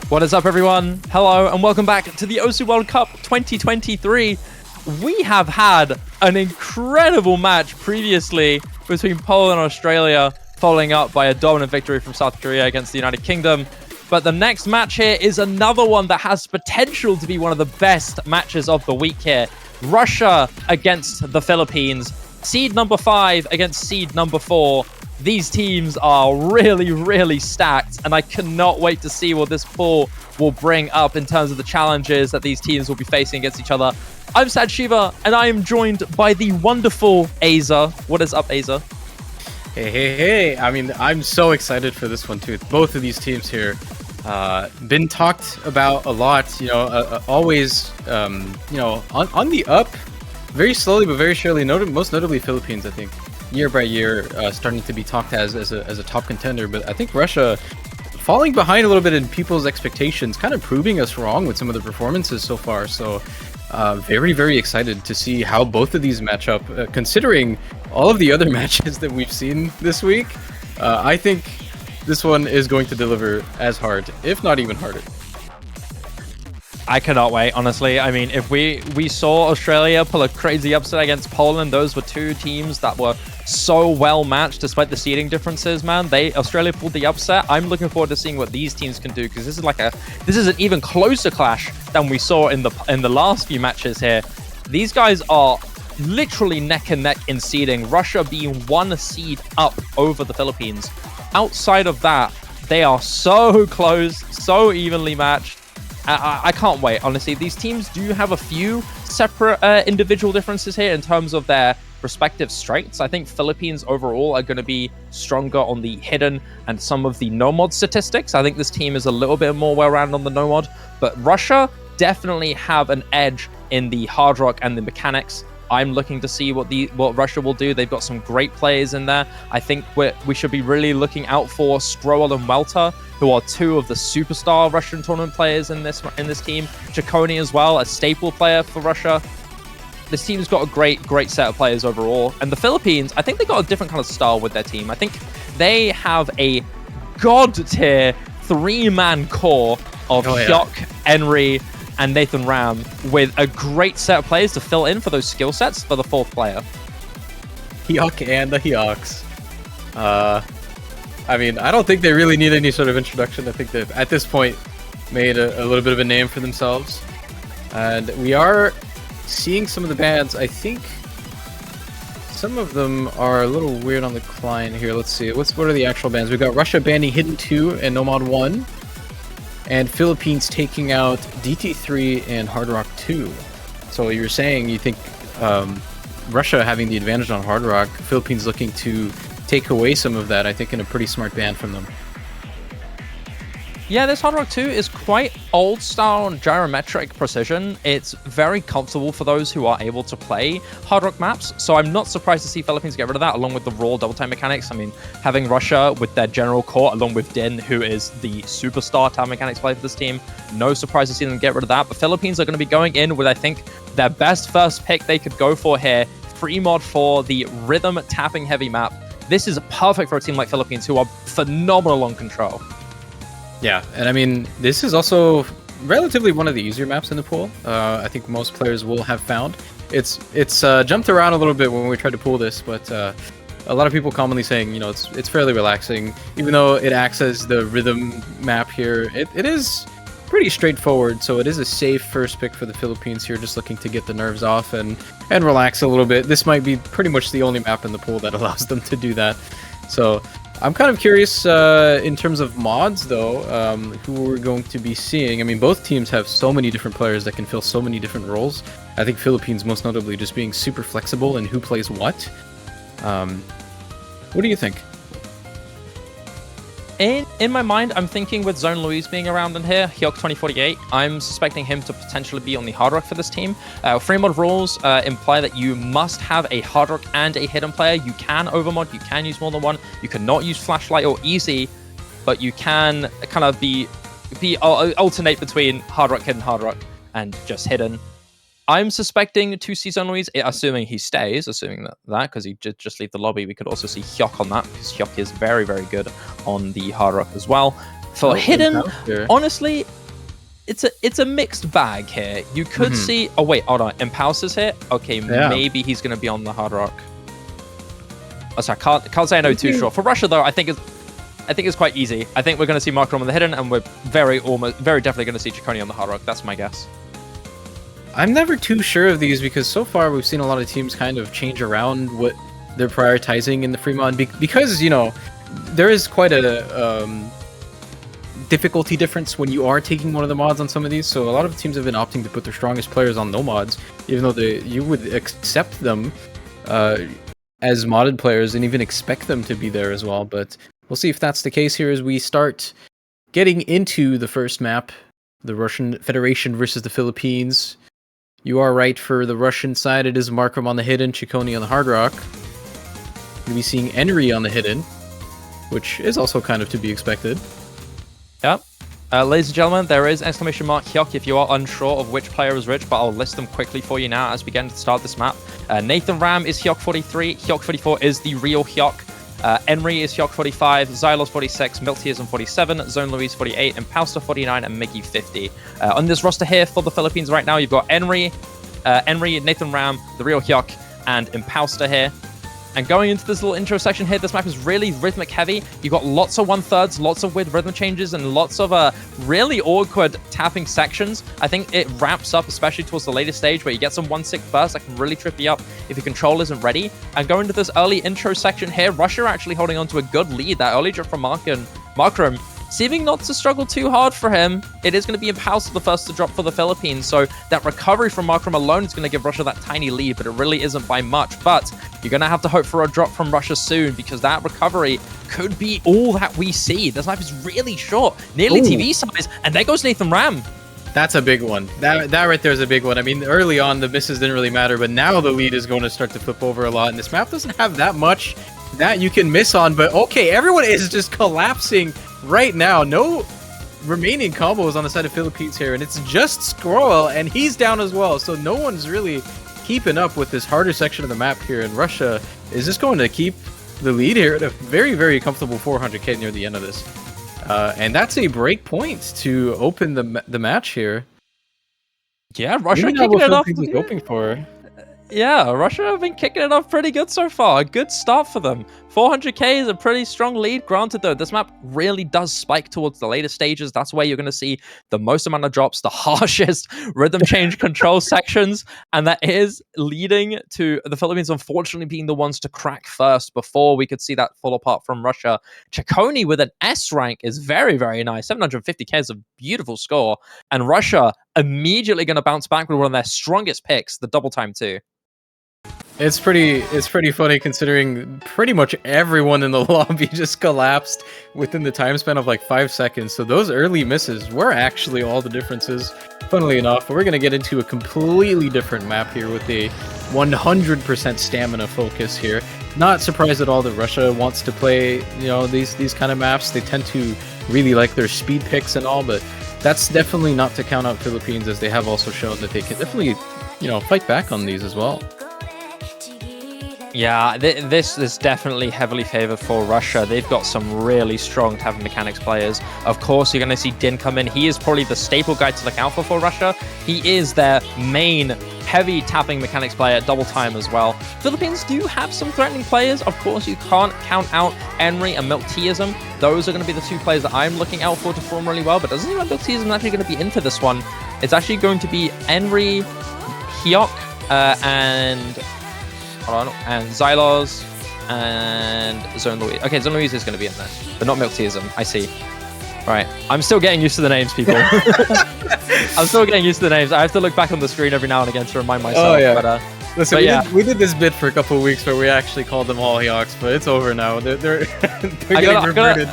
What is up, everyone? Hello, and welcome back to the OSU World Cup 2023. We have had an incredible match previously between Poland and Australia, following up by a dominant victory from South Korea against the United Kingdom. But the next match here is another one that has potential to be one of the best matches of the week here. Russia against the Philippines. Seed number 5 against seed number 4. These teams are really stacked, and I cannot wait to see what this pool will bring up in terms of the challenges that these teams will be facing against each other. I'm Sad Shiva, and I am joined by the wonderful Aza. What is up, Aza? Hey. I mean, I'm so excited for this one, too. Both of these teams here been talked about a lot, always, on the up, very slowly but very surely, most notably Philippines, I think. Year by year, starting to be talked as a top contender, but I think Russia falling behind a little bit in people's expectations, kind of proving us wrong with some of the performances so far. So very excited to see how both of these match up, considering all of the other matches that we've seen this week. I think this one is going to deliver as hard, if not even harder. I cannot wait, honestly. I mean, if we saw Australia pull a crazy upset against Poland, those were two teams that were so well matched despite the seeding differences, man. Australia pulled the upset. I'm looking forward to seeing what these teams can do, because this is an even closer clash than we saw in the last few matches here. These guys are literally neck and neck in seeding, Russia being 1 seed up over the Philippines. Outside of that, they are so close, so evenly matched. I can't wait, honestly. These teams do have a few separate individual differences here in terms of their respective strengths. I think Philippines overall are going to be stronger on the hidden and some of the no-mod statistics. I think this team is a little bit more well-rounded on the no-mod, but Russia definitely have an edge in the hard rock and the mechanics. I'm looking to see what Russia will do. They've got some great players in there. I think we should be really looking out for Scroll and Welter, who are 2 of the superstar Russian tournament players in this team. Chaconi as well, a staple player for Russia. This team's got a great set of players overall. And the Philippines, I think they got a different kind of style with their team. I think they have a god-tier 3-man core of Hyok, Henry, and Nathan Ram, with a great set of players to fill in for those skill sets for the 4th player. Hyok and the Hyoks. I mean, I don't think they really need any sort of introduction. I think they've, at this point, made a little bit of a name for themselves. And we are seeing some of the bans. I think some of them are a little weird on the client here. Let's see. What are the actual bans? We've got Russia banning Hidden 2 and Nomad 1. And Philippines taking out DT3 and Hard Rock 2. So you're saying you think Russia having the advantage on Hard Rock, Philippines looking to take away some of that, I think, in a pretty smart ban from them. Yeah, this Hard Rock 2 is quite old style gyrometric precision. It's very comfortable for those who are able to play Hard Rock maps, so I'm not surprised to see Philippines get rid of that, along with the raw double time mechanics. I mean, having Russia with their general core, along with Din, who is the superstar time mechanics player for this team, no surprise to see them get rid of that. But Philippines are going to be going in with, I think, their best first pick they could go for here. Free mod for the rhythm tapping heavy map. This is perfect for a team like Philippines, who are phenomenal on control. Yeah, and I mean, this is also relatively one of the easier maps in the pool. I think most players will have found. It's jumped around a little bit when we tried to pull this, but a lot of people commonly saying, it's fairly relaxing. Even though it acts as the rhythm map here, it is pretty straightforward, so it is a safe first pick for the Philippines here, just looking to get the nerves off and relax a little bit. This might be pretty much the only map in the pool that allows them to do that. So I'm kind of curious in terms of mods, though, who we're going to be seeing. I mean, both teams have so many different players that can fill so many different roles. I think Philippines most notably just being super flexible in who plays what. What do you think? In my mind, I'm thinking with Zone Louise being around in here, Hyok 2048, I'm suspecting him to potentially be on the hard rock for this team. Free mod rules imply that you must have a hard rock and a hidden player. You can overmod, you can use more than one. You cannot use flashlight or easy, but you can kind of alternate between hard rock, and just hidden. I'm suspecting to see Zone Louise, assuming he stays, assuming that because he just leave the lobby. We could also see Hyok on that, because Hyok is very, very good on the hard rock as well. For hidden, Imposter. honestly, it's a mixed bag here. You could see. Oh wait, hold on. Impulse's here. Okay, maybe he's gonna be on the Hard Rock. Oh, sorry, can't say I know too sure. For Russia though, I think it's quite easy. I think we're gonna see Markram on the hidden, and we're very definitely gonna see Chaconi on the Hard Rock. That's my guess. I'm never too sure of these because so far we've seen a lot of teams kind of change around what they're prioritizing in the Fremont because there is quite a difficulty difference when you are taking one of the mods on some of these. So a lot of teams have been opting to put their strongest players on no mods, even though you would accept them as modded players and even expect them to be there as well. But we'll see if that's the case here as we start getting into the first map, the Russian Federation versus the Philippines. You are right for the Russian side. It is Markram on the hidden, Chaconi on the Hard Rock. We'll be seeing Enry on the hidden, which is also kind of to be expected. Yep. Ladies and gentlemen, there is exclamation mark Hyuk if you are unsure of which player is which, but I'll list them quickly for you now as we get to start this map. Nathan Ram is Hyuk 43, Hyuk 44 is the real Hyuk. Enry is Hyuk 45, Xylos 46, Miltiism 47, Zone Louise 48, Impauster 49, and Miggy 50. On this roster here for the Philippines right now, you've got Enry, Nathan Ram, the real Hyuk, and Impauster here. And going into this little intro section here, this map is really rhythmic heavy. You've got lots of 1/3, lots of weird rhythm changes, and lots of really awkward tapping sections. I think it ramps up, especially towards the later stage, where you get some 1/6 bursts that can really trip you up if your control isn't ready. And going to this early intro section here, Russia are actually holding on to a good lead. That early drip from Markram seeming not to struggle too hard for him. It is going to be Impulse the first to drop for the Philippines, so that recovery from Markram alone is going to give Russia that tiny lead, but it really isn't by much. But you're going to have to hope for a drop from Russia soon, because that recovery could be all that we see. This map is really short, nearly TV size, and there goes Nathan Ram. That's a big one. That right there is a big one. I mean, early on, the misses didn't really matter, but now the lead is going to start to flip over a lot, and this map doesn't have that much that you can miss on, but okay, everyone is just collapsing right now. No remaining combos on the side of Philippines here, and it's just Scroll, and he's down as well, so no one's really keeping up with this harder section of the map here, and Russia is just going to keep the lead here at a very, very comfortable 400k near the end of this. And that's a break point to open the match here. Yeah, Russia kicking it off. Hoping for. Yeah, Russia have been kicking it off pretty good so far. A good start for them. 400k is a pretty strong lead. Granted, though, this map really does spike towards the later stages. That's where you're going to see the most amount of drops, the harshest rhythm change control sections, and that is leading to the Philippines, unfortunately, being the ones to crack first before we could see that fall apart from Russia. Chaconi with an S rank is very, very nice. 750k is a beautiful score, and Russia immediately going to bounce back with one of their strongest picks, the double time too. It's pretty funny considering pretty much everyone in the lobby just collapsed within the time span of like 5 seconds. So those early misses were actually all the differences, funnily enough. But we're going to get into a completely different map here with a 100% stamina focus here. Not surprised at all that Russia wants to play, these kind of maps. They tend to really like their speed picks and all, but that's definitely not to count out Philippines, as they have also shown that they can definitely, fight back on these as well. Yeah, this is definitely heavily favored for Russia. They've got some really strong tapping mechanics players. Of course, you're going to see Din come in. He is probably the staple guy to look out for Russia. He is their main heavy tapping mechanics player, double time as well. Philippines do have some threatening players. Of course, you can't count out Enry and Miltiism. Those are going to be the two players that I'm looking out for to perform really well, but doesn't seem like Miltiism is actually going to be in for this one. It's actually going to be Enry, Hyuk, and Xylos, and Zone Louise. Okay, Zone Louise is going to be in there, but not Miltiism. I see. Right. I'm still getting used to the names, people. I'm still getting used to the names. I have to look back on the screen every now and again to remind myself. Oh, yeah. But, listen, we did this bit for a couple of weeks where we actually called them all Hyuks, but it's over now. They're getting reverted.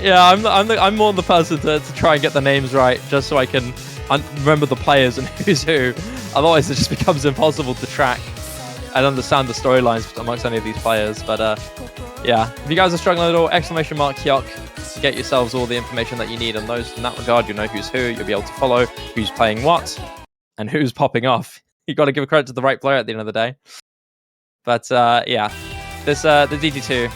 Yeah, I'm more the person to try and get the names right, just so I can remember the players and who's who. Otherwise, it just becomes impossible to track and understand the storylines amongst any of these players. But yeah, if you guys are struggling at all, exclamation mark Hyuk, get yourselves all the information that you need in that regard. You know who's who, you'll be able to follow who's playing what and who's popping off. You got to give credit to the right player at the end of the day. But yeah, this the DD2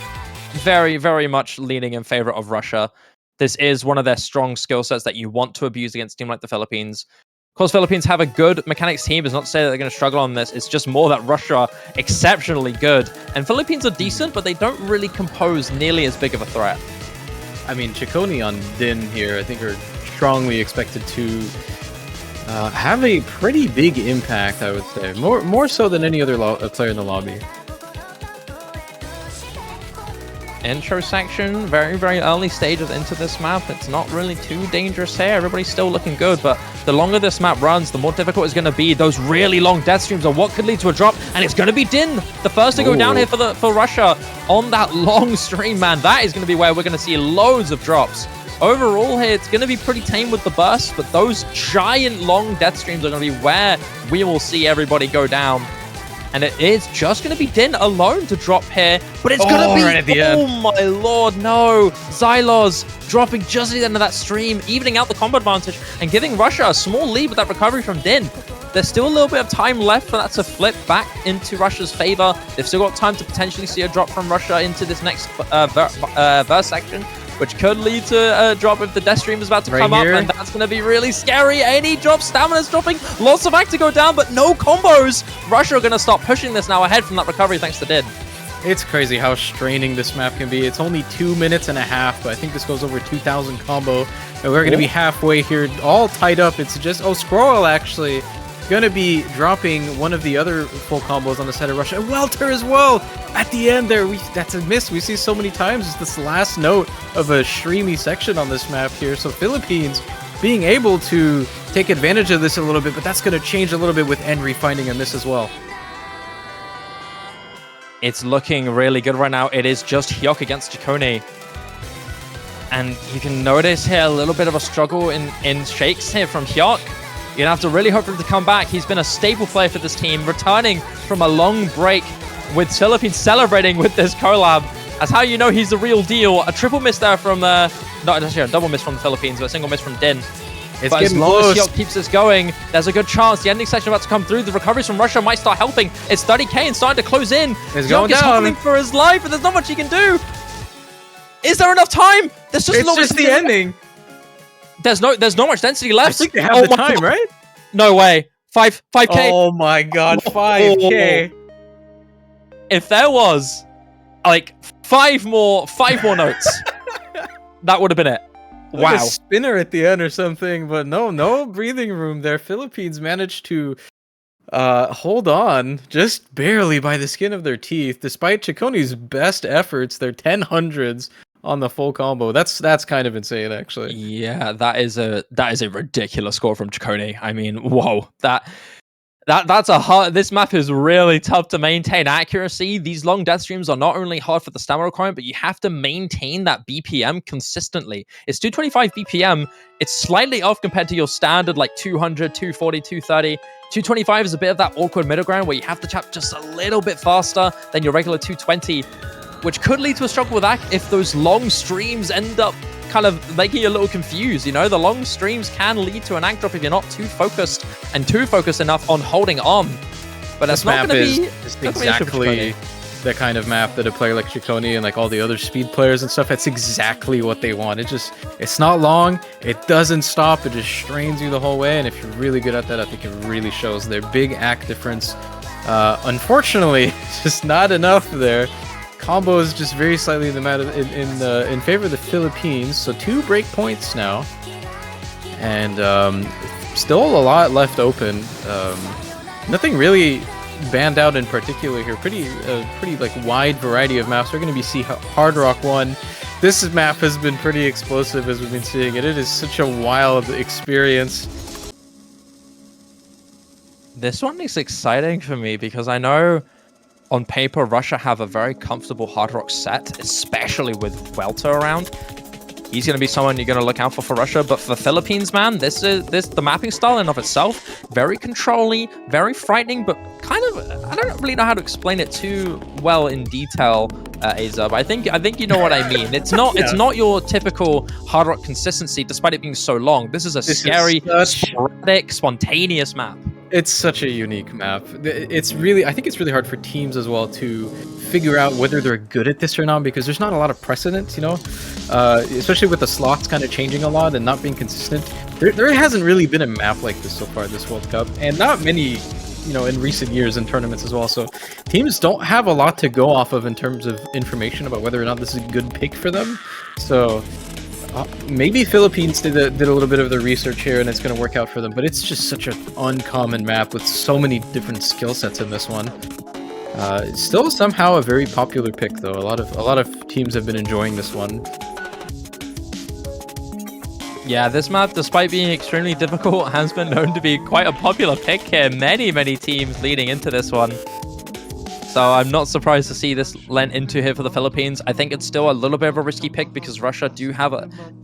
very, very much leaning in favor of Russia. this is one of their strong skill sets that you want to abuse against a team like the Philippines. Of course, Philippines have a good mechanics team. It's not to say that they're going to struggle on this. It's just more that Russia are exceptionally good. And Philippines are decent, but they don't really compose nearly as big of a threat. I mean, Ciccone on Din here, I think, are strongly expected to have a pretty big impact, I would say. More so than any other player in the lobby. Intro section, very, very early stages into this map. It's not really too dangerous here. Everybody's still looking good, but the longer this map runs, the more difficult it's going to be. Those really long death streams are what could lead to a drop, and it's going to be Din, the first to go down here for Russia on that long stream, man. That is going to be where we're going to see loads of drops. Overall here, it's going to be pretty tame with the bursts, but those giant long death streams are going to be where we will see everybody go down. And it is just going to be Din alone to drop here. But it's going to be... Right at the end. Oh my lord, no. Xylos dropping just at the end of that stream, evening out the combo advantage and giving Russia a small lead with that recovery from Din. There's still a little bit of time left for that to flip back into Russia's favor. They've still got time to potentially see a drop from Russia into this next verse section, which could lead to a drop if the death stream is about to come up, and that's going to be really scary. Any drop, Stamina's dropping, lots of act to go down, but no combos. Russia are going to start pushing this now ahead from that recovery thanks to Din. It's crazy how straining this map can be. It's only 2 minutes and a half, but I think this goes over 2,000 combo, and we're going to be halfway here, all tied up. It's just, Scroll actually going to be dropping one of the other full combos on the side of Russia, and Welter as well at the end there. That's a miss we see so many times. It's this last note of a streamy section on this map here, so Philippines being able to take advantage of this a little bit, but that's going to change a little bit with Henry finding a miss as well. It's looking really good right now. It is just Hyuk against Ciccone. And you can notice here a little bit of a struggle in shakes here from Hyuk. You're going to have to really hope for him to come back. He's been a staple player for this team, returning from a long break with Philippines celebrating with this collab. That's how you know he's the real deal. A triple miss there from, not actually a double miss from the Philippines, but a single miss from Din. It's but getting as long close. as Hyuk keeps this going, there's a good chance the ending section about to come through. The recoveries from Russia might start helping. It's 30k and starting to close in. It's going Hyuk is down. holding for his life, and there's not much he can do. Is there enough time? There's just It's just the ending. There's not much density left. I think they have the time, God. right? No way. 5k. Oh my god, 5k. If there was like five more notes, that would have been it. Like Wow. a spinner at the end or something, but no breathing room there. Philippines managed to hold on just barely by the skin of their teeth, despite Ciccone's best efforts. They're 1000s on the full combo. That's kind of insane, actually. Yeah, that is a ridiculous score from Ciccone. I mean, whoa, that's a hard. This map is really tough to maintain accuracy. These long death streams are not only hard for the stamina requirement, but you have to maintain that BPM consistently. It's 225 BPM. It's slightly off compared to your standard like 200, 240, 230. 225 is a bit of that awkward middle ground where you have to chap just a little bit faster than your regular 220. Which could lead to a struggle with that if those long streams end up kind of making you a little confused. You know, the long streams can lead to an act drop if you're not too focused enough on holding on. But that's not going to be exactly the kind of map that a player like Ciccone and like all the other speed players and stuff, that's exactly what they want. It's not long, it doesn't stop, it just strains you the whole way, and if you're really good at that, I think it really shows. Their big act difference, unfortunately, it's just not enough there. Combo is just very slightly in the matter in favor of the Philippines. So 2 break points now, and still a lot left open. Nothing really banned out in particular here. Pretty like wide variety of maps. We're going to see Hard Rock 1. This map has been pretty explosive as we've been seeing it. It is such a wild experience. This one is exciting for me because I know on paper, Russia have a very comfortable Hard Rock set, especially with Welter around. He's going to be someone you're going to look out for Russia. But for the Philippines, man, the mapping style in of itself, very controlly, very frightening, but kind of, I don't really know how to explain it too well in detail, Aza, but I think you know what I mean. It's not it's not your typical Hard Rock consistency, despite it being so long. This is a scary, sporadic, spontaneous map. It's such a unique map. It's really, I think it's really hard for teams as well to figure out whether they're good at this or not because there's not a lot of precedent, you know, especially with the slots kind of changing a lot and not being consistent. There hasn't really been a map like this so far this World Cup, and not many, you know, in recent years in tournaments as well. So teams don't have a lot to go off of in terms of information about whether or not this is a good pick for them. So maybe Philippines did a little bit of the research here and it's going to work out for them, but it's just such an uncommon map with so many different skill sets in this one. Still somehow a very popular pick though. A lot of teams have been enjoying this one. Yeah, this map, despite being extremely difficult, has been known to be quite a popular pick here. Many teams leading into this one. So I'm not surprised to see this lent into here for the Philippines. I think it's still a little bit of a risky pick because Russia do have,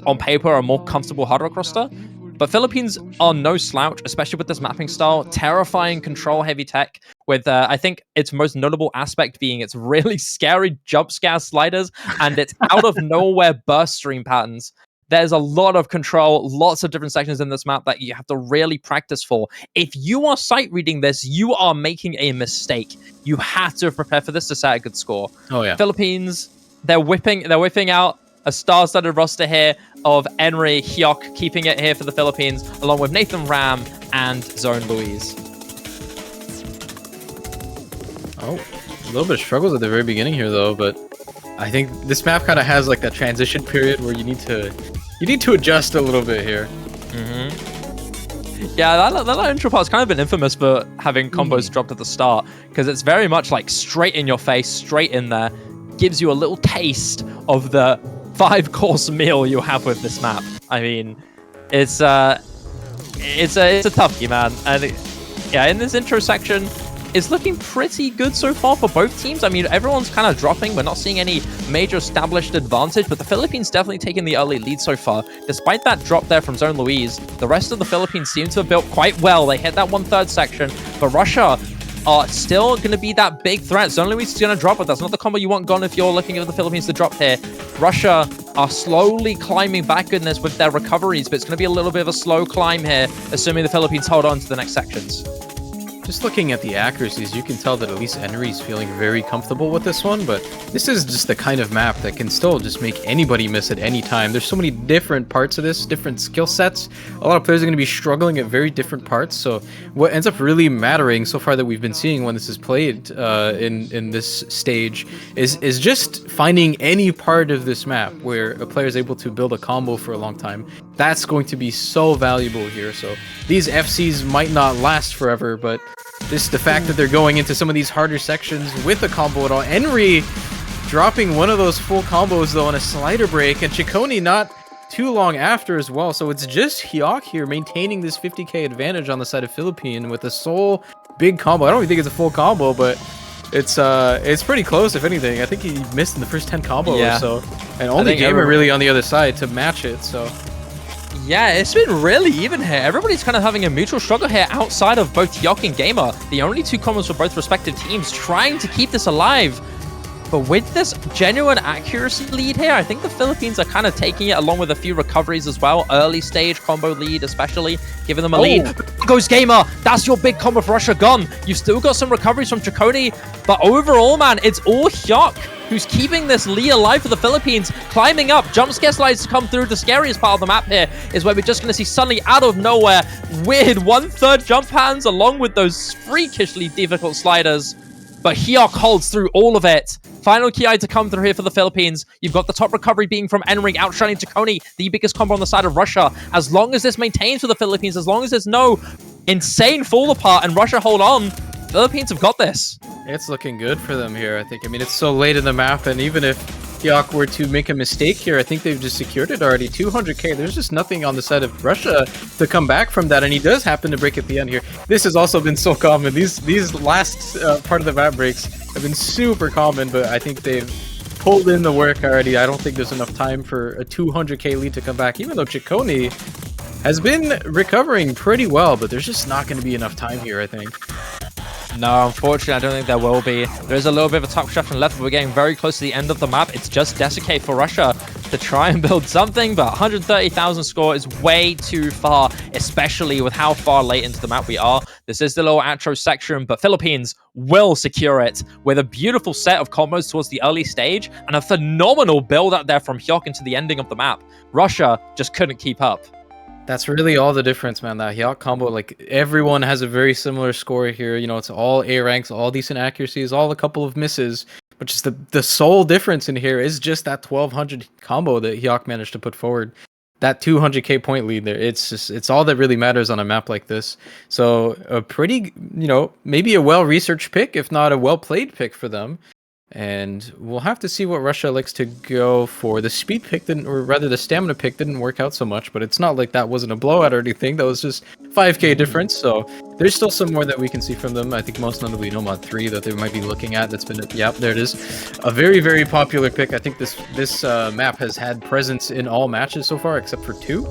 on paper, a more comfortable hard rock roster. But Philippines are no slouch, especially with this mapping style. Terrifying control-heavy tech with, I think, its most notable aspect being its really scary jump scare sliders and its out-of-nowhere burst stream patterns. There's a lot of control, lots of different sections in this map that you have to really practice for. If you are sight reading this, you are making a mistake. You have to prepare for this to set a good score. Oh yeah. Philippines, they're whipping out a star-studded roster here of Enri, Hyok, keeping it here for the Philippines, along with Nathan Ram and Zone Louise. Oh, a little bit of struggles at the very beginning here though, but I think this map kind of has like that transition period where you need to adjust a little bit here. Yeah, that intro part's kind of been infamous for having combos dropped at the start, because it's very much like straight in your face, straight in there, gives you a little taste of the 5-course meal you have with this map. I mean, it's a toughie, man. And yeah, in this intro section, it's looking pretty good so far for both teams. I mean, everyone's kind of dropping. We're not seeing any major established advantage, but the Philippines definitely taking the early lead so far. Despite that drop there from Zone Louise, the rest of the Philippines seem to have built quite well. They hit that 1/3 section, but Russia are still going to be that big threat. Zone Louise is going to drop, but that's not the combo you want gone if you're looking at the Philippines to drop here. Russia are slowly climbing back in this with their recoveries, but it's going to be a little bit of a slow climb here, assuming the Philippines hold on to the next sections. Just looking at the accuracies, you can tell that at least Enri's feeling very comfortable with this one, but this is just the kind of map that can still just make anybody miss at any time. There's so many different parts of this, different skill sets. A lot of players are going to be struggling at very different parts, so what ends up really mattering so far that we've been seeing when this is played in this stage is just finding any part of this map where a player is able to build a combo for a long time. That's going to be so valuable here. So these FCs might not last forever, but just the fact that they're going into some of these harder sections with a combo at all. Enri dropping one of those full combos though on a slider break, and Ciccone not too long after as well. So it's just Hyok here maintaining this 50k advantage on the side of Philippine with a sole big combo. I don't even think it's a full combo, but it's pretty close if anything. I think he missed in the first 10 combo or so, and only Gamer really on the other side to match it. So yeah, it's been really even here. Everybody's kind of having a mutual struggle here outside of both Hyok and Gamer. The only two combos for both respective teams trying to keep this alive. But with this genuine accuracy lead here, I think the Philippines are kind of taking it along with a few recoveries as well. Early stage combo lead especially, giving them a lead. Goes Gamer. That's your big combo for Russia gone. You've still got some recoveries from Ciccone, but overall, man, it's all Hyok who's keeping this lead alive for the Philippines, climbing up. Jump scare slides to come through. The scariest part of the map here is where we're just going to see suddenly out of nowhere weird 1/3 jump patterns along with those freakishly difficult sliders. But Hyok holds through all of it. Final Ki to come through here for the Philippines. You've got the top recovery being from Enri, outshining Ciccone, the biggest combo on the side of Russia. As long as this maintains for the Philippines, as long as there's no insane fall apart and Russia hold on, Philippines have got this. it's looking good for them here, I think. I mean, it's so late in the map, and even if Hyok were to make a mistake here, I think they've just secured it already. 200k, there's just nothing on the side of Russia to come back from that, and he does happen to break at the end here. This has also been so common. These last part of the map breaks have been super common, but I think they've pulled in the work already. I don't think there's enough time for a 200k lead to come back, even though Ciccone has been recovering pretty well, but there's just not going to be enough time here, I think. No, unfortunately, I don't think there will be. There's a little bit of a top construction left, but we're getting very close to the end of the map. It's just Desiccate for Russia. to try and build something, but 130,000 score is way too far, especially with how far late into the map we are. This is the little outro section, but Philippines will secure it with a beautiful set of combos towards the early stage and a phenomenal build out there from Hyok into the ending of the map. Russia just couldn't keep up. That's really all the difference, man. That Hyok combo, like, everyone has a very similar score here. You know, it's all A ranks, all decent accuracies, all a couple of misses. But just the sole difference in here is just that 1200 combo that Hyok managed to put forward. That 200k point lead there. It's all that really matters on a map like this. So a pretty, you know, maybe a well-researched pick, if not a well-played pick for them. And we'll have to see what Russia likes to go for. The speed pick didn't, or rather the stamina pick didn't work out so much, but it's not like that wasn't a blowout or anything. That was just 5k difference. So there's still some more that we can see from them. I think most notably Nomad 3 that they might be looking at. That's been, yep, there it is. A very, very popular pick. I think this map has had presence in all matches so far, except for 2.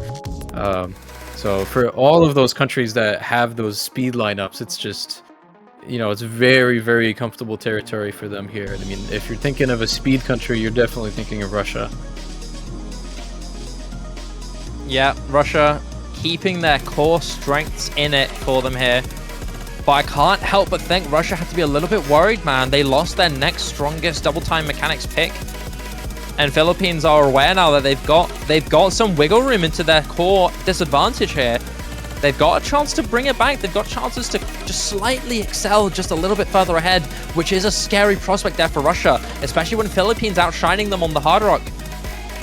So for all of those countries that have those speed lineups, it's just, you know, it's very, very comfortable territory for them here. I mean, if you're thinking of a speed country, you're definitely thinking of Russia. Yeah, Russia keeping their core strengths in it for them here. But I can't help but think Russia had to be a little bit worried, man. They lost their next strongest double time mechanics pick. And Philippines are aware now that they've got some wiggle room into their core disadvantage here. They've got a chance to bring it back. They've got chances to just slightly excel just a little bit further ahead, which is a scary prospect there for Russia, especially when Philippines outshining them on the hard rock.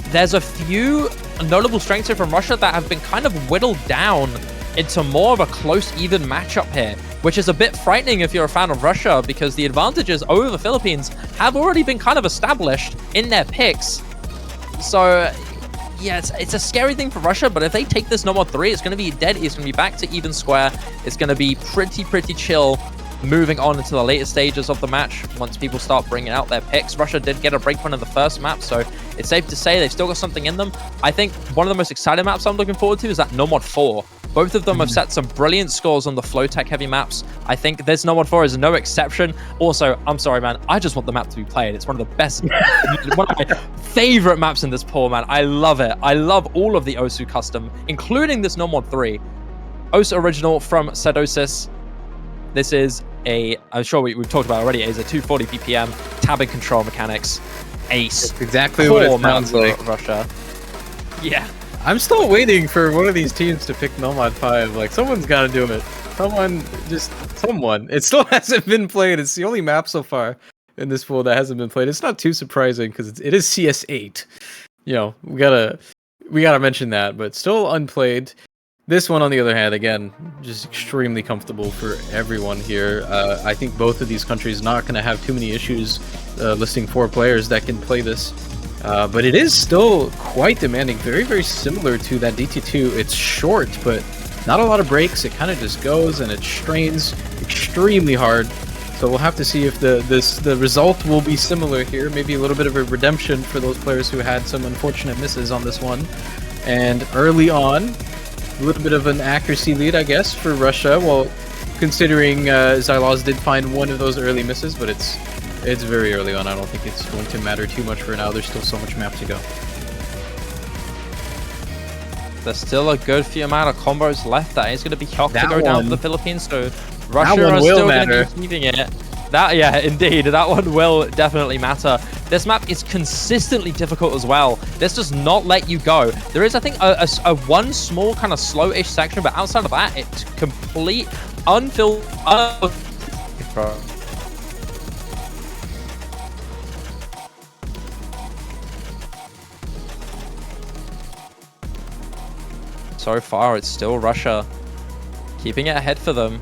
There's a few notable strengths here from Russia that have been kind of whittled down into more of a close, even matchup here, which is a bit frightening if you're a fan of Russia, because the advantages over the Philippines have already been kind of established in their picks. So yeah, it's a scary thing for Russia, but if they take this Nomad 3, it's going to be dead. It's going to be back to even square. It's going to be pretty chill moving on into the later stages of the match once people start bringing out their picks. Russia did get a breakpoint in the first map, so it's safe to say they've still got something in them. I think one of the most exciting maps I'm looking forward to is that Nomad 4. Both of them have set some brilliant scores on the flow tech heavy maps. I think this Nomad 4 is no exception. Also, I'm sorry, man, I just want the map to be played. It's one of the best, one of my favorite maps in this pool, man. I love it. I love all of the Osu custom, including this Nomad 3. Osu original from Sedosis. This is I'm sure we've talked about it already, it is a 240 BPM tab and control mechanics. Ace. That's exactly what it sounds like. Russia. Yeah. I'm still waiting for one of these teams to pick Nomad 5. Like, someone's got to do it. Someone. It still hasn't been played. It's the only map so far in this pool that hasn't been played. It's not too surprising because it is CS8. You know, we gotta mention that, but still unplayed. This one, on the other hand, again, just extremely comfortable for everyone here. I think both of these countries not going to have too many issues listing 4 players that can play this. But it is still quite demanding, very, very similar to that DT2. It's short, but not a lot of breaks. It kind of just goes, and it strains extremely hard. So we'll have to see if the result will be similar here. Maybe a little bit of a redemption for those players who had some unfortunate misses on this one. And early on, a little bit of an accuracy lead, I guess, for Russia. Well, considering Xyloz did find one of those early misses, but it's very early on. I don't think it's going to matter too much for now. There's still so much map to go. There's still a good few amount of combos left. That is going to be Hyok to go down for the Philippines. So Russia are still going to be keeping it. Yeah, indeed. That one will definitely matter. This map is consistently difficult as well. This does not let you go. There is, I think, a one small kind of slow-ish section, but outside of that, it's complete unfilled. So far, it's still Russia keeping it ahead for them.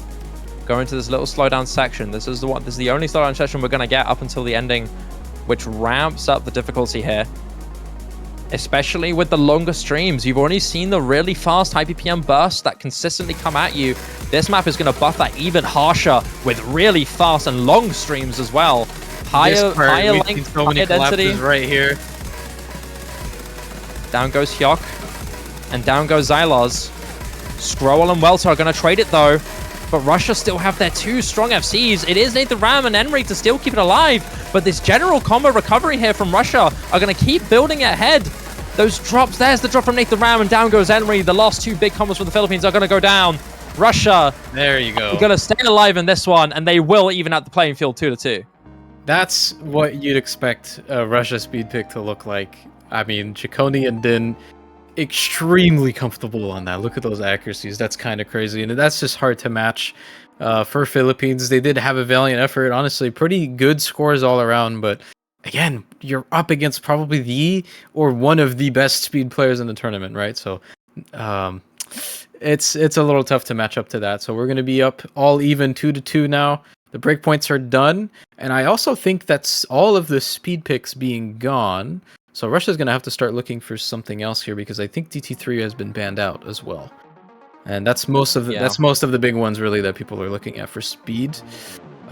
Going to this little slowdown section. This is the only slowdown section we're going to get up until the ending, which ramps up the difficulty here. Especially with the longer streams. You've already seen the really fast high PPM bursts that consistently come at you. This map is going to buff that even harsher with really fast and long streams as well. Higher length, higher density. Right here. Down goes Hyok. And down goes Xyloz. Scroll and Welter are going to trade it though. But Russia still have their 2 strong FCs. It is Nathan Ram and Enric to still keep it alive. But this general combo recovery here from Russia are going to keep building it ahead. Those drops, there's the drop from Nathan Ram, and down goes Henry. The last two big combos from the Philippines are going to go down. Russia, there you go. They're going to stay alive in this one, and they will even out the playing field 2-2. That's what you'd expect a Russia speed pick to look like. I mean, Ciccone and Din, extremely comfortable on that. Look at those accuracies. That's kind of crazy, and that's just hard to match. For Philippines, they did have a valiant effort. Honestly, pretty good scores all around, but again, you're up against probably the or one of the best speed players in the tournament, right? So it's a little tough to match up to that. So we're going to be up all even 2-2 now. The breakpoints are done, and I also think that's all of the speed picks being gone. So Russia's going to have to start looking for something else here, because I think DT3 has been banned out as well. And that's most of the big ones really that people are looking at for speed.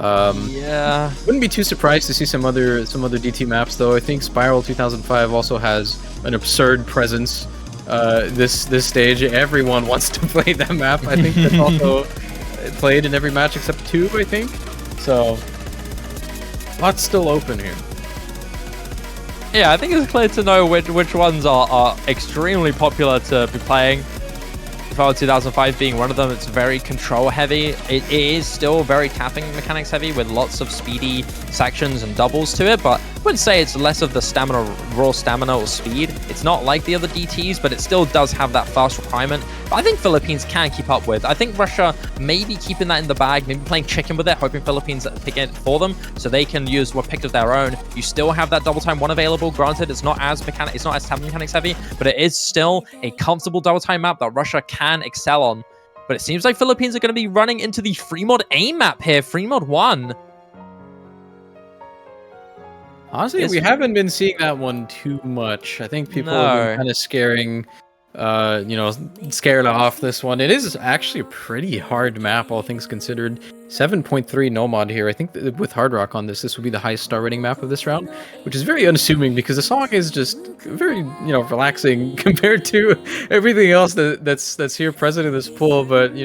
Yeah, wouldn't be too surprised to see some other DT maps though. I think Spiral 2005 also has an absurd presence. This stage, everyone wants to play that map. I think that's also played in every match except 2, I think. So lots still open here. Yeah, I think it's clear to know which ones are extremely popular to be playing. Spiral 2005 being one of them. It's very control heavy. It is still very tapping mechanics heavy with lots of speedy sections and doubles to it, but I wouldn't say it's less of the stamina, raw stamina or speed. It's not like the other DTs, but it still does have that fast requirement. But I think Philippines can keep up with. I think Russia may be keeping that in the bag, maybe playing chicken with it, hoping Philippines pick it for them so they can use what picked of their own. You still have that double time 1 available. Granted, it's not as tapping mechanics heavy, but it is still a comfortable double time map that Russia can excel on. But it seems like Philippines are going to be running into the free mod aim map here, free mod 1. Honestly, we haven't been seeing that one too much. I think people have been kind of scared off this one. It is actually a pretty hard map, all things considered. 7.3 no mod here. I think that with Hard Rock on this will be the highest star rating map of this round, which is very unassuming because the song is just very, relaxing compared to everything else that's here present in this pool. But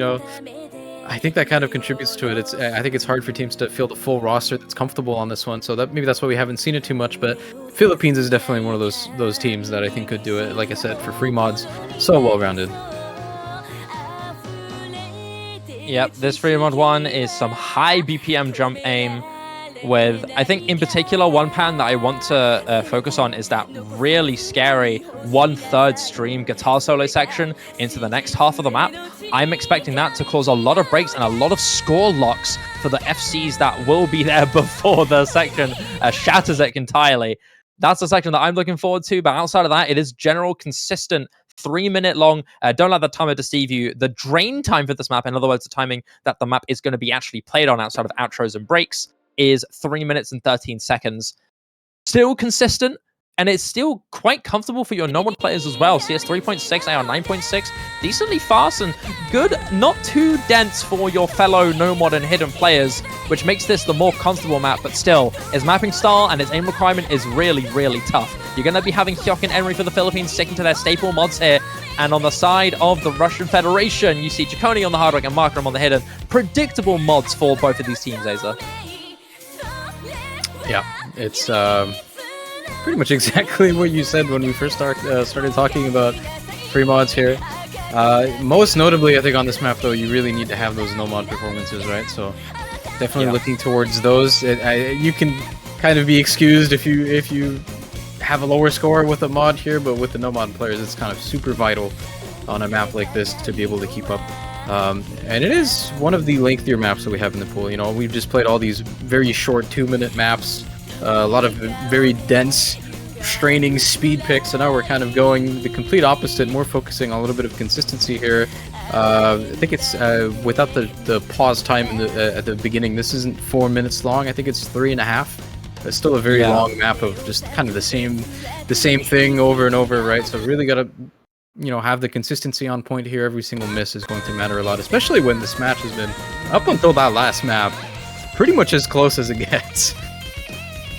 I think that kind of contributes to it. I think it's hard for teams to field a full roster that's comfortable on this one, so maybe that's why we haven't seen it too much. But Philippines is definitely one of those teams that I think could do it. Like I said, for free mods, so well-rounded. Yep, this free mod 1 is some high BPM jump aim with, I think in particular, one pattern that I want to focus on is that really scary 1/3 stream guitar solo section into the next half of the map. I'm expecting that to cause a lot of breaks and a lot of score locks for the FCs that will be there before the section shatters it entirely. That's the section that I'm looking forward to, but outside of that, it is general, consistent 3-minute long. Don't let the timer deceive you. The drain time for this map, in other words, the timing that the map is going to be actually played on outside of outros and breaks, is 3 minutes and 13 seconds. Still consistent, and it's still quite comfortable for your normal players as well. CS 3.6, AR 9.6, decently fast and good, not too dense for your fellow no-mod and hidden players, which makes this the more comfortable map, but still, its mapping style and its aim requirement is really, really tough. You're going to be having Hyuk and Henry for the Philippines sticking to their staple mods here, and on the side of the Russian Federation, you see Ciccone on the hard rock and Markram on the hidden. Predictable mods for both of these teams, Aza. Yeah, it's pretty much exactly what you said when we first started talking about free mods here. Most notably, I think on this map, though, you really need to have those no mod performances, right? So definitely looking towards those. You can kind of be excused if you have a lower score with a mod here, but with the no mod players, it's kind of super vital on a map like this to be able to keep up. And it is one of the lengthier maps that we have in the pool. We've just played all these very short 2-minute maps, a lot of very dense, straining speed picks, so now we're kind of going the complete opposite, more focusing on a little bit of consistency here. I think it's without the pause time at the beginning, this isn't 4 minutes long. I think it's 3.5. It's still a very long map of just kind of the same thing over and over, right? So really got to have the consistency on point here. Every single miss is going to matter a lot, especially when this match has been, up until that last map, pretty much as close as it gets.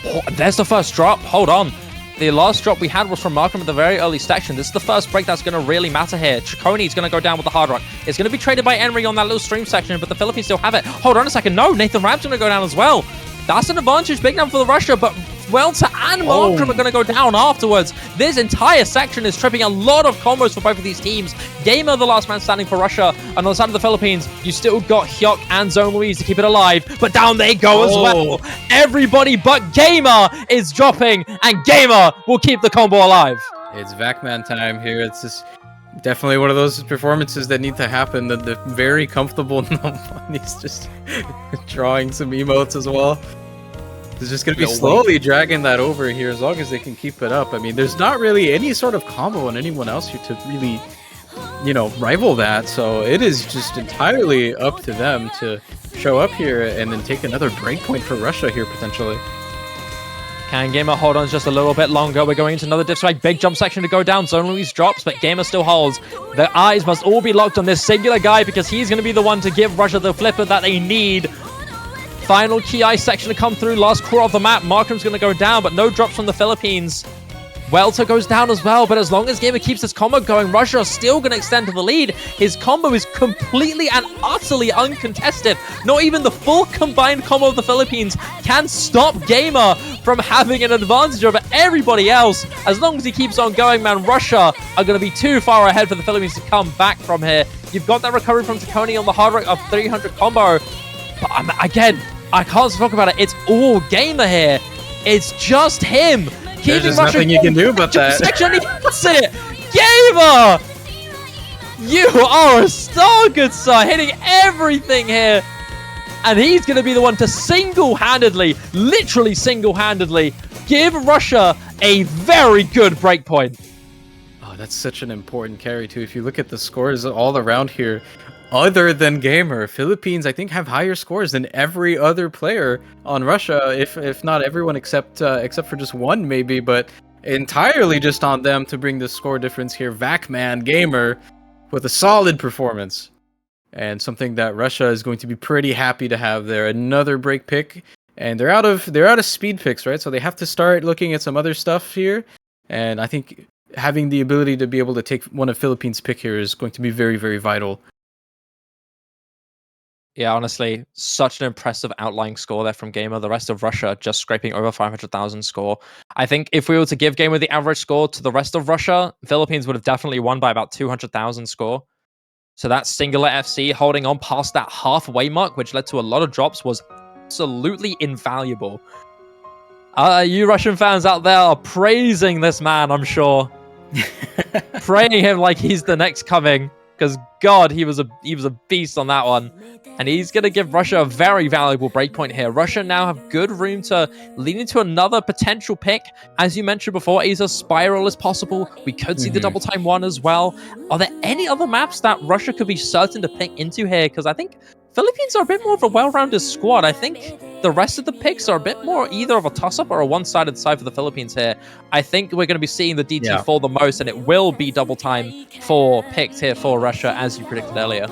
Oh, there's the first drop. Hold on. The last drop we had was from Markram at the very early section. This is the first break that's going to really matter here. Ciccone is going to go down with the hard rock. It's going to be traded by Henry on that little stream section, but the Philippines still have it. Hold on a second. No, Nathan Ram's going to go down as well. That's an advantage big enough for the Russia, but Welter and Markram are going to go down afterwards. This entire section is tripping a lot of combos for both of these teams. Gamer, the last man standing for Russia. And on the side of the Philippines, you still got Hyuk and Zone Louise to keep it alive. But down they go as well. Everybody but Gamer is dropping. And Gamer will keep the combo alive. It's Vacman time here. It's just definitely one of those performances that need to happen. The very comfortable Nomon. He's just drawing some emotes as well. He's just going to be slowly dragging that over here as long as they can keep it up. I mean, there's not really any sort of combo on anyone else here to really, you know, rival that. So it is just entirely up to them to show up here and then take another breakpoint for Russia here potentially. Can Gamer hold on just a little bit longer? We're going into another diff strike. Big jump section to go down. Zone Louise drops, but Gamer still holds. Their eyes must all be locked on this singular guy because he's going to be the one to give Russia the flipper that they need. Final key ice section to come through. Last core of the map. Markram's going to go down, but no drops from the Philippines. Welter goes down as well, but as long as Gamer keeps his combo going, Russia is still going to extend to the lead. His combo is completely and utterly uncontested. Not even the full combined combo of the Philippines can stop Gamer from having an advantage over everybody else. As long as he keeps on going, man, Russia are going to be too far ahead for the Philippines to come back from here. You've got that recovery from Takoni on the hard rock of 300 combo. But again, I can't talk about it. It's all Gamer here. It's just him. There's just nothing you can do about that. Section, he gets it. Gamer! You are a star, good sir. Hitting everything here. And he's going to be the one to single-handedly, literally single-handedly, give Russia a very good breakpoint. Oh, that's such an important carry, too. If you look at the scores all around here, other than Gamer, Philippines, I think, have higher scores than every other player on Russia, if not everyone except for just one, maybe, but entirely just on them to bring the score difference here. Vacman, Gamer, with a solid performance. And something that Russia is going to be pretty happy to have there. Another break pick, and they're out of speed picks, right? So they have to start looking at some other stuff here. And I think having the ability to be able to take one of Philippines' pick here is going to be very, very vital. Yeah, honestly, such an impressive outlying score there from Gamer. The rest of Russia just scraping over 500,000 score. I think if we were to give Gamer the average score to the rest of Russia, Philippines would have definitely won by about 200,000 score. So that singular FC holding on past that halfway mark, which led to a lot of drops, was absolutely invaluable. You Russian fans out there are praising this man, I'm sure. Praying him like he's the next coming. Because God, he was a beast on that one. And he's going to give Russia a very valuable breakpoint here. Russia now have good room to lean into another potential pick. As you mentioned before, Aza Spiral is possible. We could see the double time one as well. Are there any other maps that Russia could be certain to pick into here? Because I think Philippines are a bit more of a well-rounded squad. I think the rest of the picks are a bit more either of a toss-up or a one-sided side for the Philippines here. I think we're going to be seeing the DT fall the most, and it will be double time for picked here for Russia, as you predicted earlier.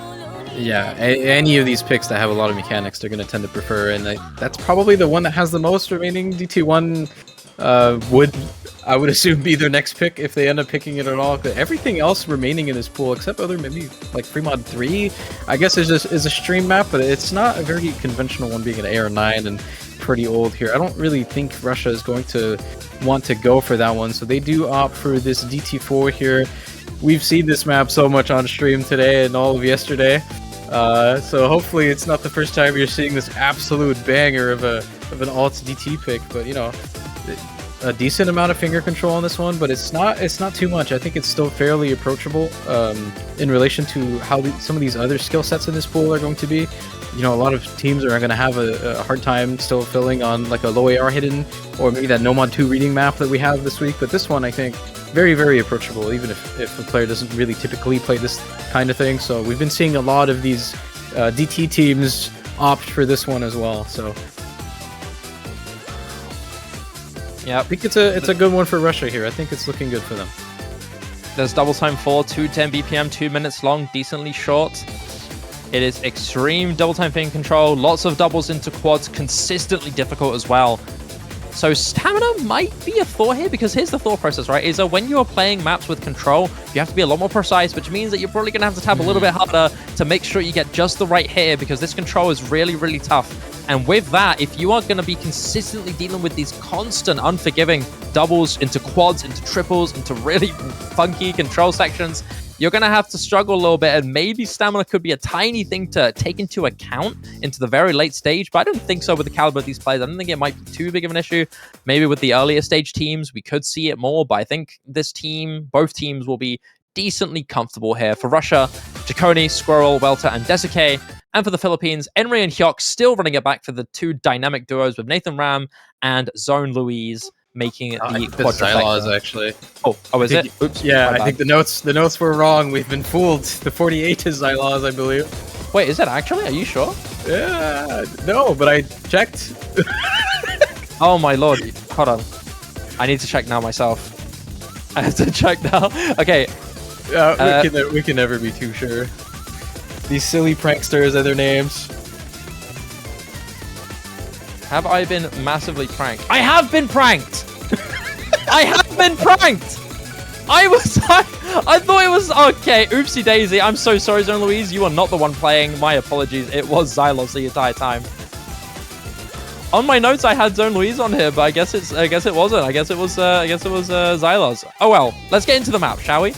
Yeah, any of these picks that have a lot of mechanics, they're going to tend to prefer, and that's probably the one that has the most remaining. DT1 I would assume be their next pick if they end up picking it at all. But everything else remaining in this pool, except other maybe like Fremont 3, I guess is a stream map, but it's not a very conventional one, being an AR9 and pretty old here. I don't really think Russia is going to want to go for that one, so they do opt for this DT4 here. We've seen this map so much on stream today and all of yesterday, so hopefully it's not the first time you're seeing this absolute banger of an alt DT pick. But you know, a decent amount of finger control on this one, but it's not too much. I think it's still fairly approachable in relation to how some of these other skill sets in this pool are going to be. You know, a lot of teams are going to have a hard time still filling on like a low AR hidden, or maybe that Nomad 2 reading map that we have this week. But this one, I think, very, very approachable, even if a player doesn't really typically play this kind of thing. So we've been seeing a lot of these DT teams opt for this one as well. So yeah, I think it's a good one for Russia here. I think it's looking good for them. There's double time 4, 210 BPM, 2 minutes long, decently short. It is extreme double time finger control, lots of doubles into quads, consistently difficult as well. So stamina might be a thought here, because here's the thought process, right? Is that when you are playing maps with control, you have to be a lot more precise, which means that you're probably going to have to tap a little bit harder to make sure you get just the right hit here, because this control is really, really tough. And with that, if you are going to be consistently dealing with these constant unforgiving doubles into quads, into triples, into really funky control sections, you're going to have to struggle a little bit, and maybe stamina could be a tiny thing to take into account into the very late stage, but I don't think so with the caliber of these players. I don't think it might be too big of an issue. Maybe with the earlier stage teams, we could see it more, but I think this team, both teams will be decently comfortable here. For Russia, Jaconi, Squirrel, Welter, and Desuke. And for the Philippines, Enri and Hyok still running it back for the two dynamic duos with Nathan Ram and Zone Louise making the Xylaws, actually. Oh, is it? Oops. Yeah, I think the notes were wrong. We've been fooled. The 48 is Xylaws, I believe. Wait, is it actually? Are you sure? Yeah, no, but I checked. Oh my lord. Hold on. I need to check now myself. I have to check now. Okay. We can never be too sure. These silly pranksters are their names. Have I been massively pranked? I have been pranked! I have been pranked! I thought it was... Okay, oopsie daisy. I'm so sorry, Zone Louise. You are not the one playing. My apologies. It was Xylos the entire time. On my notes, I had Zone Louise on here, but I guess it wasn't. I guess it was Xylos. Oh well, let's get into the map, shall we?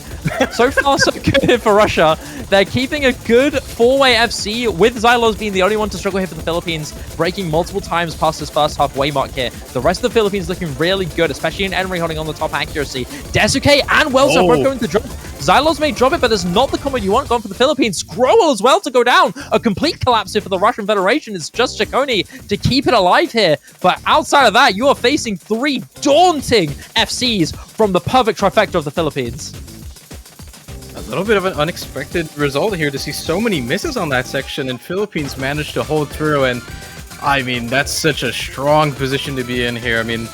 So far, so good here for Russia. They're keeping a good four-way FC, with Xylos being the only one to struggle here for the Philippines, breaking multiple times past his first halfway mark here. The rest of the Philippines looking really good, especially in Enri holding on the top accuracy. Desuke and Welter both going to drop. Xylos may drop it, but there's not the combo you want going for the Philippines. Scroll as well to go down. A complete collapse here for the Russian Federation. It's just Jaconi to keep it alive here. But outside of that, you are facing three daunting FCs from the perfect trifecta of the Philippines. A little bit of an unexpected result here to see so many misses on that section, and Philippines managed to hold through. And I mean, that's such a strong position to be in here. I mean,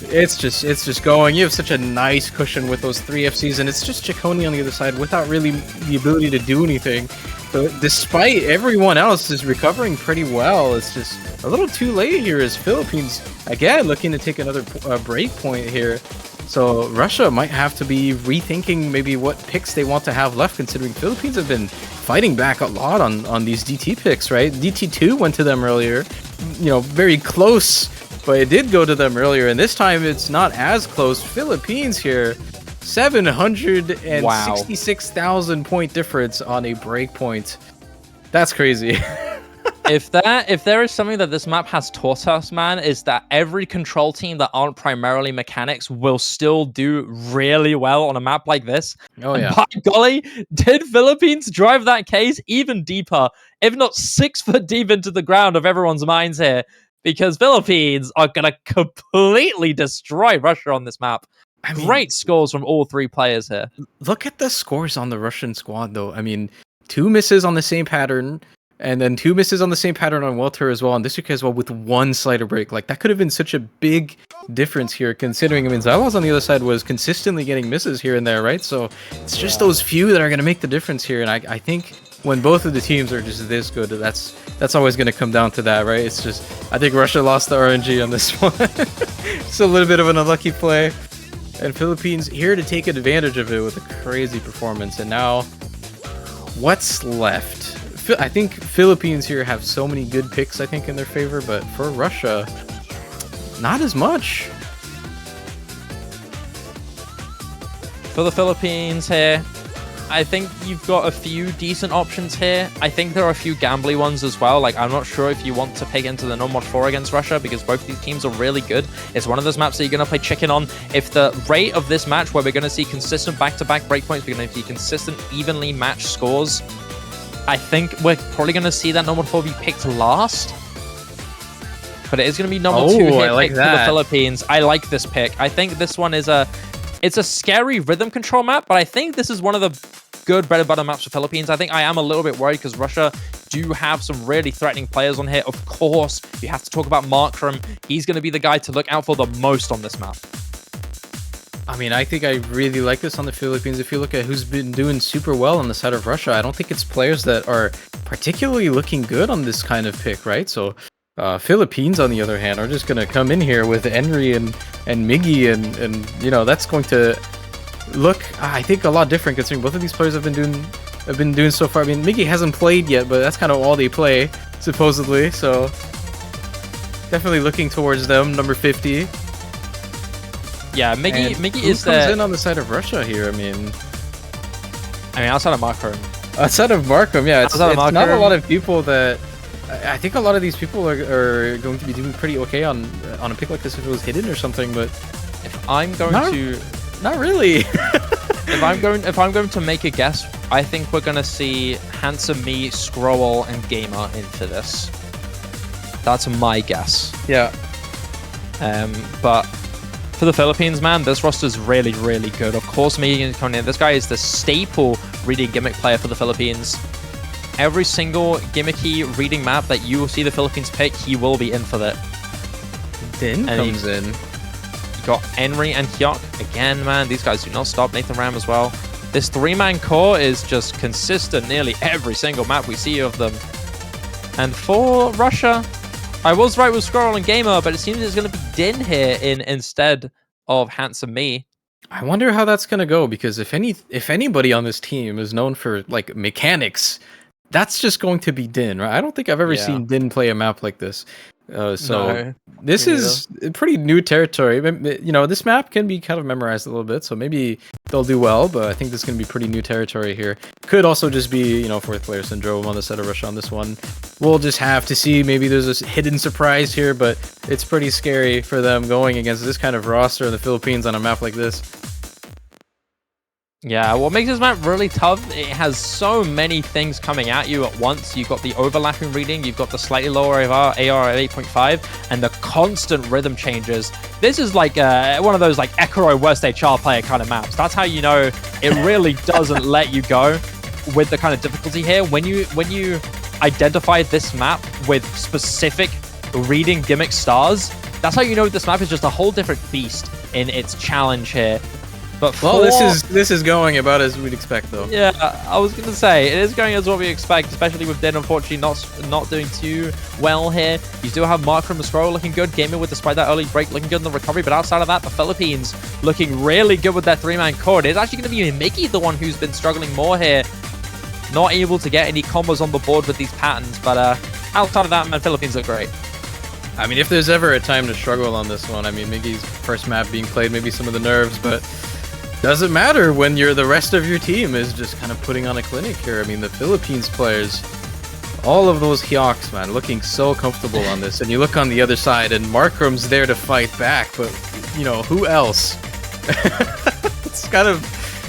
it's just going. You have such a nice cushion with those three FCs, and it's just Jaconi on the other side without really the ability to do anything. So despite everyone else is recovering pretty well, it's just a little too late here as Philippines, again, looking to take another break point here. So Russia might have to be rethinking maybe what picks they want to have left, considering Philippines have been fighting back a lot on these DT picks, right? DT2 went to them earlier, you know, very close, but it did go to them earlier, and this time it's not as close. Philippines here, 766,000 point difference on a break point. That's crazy. If there is something that this map has taught us, man, is that every control team that aren't primarily mechanics will still do really well on a map like this. Oh yeah. And by golly, did Philippines drive that case even deeper, if not 6 foot deep into the ground of everyone's minds here? Because Philippines are going to completely destroy Russia on this map. I mean, great scores from all three players here. Look at the scores on the Russian squad, though. I mean, 2 misses on the same pattern, and then 2 misses on the same pattern on Welter as well, and Desuke as well with 1 slider break. Like, that could have been such a big difference here, considering, I mean, Xylaws on the other side was consistently getting misses here and there, right? So it's just those few that are going to make the difference here, and I think when both of the teams are just this good, that's always going to come down to that, right? It's just, I think Russia lost the RNG on this one. It's a little bit of an unlucky play. And Philippines here to take advantage of it with a crazy performance. And now, what's left? I think Philippines here have so many good picks, I think, in their favor, but for Russia, not as much. For the Philippines here, I think you've got a few decent options here. I think there are a few gambly ones as well. Like, I'm not sure if you want to pick into the non-mod 4 against Russia, because both these teams are really good. It's one of those maps that you're going to play chicken on. If the rate of this match, where we're going to see consistent back-to-back breakpoints, we're going to see consistent, evenly matched scores, I think we're probably going to see that non-mod 4 be picked last. But it is going to be non-mod 2 here like picked for the Philippines. I like this pick. I think this one is it's a scary rhythm control map, but I think this is one of the good bread and butter maps for Philippines. I think I am a little bit worried because Russia do have some really threatening players on here. Of course, you have to talk about Markram. He's going to be the guy to look out for the most on this map. I mean, I think I really like this on the Philippines. If you look at who's been doing super well on the side of Russia, I don't think it's players that are particularly looking good on this kind of pick, right? So Philippines, on the other hand, are just going to come in here with Enri and Miggy, and you know, that's going to look, I think, a lot different, considering both of these players have been doing so far. I mean, Miggy hasn't played yet, but that's kind of all they play, supposedly. So definitely looking towards them. Number 50. Yeah, Miggy And Miggy who is comes there. in on the side of Russia here? I mean, outside of Markram. Outside of Markham, yeah, it's Outside of not a Markram. lot of people that. I think a lot of these people are going to be doing pretty okay on a pick like this if it was hidden or something, but If I'm going to not really. if I'm going to make a guess, I think we're gonna see Handsome Me, Scroll, and Gamer in for this. That's my guess. Yeah. But for the Philippines, man, this roster's really, really good. Of course, me coming in. This guy is the staple reading gimmick player for the Philippines. Every single gimmicky reading map that you will see the Philippines pick, he will be in for that. Din And comes in. You got Henry and Hyuk. Again, man, these guys do not stop. Nathan Ram as well. This three-man core is just consistent nearly every single map we see of them. And for Russia, I was right with Scroll and Gamer, but it seems it's going to be Din here instead of Handsome Me. I wonder how that's gonna go, because if anybody on this team is known for like mechanics, that's just going to be Din, right? I don't think I've ever Yeah. seen Din play a map like this. So No, this me is pretty new territory. You know, this map can be kind of memorized a little bit, so maybe they'll do well, but I think this is going to be pretty new territory here. Could also just be, you know, fourth player syndrome on the side of Russia on this one. We'll just have to see. Maybe there's a hidden surprise here, but it's pretty scary for them going against this kind of roster in the Philippines on a map like this. Yeah, what makes this map really tough, it has so many things coming at you at once. You've got the overlapping reading, you've got the slightly lower AR at 8.5, and the constant rhythm changes. This is like one of those like Ekuro worst HR player kind of maps. That's how you know it really doesn't let you go with the kind of difficulty here. When you identify this map with specific reading gimmick stars, that's how you know this map is just a whole different beast in its challenge here. But well, this is going about as we'd expect, though. Yeah, I was gonna say it is going as what we expect, especially with Din unfortunately not doing too well here. You still have Mark from the Scroll looking good, Gamer with despite that early break looking good in the recovery, but outside of that, the Philippines looking really good with their three-man core. It's actually gonna be Mickey the one who's been struggling more here, not able to get any combos on the board with these patterns. But outside of that, man, Philippines look great. I mean, if there's ever a time to struggle on this one, I mean, Miggy's first map being played, maybe some of the nerves, but doesn't matter when the rest of your team is just kind of putting on a clinic here. I mean, the Philippines players, all of those Hyoks, man, looking so comfortable on this. And you look on the other side, and Markram's there to fight back, but, you know, who else? It's kind of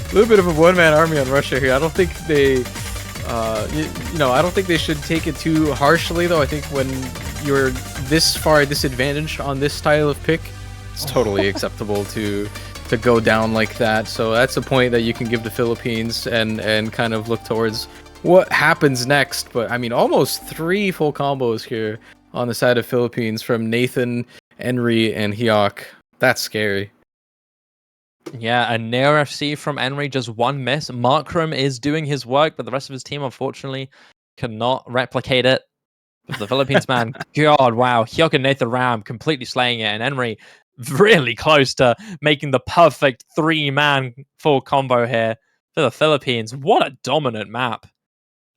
a little bit of a one-man army on Russia here. I don't think they, you know, I don't think they should take it too harshly, though. I think when you're this far disadvantaged on this style of pick, it's totally acceptable to go down like that. So that's a point that you can give the Philippines and kind of look towards what happens next. But I mean, almost 3 full combos here on the side of Philippines from Nathan, Henry, and Hyok. That's scary. Yeah, a near FC from Henry, just one miss. Markram is doing his work, but the rest of his team unfortunately cannot replicate it. The Philippines, man, God, wow. Hyuk and Nathan Ram completely slaying it, and Henry really close to making the perfect 3-man full combo here for the Philippines. What a dominant map.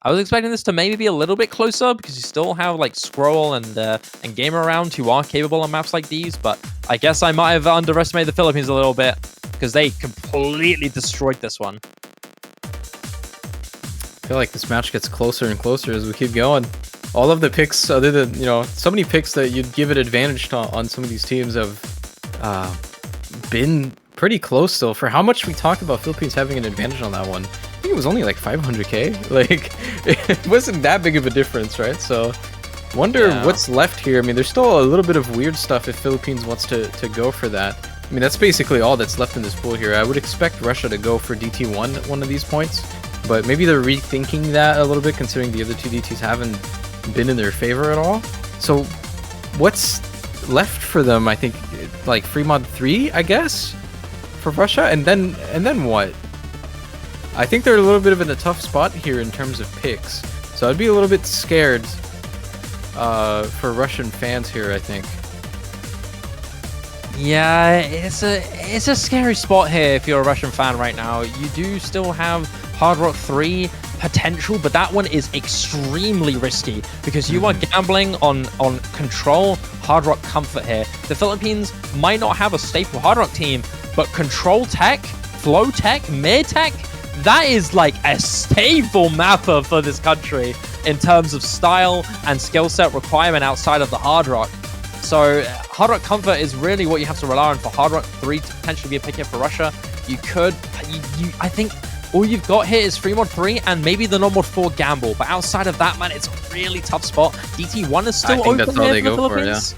I was expecting this to maybe be a little bit closer because you still have like Scroll and Gamer around who are capable on maps like these, but I guess I might have underestimated the Philippines a little bit because they completely destroyed this one. I feel like this match gets closer and closer as we keep going. All of the picks, other than, you know, so many picks that you'd give it advantage to on some of these teams have been pretty close still. For how much we talked about Philippines having an advantage on that one, I think it was only like 500k. Like, it wasn't that big of a difference, right? So wonder what's left here. I mean, there's still a little bit of weird stuff if Philippines wants to go for that. I mean, that's basically all that's left in this pool here. I would expect Russia to go for DT1 at one of these points, but maybe they're rethinking that a little bit considering the other two DTs haven't been in their favor at all. So what's left for them? I think like free mod 3, I guess, for Russia, and then what? I think they're a little bit of in a tough spot here in terms of picks, so I'd be a little bit scared for Russian fans here, I think. Yeah, it's a scary spot here if you're a Russian fan right now. You do still have Hard Rock 3 potential, but that one is extremely risky because you are gambling on control, hard rock comfort here. The Philippines might not have a staple hard rock team, but control tech, flow tech, mid tech, that is like a staple mapper for this country in terms of style and skill set requirement outside of the hard rock. So hard rock comfort is really what you have to rely on for hard rock 3 to potentially be a pick here for Russia. You could, I think all you've got here is free mod 3 and maybe the normal 4 gamble. But outside of that, man, it's a really tough spot. DT1 is still open that's all here they for the go for, Philippines.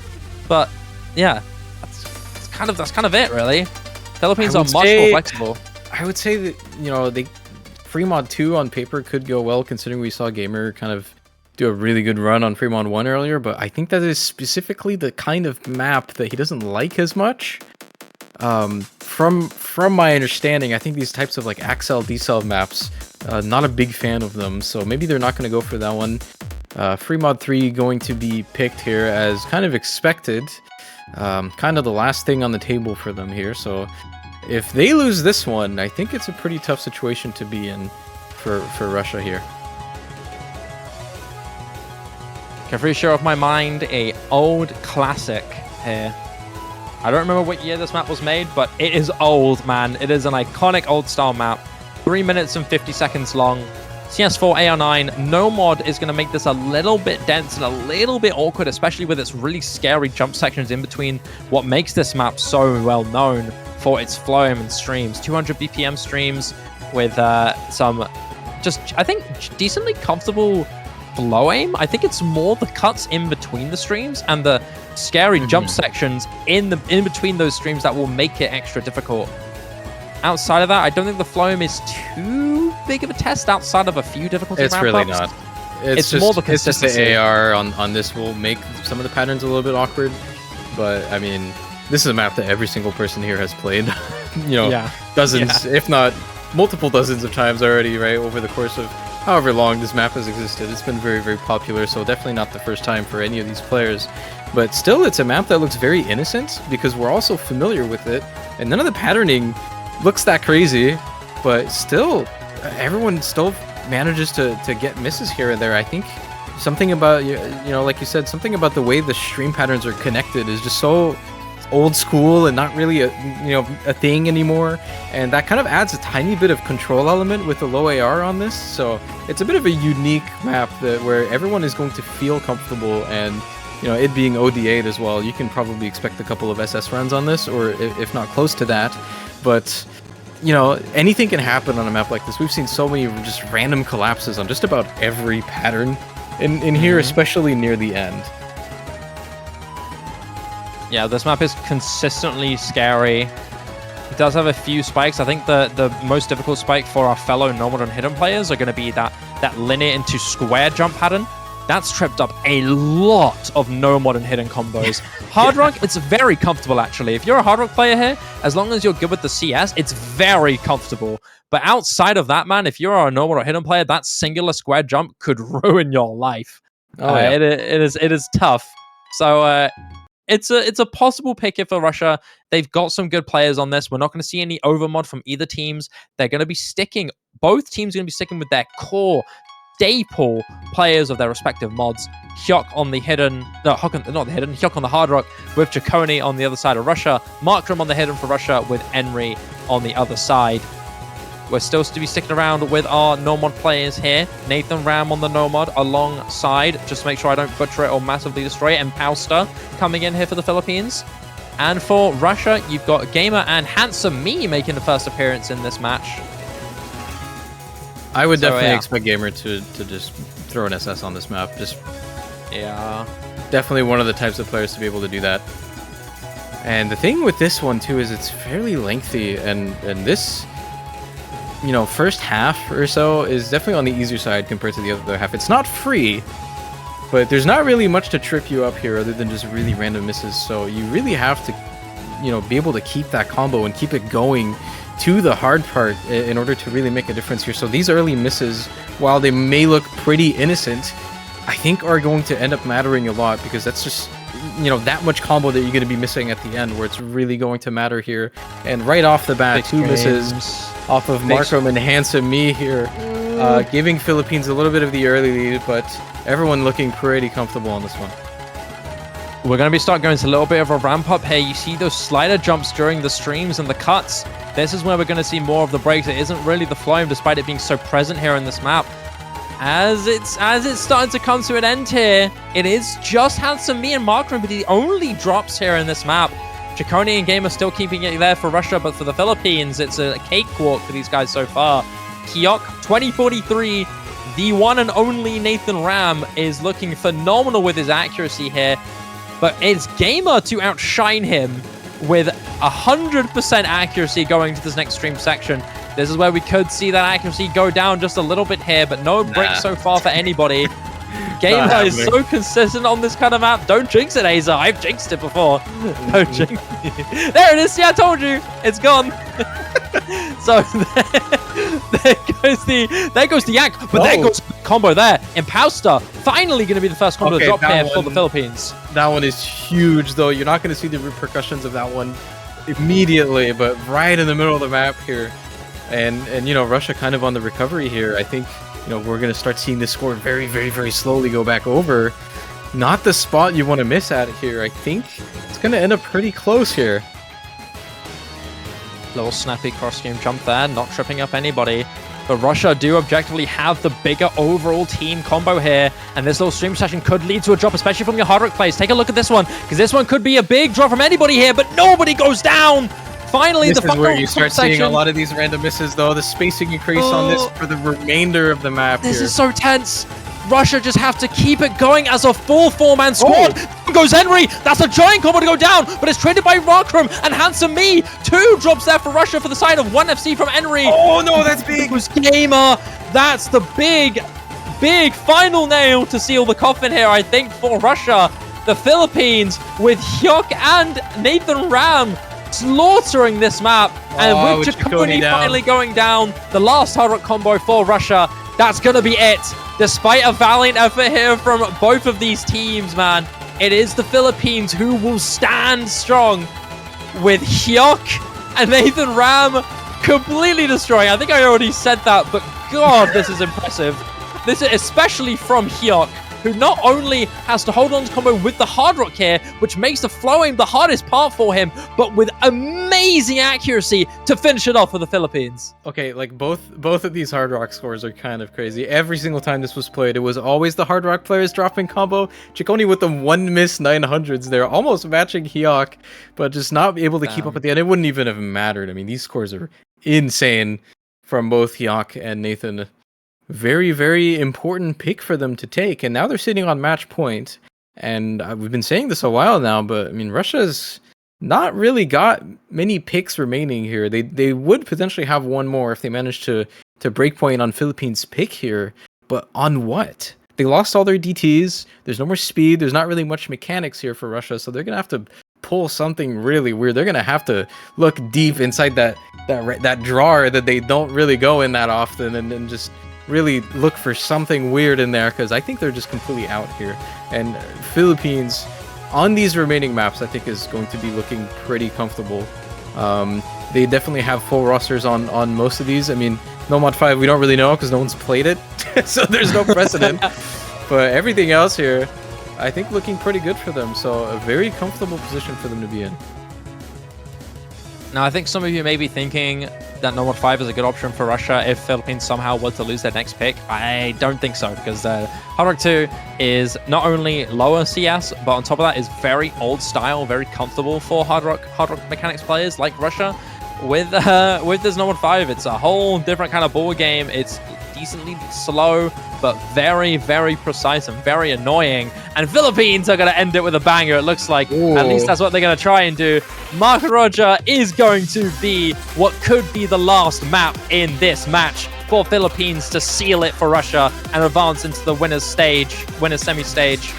But yeah, that's kind of it, really. Philippines are much more flexible. I would say that, you know, free mod 2 on paper could go well, considering we saw Gamer kind of do a really good run on free mod 1 earlier, but I think that is specifically the kind of map that he doesn't like as much. From my understanding, I think these types of like Axel decel maps, not a big fan of them, so maybe they're not going to go for that one. Free mod 3 going to be picked here as kind of expected, kind of the last thing on the table for them here. So if they lose this one, I think it's a pretty tough situation to be in for Russia here. Can free show off my mind a old classic here. I don't remember what year this map was made, but it is old, man. It is an iconic old style map. 3 minutes and 50 seconds long. CS4 AR9. No mod is going to make this a little bit dense and a little bit awkward, especially with its really scary jump sections in between what makes this map so well known for its flowing and streams. 200 BPM streams with some just, I think, decently comfortable flow aim. I think it's more the cuts in between the streams and the scary jump sections in between those streams that will make it extra difficult. Outside of that, I don't think the flow aim is too big of a test outside of a few difficulty It's really not. It's just, more the consistency. It's just the AR on this will make some of the patterns a little bit awkward, but I mean, this is a map that every single person here has played, you know, dozens, if not multiple dozens of times already, right, over the course of however long this map has existed. It's been very, very popular, so definitely not the first time for any of these players. But still, it's a map that looks very innocent because we're also familiar with it, and none of the patterning looks that crazy, but still, everyone still manages to get misses here and there. I think something about, you know, like you said, something about the way the stream patterns are connected is just so old school and not really a thing anymore, and that kind of adds a tiny bit of control element with the low AR on this. So it's a bit of a unique map where everyone is going to feel comfortable, and you know, it being ODA'd as well, you can probably expect a couple of SS runs on this, or if not close to that. But you know, anything can happen on a map like this. We've seen so many just random collapses on just about every pattern in here, especially near the end. Yeah, this map is consistently scary. It does have a few spikes. I think the most difficult spike for our fellow Nomad and Hidden players are going to be that linear into square jump pattern. That's tripped up a lot of Nomad and Hidden combos. Hard Rock, it's very comfortable, actually. If you're a Hard Rock player here, as long as you're good with the CS, it's very comfortable. But outside of that, man, if you're a Nomad or Hidden player, that singular square jump could ruin your life. It is tough. So it's a possible pick here for Russia. They've got some good players on this. We're not going to see any overmod from either teams. They're going to be sticking. Both teams are going to be sticking with their core staple players of their respective mods. Hyuk on the Hidden, no, not the Hidden, Hyuk on the Hard Rock with Chaconi on the other side of Russia. Markram on the Hidden for Russia with Enri on the other side. We're still to be sticking around with our Nomad players here. Nathan Ram on the Nomad alongside, just to make sure I don't butcher it or massively destroy it, and Pauster coming in here for the Philippines. And for Russia, you've got Gamer and Handsome Me making the first appearance in this match. I would definitely expect Gamer to just throw an SS on this map. Definitely one of the types of players to be able to do that. And the thing with this one too is it's fairly lengthy, and this, you know, first half or so is definitely on the easier side compared to the other half. It's not free, but there's not really much to trip you up here other than just really random misses. So you really have to, you know, be able to keep that combo and keep it going to the hard part in order to really make a difference here. So these early misses, while they may look pretty innocent, I think are going to end up mattering a lot, because that's just, you know, that much combo that you're going to be missing at the end where it's really going to matter here. And right off the bat, two misses off of Markram and Handsome Me here. giving Philippines a little bit of the early lead, but everyone looking pretty comfortable on this one. We're going to start going to a little bit of a ramp up here. You see those slider jumps during the streams and the cuts. This is where we're going to see more of the breaks. It isn't really the flowing, despite it being so present here in this map. As it's starting to come to an end here, it is just Handsome Me and Markram, but the only drops here in this map. Chaconi and Game are still keeping it there for Russia, but for the Philippines, it's a cakewalk for these guys so far. Hyuk, 2043. The one and only Nathan Ram is looking phenomenal with his accuracy here. But it's Gamer to outshine him with 100% accuracy going to this next stream section. This is where we could see that accuracy go down just a little bit here, but no break so far for anybody. Gamer is so consistent on this kind of map. Don't jinx it, Aza. I've jinxed it before. Don't jinx it. There it is. Yeah, I told you. It's gone. So there goes the Yak, but there goes the combo there. Impouster finally going to be the first combo to drop here for the Philippines. That one is huge, though. You're not going to see the repercussions of that one immediately, but right in the middle of the map here. And you know, Russia kind of on the recovery here. I think, you know, we're going to start seeing this score very, very, very slowly go back over. Not the spot you want to miss at here. I think it's going to end up pretty close here. Little snappy cross-game jump there, not tripping up anybody. But Russia do objectively have the bigger overall team combo here. And this little stream session could lead to a drop, especially from your hard rock plays. Take a look at this one, because this one could be a big drop from anybody here, but nobody goes down! Finally, this the final is where you start seeing section. a lot of these random misses, though. The spacing increase on this for the remainder of the map This here. is so tense. Russia just have to keep it going as a full four-man squad. Down goes Henry. That's a giant combo to go down, but it's traded by Rockram and Handsome Me. 2 drops there for Russia for the side of 1FC from Henry. Oh no, that's big. It was Gamer. That's the big final nail to seal the coffin here, I think, for Russia. The Philippines with Hyuk and Nathan Ram slaughtering this map, and with Chaconi finally going down, the last hard rock combo for Russia. That's gonna be it. Despite a valiant effort here from both of these teams, man, it is the Philippines who will stand strong with Hyuk and Nathan Ram completely destroying. I think I already said that, but God, this is impressive. This is especially from Hyuk, who not only has to hold on to combo with the hard rock here, which makes the flowing the hardest part for him, but with amazing accuracy to finish it off for the Philippines. Okay, like both of these hard rock scores are kind of crazy. Every single time this was played, it was always the hard rock players dropping combo. Chaconi with the 1 miss 900s there, almost matching Hyuk, but just not able to keep up at the end. It wouldn't even have mattered. I mean, these scores are insane from both Hyuk and Nathan. Very, very important pick for them to take, and now they're sitting on match point. And we've been saying this a while now, but I mean, Russia's not really got many picks remaining here. They would potentially have one more if they managed to break point on Philippines' pick here, but on what? They lost all their DTs. There's no more speed. There's not really much mechanics here for Russia, so they're gonna have to pull something really weird. They're gonna have to look deep inside that drawer that they don't really go in that often, and then just really look for something weird in there, because I think they're just completely out here. And Philippines on these remaining maps, I think, is going to be looking pretty comfortable. They definitely have full rosters on most of these. I mean, No Mod 5, we don't really know because no one's played it, so there's no precedent. But everything else here, I think, looking pretty good for them. So a very comfortable position for them to be in. Now, I think some of you may be thinking that No Mod 5 is a good option for Russia if Philippines somehow were to lose their next pick. I don't think so, because Hard Rock 2 is not only lower CS, but on top of that is very old style, very comfortable for Hard Rock mechanics players like Russia. With this No Mod 5, it's a whole different kind of ball game. It's decently slow, but very, very precise and very annoying. And Philippines are going to end it with a banger, it looks like. Ooh. At least that's what they're going to try and do. Mark Roger is going to be what could be the last map in this match for Philippines to seal it for Russia and advance into the winner's semi-stage.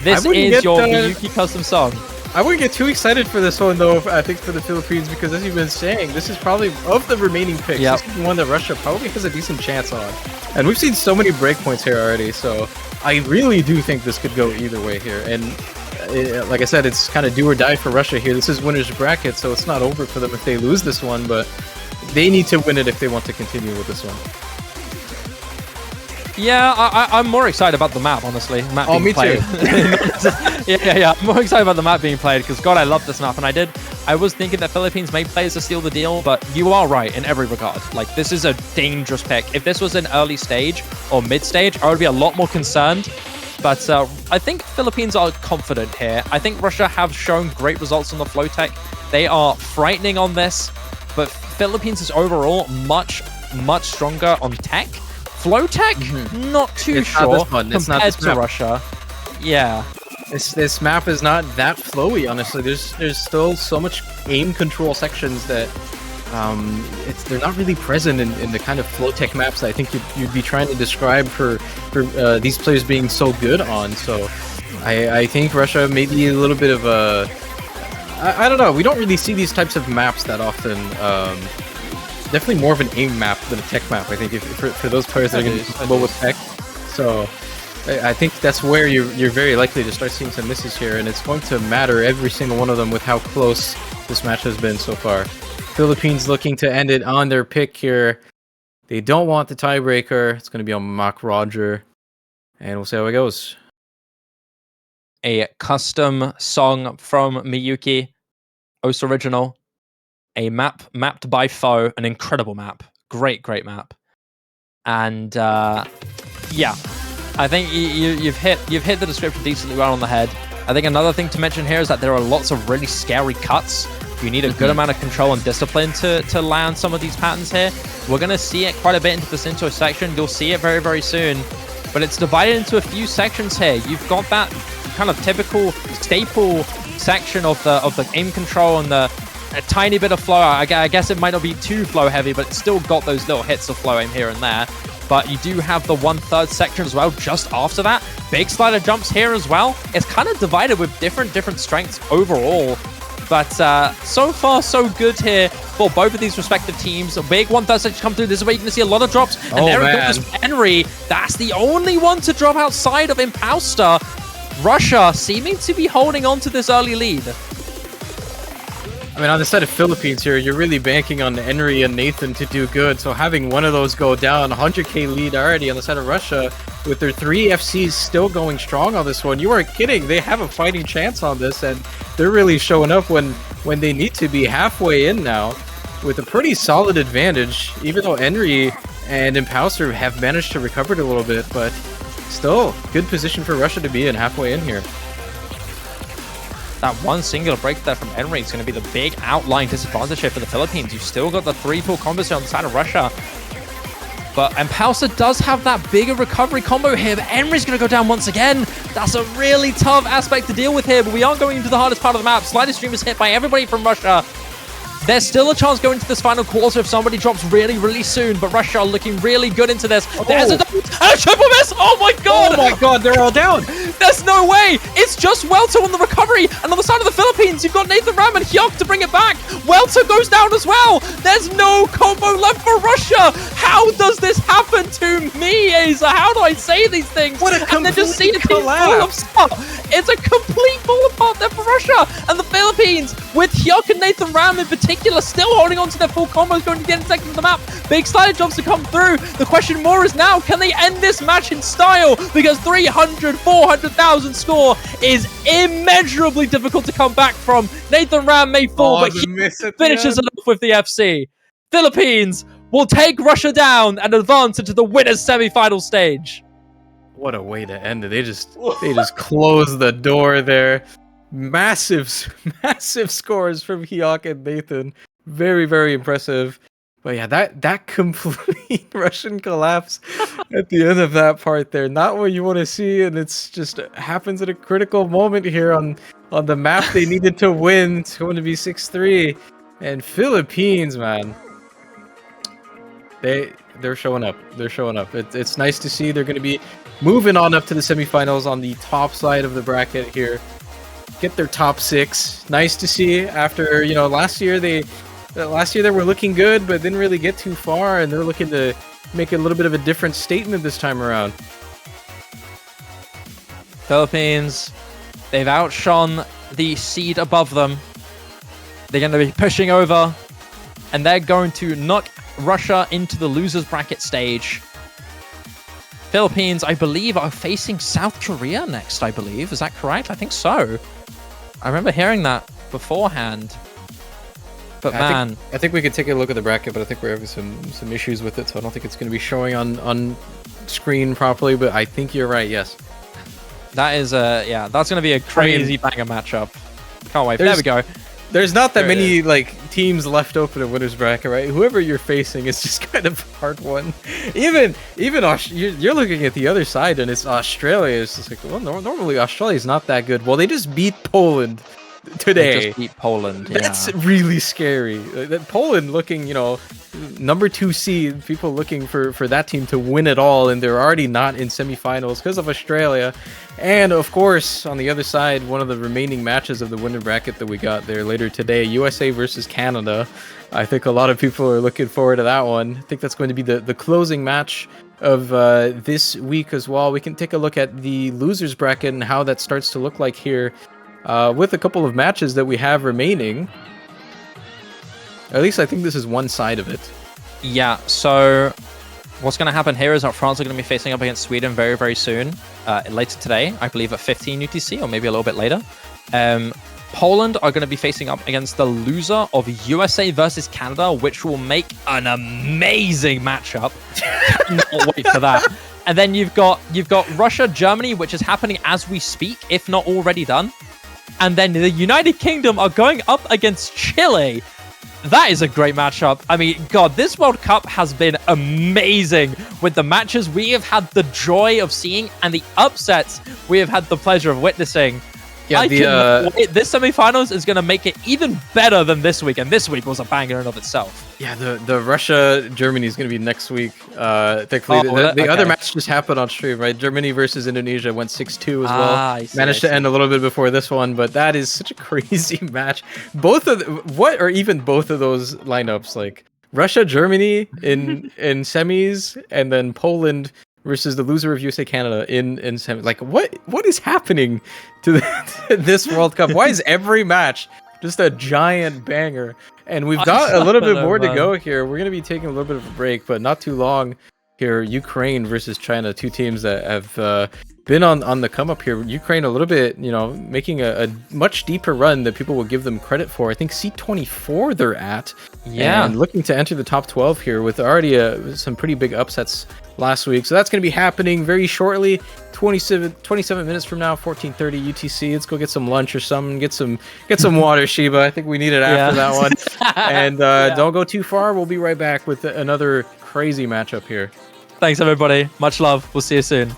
This is your Miyuki custom song. I wouldn't get too excited for this one, though, I think, for the Philippines, because as you've been saying, this is probably, of the remaining picks, this is one that Russia probably has a decent chance on. And we've seen so many breakpoints here already, so I really do think this could go either way here. And like I said, it's kind of do or die for Russia here. This is winner's bracket, so it's not over for them if they lose this one, but they need to win it if they want to continue with this one. Yeah, I'm more excited about the map, honestly. Map Oh, being me played. too. yeah. I'm more excited about the map being played because, God, I love this map. And I was thinking that Philippines may play as to steal the deal, but you are right in every regard. Like, this is a dangerous pick. If this was an early stage or mid stage, I would be a lot more concerned. But I think Philippines are confident here. I think Russia have shown great results on the flow tech. They are frightening on this, but Philippines is overall much stronger on tech. Flow tech, not too sure compared to Russia. Yeah. This map is not that flowy, honestly. There's still so much aim control sections that they're not really present in the kind of flow tech maps that I think you'd be trying to describe for these players being so good on. So I think Russia may be a little bit of a I don't know. We don't really see these types of maps that often. Definitely more of an aim map than a tech map, I think, for those players that are going to be comfortable with tech. So I think that's where you're very likely to start seeing some misses here, and it's going to matter every single one of them with how close this match has been so far. Philippines looking to end it on their pick here. They don't want the tiebreaker. It's going to be on Mach Roger, and we'll see how it goes. A custom song from Miyuki, Os original. A map mapped by Foe, an incredible map. Great map. And yeah, I think you've hit the description decently well on the head. I think another thing to mention here is that there are lots of really scary cuts. You need a good amount of control and discipline to land some of these patterns here. We're going to see it quite a bit into the Sinto section. You'll see it very, very soon. But it's divided into a few sections here. You've got that kind of typical staple section of the aim control and a tiny bit of flow. I guess it might not be too flow heavy, but it's still got those little hits of flow aim here and there. But you do have the 1/3 section as well just after that. Big slider jumps here as well. It's kind of divided with different strengths overall. But so far, so good here for both of these respective teams. A big 1/3 section come through. This is where you can see a lot of drops. And there it goes, Henry. That's the only one to drop outside of Imposter. Russia seeming to be holding on to this early lead. I mean, on the side of Philippines here, you're really banking on Henry and Nathan to do good. So having one of those go down, 100k lead already on the side of Russia, with their 3 FCs still going strong on this one. You aren't kidding. They have a fighting chance on this, and they're really showing up when they need to be halfway in now with a pretty solid advantage, even though Henry and Imposter have managed to recover it a little bit, but still, good position for Russia to be in halfway in here. That one singular break there from Henry is going to be the big outlying disadvantage here for the Philippines. You've still got the 3 full combos here on the side of Russia. But Impulsor does have that bigger recovery combo here, but Henry's going to go down once again. That's a really tough aspect to deal with here, but we aren't going into the hardest part of the map. Slider Stream is hit by everybody from Russia. There's still a chance going into this final quarter if somebody drops really soon, but Russia are looking really good into this. Oh. There's a double and a triple miss! Oh my god! Oh my god, they're all down! There's no way! It's just Welter on the recovery, and on the side of the Philippines, you've got Nathan Ram and Hyuk to bring it back. Welter goes down as well! There's no combo left for Russia! How does this happen to me, Aza? How do I say these things? What a complete collapse! It's a complete fall apart there for Russia, and the Philippines, with Hyuk and Nathan Ram in particular, still holding on to their full combos, going to get in second to the map. Big slider jumps to come through. The question more is now, can they end this match in style? Because 400,000 score is immeasurably difficult to come back from. Nathan Ram may fall, but he finishes it off with the FC. Philippines will take Russia down and advance into the winners semi-final stage. What a way to end it. They just closed the door there. Massive scores from Hyuk and Nathan. Very impressive. But yeah, that complete Russian collapse at the end of that part there, not what you want to see, and it's just happens at a critical moment here on the map they needed to win. It's going to be 6-3, and Philippines, man, they're showing up. They're showing up. It's nice to see. They're going to be moving on up to the semifinals on the top side of the bracket here. Get their top 6. Nice to see after, last year they were looking good but didn't really get too far, and they're looking to make a little bit of a different statement this time around. Philippines, they've outshone the seed above them. They're going to be pushing over, and they're going to knock Russia into the losers bracket stage. Philippines, I believe, are facing South Korea next, I believe. Is that correct? I think so. I remember hearing that beforehand. But man, I think we could take a look at the bracket, but I think we're having some issues with it, so I don't think it's going to be showing on screen properly. But I think you're right. Yes, that is that's going to be a crazy banger matchup. Can't wait. There we go. There's not that many like teams left open in winners bracket, right? Whoever you're facing is just kind of hard one. Even you're looking at the other side, and it's Australia. It's just like, well, normally Australia's not that good. Well, they just beat Poland today. They just beat Poland. That's really scary. Poland looking, number 2 seed, people looking for that team to win it all, and they're already not in semifinals because of Australia. And of course, on the other side, one of the remaining matches of the winner bracket that we got there later today, USA versus Canada. I think a lot of people are looking forward to that one. I think that's going to be the closing match of this week as well. We can take a look at the losers bracket and how that starts to look like here. With a couple of matches that we have remaining. At least I think this is one side of it. Yeah, so what's going to happen here is that France are going to be facing up against Sweden very, very soon. Later today, I believe at 15 UTC, or maybe a little bit later. Poland are going to be facing up against the loser of USA versus Canada, which will make an amazing matchup. Cannot wait for that. And then you've got Russia, Germany, which is happening as we speak, if not already done. And then the United Kingdom are going up against Chile. That is a great matchup. I mean, God, this World Cup has been amazing with the matches we have had the joy of seeing and the upsets we have had the pleasure of witnessing. Yeah, this semifinals is going to make it even better than this week, and this week was a banger in and of itself. Yeah, the Russia-Germany is going to be next week. Thankfully, the other match just happened on stream, right? Germany versus Indonesia went 6-2 as well. Managed to end a little bit before this one, but that is such a crazy match. Both of both of those lineups, like Russia-Germany in semis, and then Poland versus the loser of USA Canada in semis. Like, what is happening to this World Cup? Why is every match just a giant banger? And we've got a little bit more to go here. We're going to be taking a little bit of a break, but not too long here. Ukraine versus China, two teams that have been on the come up here. Ukraine a little bit, making a much deeper run that people will give them credit for. I think C24 they're at. Yeah. And looking to enter the top 12 here with already some pretty big upsets last week. So that's going to be happening very shortly. 27 minutes from now, 14:30 UTC. Let's go get some lunch or something. Get some water, Shiba. I think we need it after that one. And don't go too far. We'll be right back with another crazy matchup here. Thanks, everybody. Much love. We'll see you soon.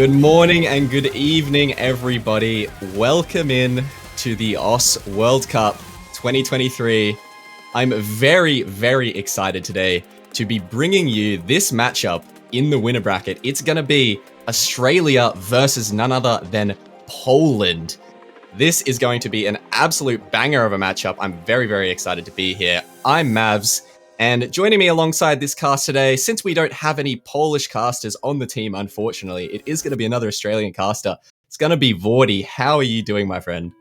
Good morning and good evening, everybody. Welcome in to the OS World Cup 2023. I'm very, very excited today to be bringing you this matchup in the winner bracket. It's going to be Australia versus none other than Poland. This is going to be an absolute banger of a matchup. I'm very, very excited to be here. I'm Mavs, and joining me alongside this cast today, since we don't have any Polish casters on the team, unfortunately, it is going to be another Australian caster. It's going to be Vordy. How are you doing, my friend?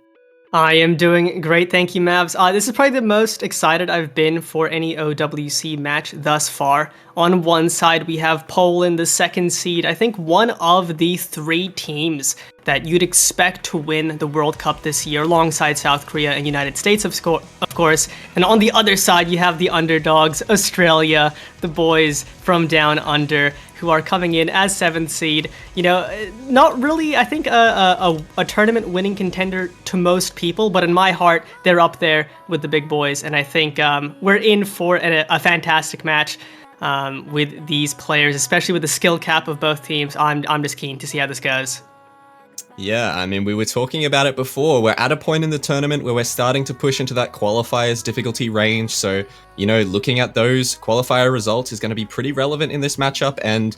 I am doing great, thank you, Mavs. This is probably the most excited I've been for any OWC match thus far. On one side, we have Poland, the second seed. I think one of the three teams that you'd expect to win the World Cup this year, alongside South Korea and United States, of course. And on the other side, you have the underdogs, Australia, the boys from down under, who are coming in as 7th seed. You know, not really, I think, a tournament-winning contender to most people, but in my heart, they're up there with the big boys, and I think we're in for a fantastic match with these players, especially with the skill cap of both teams. I'm just keen to see how this goes. Yeah, I mean, we were talking about it before. We're at a point in the tournament where we're starting to push into that qualifiers difficulty range. So, you know, looking at those qualifier results is going to be pretty relevant in this matchup. And,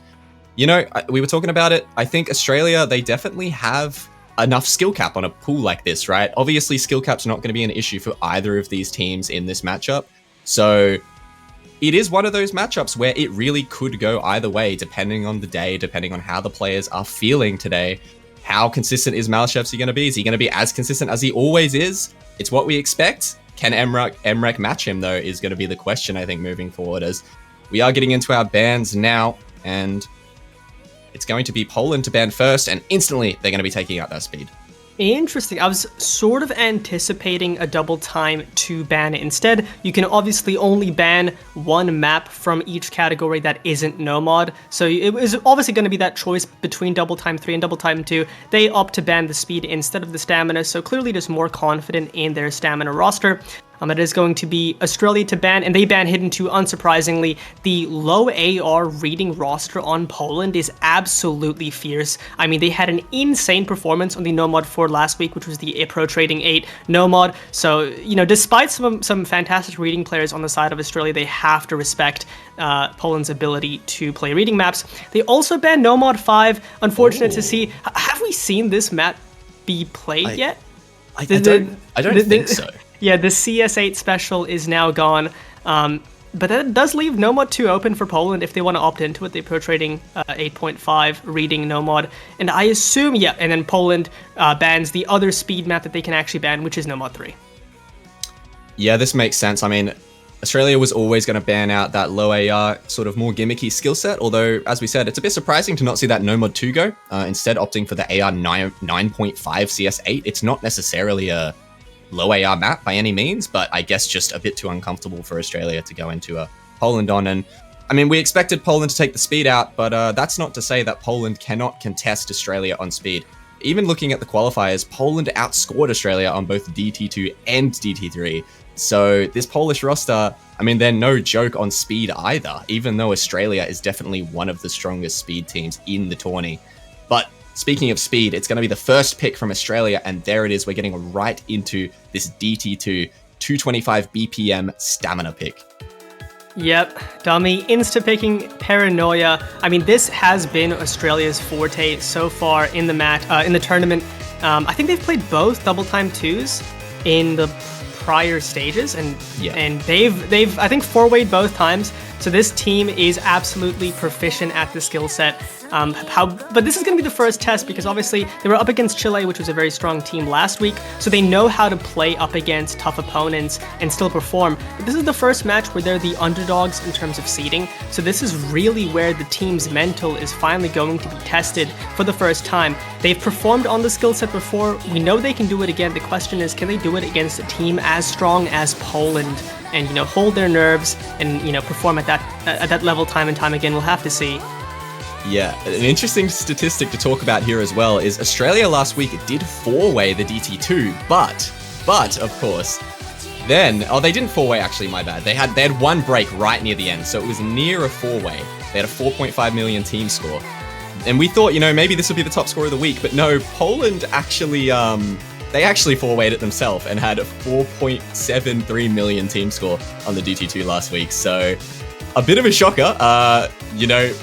you know, we were talking about it. I think Australia, they definitely have enough skill cap on a pool like this, right? Obviously, skill cap's not going to be an issue for either of these teams in this matchup. So it is one of those matchups where it really could go either way, depending on the day, depending on how the players are feeling today. How consistent is Malchevsky going to be? Is he going to be as consistent as he always is? It's what we expect. Can Emrek match him, though, is going to be the question, I think, moving forward, as we are getting into our bans now, and it's going to be Poland to ban first, and instantly they're going to be taking out that speed. Interesting. I was sort of anticipating a double time to ban. Instead, you can obviously only ban one map from each category that isn't Nomad. So it was obviously going to be that choice between double time 3 and double time 2. They opt to ban the speed instead of the stamina, so clearly just more confident in their stamina roster. It is going to be Australia to ban, and they ban Hidden 2, unsurprisingly. The low AR reading roster on Poland is absolutely fierce. I mean, they had an insane performance on the Nomad 4 last week, which was the Pro Trading 8 Nomad. So, you know, despite some fantastic reading players on the side of Australia, they have to respect Poland's ability to play reading maps. They also banned Nomad 5. Unfortunate to see. Have we seen this map be played yet? I don't think so. Yeah, the CS8 special is now gone, but that does leave Nomad 2 open for Poland if they want to opt into it. They Pro Trading 8.5 reading Nomad, and I assume, yeah, and then Poland bans the other speed map that they can actually ban, which is Nomad 3. Yeah, this makes sense. I mean, Australia was always going to ban out that low AR, sort of more gimmicky skill set, although, as we said, it's a bit surprising to not see that Nomad 2 go, instead opting for the AR 9.5 CS8. It's not necessarily a low AR map by any means, but I guess just a bit too uncomfortable for Australia to go into a Poland on. And I mean, we expected Poland to take the speed out, but that's not to say that Poland cannot contest Australia on speed. Even looking at the qualifiers, Poland outscored Australia on both DT2 and DT3. So this Polish roster, I mean, they're no joke on speed either, even though Australia is definitely one of the strongest speed teams in the tourney. But speaking of speed, it's going to be the first pick from Australia, and there it is. We're getting right into this DT2 225 BPM stamina pick. Yep, dummy, insta-picking Paranoia. I mean, this has been Australia's forte so far in the in the tournament. I think they've played both double time 2s in the prior stages, and they've I think 4-wayed both times. So this team is absolutely proficient at the skill set. But this is going to be the first test because obviously they were up against Chile, which was a very strong team last week, so they know how to play up against tough opponents and still perform. But this is the first match where they're the underdogs in terms of seeding, so this is really where the team's mental is finally going to be tested for the first time. They've performed on the skill set before. We know they can do it again. The question is, can they do it against a team as strong as Poland and, you know, hold their nerves and, you know, perform at that level time and time again? We'll have to see. Yeah, an interesting statistic to talk about here as well is Australia last week did 4-way the DT2, but of course, then they didn't 4-way actually, my bad. They had one break right near the end, so it was near a 4-way. They had a 4.5 million team score. And we thought, maybe this would be the top score of the week, but no, Poland actually, they actually four-wayed it themselves and had a 4.73 million team score on the DT2 last week. So a bit of a shocker.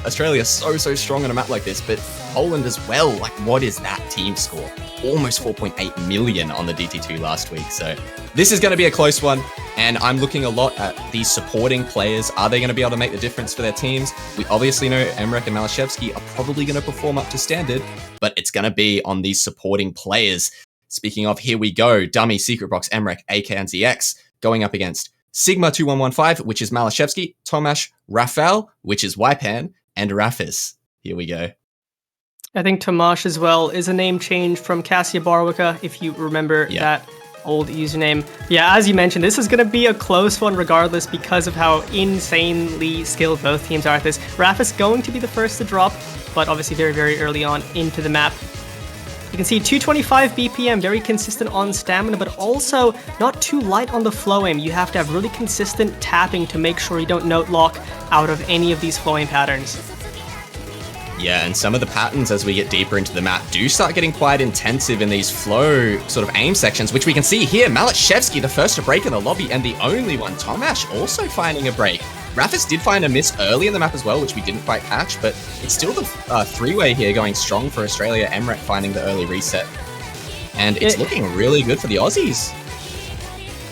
Australia's so strong on a map like this, but Poland as well. Like, what is that team score? Almost 4.8 million on the DT2 last week. So this is going to be a close one. And I'm looking a lot at these supporting players. Are they going to be able to make the difference for their teams? We obviously know Emrek and Malashevsky are probably going to perform up to standard, but it's going to be on these supporting players. Speaking of, here we go. Dummy, Secret Box, Emrek, AK, and ZX going up against Sigma 2115, which is Malashevsky, Tomash, Rafael, which is Wypan, and Rafis. Here we go. I think Tomash as well is a name change from Cassia Barwika, if you remember that old username. Yeah, as you mentioned, this is going to be a close one regardless because of how insanely skilled both teams are at this. Rafis going to be the first to drop, but obviously very early on into the map. You can see 225 BPM, very consistent on stamina, but also not too light on the flow aim. You have to have really consistent tapping to make sure you don't note lock out of any of these flow aim patterns. Yeah, and some of the patterns as we get deeper into the map do start getting quite intensive in these flow sort of aim sections, which we can see here. Malashevsky, the first to break in the lobby and the only one. Tomash also finding a break. Rafis did find a miss early in the map as well, which we didn't quite catch, but it's still the three-way here going strong for Australia. Emrek finding the early reset. And it's looking really good for the Aussies.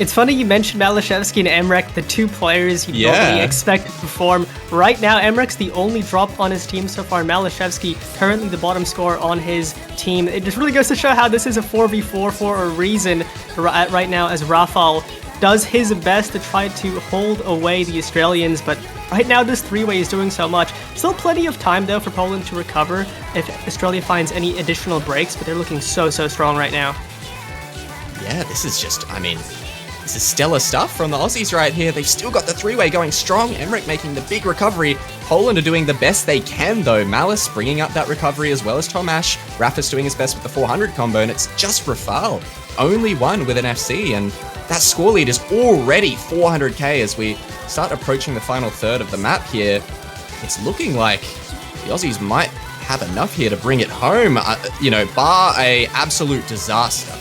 It's funny you mentioned Malashevsky and Emrek, the two players you normally expect to perform. Right now, Emrek's the only drop on his team so far. Malashevsky currently the bottom scorer on his team. It just really goes to show how this is a 4v4 for a reason right now, as Rafal does his best to try to hold away the Australians, but right now this three-way is doing so much. Still plenty of time though for Poland to recover if Australia finds any additional breaks, but they're looking so strong right now. Yeah, this is just, this is stellar stuff from the Aussies right here. They've still got the three-way going strong. Emrek making the big recovery. Poland are doing the best they can though. Malice bringing up that recovery as well as Tomash. Rafis doing his best with the 400 combo, and it's just Rafal. Only one with an FC, and that score lead is already 400k as we start approaching the final third of the map here. It's looking like the Aussies might have enough here to bring it home, bar a absolute disaster.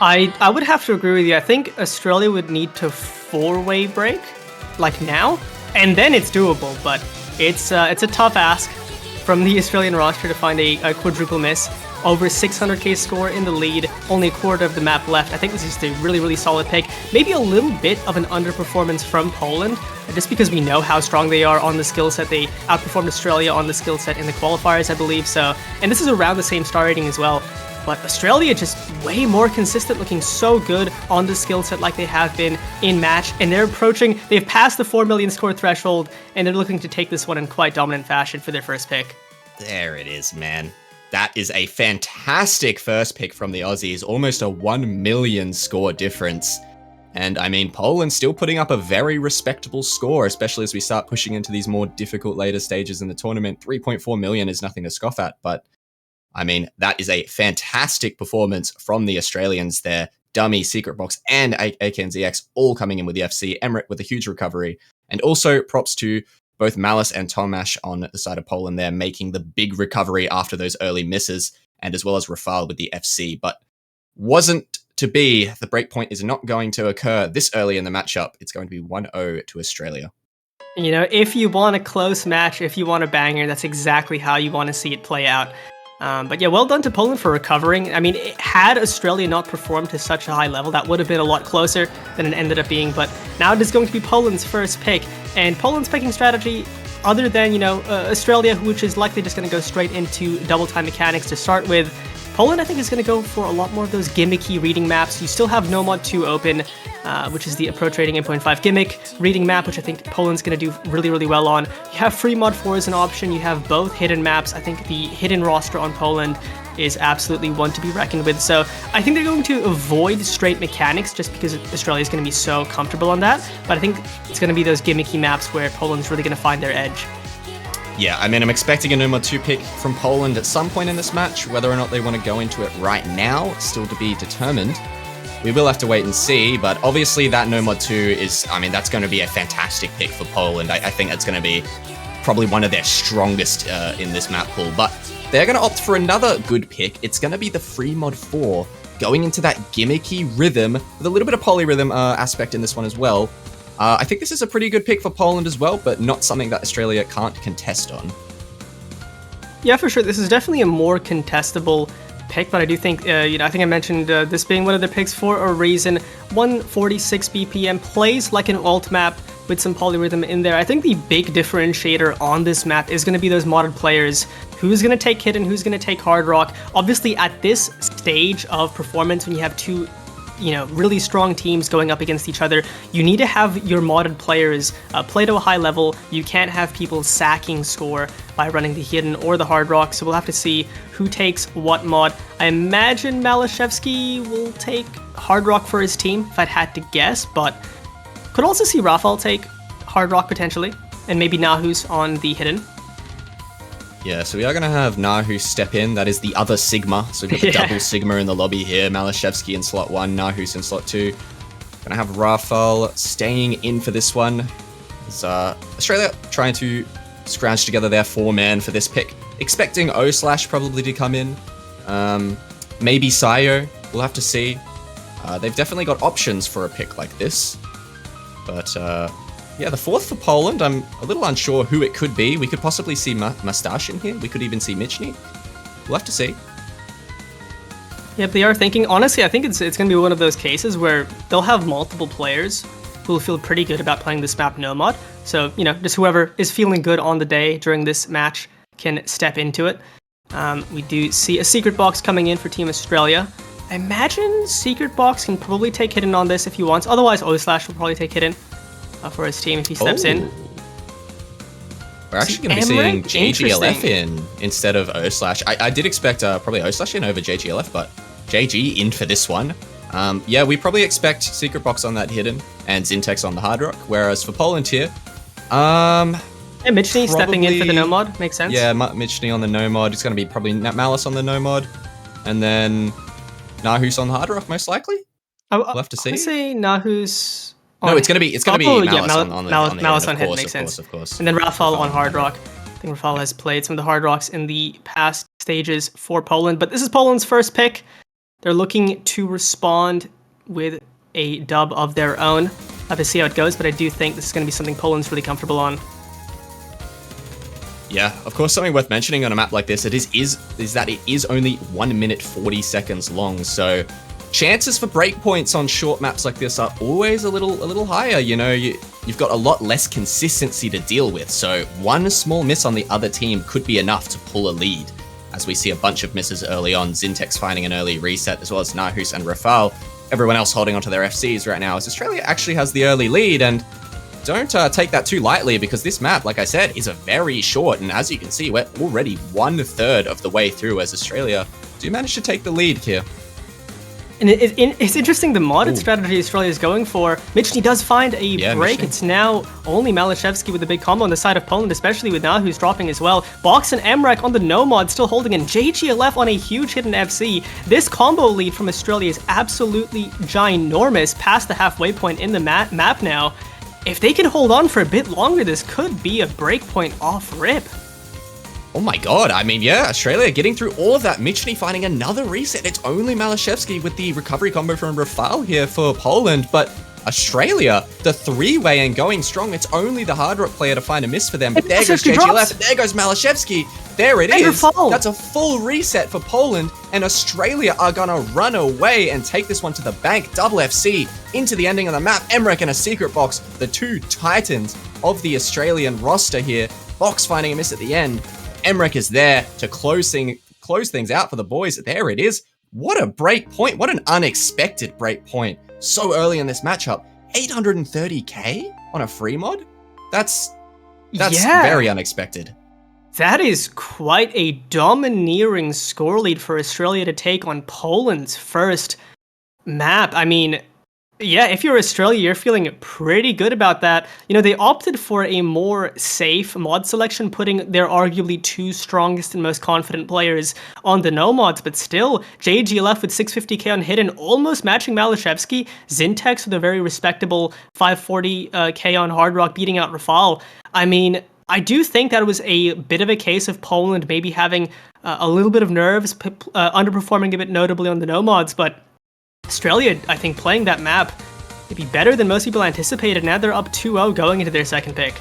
I would have to agree with you. I think Australia would need to four-way break, like now, and then it's doable, but it's a tough ask from the Australian roster to find a quadruple miss. Over 600k score in the lead, only a quarter of the map left. I think this is just a really solid pick. Maybe a little bit of an underperformance from Poland, just because we know how strong they are on the skill set. They outperformed Australia on the skill set in the qualifiers, I believe, so. And this is around the same star rating as well. But Australia just way more consistent, looking so good on the skill set like they have been in match. And they've passed the 4 million score threshold, and they're looking to take this one in quite dominant fashion for their first pick. There it is, man. That is a fantastic first pick from the Aussies, almost a 1 million score difference. And Poland's still putting up a very respectable score, especially as we start pushing into these more difficult later stages in the tournament. 3.4 million is nothing to scoff at, but that is a fantastic performance from the Australians there. Dummy, Secret Box, and AKNZX all coming in with the FC. Emrek with a huge recovery. And also props to both Malice and Tomash on the side of Poland there, making the big recovery after those early misses, and as well as Rafal with the FC. But wasn't to be. The breakpoint is not going to occur this early in the matchup. It's going to be 1-0 to Australia. If you want a close match, if you want a banger, that's exactly how you want to see it play out. But yeah, well done to Poland for recovering. Had Australia not performed to such a high level, that would have been a lot closer than it ended up being. But now it is going to be Poland's first pick. And Poland's picking strategy, other than, Australia, which is likely just going to go straight into double time mechanics to start with, Poland, I think, is going to go for a lot more of those gimmicky reading maps. You still have Nomad 2 open, which is the approach rating 8.5 gimmick reading map, which I think Poland's going to do really well on. You have free mod 4 as an option. You have both hidden maps. I think the hidden roster on Poland is absolutely one to be reckoned with. So I think they're going to avoid straight mechanics just because Australia is going to be so comfortable on that. But I think it's going to be those gimmicky maps where Poland's really going to find their edge. Yeah, I'm expecting a Nomad 2 pick from Poland at some point in this match. Whether or not they want to go into it right now, still to be determined. We will have to wait and see, but obviously that Nomad 2 is, that's going to be a fantastic pick for Poland. I think that's going to be probably one of their strongest in this map pool. But they're going to opt for another good pick. It's going to be the free mod 4, going into that gimmicky rhythm with a little bit of polyrhythm aspect in this one as well. I think this is a pretty good pick for Poland as well, but not something that Australia can't contest on. Yeah, for sure. This is definitely a more contestable pick, but I do think, I think I mentioned this being one of the picks for a reason. 146 BPM plays like an alt map with some polyrhythm in there. I think the big differentiator on this map is going to be those modded players. Who's going to take Hidden, who's going to take Hard Rock. Obviously, at this stage of performance, when you have two really strong teams going up against each other, you need to have your modded players play to a high level. You can't have people sacking score by running the Hidden or the Hard Rock, so we'll have to see who takes what mod. I imagine Malashevsky will take Hard Rock for his team, if I'd had to guess, but could also see Rafal take Hard Rock potentially, and maybe Nahus on the Hidden. Yeah, so we are going to have Nahu step in. That is the other Sigma. So we've got the double Sigma in the lobby here. Malashevsky in slot 1, Nahus in slot 2. Going to have Rafal staying in for this one. It's, Australia trying to scrounge together their 4-man for this pick. Expecting O/Slash probably to come in. Maybe Sayo. We'll have to see. They've definitely got options for a pick like this. But yeah, the 4th for Poland, I'm a little unsure who it could be. We could possibly see Mustache in here. We could even see Michny. We'll have to see. Yep, they are thinking. Honestly, I think it's going to be one of those cases where they'll have multiple players who will feel pretty good about playing this map no mod. So, just whoever is feeling good on the day during this match can step into it. We do see a Secret Box coming in for Team Australia. I imagine Secret Box can probably take Hidden on this if he wants. Otherwise, O/Slash will probably take Hidden for his team if he steps in. We're actually going to be seeing JGLF in instead of O/Slash. I did expect probably O/Slash in over JGLF, but JG in for this one. Yeah, we probably expect Secret Box on that Hidden and Zintex on the Hard Rock, whereas for Poland here, and Michny stepping in for the No-Mod, makes sense. Yeah, Michny on the No-Mod. It's going to be probably Malice on the No-Mod, and then Nahus on the Hard Rock, most likely. We'll have to see. I say Nahus. No, it's gonna be Malice on Hidden, makes sense. Of course. And then Rafal on Hard Rock. I think Rafal has played some of the Hard Rocks in the past stages for Poland, but this is Poland's first pick. They're looking to respond with a dub of their own. I'll have to see how it goes, but I do think this is going to be something Poland's really comfortable on. Yeah, of course, something worth mentioning on a map like this is that it is only 1 minute 40 seconds long, so chances for breakpoints on short maps like this are always a little higher. You've got a lot less consistency to deal with, so one small miss on the other team could be enough to pull a lead. As we see a bunch of misses early on, Zintex finding an early reset, as well as Nahus and Rafal. Everyone else holding onto their FCs right now, as Australia actually has the early lead, and don't take that too lightly, because this map, like I said, is a very short, and as you can see, we're already 1/3 of the way through as Australia do manage to take the lead here. And it's interesting the modded strategy Australia is going for. Michny does find a break. Michny. It's now only Malashevsky with a big combo on the side of Poland, especially with Nahu's dropping as well. Box and Emrek on the no-mod still holding in. JGLF on a huge Hidden FC. This combo lead from Australia is absolutely ginormous, past the halfway point in the map now. If they can hold on for a bit longer, this could be a breakpoint off rip. Oh my god, I mean, yeah, Australia getting through all of that. Michny finding another reset. It's only Malashevsky with the recovery combo from Rafal here for Poland, but Australia, the 3-way and going strong. It's only the Hard Rock player to find a miss for them, but there goes JGLF, there goes Malashevsky. There it is. That's a full reset for Poland, and Australia are gonna run away and take this one to the bank. Double FC into the ending of the map. Emrek and a Secret Box, the two titans of the Australian roster here. Box finding a miss at the end. Emrek is there to close things out for the boys. There it is. What a break point. What an unexpected break point. So early in this matchup. 830k on a free mod? That's very unexpected. That is quite a domineering score lead for Australia to take on Poland's first map. I mean, yeah, if you're Australia, you're feeling pretty good about that. They opted for a more safe mod selection, putting their arguably two strongest and most confident players on the no mods, but still, JGLF with 650k on Hidden, almost matching Malashevsky. Zintex with a very respectable 540k on Hard Rock, beating out Rafal. I mean, I do think that it was a bit of a case of Poland maybe having a little bit of nerves, underperforming a bit notably on the nomads, but Australia, I think, playing that map maybe better than most people anticipated. Now they're up 2-0 going into their second pick.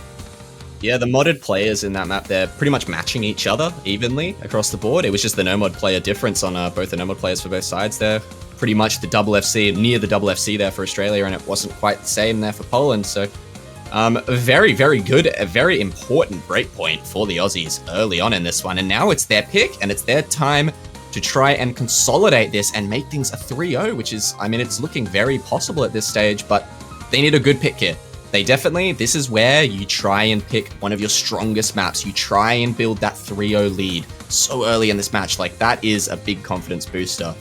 Yeah, the modded players in that map, they're pretty much matching each other evenly across the board. It was just the no-mod player difference on both the no-mod players for both sides there. Pretty much the double FC, near the double FC there for Australia, and it wasn't quite the same there for Poland. So very, very good, a very important breakpoint for the Aussies early on in this one. And now it's their pick, and it's their time to try and consolidate this and make things a 3-0, which is, I mean, it's looking very possible at this stage, but they need a good pick here. They definitely, this is where you try and pick one of your strongest maps. You try and build that 3-0 lead so early in this match. Like, that is a big confidence booster.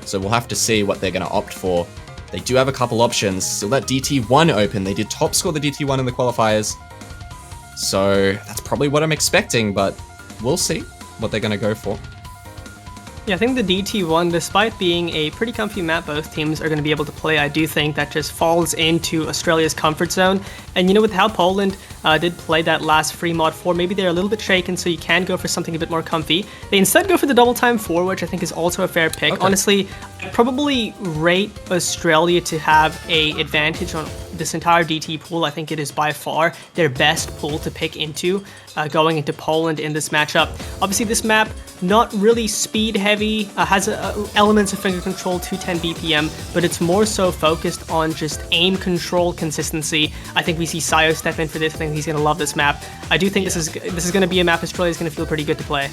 So we'll have to see what they're going to opt for. They do have a couple options. Still that DT1 open. They did top score the DT1 in the qualifiers. So that's probably what I'm expecting, but we'll see what they're going to go for. Yeah, I think the DT1, despite being a pretty comfy map both teams are going to be able to play, I do think that just falls into Australia's comfort zone. And you know, with how Poland did play that last free mod 4, maybe they're a little bit shaken, so you can go for something a bit more comfy. They instead go for the double time 4, which I think is also a fair pick. Okay. Honestly, I'd probably rate Australia to have a advantage on this entire DT pool. I think it is by far their best pool to pick into going into Poland in this matchup. Obviously, this map, not really speed heavy, has elements of finger control, 210 BPM, but it's more so focused on just aim control consistency. I think we see Sayo step in for this. I think he's going to love this map. I do think this is going to be a map Australia's going to feel pretty good to play.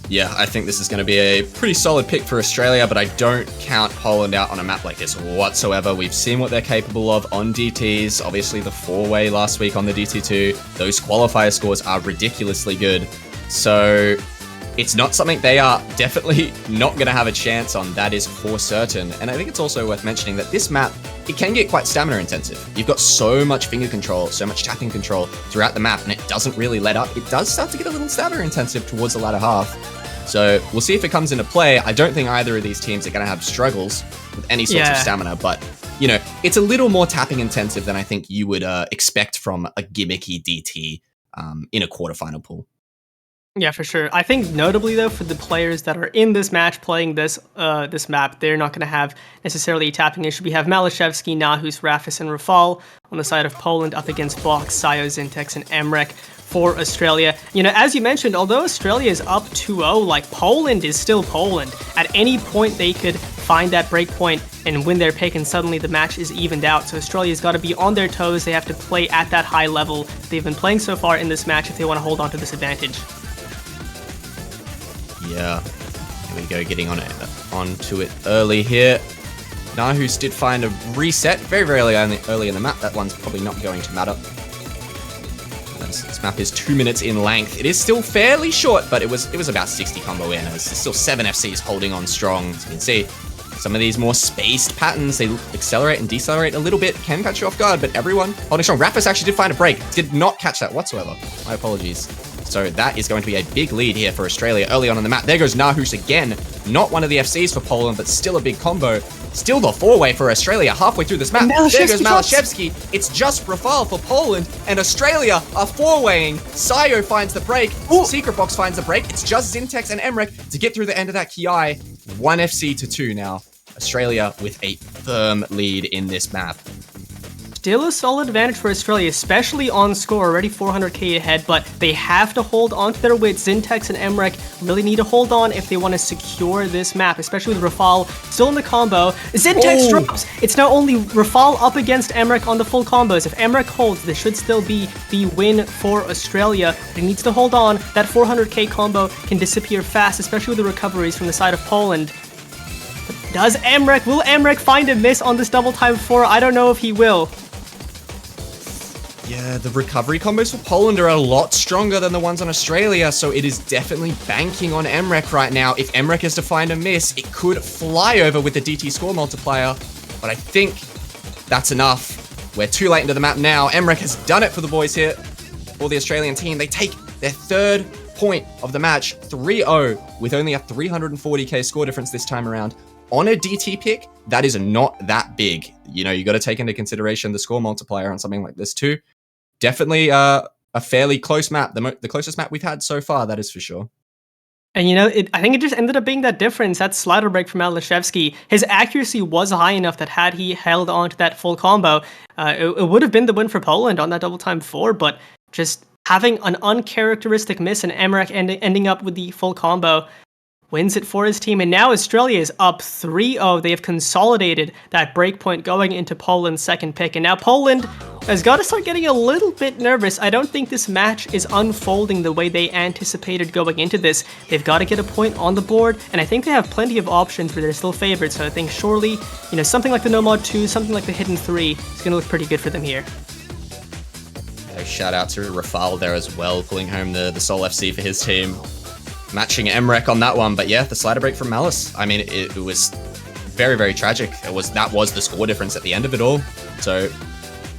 Yeah, I think this is going to be a pretty solid pick for Australia, but I don't count Poland out on a map like this whatsoever. We've seen what they're capable of on DTs. Obviously, the 4-way last week on the DT2, those qualifier scores are ridiculously good. So it's not something they are definitely not going to have a chance on, that is for certain. And I think it's also worth mentioning that this map, it can get quite stamina intensive. You've got so much finger control, so much tapping control throughout the map, and it doesn't really let up. It does start to get a little stamina intensive towards the latter half. So we'll see if it comes into play. I don't think either of these teams are going to have struggles with any sorts of stamina, but, you know, it's a little more tapping intensive than I think you would expect from a gimmicky DT in a quarterfinal pool. Yeah, for sure. I think notably, though, for the players that are in this match playing this this map, they're not going to have necessarily a tapping issue. We have Malashevsky, Nahus, Rafis, and Rafal on the side of Poland up against Box, Sayo, Zintex, and Emrek for Australia. You know, as you mentioned, although Australia is up 2-0, like, Poland is still Poland. At any point, they could find that break point and win their pick, and suddenly the match is evened out. So Australia's got to be on their toes. They have to play at that high level they've been playing so far in this match if they want to hold on to this advantage. Yeah, here we go, getting onto it early here. Nahus did find a reset very, very early in the map. That one's probably not going to matter. This map is 2 minutes in length. It is still fairly short, but it was about 60 combo in. There's still 7 FCs holding on strong. As you can see, some of these more spaced patterns, they accelerate and decelerate a little bit, can catch you off guard, but everyone holding strong. Rafis actually did find a break. Did not catch that whatsoever. My apologies. So that is going to be a big lead here for Australia early on in the map. There goes Nahus again. Not one of the FCs for Poland, but still a big combo. Still the 4-way for Australia halfway through this map. There goes Malashevsky. It's just Rafal for Poland, and Australia are 4-waying. Sayo finds the break. Ooh. Secret Box finds the break. It's just Zintex and Emrek to get through the end of that Ki. 1 FC to 2 now. Australia with a firm lead in this map. Still a solid advantage for Australia, especially on score, already 400k ahead, but they have to hold on to their wits. Zintex and Emrek really need to hold on if they want to secure this map, especially with Rafal still in the combo. Zintex drops! It's now only Rafal up against Emrek on the full combos. If Emrek holds, this should still be the win for Australia. But he needs to hold on. That 400k combo can disappear fast, especially with the recoveries from the side of Poland. Will Emrek find a miss on this double time 4? I don't know if he will. Yeah, the recovery combos for Poland are a lot stronger than the ones on Australia, so it is definitely banking on Emrek right now. If Emrek is to find a miss, it could fly over with the DT score multiplier, but I think that's enough. We're too late into the map now. Emrek has done it for the boys here. For the Australian team, they take their 3rd point of the match, 3-0, with only a 340k score difference this time around. On a DT pick, that is not that big. You know, you got to take into consideration the score multiplier on something like this too. Definitely a fairly close map, the closest map we've had so far, that is for sure. And I think it just ended up being that difference, that slider break from Malashevsky. His accuracy was high enough that had he held on to that full combo, it would have been the win for Poland on that double time 4, but just having an uncharacteristic miss and Emmerich ending up with the full combo wins it for his team. And now Australia is up 3-0. They have consolidated that breakpoint going into Poland's second pick. And now Poland has got to start getting a little bit nervous. I don't think this match is unfolding the way they anticipated going into this. They've got to get a point on the board, and I think they have plenty of options where they're still favored. So I think surely, something like the No Mod 2, something like the Hidden 3 is going to look pretty good for them here. Shout out to Rafal there as well, pulling home the Seoul FC for his team. Matching Emrek on that one, but yeah, the slider break from Malice. I mean, it was very, very tragic. That was the score difference at the end of it all. So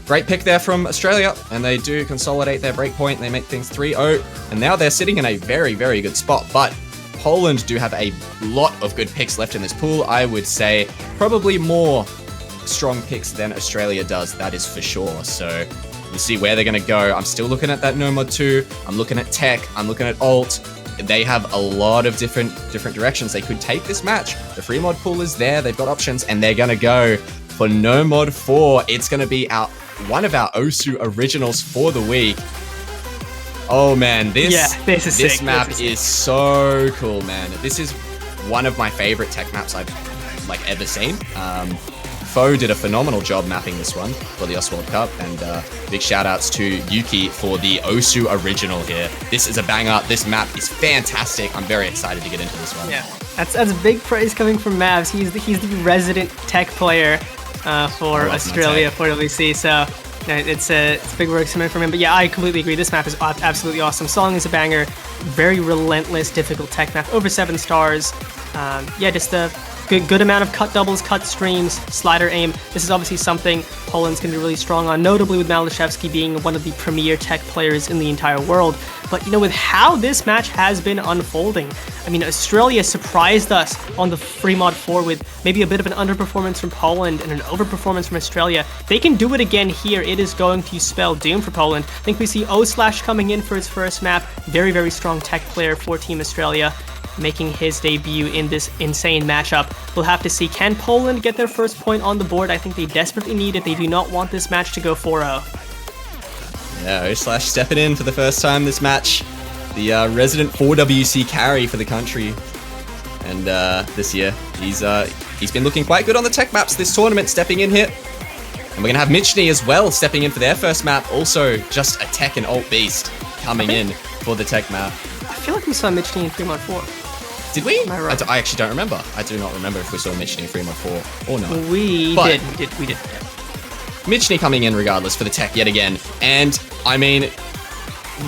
great pick there from Australia, and they do consolidate their breakpoint. They make things 3-0, and now they're sitting in a very, very good spot. But Poland do have a lot of good picks left in this pool. I would say probably more strong picks than Australia does, that is for sure. So we'll see where they're going to go. I'm still looking at that No Mod 2. I'm looking at Tech. I'm looking at Alt. They have a lot of different directions they could take this match. The free mod pool is there. They've got options, and they're going to go for No Mod 4. It's going to be one of our Osu originals for the week. Oh man, this map is so cool, man. This is one of my favorite tech maps I've ever seen. Foe did a phenomenal job mapping this one for the US World Cup, and big shout outs to Yuki for the Osu original here. This is a banger. This map is fantastic. I'm very excited to get into this one. Yeah, that's big praise coming from Mavs. He's the resident tech player for Australia for WC. So it's big work coming from him. But yeah, I completely agree. This map is absolutely awesome. Song is a banger. Very relentless, difficult tech map. Over 7 stars. Just a good amount of cut doubles, cut streams, slider aim. This is obviously something Poland's going to be really strong on, notably with Malashevsky being one of the premier tech players in the entire world. But, with how this match has been unfolding, I mean, Australia surprised us on the free mod 4 with maybe a bit of an underperformance from Poland and an overperformance from Australia. They can do it again here. It is going to spell doom for Poland. I think we see O/Slash coming in for his first map. Very, very strong tech player for Team Australia, making his debut in this insane matchup. We'll have to see, can Poland get their first point on the board? I think they desperately need it. They do not want this match to go 4-0. Yeah, O/Slash stepping in for the first time this match. The resident 4WC carry for the country. And this year, he's been looking quite good on the tech maps this tournament, stepping in here. And we're going to have Michny as well, stepping in for their first map. Also, just a tech and ult beast coming in for the tech map. I feel like we saw Michny in 3 mod 4. Did we? Am I right? I actually don't remember. I do not remember if we saw Michny in 3 mod 4 or not. We did. Yeah. Michny coming in regardless for the tech yet again. And, I mean,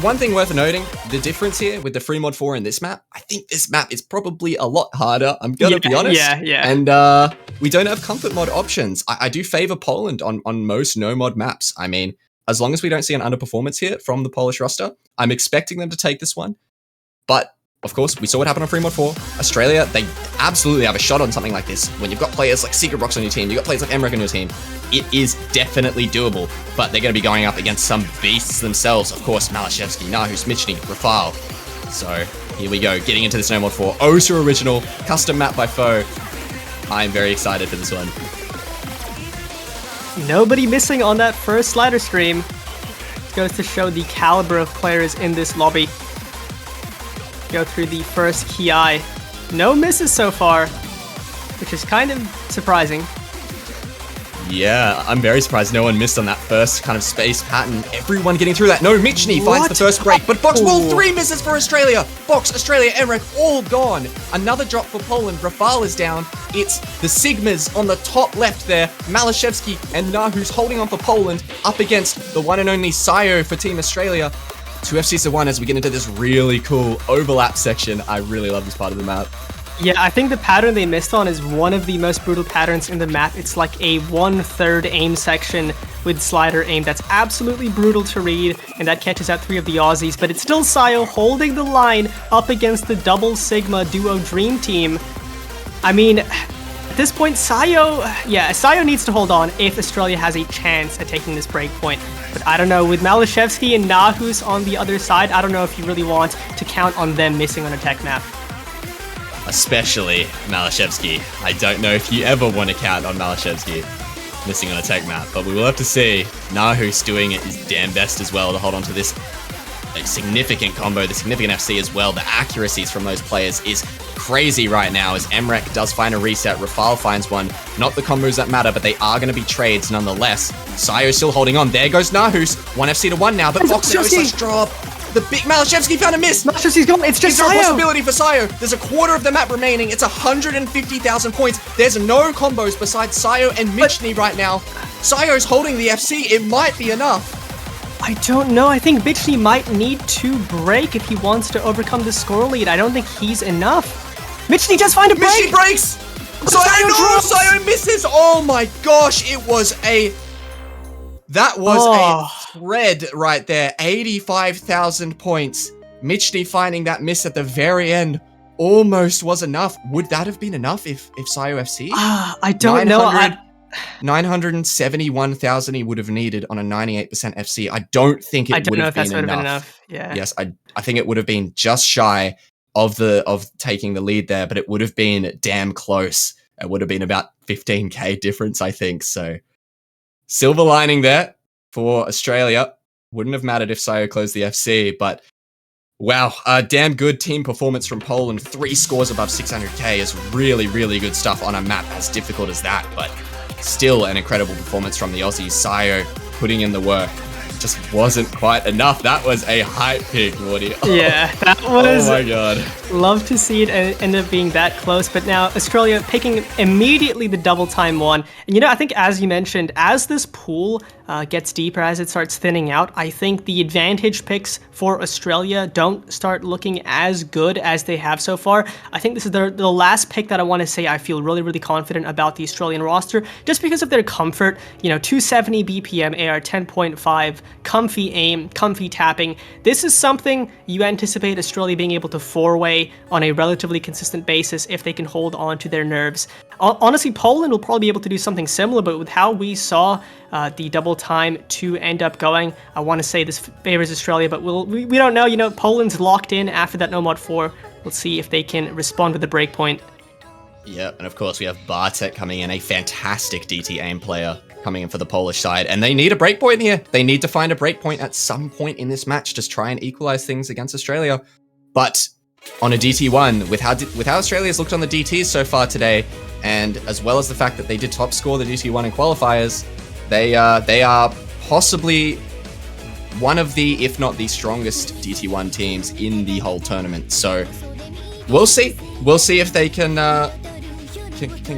one thing worth noting, the difference here with the free mod 4 in this map, I think this map is probably a lot harder. I'm going to be honest. Yeah. And we don't have comfort mod options. I do favor Poland on most no mod maps. I mean, as long as we don't see an underperformance here from the Polish roster, I'm expecting them to take this one. But, of course, we saw what happened on free mod 4. Australia, they absolutely have a shot on something like this. When you've got players like Secret Rocks on your team, you've got players like Emmerich on your team, it is definitely doable. But they're going to be going up against some beasts themselves. Of course, Malashevsky, Nahus, Michny, Rafal. So, here we go, getting into this No Mod 4. Osu original, custom map by Foe. I'm very excited for this one. Nobody missing on that first slider stream. It goes to show the caliber of players in this lobby. Go through the first Ki. No misses so far, which is kind of surprising. Yeah, I'm very surprised no one missed on that first kind of space pattern. Everyone getting through that. No, Michny finds the first break, but Box Wall 3 misses for Australia. Box, Australia, Emmerich, all gone. Another drop for Poland. Rafal is down. It's the Sigmas on the top left there. Malashevsky and Nahus holding on for Poland up against the one and only Sayo for Team Australia. 2 FCs to 1 as we get into this really cool overlap section. I really love this part of the map. Yeah, I think the pattern they missed on is one of the most brutal patterns in the map. It's like a 1/3 aim section with slider aim that's absolutely brutal to read, and that catches out 3 of the Aussies, but it's still Sayo holding the line up against the double Sigma duo Dream Team. I mean, At this point, Sayo needs to hold on if Australia has a chance at taking this break point. But I don't know, with Malashevsky and Nahus on the other side, I don't know if you really want to count on them missing on a tech map. Especially Malashevsky. I don't know if you ever want to count on Malashevsky missing on a tech map, but we will have to see. Nahus doing his damn best as well to hold on to this significant combo, the significant FC as well. The accuracies from those players is crazy right now as Emrek does find a reset. Rafal finds one. Not the combos that matter, but they are going to be trades nonetheless. Sayo still holding on. There goes Nahus. 1 FC to 1 now, but Fox drop. The big Malashevsky found a miss. Malashevsky's gone. It's just Is there a Sayo. possibility for Sayo? There's a quarter of the map remaining. It's 150,000 points. There's no combos besides Sayo and Michny right now. Sayo's holding the FC. It might be enough. I don't know. I think Michny might need to break if he wants to overcome the score lead. I don't think he's enough. Michny just find a break. Michny breaks. Sayo misses. Oh my gosh. That was a thread right there. 85,000 points. Michny finding that miss at the very end almost was enough. Would that have been enough if Sayo FC? I don't know. 971,000 he would have needed on a 98% FC. I don't think it would have been enough. Yeah. Yes, I think it would have been just shy of taking the lead there, but it would have been damn close. It would have been about 15k difference, I think. So silver lining there for Australia. Wouldn't have mattered if Sayo closed the FC, but wow, a damn good team performance from Poland. 3 scores above 600k is really, really good stuff on a map as difficult as that, but still an incredible performance from the Aussies. Sayo putting in the work. Just wasn't quite enough. That was a hype pick, Morty. Yeah, that was... Oh my god. Love to see it end up being that close, but now Australia picking immediately the double time one. And I think as you mentioned, as this pool gets deeper, as it starts thinning out, I think the advantage picks for Australia don't start looking as good as they have so far. I think this is the last pick that I want to say I feel really, really confident about the Australian roster, just because of their comfort. 270 BPM, AR 10.5, comfy aim, comfy tapping. This is something you anticipate Australia being able to four-way on a relatively consistent basis if they can hold on to their nerves. Honestly, Poland will probably be able to do something similar, but with how we saw the double time to end up going, I want to say this favors Australia, but we don't know. Poland's locked in after that No Mod 4. We'll see if they can respond with a breakpoint. Yeah, and of course we have Bartek coming in, a fantastic DT aim player coming in for the Polish side, and they need a breakpoint here. They need to find a breakpoint at some point in this match, just try and equalize things against Australia. But on a DT1, with how Australia's looked on the DTs so far today, and as well as the fact that they did top score the DT1 in qualifiers, they are possibly one of the, if not the strongest DT1 teams in the whole tournament. So we'll see. We'll see if they can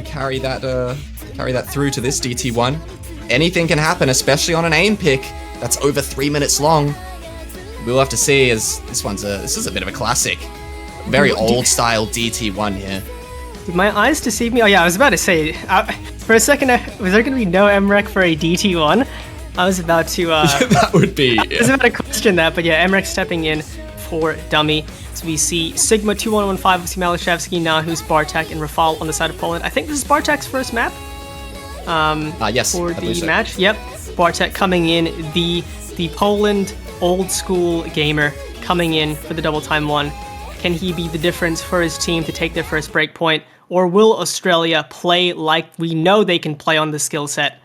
carry that through to this DT1. Anything can happen, especially on an aim pick that's over 3 minutes long. We'll have to see, as this is a bit of a classic. Very old style DT1 here. Did my eyes deceive me? Oh yeah, I was about to say, for a second, was there going to be no MREC for a DT1? I was about to... that would be... I was about to question that, but yeah, MREC stepping in for Dummy. So we see Sigma 2115, we see Malashevsky, Nahus, Bartek, and Rafal on the side of Poland. I think this is Bartek's first map. Yes, for the match. Yep, Bartek coming in, the Poland old school gamer coming in for the double time one. Can he be the difference for his team to take their first break point, or will Australia play like we know they can play on the skill set?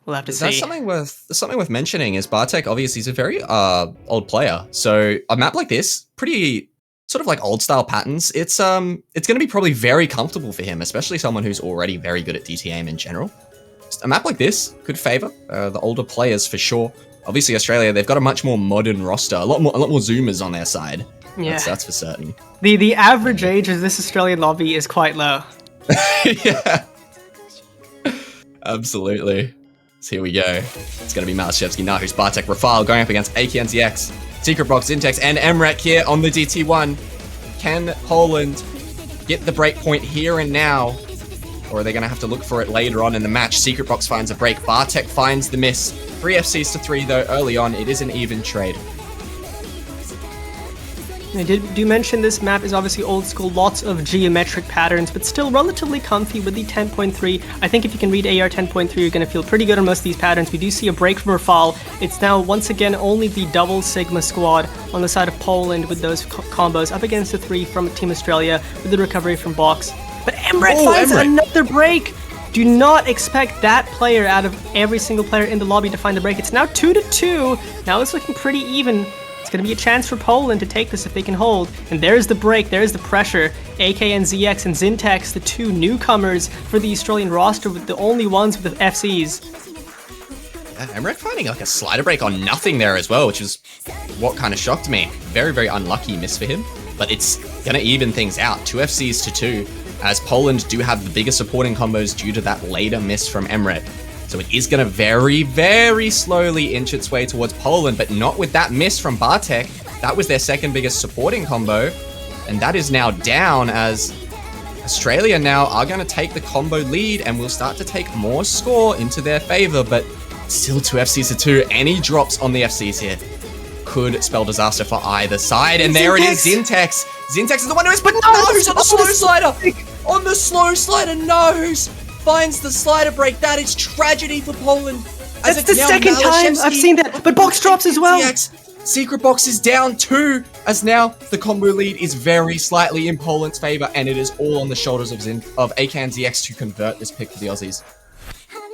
We'll have to see. That's something worth mentioning. Is Bartek obviously is a very old player, so a map like this, pretty sort of like old style patterns, it's going to be probably very comfortable for him, especially someone who's already very good at DT aim in general. Just a map like this could favor the older players for sure. Obviously, Australia, they've got a much more modern roster, a lot more zoomers on on their side. Yeah, that's for certain. The average age of this Australian lobby is quite low. Yeah, absolutely. So here we go. It's going to be Malashevsky, Nahus, Bartek, Rafal going up against AKNZX, Secret Box, Intex, and MREC here on the DT1. Can Poland get the break point here and now? Or are they going to have to look for it later on in the match? Secret Box finds a break. Bartek finds the miss. 3 FCs to 3 though early on. It is an even trade. I do mention this map is obviously old school, lots of geometric patterns, but still relatively comfy with the 10.3. I think if you can read AR 10.3, you're going to feel pretty good on most of these patterns. We do see a break from Rafal. It's now, once again, only the double Sigma squad on the side of Poland with those combos up against the 3 from Team Australia with the recovery from Box. But Emret finds another break! Do not expect that player out of every single player in the lobby to find the break. It's now 2-2. Now it's looking pretty even. It's going to be a chance for Poland to take this if they can hold. And there's the break, there's the pressure. AK and ZX and Zintex, the 2 newcomers for the Australian roster, with the only ones with the FCs. Emmerich finding like a slider break on nothing there as well, which is what kind of shocked me. Very, very unlucky miss for him. But it's going to even things out. 2 FCs to 2, as Poland do have the bigger supporting combos due to that later miss from Emret. So it is going to very, very slowly inch its way towards Poland, but not with that miss from Bartek. That was their second biggest supporting combo, and that is now down, as Australia now are going to take the combo lead and will start to take more score into their favor, but still 2 FCs to 2. Any drops on the FCs here could spell disaster for either side, and there it is, Zintex. Zintex is the one who is, but Nose on the slow slider! On the slow slider, Nose finds the slider break. That is tragedy for Poland. That's the second time I've seen that, but Box drops as well. Secret Box is down 2, as now the combo lead is very slightly in Poland's favor, and it is all on the shoulders of AK and ZX to convert this pick for the Aussies.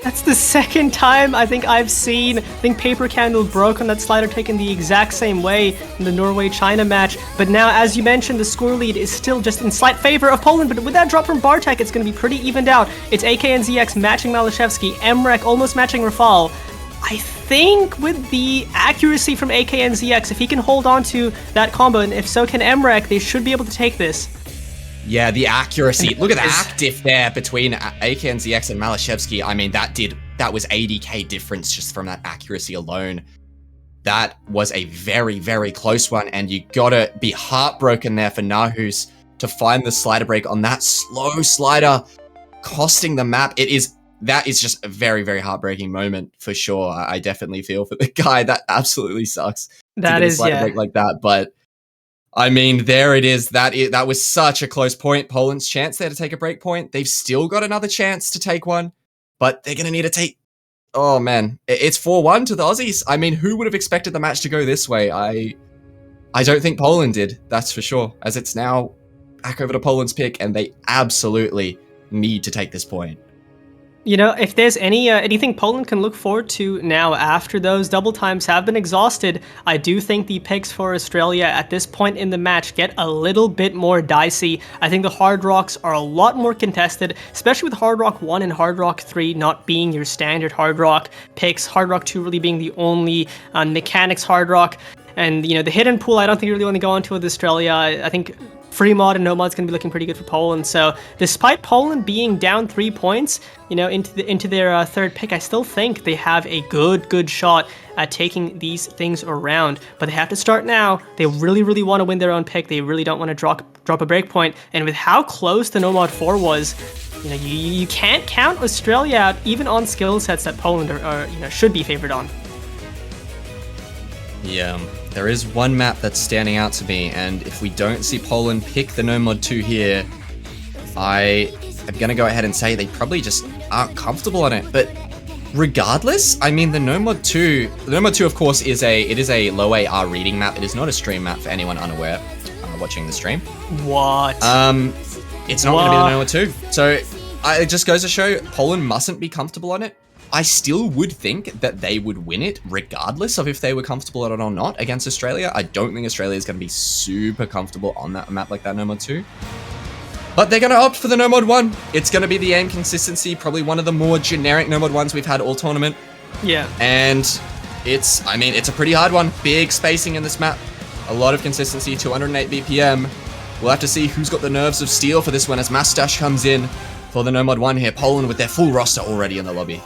That's the second time I think I've seen. I think Paper Candle broke on that slider taken the exact same way in the Norway-China match. But now, as you mentioned, the score lead is still just in slight favor of Poland. But with that drop from Bartek, it's going to be pretty evened out. It's AK and ZX matching Malashevsky, Emrek almost matching Rafal. I think with the accuracy from AK and ZX, if he can hold on to that combo, and if so can Emrek, they should be able to take this. Yeah, the accuracy. Look at the active there between AK and ZX and Malashevsky. I mean, that was 80k difference just from that accuracy alone. That was a very, very close one, and you gotta be heartbroken there for Nahus to find the slider break on that slow slider, costing the map. That is just a very, very heartbreaking moment for sure. I definitely feel for the guy. That absolutely sucks. That is, yeah. Break like that, but I mean, there it is. That was such a close point. Poland's chance there to take a break point. They've still got another chance to take one, but they're going to need to take... Oh, man. It's 4-1 to the Aussies. I mean, who would have expected the match to go this way? I don't think Poland did, that's for sure, as it's now back over to Poland's pick, and they absolutely need to take this point. You know, if there's anything Poland can look forward to now after those double times have been exhausted, I do think the picks for Australia at this point in the match get a little bit more dicey. I think the Hard Rocks are a lot more contested, especially with Hard Rock 1 and Hard Rock 3 not being your standard Hard Rock picks, Hard Rock 2 really being the only mechanics Hard Rock. And, you know, the hidden pool, I don't think you really want to go into with Australia. I think free mod and no mod's going to be looking pretty good for Poland. So despite Poland being down 3 points, you know, into their third pick, I still think they have a good shot at taking these things around. But they have to start now. They really, really want to win their own pick. They really don't want to drop a break point. And with how close the No Mod 4 was, you know, you can't count Australia out even on skill sets that Poland should be favored on. Yeah, there is one map that's standing out to me, and if we don't see Poland pick the No Mod 2 here, I am going to go ahead and say they probably just aren't comfortable on it. But regardless, I mean, the No Mod 2, of course, is a low AR reading map. It is not a stream map for anyone unaware watching the stream. What? It's not going to be the No Mod 2. So it just goes to show Poland mustn't be comfortable on it. I still would think that they would win it regardless of if they were comfortable on it or not against Australia. I don't think Australia is going to be super comfortable on that map like that No Mod 2. But they're going to opt for the No Mod 1. It's going to be the aim consistency, probably one of the more generic No Mod 1s we've had all tournament. Yeah. And it's a pretty hard one. Big spacing in this map. A lot of consistency, 208 BPM. We'll have to see who's got the nerves of steel for this one as Mustache comes in for the No Mod 1 here. Poland with their full roster already in the lobby.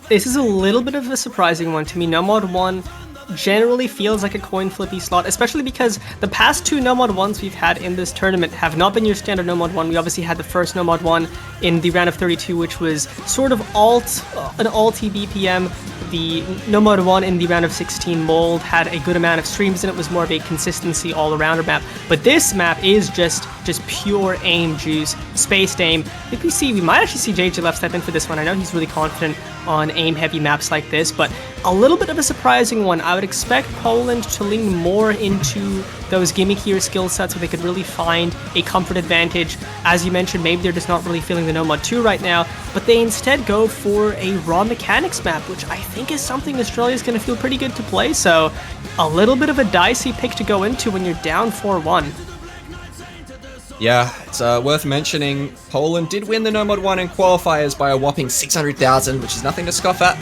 This is a little bit of a surprising one to me. No Mod 1 generally feels like a coin flippy slot, especially because the past 2 No Mod 1s we've had in this tournament have not been your standard No Mod 1. We obviously had the first No Mod 1 in the round of 32, which was sort of an alty BPM. the Nomad 1 in the round of 16 mold had a good amount of streams and it was more of a consistency all-arounder map. But this map is just pure aim juice, spaced aim. I think we might actually see JJ Left step in for this one. I know he's really confident on aim-heavy maps like this, but a little bit of a surprising one. I would expect Poland to lean more into those gimmickier skill sets where they could really find a comfort advantage. As you mentioned, maybe they're just not really feeling the Nomad 2 right now, but they instead go for a raw mechanics map, which I think is something Australia's going to feel pretty good to play, so a little bit of a dicey pick to go into when you're down 4-1. Yeah, it's worth mentioning, Poland did win the Nomad 1 in qualifiers by a whopping 600,000, which is nothing to scoff at.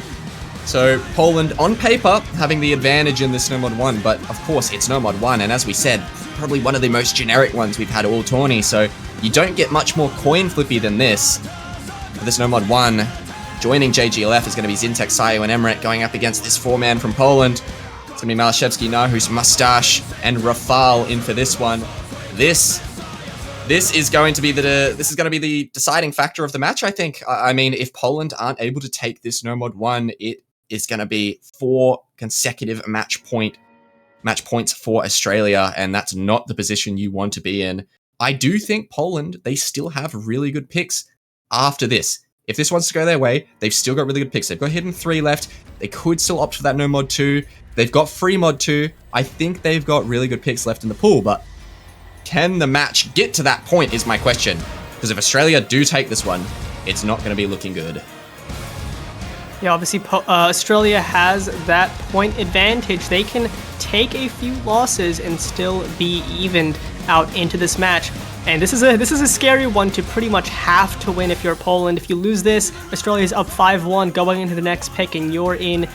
So Poland, on paper, having the advantage in this Nomad 1, but of course it's Nomad 1, and as we said, probably one of the most generic ones we've had all tourney, so you don't get much more coin flippy than this. For this Nomad 1, joining JGLF is going to be Zintek, Sayo, and Emmerich going up against this 4-man from Poland. It's going to be Malashevsky, Nahus, Mustache, and Rafal in for this one. This is going to be the deciding factor of the match, I think. I mean, if Poland aren't able to take this Nomad 1, it is going to be 4 consecutive match points for Australia, and that's not the position you want to be in. I do think Poland, they still have really good picks after this. If this wants to go their way, they've still got really good picks. They've got Hidden 3 left. They could still opt for that No Mod 2. They've got Free Mod 2. I think they've got really good picks left in the pool, but can the match get to that point is my question. Because if Australia do take this one, it's not going to be looking good. Yeah, obviously Australia has that point advantage. They can take a few losses and still be evened out into this match. And this is a scary one to pretty much have to win if you're Poland. If you lose this, Australia's up 5-1 going into the next pick, and you're in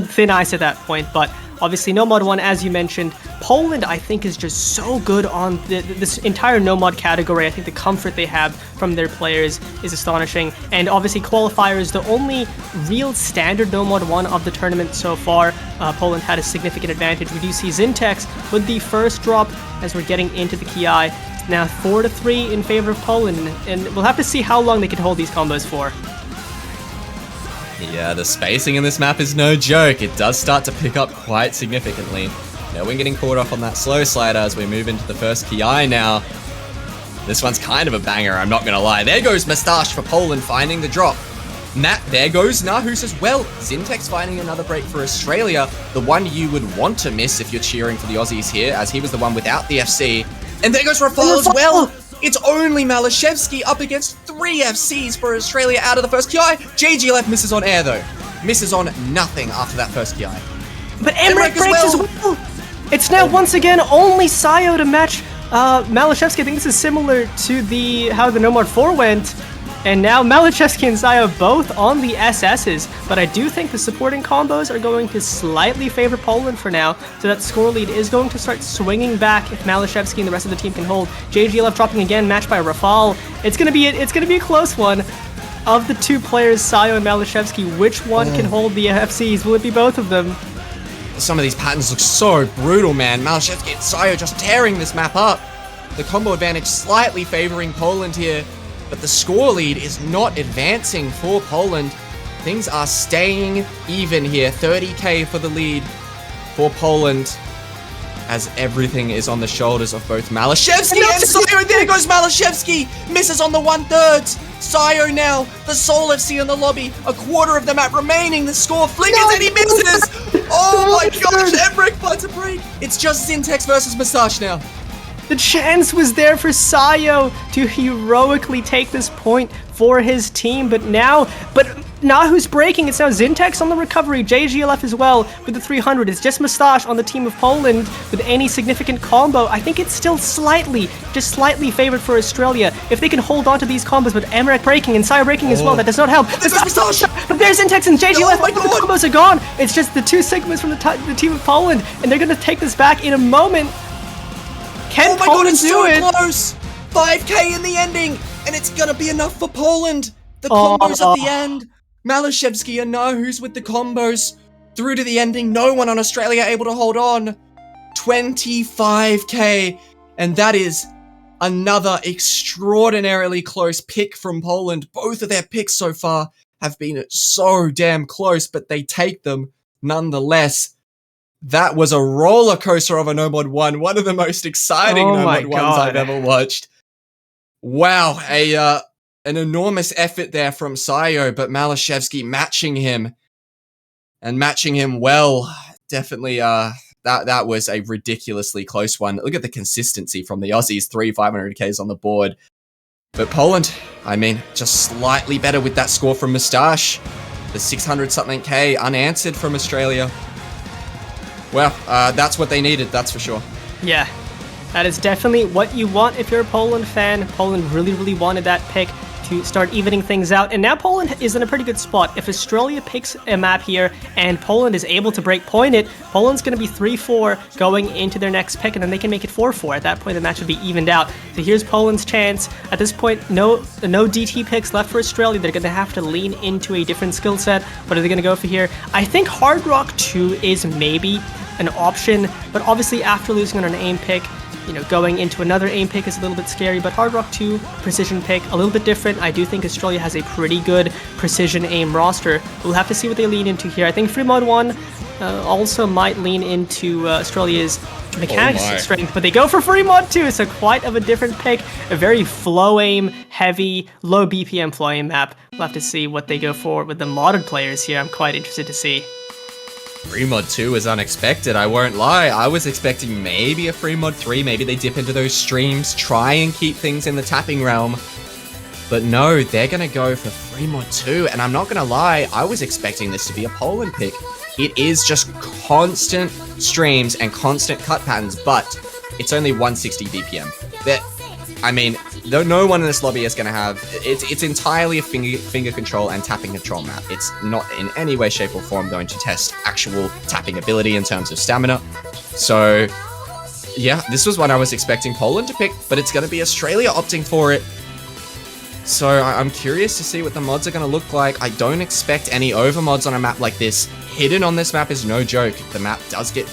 thin ice at that point. But obviously, No Mod 1, as you mentioned, Poland, I think, is just so good on this entire No Mod category. I think the comfort they have from their players is astonishing. And obviously, qualifiers, the only real standard No Mod 1 of the tournament so far, Poland had a significant advantage. We do see Zintex with the first drop as we're getting into the Ki. Now 4-3 in favor of Poland, and we'll have to see how long they can hold these combos for. Yeah, the spacing in this map is no joke. It does start to pick up quite significantly. No one getting caught off on that slow slider as we move into the first Ki now. This one's kind of a banger, I'm not gonna lie. There goes Mustache for Poland finding the drop. There goes Nahus as well. Zintex finding another break for Australia. The one you would want to miss if you're cheering for the Aussies here, as he was the one without the FC. And there goes Rafal as well. It's only Malashevsky up against 3 FCs for Australia out of the first Ki. JGLF misses on air though. Misses on nothing after that first Ki. But Emmerich breaks as well. It's now once again only Sayo to match Malashevsky. I think this is similar to how the No Mod 4 went. And now Malashevsky and Sayo both on the SSs, but I do think the supporting combos are going to slightly favor Poland for now, so that score lead is going to start swinging back if Malashevsky and the rest of the team can hold. JGLF dropping again, matched by Rafal. It's gonna be a close one. Of the two players, Sayo and Malashevsky, which one can hold the FCs? Will it be both of them? Some of these patterns look so brutal, man. Malashevsky and Sayo just tearing this map up. The combo advantage slightly favoring Poland here. But the score lead is not advancing for Poland. Things are staying even here. 30k for the lead for Poland, as everything is on the shoulders of both Malashevsky and Sayo. There goes Malashevsky. Misses on the 1/3. Sayo now, the sole FC in the lobby. A quarter of the map remaining. The score flickers and he misses. Oh my gosh, Emmerich finds a break. It's just Zintex versus Mustache now. The chance was there for Sayo to heroically take this point for his team, but Nahu's breaking. It's now Zintex on the recovery, JGLF as well with the 300. It's just Mustache on the team of Poland with any significant combo. I think it's still just slightly favored for Australia if they can hold on to these combos, but Emmerich breaking and Sayo breaking as well. That does not help. But there's Zintex and JGLF. Oh the combos are gone. It's just the 2 Sigmas from the team of Poland, and they're going to take this back in a moment. Can Poland do it? Close. 5k in the ending, and it's gonna be enough for Poland. The combos at the end. Malashevsky and Nahus with the combos through to the ending. No one on Australia able to hold on. 25k, and that is another extraordinarily close pick from Poland. Both of their picks so far have been so damn close, but they take them nonetheless. That was a roller coaster of a No Mod 1. One of the most exciting Oh No my Mod 1s I've God. ever watched. Wow, an enormous effort there from Sayo, but Malashevsky matching him and matching him well. Definitely, that was a ridiculously close one. Look at the consistency from the Aussies, 3 500Ks on the board. But Poland, I mean, just slightly better with that score from Moustache. The 600-something K unanswered from Australia. Well, that's what they needed, that's for sure. Yeah, that is definitely what you want if you're a Poland fan. Poland really wanted that pick to start evening things out, and now Poland is in a pretty good spot. If Australia picks a map here and Poland is able to break point it, Poland's going to be 3-4 going into their next pick, and then they can make it 4-4. At that point, the match would be evened out. So here's Poland's chance. At this point, no DT picks left for Australia. They're going to have to lean into a different skill set. What are they going to go for here? I think Hard Rock 2 is maybe an option, but obviously after losing on an aim pick, going into another aim pick is a little bit scary, but Hard Rock 2, precision pick, a little bit different. I do think Australia has a pretty good precision aim roster. We'll have to see what they lean into here. I think Free Mod 1 also might lean into Australia's mechanics strength, but they go for Free Mod 2, so quite of a different pick. A very flow aim heavy, low BPM flow aim map. We'll have to see what they go for with the modded players here. I'm quite interested to see. Free Mod 2 is unexpected, I won't lie. I was expecting maybe a Free Mod 3, maybe they dip into those streams, try and keep things in the tapping realm. But no, they're going to go for Free Mod 2, and I'm not going to lie, I was expecting this to be a Poland pick. It is just constant streams and constant cut patterns, but it's only 160 BPM. I mean, no one in this lobby is going to have... It's entirely a finger control and tapping control map. It's not in any way, shape, or form going to test actual tapping ability in terms of stamina. So, yeah, this was what I was expecting Poland to pick, but it's going to be Australia opting for it. So I'm curious to see what the mods are going to look like. I don't expect any overmods on a map like this. Hidden on this map is no joke. The map does get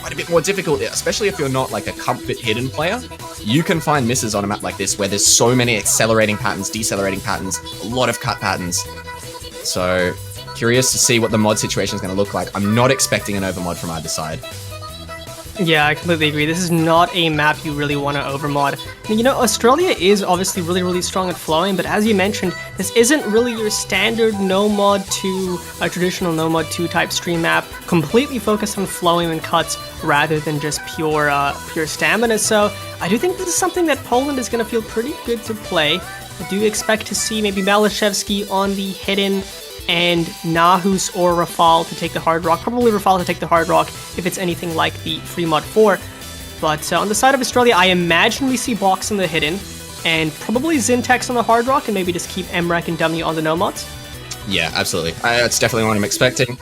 quite a bit more difficult, especially if you're not like a comfort hidden player. You can find misses on a map like this where there's so many accelerating patterns, decelerating patterns, a lot of cut patterns. So curious to see what the mod situation is going to look like. I'm not expecting an overmod from either side. Yeah, I completely agree. This is not a map you really want to overmod. Australia is obviously really strong at flowing, but as you mentioned, this isn't really your standard no mod 2, a traditional no mod 2 type stream map, completely focused on flowing and cuts rather than just pure stamina. So I do think this is something that Poland is going to feel pretty good to play. I do expect to see maybe Malashevsky on the hidden and Nahus or Rafal to take the Hard Rock. Probably Rafal to take the Hard Rock if it's anything like the Free Mod 4. But on the side of Australia, I imagine we see Box on the hidden, and probably Zintex on the Hard Rock, and maybe just keep Emrek and Dummy on the No-Mods. Yeah, absolutely. That's definitely what I'm expecting.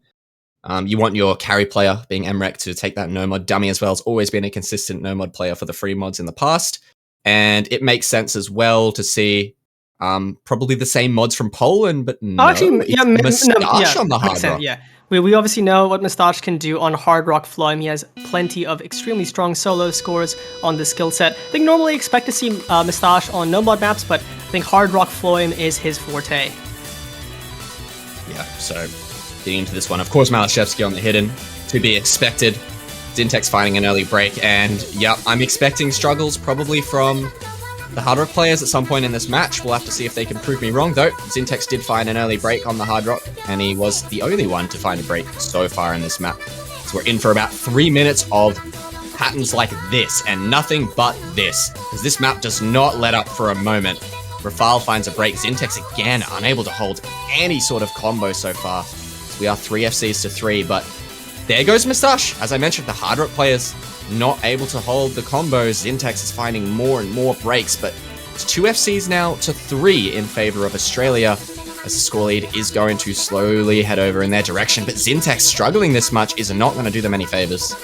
You want your carry player, being Emrek, to take that no-mod. Dummy as well has always been a consistent no-mod player for the free mods in the past. And it makes sense as well to see probably the same mods from Poland, but no, Moustache on the Hard Rock. Yeah, we obviously know what Moustache can do on Hard Rock Flame. He has plenty of extremely strong solo scores on the skill set. I think normally expect to see Moustache on no mod maps, but I think Hard Rock Flame is his forte. Yeah, so getting into this one, of course, Malashevsky on the hidden, to be expected. Zintex finding an early break, and yeah, I'm expecting struggles probably from the Hard Rock players at some point in this match. We'll have to see if they can prove me wrong, though. Zintex did find an early break on the Hard Rock, and he was the only one to find a break so far in this map. So we're in for about 3 minutes of patterns like this, and nothing but this, because this map does not let up for a moment. Rafal finds a break. Zintex again unable to hold any sort of combo so far. So we are 3 FCs to 3, but there goes Moustache. As I mentioned, the Hard Rock players not able to hold the combos. Zintex is finding more and more breaks, but it's 2 FCs now to 3 in favor of Australia, as the score lead is going to slowly head over in their direction. But Zintex struggling this much is not going to do them any favors.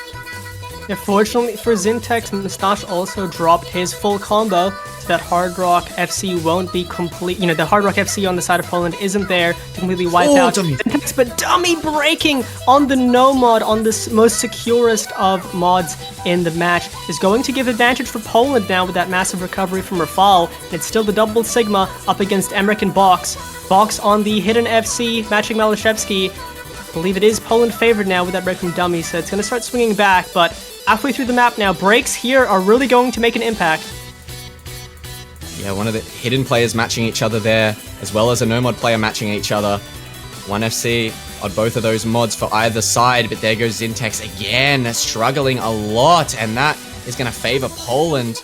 Yeah, fortunately for Zintex, Moustache also dropped his full combo, so that Hard Rock FC won't be complete. The Hard Rock FC on the side of Poland isn't there to completely wipe out Zintex, but Dummy breaking on the no mod, on the most securest of mods in the match, is going to give advantage for Poland now with that massive recovery from Rafal. And it's still the double Sigma up against Emrek and Box. Box on the hidden FC, matching Malashevsky. I believe it is Poland favored now with that break from Dummy, so it's going to start swinging back, but halfway through the map now, breaks here are really going to make an impact. Yeah, one of the hidden players matching each other there, as well as a no-mod player matching each other. 1FC on both of those mods for either side, but there goes Zintex again, struggling a lot, and that is going to favor Poland.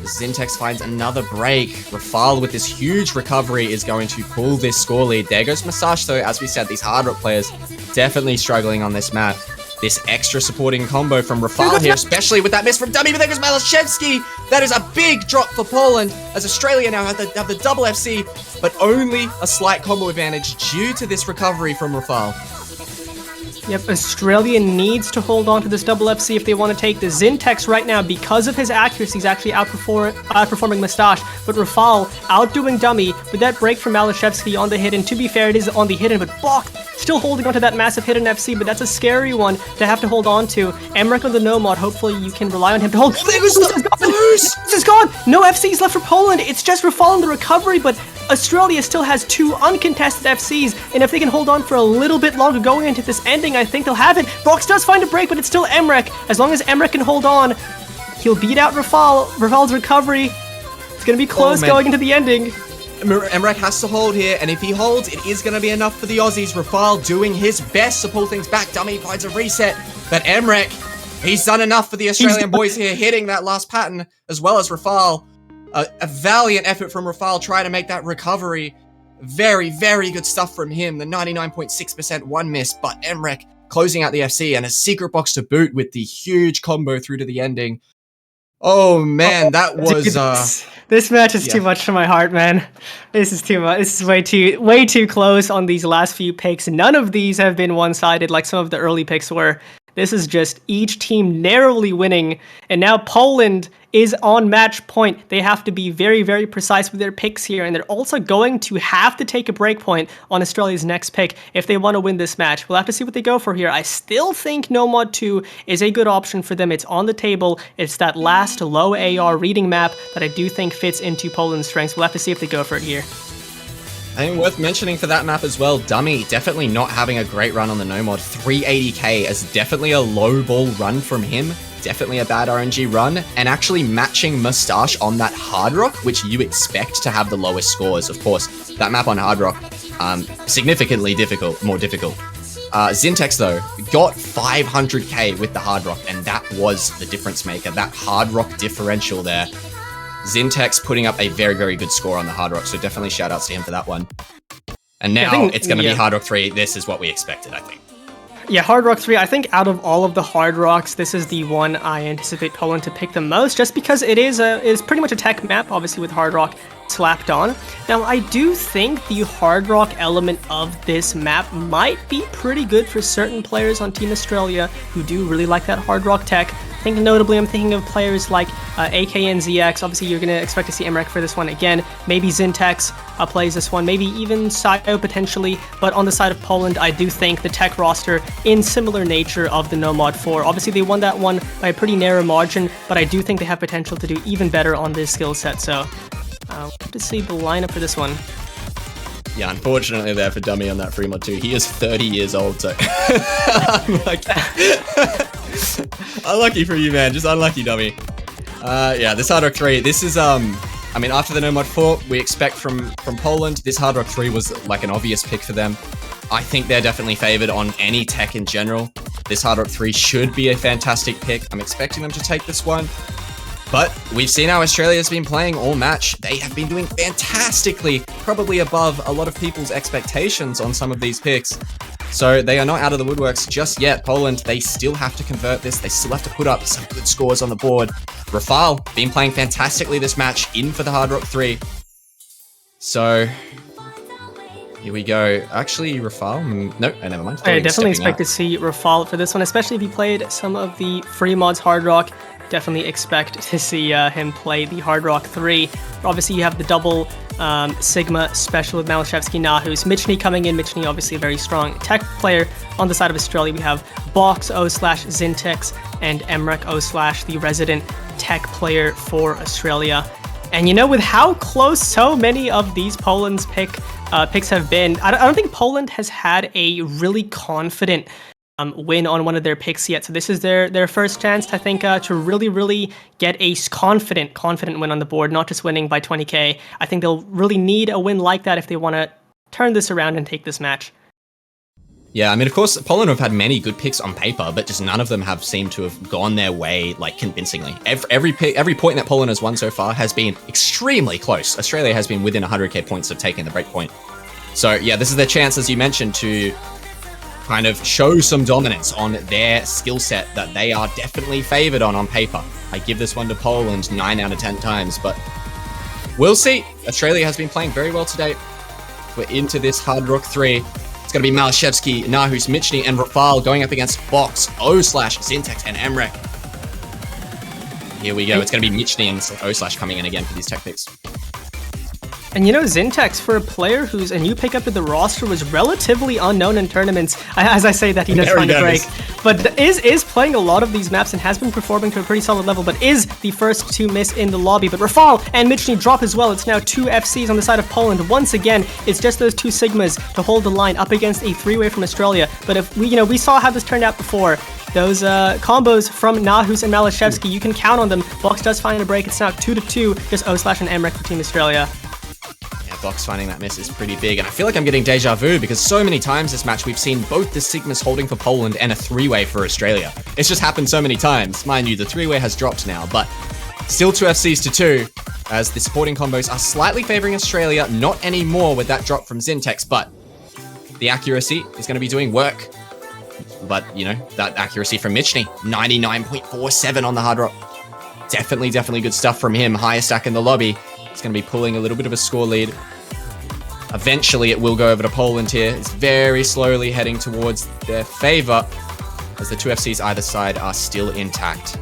Zintex finds another break. Rafal with this huge recovery is going to pull this score lead. There goes Massage, though. As we said, these hard rock players definitely struggling on this map. This extra supporting combo from Rafal here, especially with that miss from Dummy, but there goes Malashevsky. That is a big drop for Poland, as Australia now have the double FC, but only a slight combo advantage due to this recovery from Rafal. Yep, Australia needs to hold on to this double FC if they want to take the Zintex right now. Because of his accuracy, he's actually outperforming Mustache. But Rafal outdoing Dummy with that break from Malashevsky on the hidden. To be fair, it is on the hidden, but Bok still holding on to that massive hidden FC, but that's a scary one to have to hold on to. Emmerich on the no mod, hopefully you can rely on him to hold. This is gone! No FCs left for Poland. It's just Rafal in the recovery, but Australia still has 2 uncontested FCs, and if they can hold on for a little bit longer going into this ending, I think they'll have it. Box does find a break, but it's still Emmerich. As long as Emmerich can hold on, he'll beat out Rafal. Rafal's recovery. It's going to be close going into the ending. Emmerich has to hold here, and if he holds, it is going to be enough for the Aussies. Rafal doing his best to pull things back. Dummy finds a reset, but Emmerich, he's done enough for the Australian boys here, hitting that last pattern, as well as Rafal. A valiant effort from Rafal trying to make that recovery. Very, very good stuff from him. The 99.6% one miss, but Emmerich closing out the FC and a secret box to boot with the huge combo through to the ending. Oh man, that was this match is too much for my heart, man. This is too much. This is way too close on these last few picks. None of these have been one-sided like some of the early picks were. This is just each team narrowly winning, and now Poland is on match point. They have to be very, very precise with their picks here, and they're also going to have to take a break point on Australia's next pick if they want to win this match. We'll have to see what they go for here. I still think No Mod 2 is a good option for them. It's on the table. It's that last low AR reading map that I do think fits into Poland's strengths. We'll have to see if they go for it here. I think worth mentioning for that map as well, Dummy definitely not having a great run on the no mod. 380k as definitely a low ball run from him. Definitely a bad RNG run, and actually matching Mustache on that Hard Rock, which you expect to have the lowest scores. Of course, that map on Hard Rock, significantly more difficult. Zintex though, got 500k with the Hard Rock, and that was the difference maker. That Hard Rock differential there. Zintex putting up a very, very good score on the Hard Rock, so definitely shout outs to him for that one. And now it's going to be Hard Rock 3. This is what we expected, I think. Yeah, Hard Rock 3, I think out of all of the Hard Rocks, this is the one I anticipate Poland to pick the most, just because it is pretty much a tech map, obviously with Hard Rock slapped on. Now, I do think the Hard Rock element of this map might be pretty good for certain players on Team Australia who do really like that Hard Rock tech. I think notably I'm thinking of players like AKNZX. Obviously, you're going to expect to see Emmerich for this one again. Maybe Zintex plays this one. Maybe even Sayo potentially. But on the side of Poland, I do think the tech roster in similar nature of the No Mod 4. Obviously, they won that one by a pretty narrow margin, but I do think they have potential to do even better on this skill set. So we'll have to see the lineup for this one. Yeah, unfortunately there for Dummy on that free mod too. He is 30 years old, so unlucky for you, man. Just unlucky, Dummy. Yeah, this Hard Rock 3, this is, I mean, after the No Mod 4, we expect from Poland, this Hard Rock 3 was like an obvious pick for them. I think they're definitely favored on any tech in general. This Hard Rock 3 should be a fantastic pick. I'm expecting them to take this one. But we've seen how Australia's been playing all match. They have been doing fantastically, probably above a lot of people's expectations on some of these picks. So they are not out of the woodworks just yet. Poland, they still have to convert this. They still have to put up some good scores on the board. Rafal, been playing fantastically this match, in for the Hard Rock 3. So here we go. Actually, Rafal, no, never mind. I definitely expect to see Rafal for this one, especially if he played some of the free mods Hard Rock. Definitely expect to see him play the Hard Rock 3. Obviously, you have the double Sigma special with Malashevsky, Nahus. Michny coming in. Michny, obviously a very strong tech player. On the side of Australia, we have Box O/Zintex and Emmerich O/ the resident tech player for Australia. And you know, with how close so many of these Poland's pick picks have been. I don't think Poland has had a really confident win on one of their picks yet. So this is their first chance, I think, to really get a confident win on the board, not just winning by 20k. I think they'll really need a win like that if they want to turn this around and take this match. Yeah, I mean, of course, Poland have had many good picks on paper, but just none of them have seemed to have gone their way, like, convincingly. Every point that Poland has won so far has been extremely close. Australia has been within 100k points of taking the breakpoint. So, yeah, this is their chance, as you mentioned, to kind of show some dominance on their skill set that they are definitely favored on paper. I give this one to Poland 9 out of 10 times, but we'll see. Australia has been playing very well today. We're into this Hard Rock 3. It's going to be Malashevsky, Nahus, Michny, and Rafal going up against Box, O/, Zintex, and Emrek. Here we go. It's going to be Michny and O/ coming in again for these tech picks. And you know, Zintex, for a player who's a new pickup to the roster, was relatively unknown in tournaments. As I say that, he does find a break. But is playing a lot of these maps and has been performing to a pretty solid level, but is the first to miss in the lobby. But Rafal and Michny drop as well. It's now 2 FCs on the side of Poland. Once again, it's just those 2 Sigmas to hold the line up against a 3-way from Australia. But if we saw how this turned out before. Those combos from Nahus and Malashevsky, you can count on them. Box does find a break. It's now 2-2, just O/ and Emrek for Team Australia. Box finding that miss is pretty big, and I feel like I'm getting deja vu because so many times this match we've seen both the Sigmas holding for Poland and a 3-way for Australia. It's just happened so many times. Mind you, the 3-way has dropped now, but still 2 FCs to 2, as the supporting combos are slightly favoring Australia, not anymore with that drop from Zintex, but the accuracy is going to be doing work. But, you know, that accuracy from Michny, 99.47 on the Hard Rock. Definitely good stuff from him. Highest stack in the lobby. It's going to be pulling a little bit of a score lead. Eventually, it will go over to Poland here. It's very slowly heading towards their favor, as the 2 FCs either side are still intact.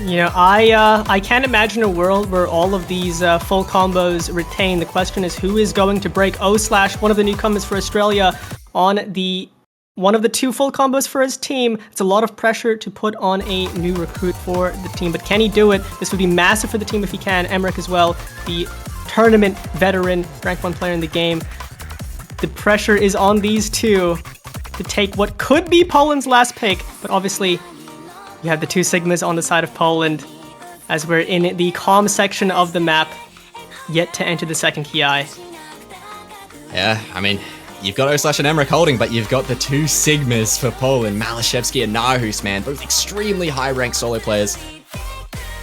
You know, I can't imagine a world where all of these full combos retain. The question is, who is going to break O/, one of the newcomers for Australia, on one of the 2 full combos for his team. It's a lot of pressure to put on a new recruit for the team, but can he do it? This would be massive for the team if he can. Emrek as well, the tournament veteran, rank 1 player in the game. The pressure is on these 2 to take what could be Poland's last pick, but obviously you have the 2 Sigmas on the side of Poland as we're in the calm section of the map, yet to enter the second KI. Yeah, I mean, you've got O/ and Emrek holding, but you've got the 2 Sigmas for Poland, Malashevsky and Nahus, man. Both extremely high-ranked solo players.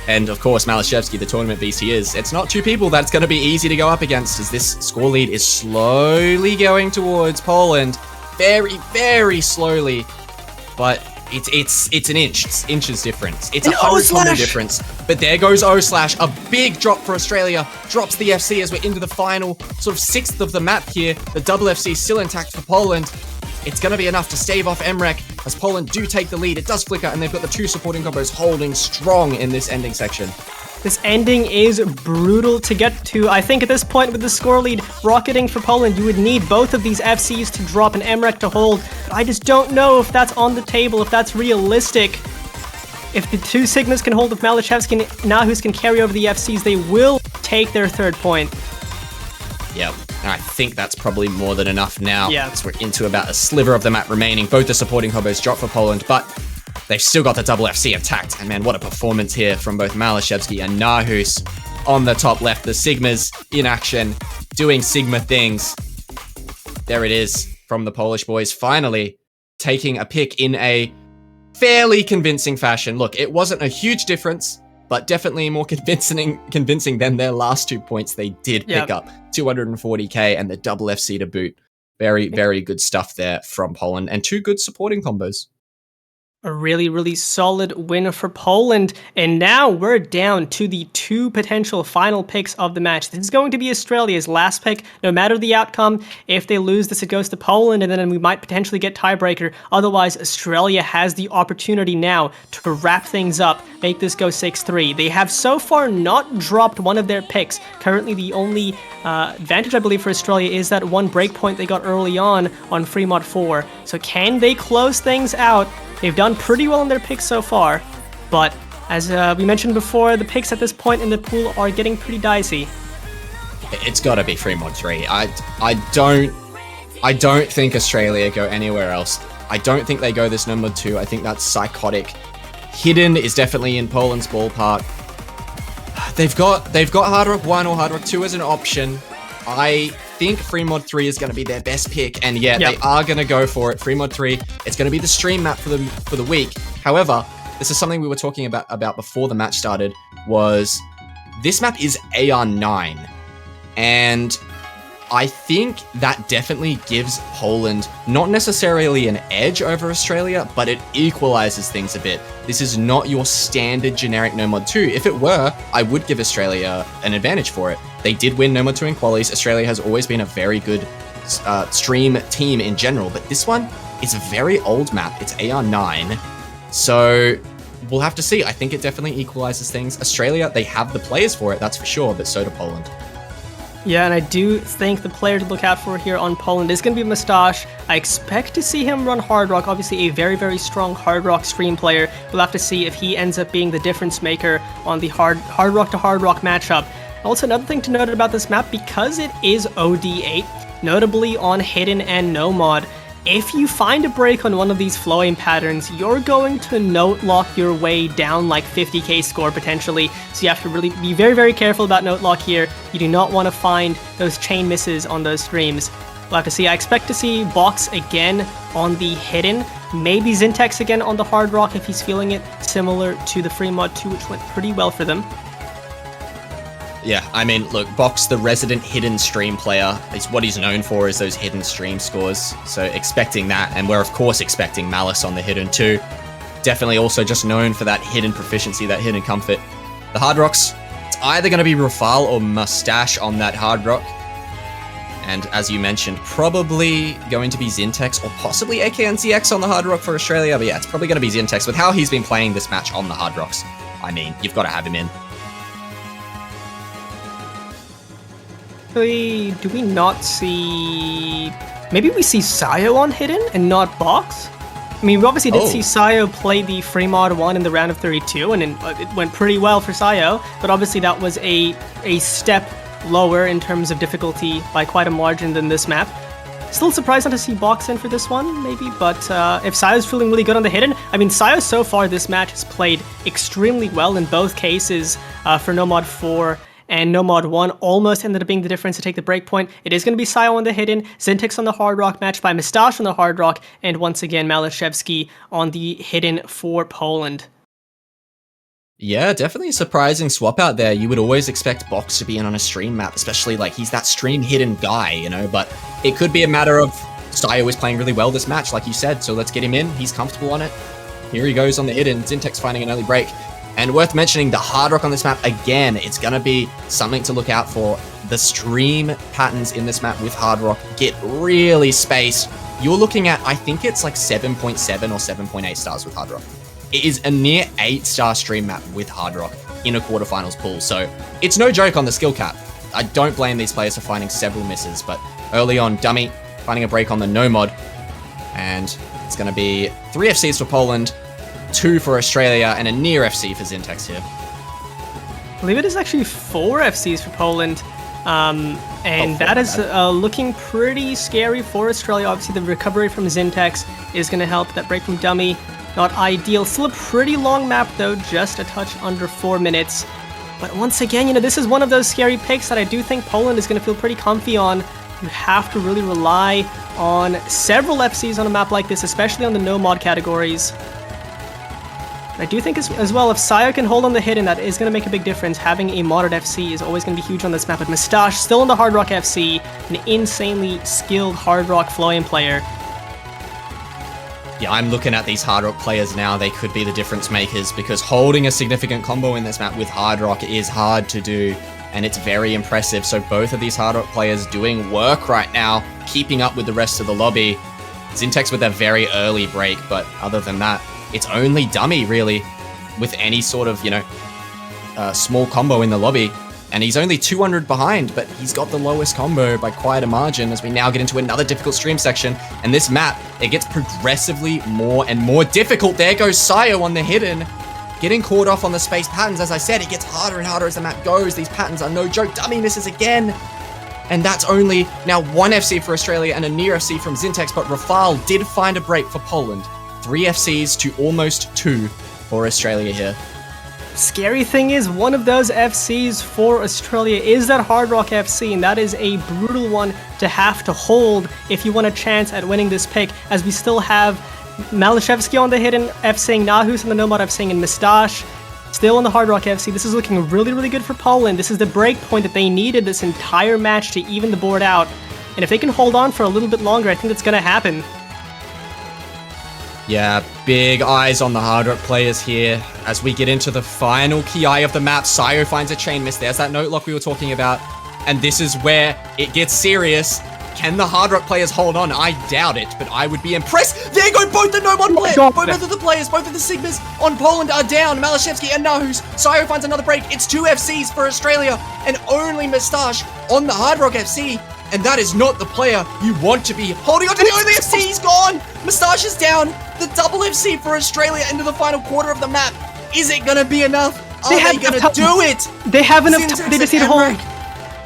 And, of course, Malashevsky, the tournament beast he is. It's not 2 people that's going to be easy to go up against, as this score lead is slowly going towards Poland. Very slowly. But it's an inch. It's inches difference. It's a 100 combo difference. But there goes O/. A big drop for Australia. Drops the FC as we're into the final sort of 6th of the map here. The double FC still intact for Poland. It's going to be enough to stave off Emrek as Poland do take the lead. It does flicker, and they've got the 2 supporting combos holding strong in this ending section. This ending is brutal to get to. I think at this point with the score lead rocketing for Poland, you would need both of these FCs to drop and Emrek to hold. But I just don't know if that's on the table, if that's realistic. If the 2 Sigmas can hold, if Malashevsky and Nahus can carry over the FCs, they will take their 3rd point. Yeah, I think that's probably more than enough now. Yeah. So we're into about a sliver of the map remaining. Both the supporting combos drop for Poland, but they've still got the double FC intact. And man, what a performance here from both Malashevsky and Nahus. On the top left, the Sigmas in action, doing Sigma things. There it is from the Polish boys, finally taking a pick in a fairly convincing fashion. Look, it wasn't a huge difference, but definitely more convincing than their last 2 points they did pick up. 240k and the double FC to boot. Very good stuff there from Poland, and 2 good supporting combos. A really solid win for Poland. And now we're down to the 2 potential final picks of the match. This is going to be Australia's last pick, no matter the outcome. If they lose this, it goes to Poland, and then we might potentially get tiebreaker. Otherwise, Australia has the opportunity now to wrap things up, make this go 6-3. They have so far not dropped one of their picks. Currently, the only advantage, I believe, for Australia is that 1 breakpoint they got early on Fremont 4. So can they close things out? They've done pretty well in their picks so far, but as we mentioned before, the picks at this point in the pool are getting pretty dicey. It's got to be free mod 3. I don't think Australia go anywhere else. I don't think they go this no mod 2. I think that's psychotic. Hidden is definitely in Poland's ballpark. They've got Hard Rock 1 or Hard Rock 2 as an option. I think free mod 3 is going to be their best pick, and yeah, they are going to go for it. Free mod 3, it's going to be the stream map for the week. However, this is something we were talking about before the match started, was this map is AR9, and I think that definitely gives Poland not necessarily an edge over Australia, but it equalizes things a bit. This is not your standard generic No Mod 2. If it were, I would give Australia an advantage for it. They did win No Mod 2 in qualies. Australia has always been a very good stream team in general, but this one is a very old map. It's AR9, so we'll have to see. I think it definitely equalizes things. Australia, they have the players for it, that's for sure, but so do Poland. Yeah, and I do think the player to look out for here on Poland is going to be Mustache. I expect to see him run Hard Rock, obviously a very, very strong Hard Rock stream player. We'll have to see if he ends up being the difference maker on the Hard Rock to Hard Rock matchup. Also, another thing to note about this map, because it is OD8, notably on Hidden and No Mod, if you find a break on one of these flowing patterns, you're going to note lock your way down like 50k score potentially, so you have to really be very, very careful about note lock here. You do not want to find those chain misses on those streams. We'll have to see. I expect to see Box again on the Hidden, maybe Zintex again on the Hard Rock if he's feeling it, similar to the Free Mod 2, which went pretty well for them. Yeah, I mean, look, Box, the resident hidden stream player, is what he's known for, is those hidden stream scores. So expecting that, and we're of course expecting Malice on the Hidden too. Definitely also just known for that hidden proficiency, that hidden comfort. The Hard Rocks, it's either going to be Rafal or Mustache on that Hard Rock. And as you mentioned, probably going to be Zintex or possibly AKNZX on the Hard Rock for Australia. But yeah, it's probably going to be Zintex with how he's been playing this match on the Hard Rocks. I mean, you've got to have him in. Do we not see... Maybe we see Sayo on Hidden and not Box? I mean, we obviously did see Sayo play the Free Mod 1 in the round of 32, and it went pretty well for Sayo, but obviously that was a step lower in terms of difficulty by quite a margin than this map. Still surprised not to see Box in for this one, maybe, but if Sayo's feeling really good on the Hidden, I mean, Sayo so far this match has played extremely well in both cases for No Mod 4 and No Mod 1 almost ended up being the difference to take the breakpoint. It is going to be Sayo on the Hidden, Zintex on the Hard Rock, matched by Mustache on the Hard Rock, and once again Malashevsky on the Hidden for Poland. Yeah, definitely a surprising swap out there. You would always expect Box to be in on a stream map, especially like he's that stream hidden guy, you know, but it could be a matter of Sayo is playing really well this match, like you said, so let's get him in. He's comfortable on it. Here he goes on the Hidden, Zintex finding an early break. And worth mentioning, the Hard Rock on this map, again, it's going to be something to look out for. The stream patterns in this map with Hard Rock get really spaced. You're looking at, I think it's like 7.7 or 7.8 stars with Hard Rock. It is a near 8-star stream map with Hard Rock in a quarterfinals pool, so it's no joke on the skill cap. I don't blame these players for finding several misses, but early on, Dummy finding a break on the No Mod, and it's going to be 3 FCs for Poland, 2 for Australia, and a near FC for Zintex here. I believe it is actually 4 FCs for Poland, and that is looking pretty scary for Australia. Obviously, the recovery from Zintex is going to help. That break from Dummy, not ideal. Still a pretty long map, though, just a touch under 4 minutes. But once again, you know, this is one of those scary picks that I do think Poland is going to feel pretty comfy on. You have to really rely on several FCs on a map like this, especially on the no mod categories. I do think as well, if Sayo can hold on the Hidden, that is going to make a big difference. Having a modded FC is always going to be huge on this map. But Mustache still on the Hard Rock FC, an insanely skilled Hard Rock flow-in player. Yeah, I'm looking at these Hard Rock players now. They could be the difference makers because holding a significant combo in this map with Hard Rock is hard to do, and it's very impressive. So both of these Hard Rock players doing work right now, keeping up with the rest of the lobby. Zintex with a very early break, but other than that, it's only Dummy, really, with any sort of, you know, small combo in the lobby. And he's only 200 behind, but he's got the lowest combo by quite a margin as we now get into another difficult stream section. And this map, it gets progressively more and more difficult. There goes Sayo on the Hidden, getting caught off on the space patterns. As I said, it gets harder and harder as the map goes. These patterns are no joke. Dummy misses again. And that's only now 1 FC for Australia and a near FC from Zintex, but Rafal did find a break for Poland. 3 FCs to almost 2 for Australia here. Scary thing is, one of those FCs for Australia is that Hard Rock FC, and that is a brutal one to have to hold if you want a chance at winning this pick, as we still have Malashevsky on the hidden FCing, Nahus on the Nomad FCing, and Mistache still on the Hard Rock FC. This is looking really, really good for Poland. This is the break point that they needed this entire match to even the board out. And if they can hold on for a little bit longer, I think that's going to happen. Yeah, big eyes on the Hard Rock players here. As we get into the final key eye of the map, Sayo finds a chain miss. There's that note lock we were talking about. And this is where it gets serious. Can the Hard Rock players hold on? I doubt it, but I would be impressed. There go both the Nomad players. Both of the players, both of the Sigmas on Poland are down. Malashevsky and Nahus. Sayo finds another break. It's 2 FCs for Australia and only Mistache on the Hard Rock FC. And that is not the player you want to be holding on to. The only FC, he's gone. Mistache is down. The double FC for Australia into the final quarter of the map. Is it going to be enough? Are they going to do it? They have enough time. They just need to hold.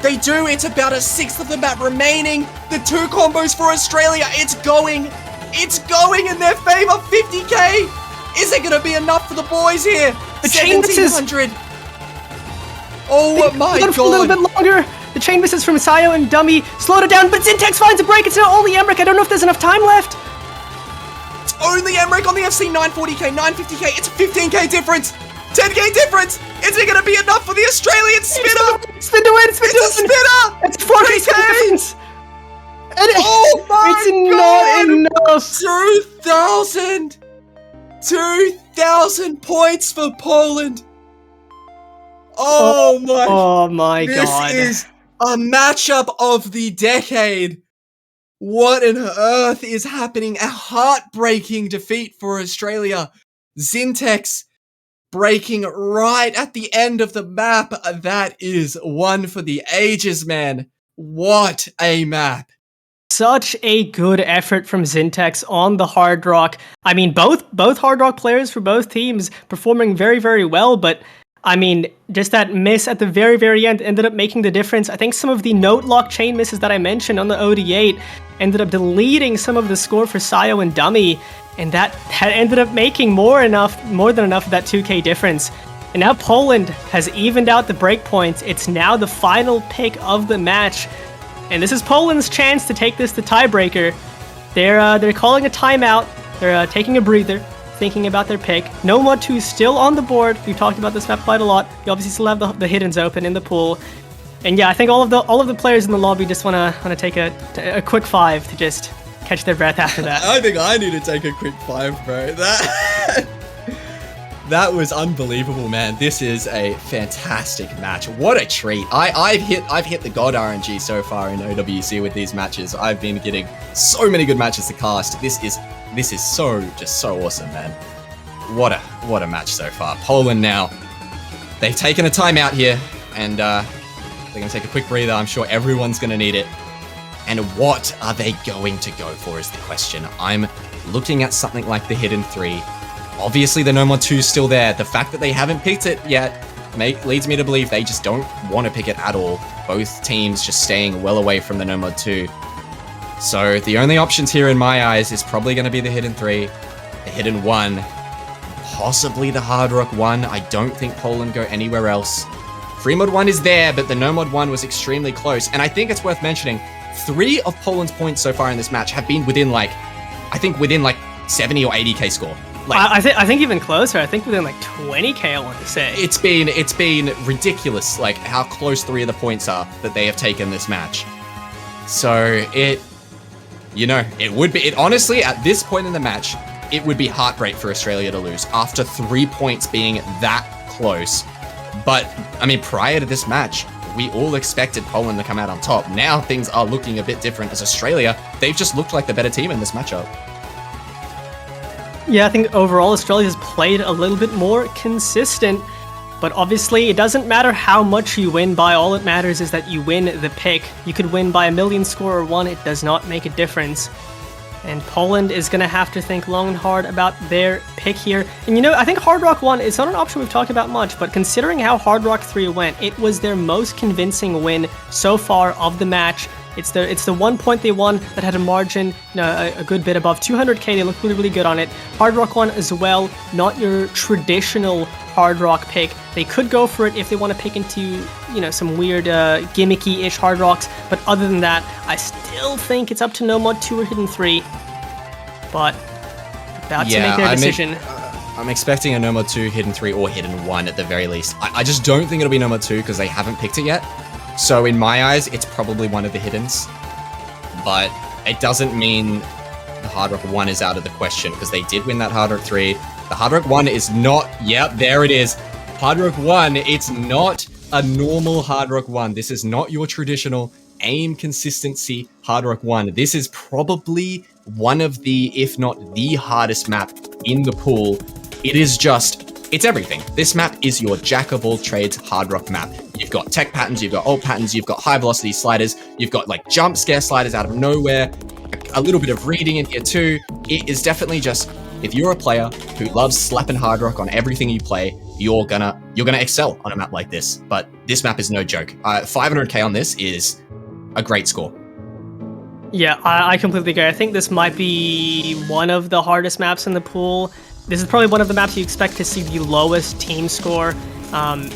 They do. It's about a 1/6 of the map remaining. The 2 combos for Australia. It's going. It's going in their favor. 50k. Is it going to be enough for the boys here? The chain misses. 1700. Oh my god. A little bit longer. The chain misses from Sayo and Dummy. Slowed it down, but Zintex finds a break. It's not only Emmerich. I don't know if there's enough time left. It's only Emmerich on the FC. 940k, 950k. It's a 15k difference. 10k difference! Is it gonna be enough for the Australian spinner? Spin to win! Spin to win! It's a spinner! It's 4k difference! And oh my it's god! Not enough! 2,000 points for Poland! Oh my god. This is a matchup of the decade! What on earth is happening? A heartbreaking defeat for Australia. Zintex breaking right at the end of the map. That is one for the ages, man. What a map. Such a good effort from Zintex on the Hard Rock. I mean, both Hard Rock players for both teams performing very, very well, but I mean, just that miss at the very, very end ended up making the difference. I think some of the note lock chain misses that I mentioned on the OD8 ended up deleting some of the score for Sayo and Dummy, and that ended up making more than enough of that 2k difference. And now Poland has evened out the breakpoints. It's now the final pick of the match, and this is Poland's chance to take this to tiebreaker. They're calling a timeout. They're taking a breather, thinking about their pick. Nomad 2 still on the board. We've talked about this map quite a lot. You obviously still have the hiddens open in the pool. And yeah, I think all of the players in the lobby just wanna take a quick 5 to just catch their breath after that. I think I need to take a quick 5, bro. That was unbelievable, man. This is a fantastic match. What a treat. I've hit the god RNG so far in OWC with these matches. I've been getting so many good matches to cast. This is so awesome, man. What a match so far. Poland now, they've taken a timeout here, and they're gonna take a quick breather. I'm sure everyone's gonna need it. And what are they going to go for is the question. I'm looking at something like the Hidden 3. Obviously, the Nomad 2 is still there. The fact that they haven't picked it yet leads me to believe they just don't want to pick it at all. Both teams just staying well away from the Nomad 2. So the only options here in my eyes is probably going to be the Hidden 3, the Hidden 1, possibly the Hard Rock 1. I don't think Poland go anywhere else. Free Mod 1 is there, but the Nomad 1 was extremely close. And I think it's worth mentioning, 3 of Poland's points so far in this match have been within like 70 or 80k score. Like, I think even closer. I think within like 20k, I want to say. It's been ridiculous, like how close 3 of the points are that they have taken this match. So it would be, honestly, at this point in the match, it would be heartbreak for Australia to lose after 3 points being that close. But I mean, prior to this match, we all expected Poland to come out on top. Now things are looking a bit different as Australia. They've just looked like the better team in this matchup. Yeah, I think overall Australia has played a little bit more consistent, but obviously it doesn't matter how much you win by. All it matters is that you win the pick. You could win by a million score or 1, it does not make a difference. And Poland is going to have to think long and hard about their pick here. And you know, I think Hard Rock 1 is not an option we've talked about much, but considering how Hard Rock 3 went, it was their most convincing win so far of the match. It's the 1 point they won that had a margin, a good bit above 200k. They look really, really good on it. Hard Rock 1 as well, not your traditional Hard Rock pick. They could go for it if they want to pick into, some weird gimmicky-ish Hard Rocks, but other than that, I still think it's up to Nomad 2 or Hidden 3. But about to make their decision. I'm expecting a Nomad 2, Hidden 3, or Hidden 1 at the very least. I just don't think it'll be Nomad 2 because they haven't picked it yet. So in my eyes, it's probably one of the Hiddens. But it doesn't mean the Hard Rock 1 is out of the question because they did win that Hard Rock 3. The Hard Rock 1 is not... Yep, there it is. Hard Rock 1, it's not a normal Hard Rock 1. This is not your traditional aim consistency Hard Rock 1. This is probably one of the, if not the hardest map in the pool. It is just... It's everything. This map is your jack of all trades Hard Rock map. You've got tech patterns, you've got ult patterns, you've got high velocity sliders, you've got like jump scare sliders out of nowhere, a little bit of reading in here too. It is definitely just, if you're a player who loves slapping Hard Rock on everything you play, you're gonna excel on a map like this. But this map is no joke. 500k on this is a great score. Yeah, I completely agree. I think this might be one of the hardest maps in the pool. This is probably one of the maps you expect to see the lowest team score.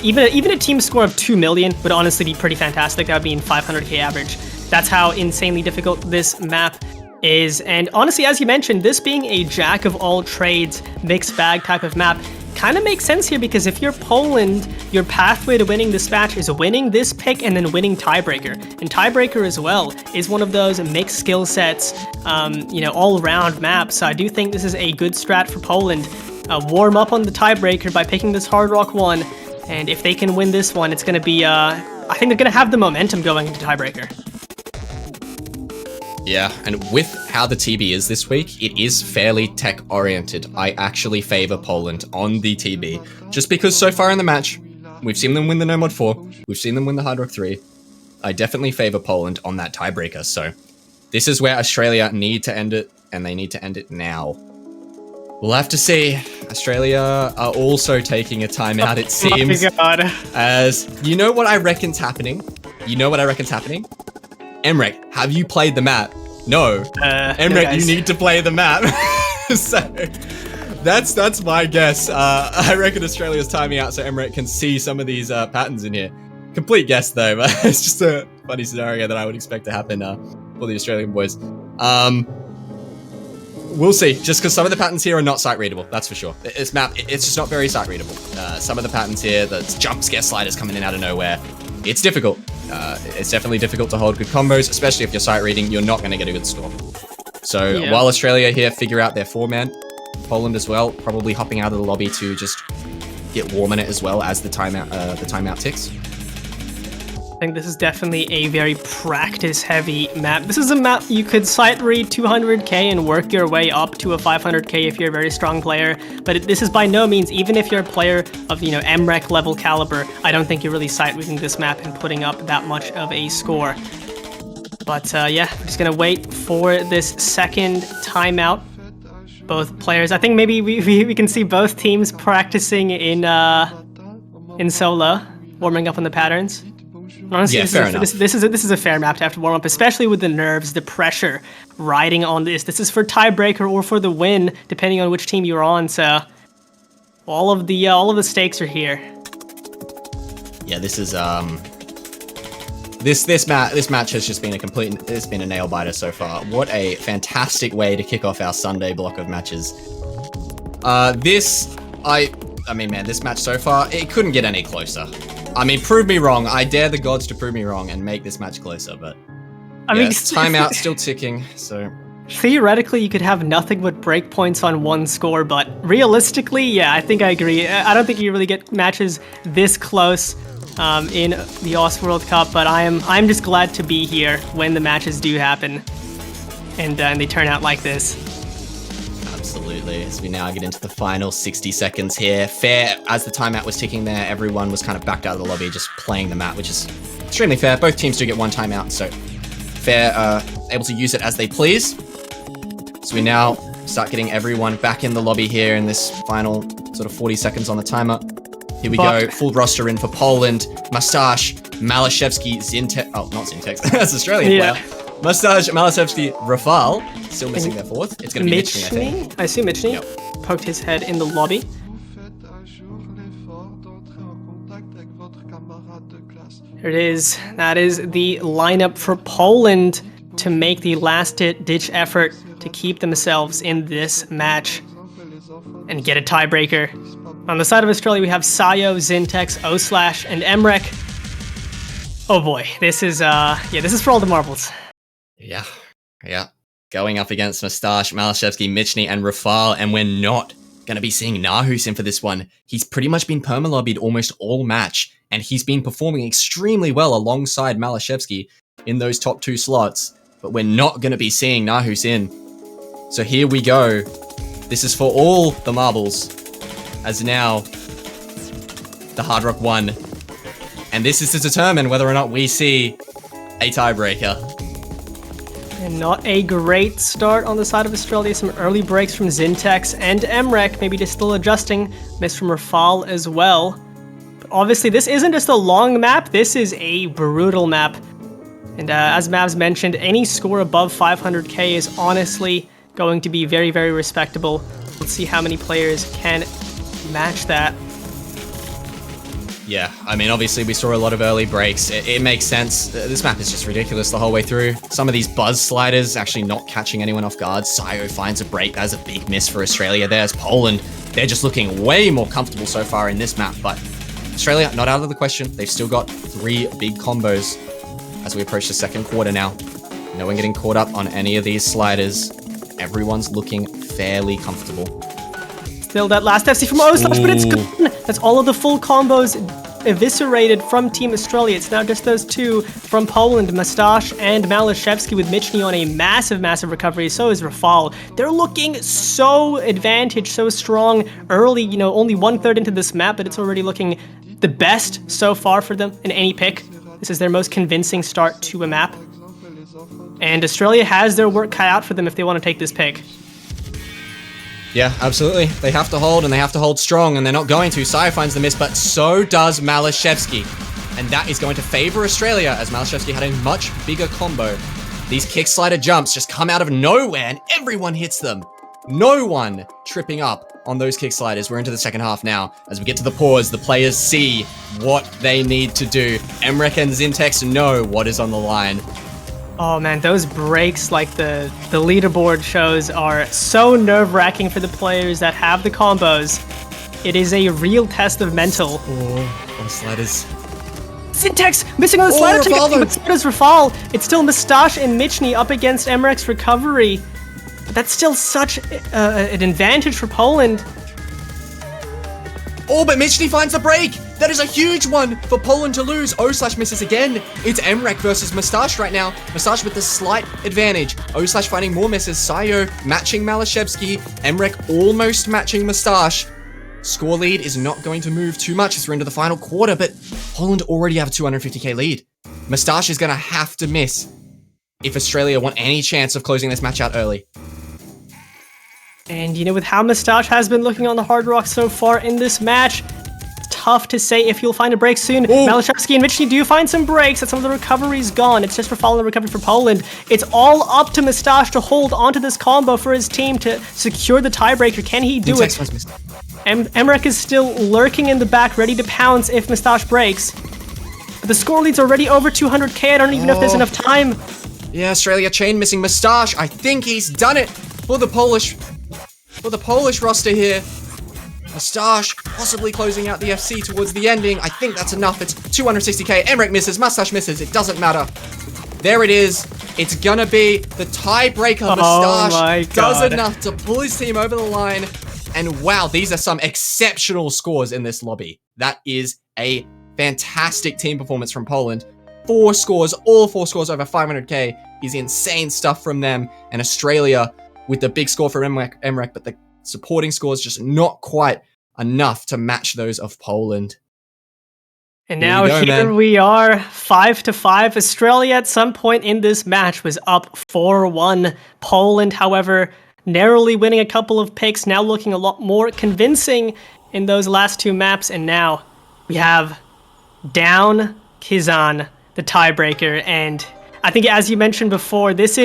Even a team score of 2 million would honestly be pretty fantastic. That would be in 500k average. That's how insanely difficult this map is. And honestly, as you mentioned, this being a jack of all trades, mixed bag type of map, kind of makes sense here because if you're Poland, your pathway to winning this match is winning this pick and then winning Tiebreaker. And Tiebreaker as well is one of those mixed skill sets, all-around maps. So I do think this is a good strat for Poland. Warm up on the Tiebreaker by picking this Hard Rock 1. And if they can win this one, it's going to be, I think they're going to have the momentum going into Tiebreaker. Yeah, and with how the TB is this week, it is fairly tech-oriented. I actually favor Poland on the TB, just because so far in the match, we've seen them win the Nomad 4, we've seen them win the Hard Rock 3. I definitely favor Poland on that tiebreaker, so this is where Australia need to end it, and they need to end it now. We'll have to see. Australia are also taking a timeout, it seems. Oh my God. As, you know what I reckon's happening? Emrek, have you played the map? No. Emrek, no, you need to play the map. So that's my guess. I reckon Australia's timing out so Emrek can see some of these patterns in here. Complete guess though, but it's just a funny scenario that I would expect to happen for the Australian boys. We'll see, just because some of the patterns here are not sight readable, that's for sure. This map, it's just not very sight readable. Some of the patterns here, the jump scare sliders coming in out of nowhere, it's difficult. It's definitely difficult to hold good combos, especially if you're sight reading, you're not going to get a good score. So while Australia here figure out their 4-man, Poland as well, probably hopping out of the lobby to just get warm in it as well as the timeout ticks. I think this is definitely a very practice-heavy map. This is a map you could sight read 200k and work your way up to a 500k if you're a very strong player. But this is by no means, even if you're a player of MREC level caliber, I don't think you're really sight reading this map and putting up that much of a score. But yeah, we're just gonna wait for this second timeout. Both players, I think maybe we can see both teams practicing in solo, warming up on the patterns. Honestly, yeah, this is a fair map to have to warm up, especially with the nerves, the pressure riding on this. This is for tiebreaker or for the win, depending on which team you're on. So all of the stakes are here. Yeah, this is this match has just been it's been a nail biter so far. What a fantastic way to kick off our Sunday block of matches. This match so far, it couldn't get any closer. I mean, prove me wrong. I dare the gods to prove me wrong and make this match closer, but timeout still ticking, so... Theoretically, you could have nothing but breakpoints on one score, but realistically, yeah, I think I agree. I don't think you really get matches this close in the Aus World Cup, but I'm just glad to be here when the matches do happen, and they turn out like this. Absolutely. As we now get into the final 60 seconds here. Fair, as the timeout was ticking there, everyone was kind of backed out of the lobby, just playing the map, which is extremely fair. Both teams do get one timeout, so Fair able to use it as they please. So we now start getting everyone back in the lobby here in this final sort of 40 seconds on the timer. Here we go, full roster in for Poland. Mustache, Malashevsky, Zintex. Oh, not Zintex. That's Australian player. Mustache, Malashevsky, Rafal. Still missing their fourth. It's going to be Michny, I think. I see Michny poked his head in the lobby. Here it is. That is the lineup for Poland to make the last-ditch effort to keep themselves in this match and get a tiebreaker. On the side of Australia, we have Sayo, Zintex, O/, and Emrek. Oh boy, this is for all the marbles. Yeah. Going up against Mustache, Malashevsky, Michny, and Rafal, and we're not going to be seeing Nahusin for this one. He's pretty much been perma-lobbied almost all match, and he's been performing extremely well alongside Malashevsky in those top 2 slots, but we're not going to be seeing Nahusin. So here we go. This is for all the marbles, as now the Hard Rock won. And this is to determine whether or not we see a tiebreaker. And not a great start on the side of Australia. Some early breaks from Zintex and Emrek, maybe just still adjusting. Miss from Rafal as well. But obviously, this isn't just a long map. This is a brutal map. And as Mavs mentioned, any score above 500k is honestly going to be very, very respectable. Let's see how many players can match that. Yeah, I mean, obviously we saw a lot of early breaks. It makes sense. This map is just ridiculous the whole way through. Some of these buzz sliders actually not catching anyone off guard. Sayo finds a break. That's a big miss for Australia. There's Poland. They're just looking way more comfortable so far in this map, but Australia not out of the question. They've still got 3 big combos as we approach the second quarter now. No one getting caught up on any of these sliders. Everyone's looking fairly comfortable. Still that last FC from O/, but it's gone. That's all of the full combos eviscerated from Team Australia. It's now just those 2 from Poland, Mustache and Malashevsky, with Michny on a massive, massive recovery. So is Rafal. They're looking so advantaged, so strong early, only 1/3 into this map, but it's already looking the best so far for them in any pick. This is their most convincing start to a map. And Australia has their work cut out for them if they want to take this pick. Yeah, absolutely. They have to hold, and they have to hold strong, and they're not going to. Sayo finds the miss, but so does Malashevsky. And that is going to favor Australia, as Malashevsky had a much bigger combo. These kick slider jumps just come out of nowhere, and everyone hits them. No one tripping up on those kick sliders. We're into the second half now. As we get to the pause, the players see what they need to do. Emrek and Zintex know what is on the line. Oh man, those breaks like the leaderboard shows are so nerve-wracking for the players that have the combos. It is a real test of mental. Oh, on sliders. Zintex missing on the slider technically, but so does Rafal. It's still Mustache and Michny up against Emrek's recovery. But that's still such an advantage for Poland. Oh, but Michny finds the break! That is a huge one for Poland to lose. O/ misses again. It's Emrek versus Mustache right now. Mustache with the slight advantage. O/ finding more misses. Sayo matching Malashevsky. Emrek almost matching Mustache. Score lead is not going to move too much as we're into the final quarter, but Poland already have a 250k lead. Mustache is going to have to miss if Australia want any chance of closing this match out early. And with how Mustache has been looking on the Hard Rock so far in this match, it's tough to say if he'll find a break soon. Malashevsky and Michny do find some breaks, and some of the recovery's gone. It's just for following the recovery for Poland. It's all up to Mustache to hold onto this combo for his team to secure the tiebreaker. Can he do it? Emrek is still lurking in the back, ready to pounce if Mustache breaks. But the score lead's already over 200k. I don't even know if there's enough time. Yeah, Australia chain missing Mustache. I think he's done it for the Polish roster here. Mustache possibly closing out the FC towards the ending. I think that's enough. It's 260k. Emrek misses. Mustache misses. It doesn't matter. There it is. It's gonna be the tiebreaker. Mustache does enough to pull his team over the line. And wow, these are some exceptional scores in this lobby. That is a fantastic team performance from Poland. 4 scores, all 4 scores over 500k is insane stuff from them. And Australia with the big score for Emrek, but the supporting scores just not quite enough to match those of Poland. And now here we are, 5-5. Australia at some point in this match was up 4-1. Poland, however, narrowly winning a couple of picks, now looking a lot more convincing in those last 2 maps. And now we have down Kizan, the tiebreaker. And I think, as you mentioned before, this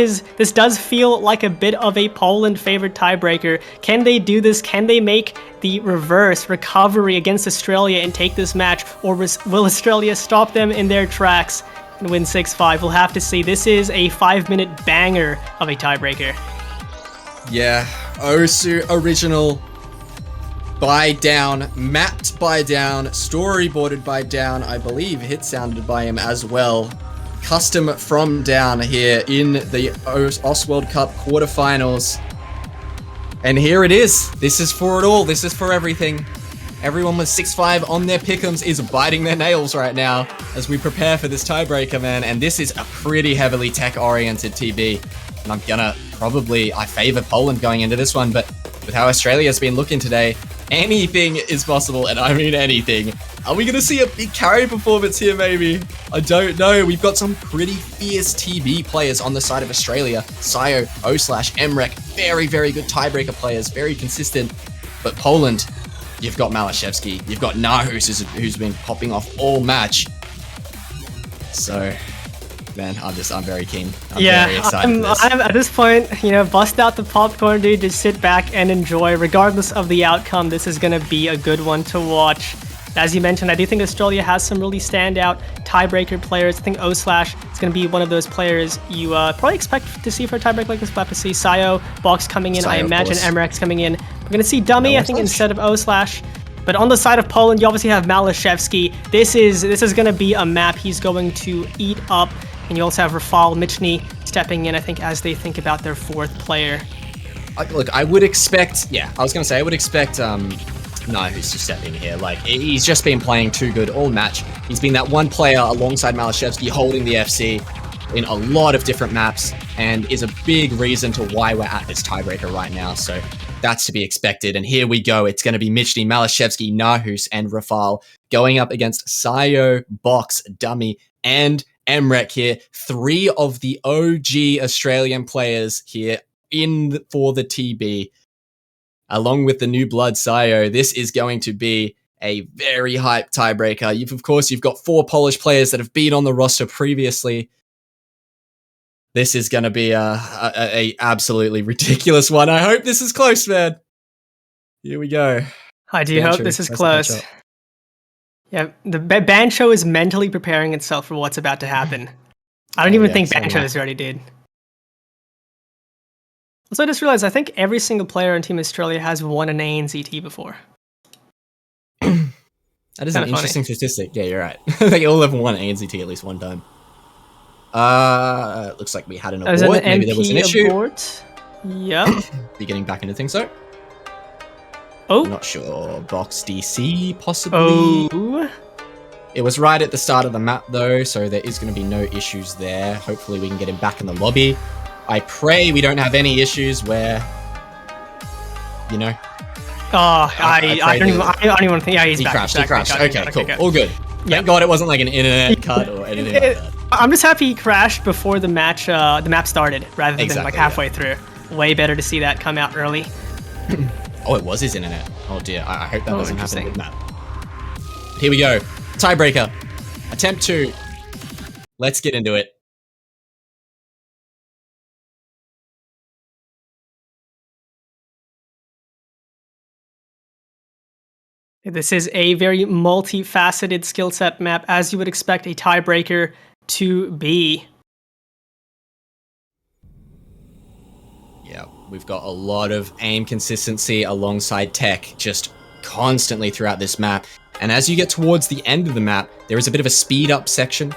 does feel like a bit of a Poland favored tiebreaker. Can they do this? Can they make the reverse recovery against Australia and take this match, or will Australia stop them in their tracks and win 6-5? We'll have to see. This is a 5-minute banger of a tiebreaker. Yeah, Osu original by down, mapped by down, storyboarded by down, I believe hit sounded by him as well. Custom from down here in the OS World Cup quarterfinals. And here it is. This is for it all. This is for everything. Everyone with 6-5 on their pick'ems is biting their nails right now as we prepare for this tiebreaker, man. And this is a pretty heavily tech-oriented TB. And I'm gonna I favor Poland going into this one, but with how Australia's been looking today, anything is possible, and I mean anything. Are we gonna see a big carry performance here, maybe? I don't know. We've got some pretty fierce TB players on the side of Australia. Sayo, O/Emrek, very, very good tiebreaker players, very consistent. But Poland, you've got Malashevsky, you've got Nahus, who's been popping off all match. So, man, I'm very keen. I'm very excited for this. I'm at this point, bust out the popcorn, dude. Just sit back and enjoy. Regardless of the outcome, this is going to be a good one to watch. As you mentioned, I do think Australia has some really standout tiebreaker players. I think O/ is going to be one of those players you probably expect to see for a tiebreaker like this. We'll have to see Sayo, Box coming in. Sayo, I imagine Emrek's coming in. We're going to see Dummy, No I think, O/. instead of O/. But on the side of Poland, you obviously have Malashevsky. This is going to be a map he's going to eat up. And you also have Rafal Michny stepping in, I think, as they think about their 4th player. Look, I would expect, I would expect, who's just stepping here. Like, he's just been playing too good all match. He's been that one player alongside Malashevsky holding the FC in a lot of different maps, and is a big reason to why we're at this tiebreaker right now. So that's to be expected. And here we go. It's going to be Michny, Malashevsky, Nahus, and Rafal going up against Sayo, Box, Dummy, and Emrek here. 3 of the OG Australian players here for the TB. Along with the new blood Sayo, this is going to be a very hyped tiebreaker. You've got 4 Polish players that have been on the roster previously. This is going to be a absolutely ridiculous one. I hope this is close, man. Here we go. I do hope this is close. Yeah, the Bancho is mentally preparing itself for what's about to happen. I don't even think Bancho is ready, dude. Also, I just realized I think every single player on Team Australia has won an ANZT before. That is an interesting statistic. Yeah, you're right. They all have won ANZT at least one time. Looks like we had an abort. Maybe there was an issue. Abort. Yep. Be getting back into things, though. Oh. I'm not sure. Box DC, possibly. Oh. It was right at the start of the map, though, so there is going to be no issues there. Hopefully we can get him back in the lobby. I pray we don't have any issues where, I don't even want to think. Yeah, he back. Crashed. He crashed. Okay, cool. All good. Thank God it wasn't like an internet cut or anything like that. I'm just happy he crashed before the map started, rather than like halfway through. Way better to see that come out early. Oh, it was his internet. Oh dear. I hope that doesn't happen with map. Here we go. Tiebreaker. Attempt 2. Let's get into it. This is a very multifaceted skill set map, as you would expect a tiebreaker to be. Yeah, we've got a lot of aim consistency alongside tech just constantly throughout this map. And as you get towards the end of the map, there is a bit of a speed up section.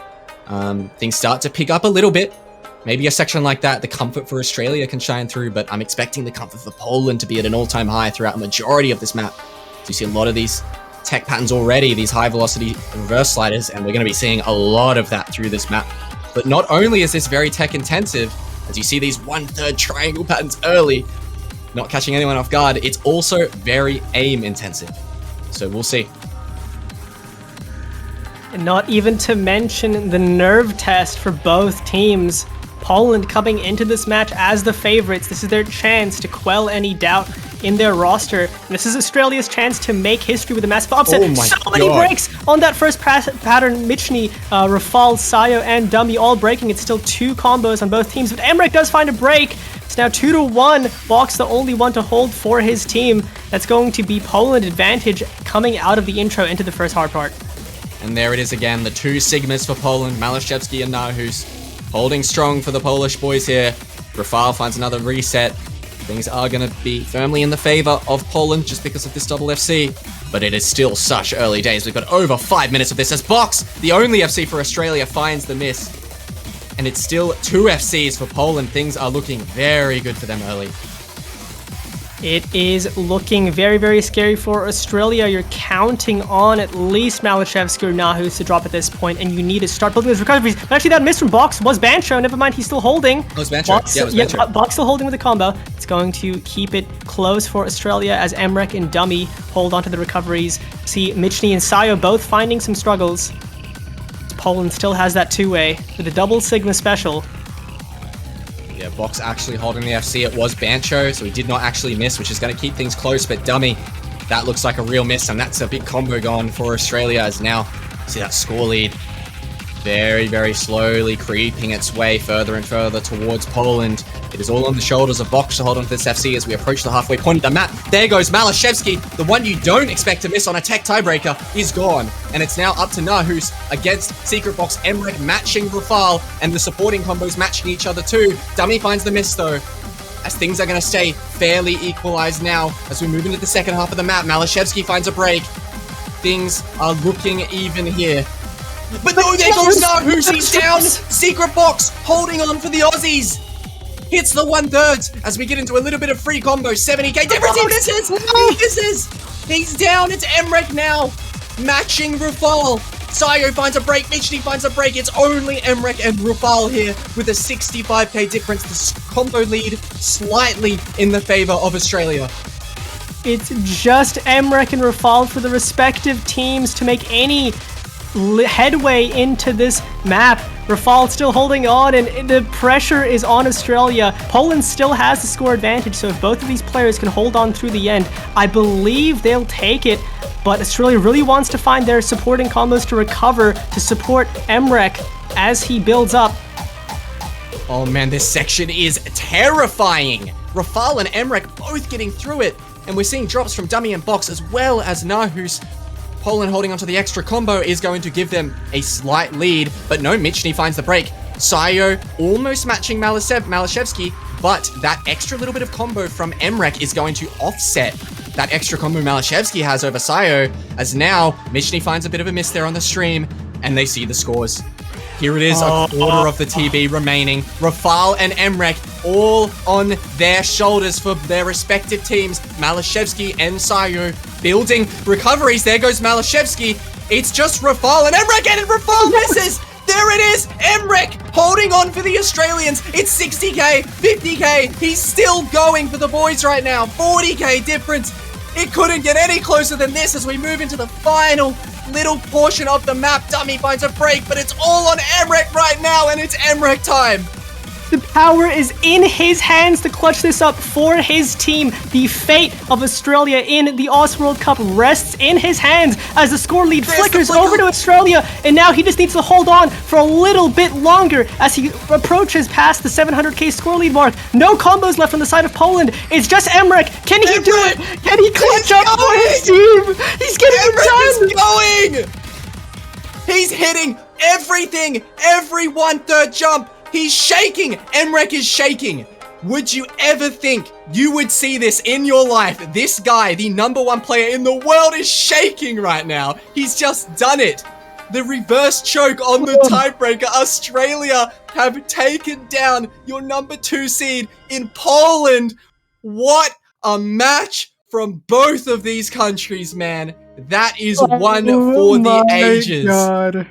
Things start to pick up a little bit. Maybe a section like that, the comfort for Australia can shine through, but I'm expecting the comfort for Poland to be at an all-time high throughout a majority of this map. So you see a lot of these tech patterns already, these high velocity reverse sliders, and we're going to be seeing a lot of that through this map. But not only is this very tech intensive, as you see these 1/3 triangle patterns early, not catching anyone off guard, it's also very aim intensive. So we'll see. And not even to mention the nerve test for both teams. Poland coming into this match as the favorites. This is their chance to quell any doubt in their roster. And this is Australia's chance to make history with a massive upset. Oh my so many God. breaks on that first pattern. Michny, Rafal, Sayo, and Dummy all breaking. It's still 2 combos on both teams, but Emrek does find a break. It's now 2-1. Box the only one to hold for his team. That's going to be Poland advantage coming out of the intro into the first hard part. And there it is again, the 2 Sigmas for Poland, Malashevsky and Nahus, holding strong for the Polish boys here. Rafal finds another reset. Things are going to be firmly in the favor of Poland just because of this double FC. But it is still such early days. We've got over 5 minutes of this as Box, the only FC for Australia, finds the miss. And it's still 2 FCs for Poland. Things are looking very good for them early. It is looking very, very scary for Australia. You're counting on at least Malashevsky or Nahus to drop at this point, and you need to start building those recoveries. But actually, that miss from Box was Bancho. Never mind, he's still holding. Oh, it was Bancho. Box, Yeah, it was Bancho. Box still holding with the combo. It's going to keep it close for Australia as Emrek and Dummy hold onto the recoveries. See Michny and Sayo both finding some struggles. Poland still has that 2-way with a double Sigma special. Yeah, Box actually holding the FC. It was Bancho, so he did not actually miss, which is going to keep things close. But Dummy, that looks like a real miss, and that's a big combo gone for Australia as now, see that score lead very, very slowly creeping its way further and further towards Poland. It is all on the shoulders of Box to hold on to this FC as we approach the halfway point of the map. There goes Malashevsky, the one you don't expect to miss on a tech tiebreaker, is gone. And it's now up to Nahus against Secret Box, Emrek matching Rafal, and the supporting combos matching each other too. Dummy finds the miss though, as things are going to stay fairly equalized now as we move into the second half of the map. Malashevsky finds a break. Things are looking even here. But no, there goes Nahus, he's down! Secret Box holding on for the Aussies! Hits the 1/3 as we get into a little bit of free combo. 70k difference, he misses! He misses! He's down, it's Emrek now! Matching Rafal. Sayo finds a break, Michny finds a break. It's only Emrek and Rafal here with a 65k difference. The combo lead slightly in the favor of Australia. It's just Emrek and Rafal for the respective teams to make any headway into this map. Rafal still holding on, and the pressure is on Australia. Poland still has the score advantage, so if both of these players can hold on through the end, I believe they'll take it. But Australia really wants to find their supporting combos to recover, to support Emrek as he builds up. Oh man, this section is terrifying. Rafal and Emrek both getting through it, and we're seeing drops from Dummy and Box as well as Nahus. Poland holding onto the extra combo is going to give them a slight lead, but no, Michny finds the break. Sayo almost matching Malashevsky, but that extra little bit of combo from Emrek is going to offset that extra combo Malashevsky has over Sayo, as now Michny finds a bit of a miss there on the stream, and they see the scores. Here it is, a quarter of the TB remaining. Rafal and Emrek all on their shoulders for their respective teams. Malashevsky and Sayo building recoveries. There goes Malashevsky. It's just Rafal and Emrek, and Rafal misses. There it is, Emrek holding on for the Australians. It's 60k, 50k. He's still going for the boys right now. 40k difference. It couldn't get any closer than this as we move into the final little portion of the map. Dummy finds a break, but it's all on Emrek right now, and it's Emrek time. The power is in his hands to clutch this up for his team. The fate of Australia in the Auss World Cup rests in his hands as the score lead flickers over to Australia, and now he just needs to hold on for a little bit longer as he approaches past the 700k score lead mark. No combos left on the side of Poland. It's just Emrek. Can he do it? Can he clutch up for his team? He's getting it done. Is going. He's hitting everything. Every 1/3 jump. He's shaking! Emrek is shaking! Would you ever think you would see this in your life? This guy, the #1 player in the world, is shaking right now. He's just done it. The reverse choke on the tiebreaker. Australia have taken down your #2 seed in Poland. What a match from both of these countries, man. That is one for the ages. God.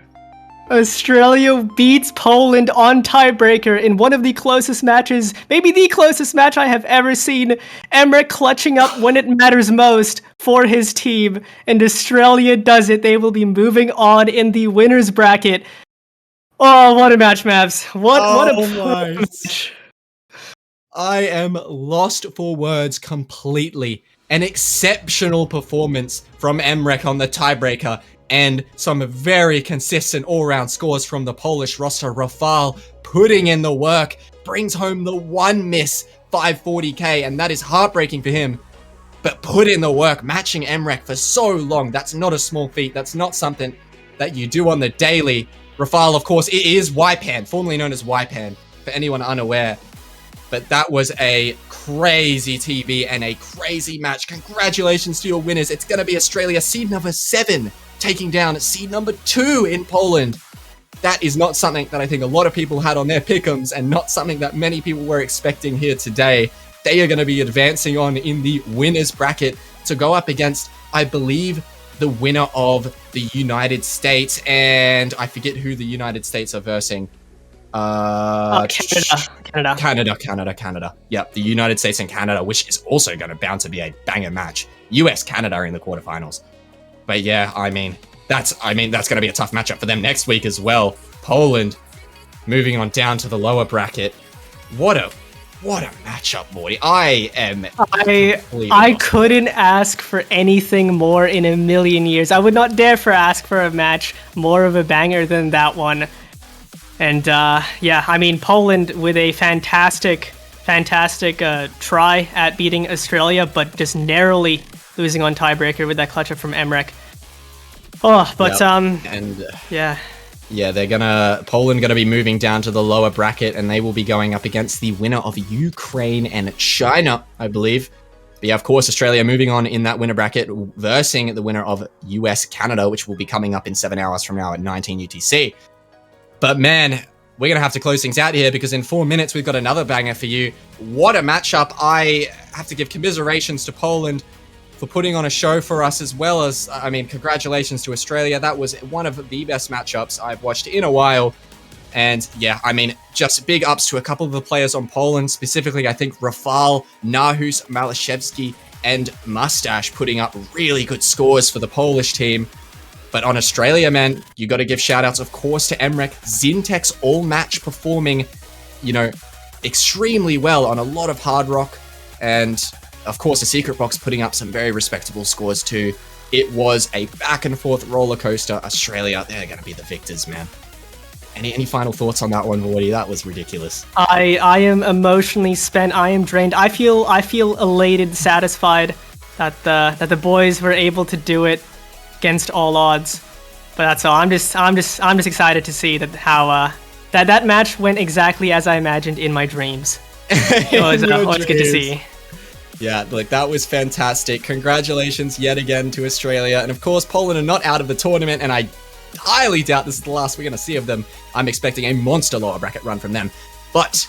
Australia beats Poland on tiebreaker in one of the closest matches, maybe the closest match I have ever seen. Emrek clutching up when it matters most for his team, and Australia does it. They will be moving on in the winners bracket. Oh, what a match, Mavs. What Oh a my. match. I am lost for words completely. An exceptional performance from Emrek on the tiebreaker, and some very consistent all-round scores from the Polish roster. Rafal putting in the work, brings home the one miss 540k, and that is heartbreaking for him. But put in the work, matching Emrek for so long. That's not a small feat. That's not something that you do on the daily. Rafal, of course, it is Ypan, formerly known as Ypan, for anyone unaware. But that was a crazy TV and a crazy match. Congratulations to your winners. It's going to be Australia seed number 7 taking down seed number 2 in Poland. That is not something that I think a lot of people had on their pick'ems, and not something that many people were expecting here today. They are going to be advancing on in the winners bracket to go up against, I believe, the winner of the United States, and I forget who the United States are versing. Canada. Yep, the United States and Canada, which is also bound to be a banger match. US Canada in the quarterfinals. But yeah, I mean that's going to be a tough matchup for them next week as well. Poland moving on down to the lower bracket. What a matchup, Morty. I couldn't ask for anything more in a million years. I would not dare ask for a match more of a banger than that one. And yeah, I mean, Poland with a fantastic try at beating Australia, but just narrowly losing on tiebreaker with that clutch up from Emrek. Oh, but yeah, Poland gonna be moving down to the lower bracket, and they will be going up against the winner of Ukraine and China, I believe. But yeah, of course, Australia moving on in that winner bracket, versing the winner of US Canada, which will be coming up in 7 hours from now at 19 UTC. But man, we're going to have to close things out here, because in 4 minutes, we've got another banger for you. What a matchup. I have to give commiserations to Poland for putting on a show for us, as well as, I mean, congratulations to Australia. That was one of the best matchups I've watched in a while. And yeah, I mean, just big ups to a couple of the players on Poland, specifically, I think Rafal, Nahus, Malashevsky, and Mustache putting up really good scores for the Polish team. But on Australia, man, you got to give shout-outs, of course, to Emrek. Zintek's all-match performing, extremely well on a lot of hard rock. And, of course, the Secret Box putting up some very respectable scores, too. It was a back-and-forth roller coaster. Australia, they're going to be the victors, man. Any final thoughts on that one, Morty? That was ridiculous. I am emotionally spent. I am drained. I feel elated, satisfied that the boys were able to do it against all odds. But that's all. I'm just excited to see that how that match went exactly as I imagined in my dreams. It was good to see. Yeah, like that was fantastic. Congratulations yet again to Australia. And of course, Poland are not out of the tournament, and I highly doubt this is the last we're going to see of them. I'm expecting a monster lower bracket run from them. But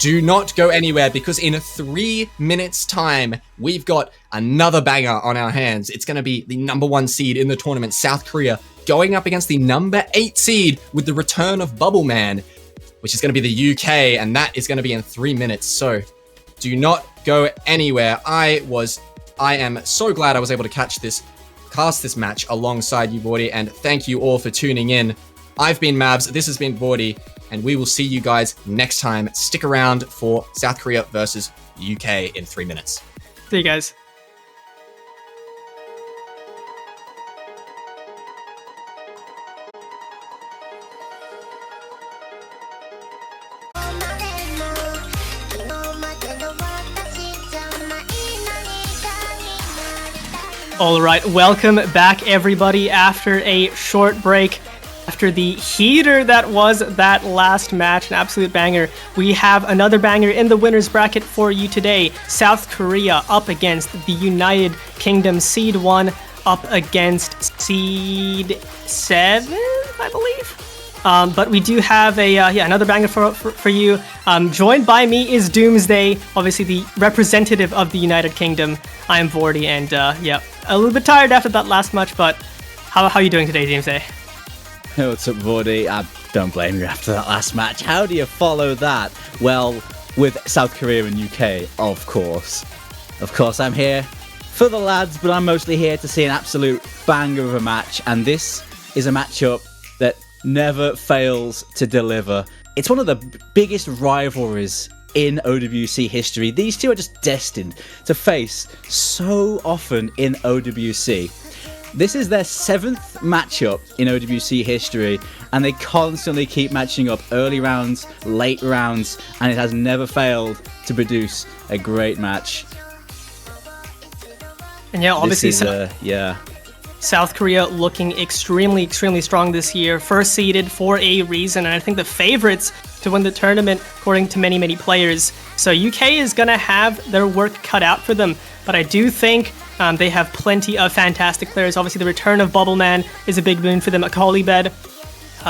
do not go anywhere, because in 3 minutes time, we've got another banger on our hands. It's going to be the number 1 seed in the tournament, South Korea, going up against the number 8 seed with the return of Bubble Man, which is going to be the UK, and that is going to be in 3 minutes. So do not go anywhere. I am so glad I was able to cast this match alongside you, Vordy, and thank you all for tuning in. I've been Mavs, this has been Vordy, and we will see you guys next time. Stick around for South Korea versus UK in 3 minutes. See you guys. All right, welcome back, everybody, after a short break. After the heater that was that last match, an absolute banger, we have another banger in the winner's bracket for you today. South Korea up against the United Kingdom, seed 1 up against seed 7, I believe. But we do have another banger for you. Joined by me is Doomsday, obviously the representative of the United Kingdom. I am Vordy, and a little bit tired after that last match, but how are you doing today, Doomsday? Hey, what's up, Vordy? I don't blame you after that last match. How do you follow that? Well, with South Korea and UK, of course. Of course, I'm here for the lads, but I'm mostly here to see an absolute banger of a match. And this is a matchup that never fails to deliver. It's one of the biggest rivalries in OWC history. These two are just destined to face so often in OWC. This is their 7th matchup in OWC history, and they constantly keep matching up early rounds, late rounds, and it has never failed to produce a great match. And yeah, obviously, South Korea looking extremely, extremely strong this year. First seeded for a reason, and I think the favorites to win the tournament, according to many, many players. So UK is going to have their work cut out for them, but I do think they have plenty of fantastic players. Obviously, the return of Bubbleman is a big boon for them. Akolibed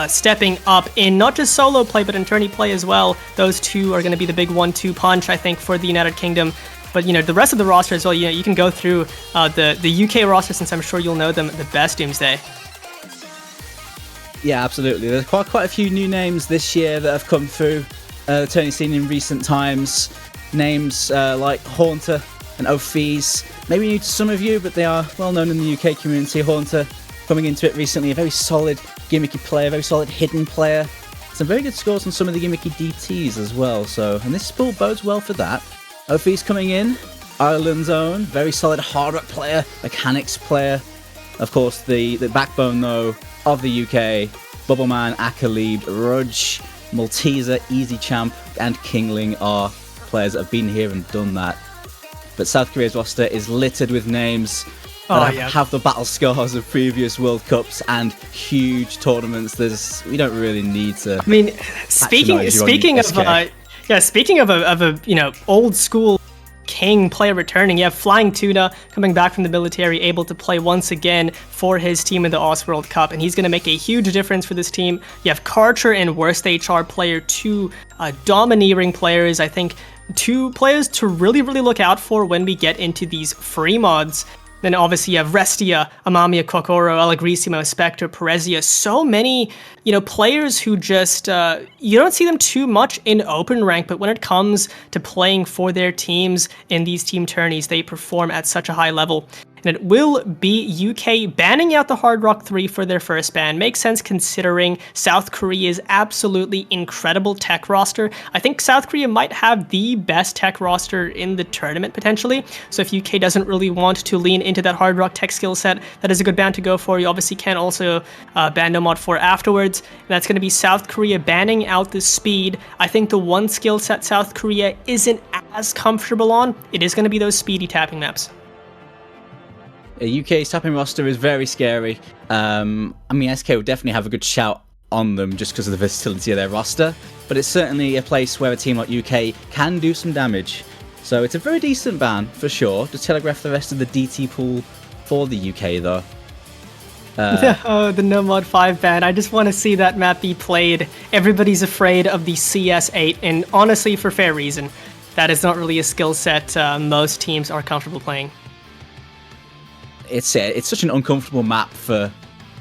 stepping up in not just solo play, but in tourney play as well. Those two are going to be the big 1-2 punch, I think, for the United Kingdom. But, you know, the rest of the roster as well, you know, you can go through the UK roster, since I'm sure you'll know them the best, Doomsday. Yeah, absolutely. There's quite a few new names this year that have come through the tourney scene in recent times. Names like Haunter and Ophies, maybe new to some of you, but they are well known in the UK community. Haunter coming into it recently, a very solid gimmicky player, very solid hidden player. Some very good scores on some of the gimmicky DTs as well. So, and this pool bodes well for that. Ophies coming in, Ireland's own, very solid hard rock player, mechanics player. Of course, the backbone though of the UK, Bubbleman, Akalib, Rudge, Malteser, Easy Champ, and Kingling are players that have been here and done that. But South Korea's roster is littered with names that have the battle scars of previous World Cups and huge tournaments. We don't really need to. I mean, speaking of a you know, old school King player returning, you have Flying Tuna coming back from the military, able to play once again for his team in the Oz World Cup, and he's going to make a huge difference for this team. You have Karcher and Worst HR player, two domineering players. I think two players to really, really look out for when we get into these free mods. Then obviously you have Restia, Amamiya Kokoro, Alagrissimo, Spectre, Perezia. So many, you know, players who just, you don't see them too much in open rank, but when it comes to playing for their teams in these team tourneys, they perform at such a high level. And it will be UK banning out the Hard Rock 3 for their first ban. Makes sense considering South Korea's absolutely incredible tech roster. I think South Korea might have the best tech roster in the tournament potentially. So if UK doesn't really want to lean into that Hard Rock tech skill set, that is a good ban to go for. You obviously can also ban No Mod 4 afterwards. And that's going to be South Korea banning out the speed. I think the one skill set South Korea isn't as comfortable on, it is going to be those speedy tapping maps. UK's tapping roster is very scary. I mean, SK will definitely have a good shout on them just because of the versatility of their roster, but it's certainly a place where a team like UK can do some damage. So it's a very decent ban for sure. To telegraph the rest of the DT pool for the UK though. The No Mod 5 ban. I just want to see that map be played. Everybody's afraid of the CS8, and honestly, for fair reason. That is not really a skill set most teams are comfortable playing. It's such an uncomfortable map for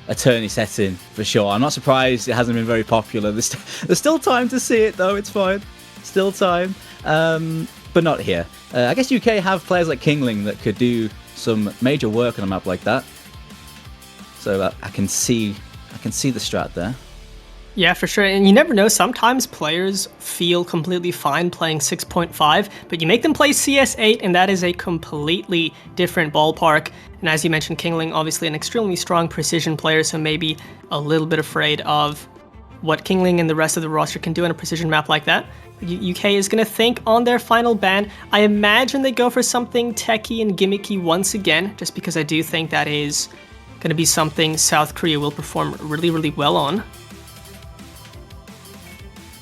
a tourney setting, for sure. I'm not surprised it hasn't been very popular. There's still time to see it, though. It's fine. Still time. But not here. I guess UK have players like Kingling that could do some major work on a map like that. So I can see the strat there. Yeah, for sure. And you never know, sometimes players feel completely fine playing 6.5, but you make them play CS8, and that is a completely different ballpark. And as you mentioned, Kingling, obviously an extremely strong precision player, so maybe a little bit afraid of what Kingling and the rest of the roster can do on a precision map like that. UK is going to think on their final ban. I imagine they go for something techie and gimmicky once again, just because I do think that is going to be something South Korea will perform really, really well on.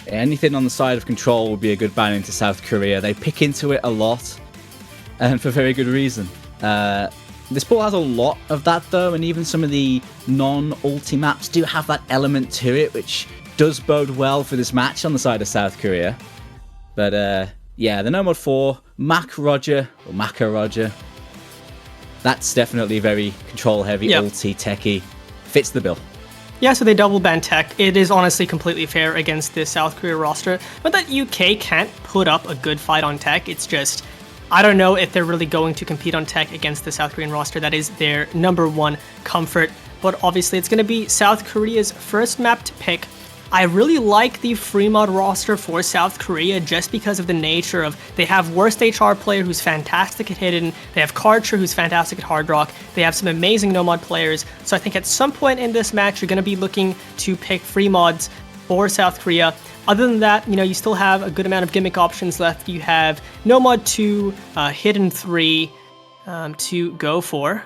Anything on the side of control will be a good ban into South Korea. They pick into it a lot, and for very good reason. This pool has a lot of that though, and even some of the non-ulti maps do have that element to it, which does bode well for this match on the side of South Korea. But yeah, the No Mod 4, Mac Roger, or Maka Roger, that's definitely very control-heavy, ulti, techie. Fits the bill. Yeah, so they double ban tech. It is honestly completely fair against the South Korea roster, but that UK can't put up a good fight on tech. It's just, I don't know if they're really going to compete on tech against the South Korean roster. That is their number one comfort but obviously it's going to be South Korea's first map to pick. I really like the free mod roster for South Korea just because of the nature of they have Worst HR player who's fantastic at Hidden, they have Karcher who's fantastic at Hard Rock, they have some amazing no mod players, so I think at some point in this match you're going to be looking to pick free mods for South Korea. Other than that, you still have a good amount of gimmick options left. You have no mod 2, Hidden 3 to go for.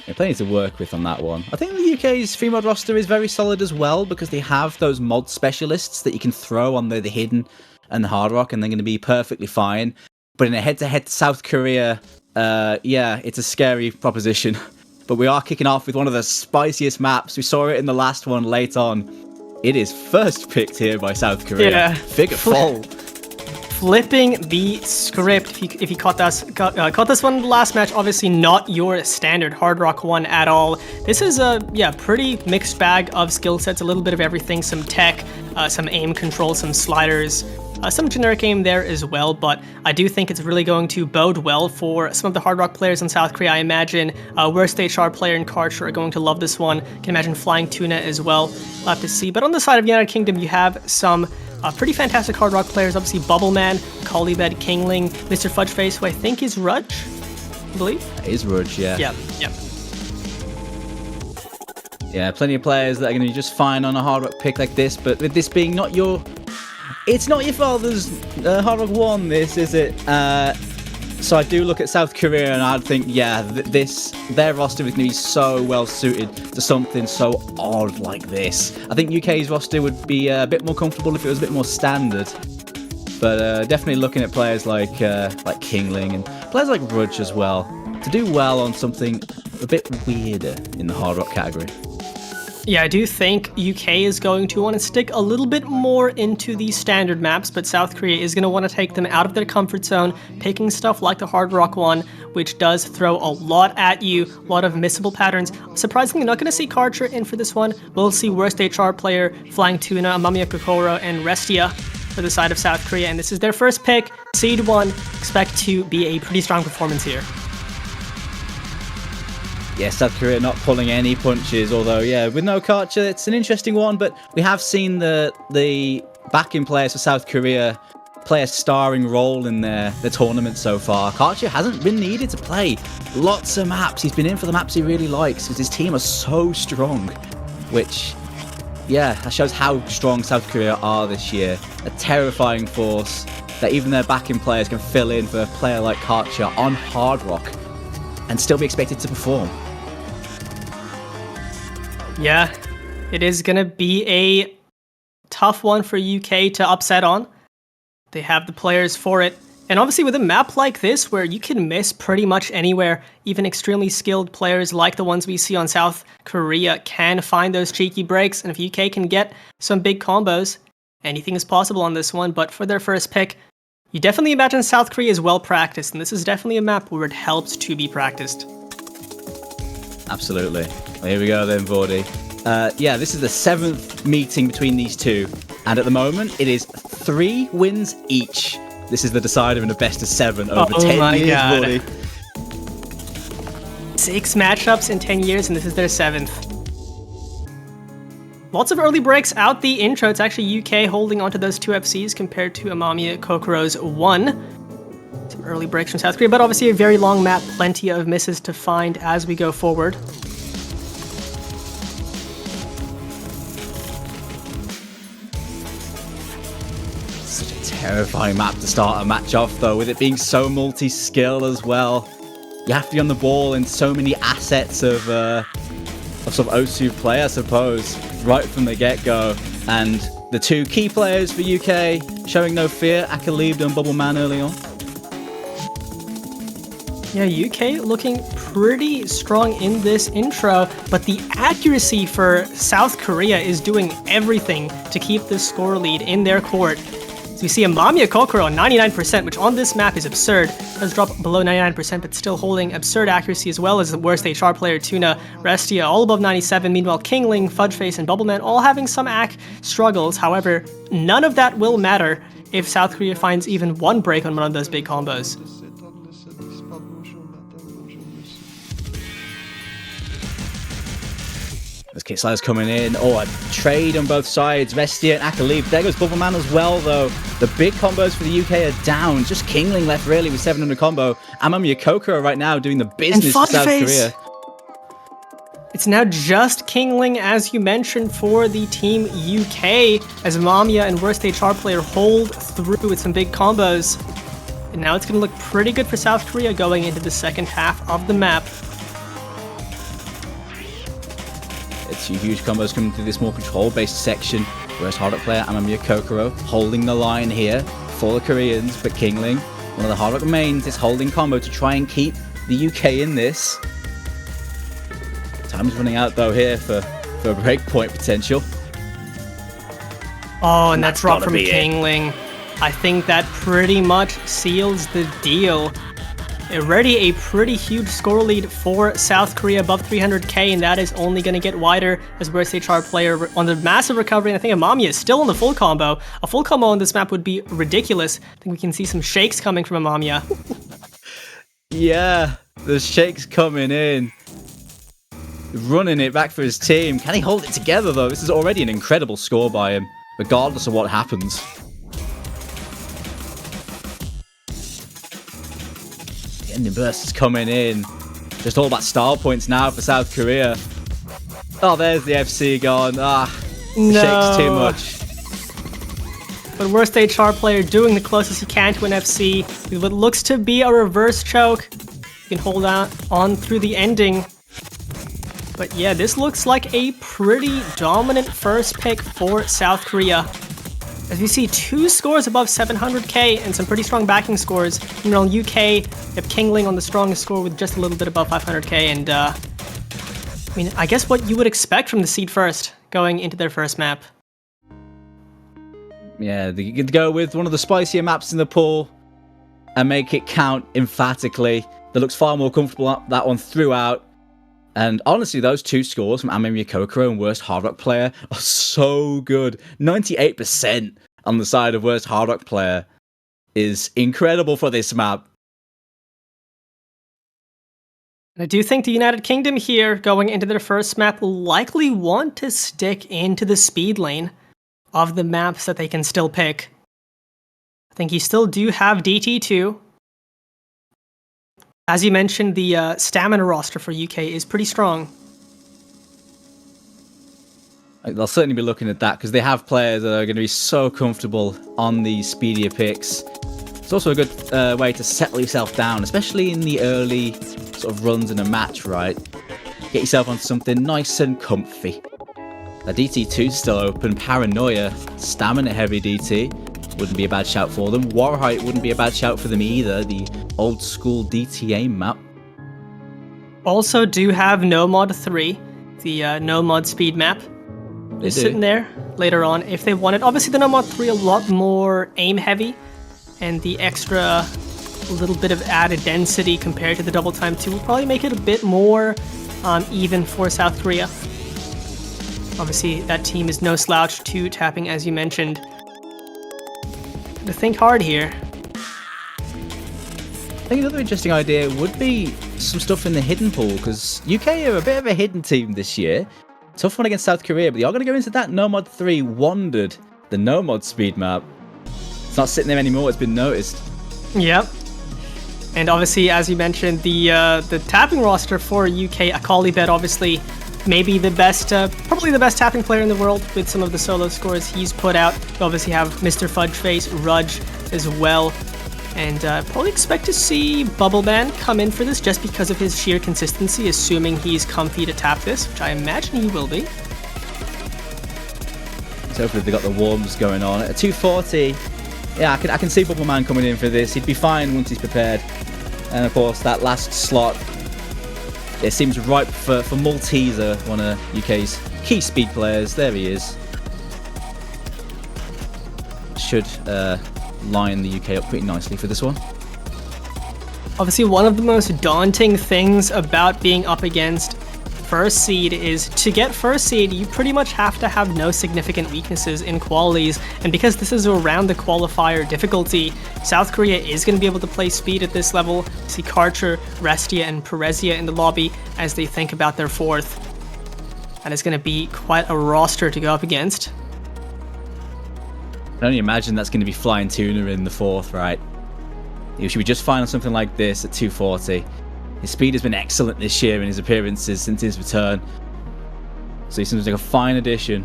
Yeah, plenty to work with on that one. I think the UK's free mod roster is very solid as well because they have those mod specialists that you can throw on the Hidden and the Hard Rock and they're going to be perfectly fine. But in a head-to-head South Korea, yeah, it's a scary proposition. But we are kicking off with one of the spiciest maps. We saw it in the last one late on. It is first picked here by South Korea. Yeah. Figure four. Flipping the script. If you caught this one in the last match, obviously not your standard Hard Rock one at all. This is a pretty mixed bag of skill sets, a little bit of everything, some tech, some aim control, some sliders, some generic aim there as well, but I do think it's really going to bode well for some of the Hard Rock players in South Korea. I imagine Worst HR player and Karcher are going to love this one. Can imagine Flying Tuna as well. We'll have to see. But on the side of United Kingdom, you have some pretty fantastic Hard Rock players. Obviously, Bubbleman, Colibed, Kingling, Mr. Fudgeface, who I think is Rudge, I believe. It is Rudge, yeah. Yeah. Yeah, plenty of players that are going to be just fine on a Hard Rock pick like this, but with this being not your... It's not your father's Hard Rock 1, this, is it? So I do look at South Korea and I'd think, yeah, their roster is going to be so well suited to something so odd like this. I think UK's roster would be a bit more comfortable if it was a bit more standard. But definitely looking at players like Kingling and players like Rudge as well to do well on something a bit weirder in the Hard Rock category. Yeah, I do think UK is going to want to stick a little bit more into the standard maps, but South Korea is going to want to take them out of their comfort zone, picking stuff like the Hard Rock one, which does throw a lot at you, a lot of missable patterns. Surprisingly, not going to see Karcher in for this one. We'll see Worst HR player, Flying Tuna, Amamiya Kokoro, and Restia for the side of South Korea, and this is their first pick. Seed 1, expect to be a pretty strong performance here. Yeah, South Korea not pulling any punches, although, yeah, with no Karcher, it's an interesting one, but we have seen the backing players for South Korea play a starring role in their tournament so far. Karcher hasn't been needed to play lots of maps. He's been in for the maps he really likes because his team are so strong, which, yeah, that shows how strong South Korea are this year. A terrifying force that even their backing players can fill in for a player like Karcher on Hard Rock and still be expected to perform. Yeah, it is going to be a tough one for UK to upset on. They have the players for it. And obviously with a map like this, where you can miss pretty much anywhere, even extremely skilled players like the ones we see on South Korea can find those cheeky breaks. And if UK can get some big combos, anything is possible on this one. But for their first pick, you definitely imagine South Korea is well practiced. And this is definitely a map where it helps to be practiced. Absolutely. Well, here we go then, Vordy. Yeah, this is the 7th meeting between these two, and at the moment it is 3 wins each. This is the decider in a best of 7 over 10 years, Vordy. 6 matchups in 10 years, and this is their 7th. Lots of early breaks out the intro. It's actually UK holding onto those 2 FCs compared to Amamiya Kokoro's 1. Some early breaks from South Korea, but obviously a very long map, plenty of misses to find as we go forward. Such a terrifying map to start a match off, though, with it being so multi-skill as well. You have to be on the ball in so many assets of sort of Osu play, I suppose, right from the get-go. And the 2 key players for UK showing no fear, Akalib and Bubbleman early on. Yeah, UK looking pretty strong in this intro, but the accuracy for South Korea is doing everything to keep this score lead in their court. So you see Amamiya Kokoro 99%, which on this map is absurd. Does drop below 99%, but still holding absurd accuracy, as well as the worst HR player, Tuna, Restia, all above 97. Meanwhile, Kingling, Fudgeface, and Bubbleman all having some struggles. However, none of that will matter if South Korea finds even one break on one of those big combos. As Kitslayer's coming in. Oh, a trade on both sides. Vestia and Akaleep. There goes Bubbleman as well, though. The big combos for the UK are down. Just Kingling left, really, with 700 combo. Amamiya Kokoro right now doing the business for South Korea. It's now just Kingling, as you mentioned, for the Team UK, as Mamiya and Worst HR player hold through with some big combos. And now it's going to look pretty good for South Korea going into the second half of the map. It's huge combos coming through this more control-based section. Whereas Hard Rock player Amamiya Kokoro holding the line here for the Koreans, but Kingling, one of the Hard Rock mains, is holding combo to try and keep the UK in this. Time's running out though here for a breakpoint potential. Oh, and that drop from Kingling. I think that pretty much seals the deal. Already a pretty huge score lead for South Korea, above 300k, and that is only going to get wider as Worst HR player on the massive recovery. And I think Amamiya is still on the full combo. A full combo on this map would be ridiculous. I think we can see some shakes coming from Amamiya. Yeah, the shakes coming in. Running it back for his team. Can he hold it together, though? This is already an incredible score by him, regardless of what happens. The ending burst is coming in. Just all about style points now for South Korea. Oh, there's the FC gone. Shakes too much. But Worst HR player doing the closest he can to an FC with what looks to be a reverse choke. You can hold on through the ending. But yeah, this looks like a pretty dominant first pick for South Korea. As we see 2 scores above 700k and some pretty strong backing scores. Meanwhile, UK, you have Kingling on the strongest score with just a little bit above 500k. And I mean, I guess what you would expect from the seed first going into their first map. Yeah, they could go with one of the spicier maps in the pool and make it count emphatically. That looks far more comfortable, that one throughout. And honestly, those 2 scores from Amamiya Kokoro and Worst Hard Rock player are so good. 98% on the side of Worst Hard Rock player is incredible for this map. I do think the United Kingdom here, going into their first map, will likely want to stick into the speed lane of the maps that they can still pick. I think you still do have DT2. As you mentioned, the stamina roster for UK is pretty strong. They'll certainly be looking at that because they have players that are going to be so comfortable on these speedier picks. It's also a good way to settle yourself down, especially in the early sort of runs in a match, right? Get yourself onto something nice and comfy. DT2 is still open. Paranoia, stamina heavy DT. Wouldn't be a bad shout for them. Warhite wouldn't be a bad shout for them either. The old school DTA map. Also do have No Mod 3, the No Mod speed map. Is sitting there later on if they wanted. Obviously the No Mod 3 a lot more aim heavy, and the extra little bit of added density compared to the Double Time 2 will probably make it a bit more even for South Korea. Obviously that team is no slouch to tapping, as you mentioned. To think hard here. I think another interesting idea would be some stuff in the hidden pool, because UK are a bit of a hidden team this year. Tough one against South Korea, but they are going to go into that No Mod 3 Wandered, the No Mod speed map. It's not sitting there anymore, it's been noticed. Yep. And obviously, as you mentioned, the tapping roster for UK, Akalibet, obviously, maybe the best, probably the best tapping player in the world with some of the solo scores he's put out. We obviously have Mr. Fudgeface, Rudge as well. And probably expect to see Bubbleman come in for this just because of his sheer consistency, assuming he's comfy to tap this, which I imagine he will be. So hopefully they got the warms going on. At 240, yeah, I can see Bubbleman coming in for this. He'd be fine once he's prepared. And of course, that last slot, it seems ripe for Malteser, one of UK's key speed players. There he is. Should line the UK up pretty nicely for this one. Obviously, one of the most daunting things about being up against first seed is to get first seed, you pretty much have to have no significant weaknesses in qualities. And because this is around the qualifier difficulty, South Korea is going to be able to play speed at this level. See Karcher, Restia, and Perezia in the lobby as they think about their fourth. That is going to be quite a roster to go up against. I can only imagine that's going to be Flying Tuna in the fourth, right? He should be just fine on something like this at 240. His speed has been excellent this year in his appearances since his return. So he seems like a fine addition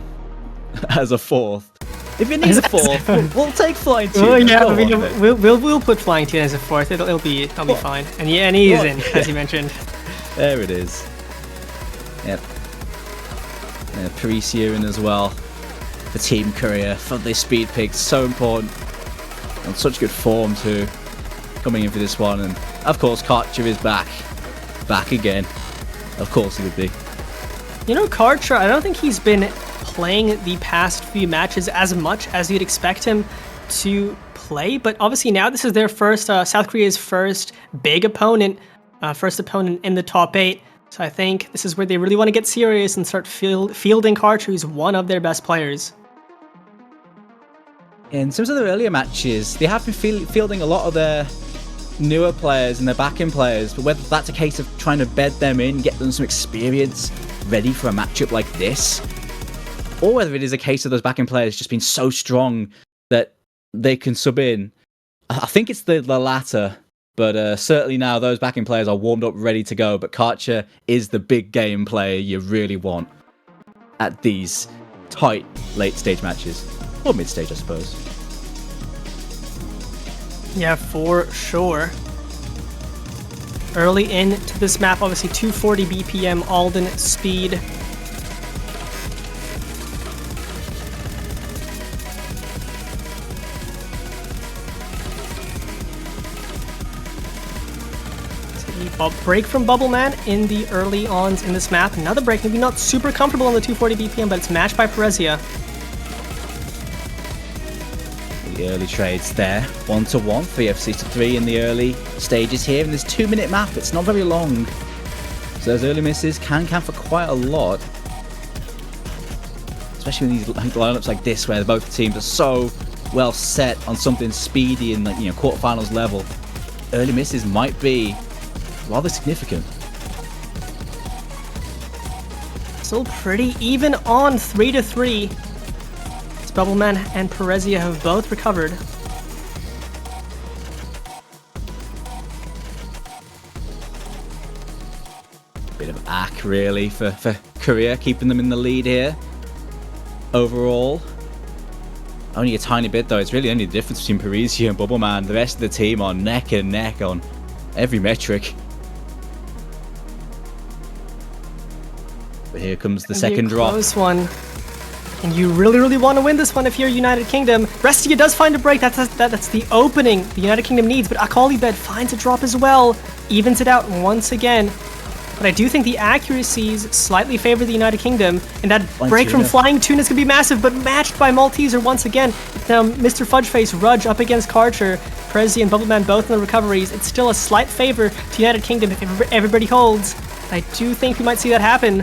as a fourth. If it needs a fourth, we'll take Flying Tuna. Oh yeah, Go I mean, on, we'll put Flying Tuna as a fourth. It'll be fine. And yeah, and he is in, as you mentioned. There it is. Yep. Parisia in as well. For Team Korea, for this speed pick, so important. On such good form too. Coming in for this one, and of course Karcher is back. Back again. Of course he would be. You know, Karcher, I don't think he's been playing the past few matches as much as you'd expect him to play, but obviously now this is their first, South Korea's first big opponent, in the top 8. So I think this is where they really want to get serious and start fielding Karcher, who's one of their best players. In terms of their earlier matches, they have been fielding a lot of their newer players and their back-end players, but whether that's a case of trying to bed them in, get them some experience ready for a matchup like this, or whether it is a case of those back-end players just being so strong that they can sub in. I think it's the latter, but certainly now those back-end players are warmed up, ready to go, but Karcher is the big game player you really want at these tight late-stage matches. Or mid-stage, I suppose. Yeah, for sure. Early into this map, obviously 240 BPM Alden speed. Break from Bubbleman in the early ons in this map. Another break, maybe not super comfortable on the 240 BPM, but it's matched by Parisia. The early trades there, 1-1, 3FC3 in the early stages here, and this 2-minute map, it's not very long. So those early misses can count for quite a lot. Especially in these lineups like this, where both teams are so well set on something speedy in, like, you know, quarterfinals level. Early misses might be rather significant. Still pretty even on 3-3. Bubbleman and Parisia have both recovered. Bit of ack, really, for Korea, keeping them in the lead here. Overall. Only a tiny bit, though. It's really only the difference between Parisia and Bubbleman. The rest of the team are neck and neck on every metric. But here comes the second drop. Close one. And you really want to win this one if you're United Kingdom. Restia does find a break. That's the opening the United Kingdom needs. But Akalibed finds a drop as well. Evens it out once again. But I do think the accuracies slightly favor the United Kingdom. And that break from Flying Tuna is going to be massive, but matched by Malteser once again. Now Mr. Fudgeface, Rudge up against Karcher. Prezi and Bubbleman both in the recoveries. It's still a slight favor to United Kingdom if everybody holds. I do think we might see that happen.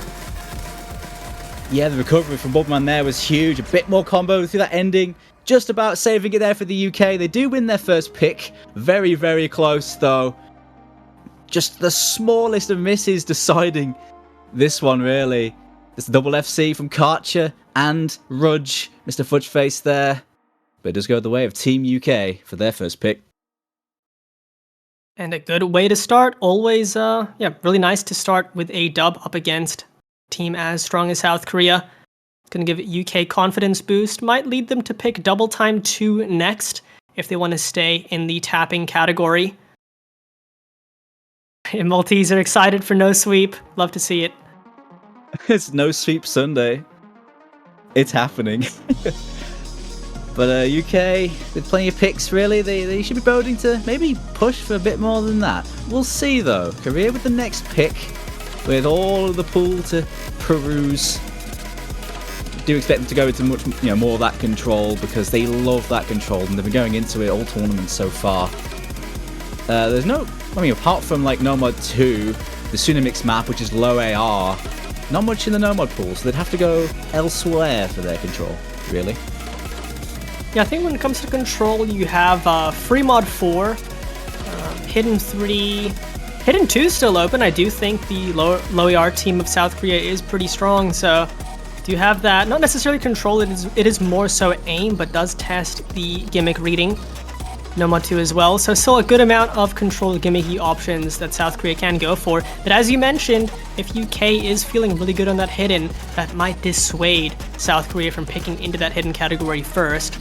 Yeah, the recovery from Bubbleman there was huge. A bit more combo through that ending. Just about saving it there for the UK. They do win their first pick. Very, very close, though. Just the smallest of misses deciding this one, really. It's a double FC from Karcher and Rudge. Mr. Fudgeface there. But it does go the way of Team UK for their first pick. And a good way to start. Always, really nice to start with a dub up against team as strong as South Korea. It's going to give UK confidence boost. Might lead them to pick Double Time 2 next if they want to stay in the tapping category. And Maltese are excited for No Sweep. Love to see it. It's No Sweep Sunday. It's happening. But UK, with plenty of picks, really, they should be voting to maybe push for a bit more than that. We'll see, though. Korea with the next pick, with all of the pool to peruse. Do expect them to go into much more of that control, because they love that control and they've been going into it all tournaments so far. There's apart from like Nomad 2, the Tsunamix map, which is low AR, not much in the Nomad pool, so they'd have to go elsewhere for their control, really. Yeah, I think when it comes to control, you have Free Mod 4, Hidden 3, Hidden 2 is still open. I do think the low AR team of South Korea is pretty strong, so do have that. Not necessarily control, it is more so aim, but does test the gimmick reading. Nomad 2 as well, so still a good amount of control gimmicky options that South Korea can go for. But as you mentioned, if UK is feeling really good on that hidden, that might dissuade South Korea from picking into that hidden category first.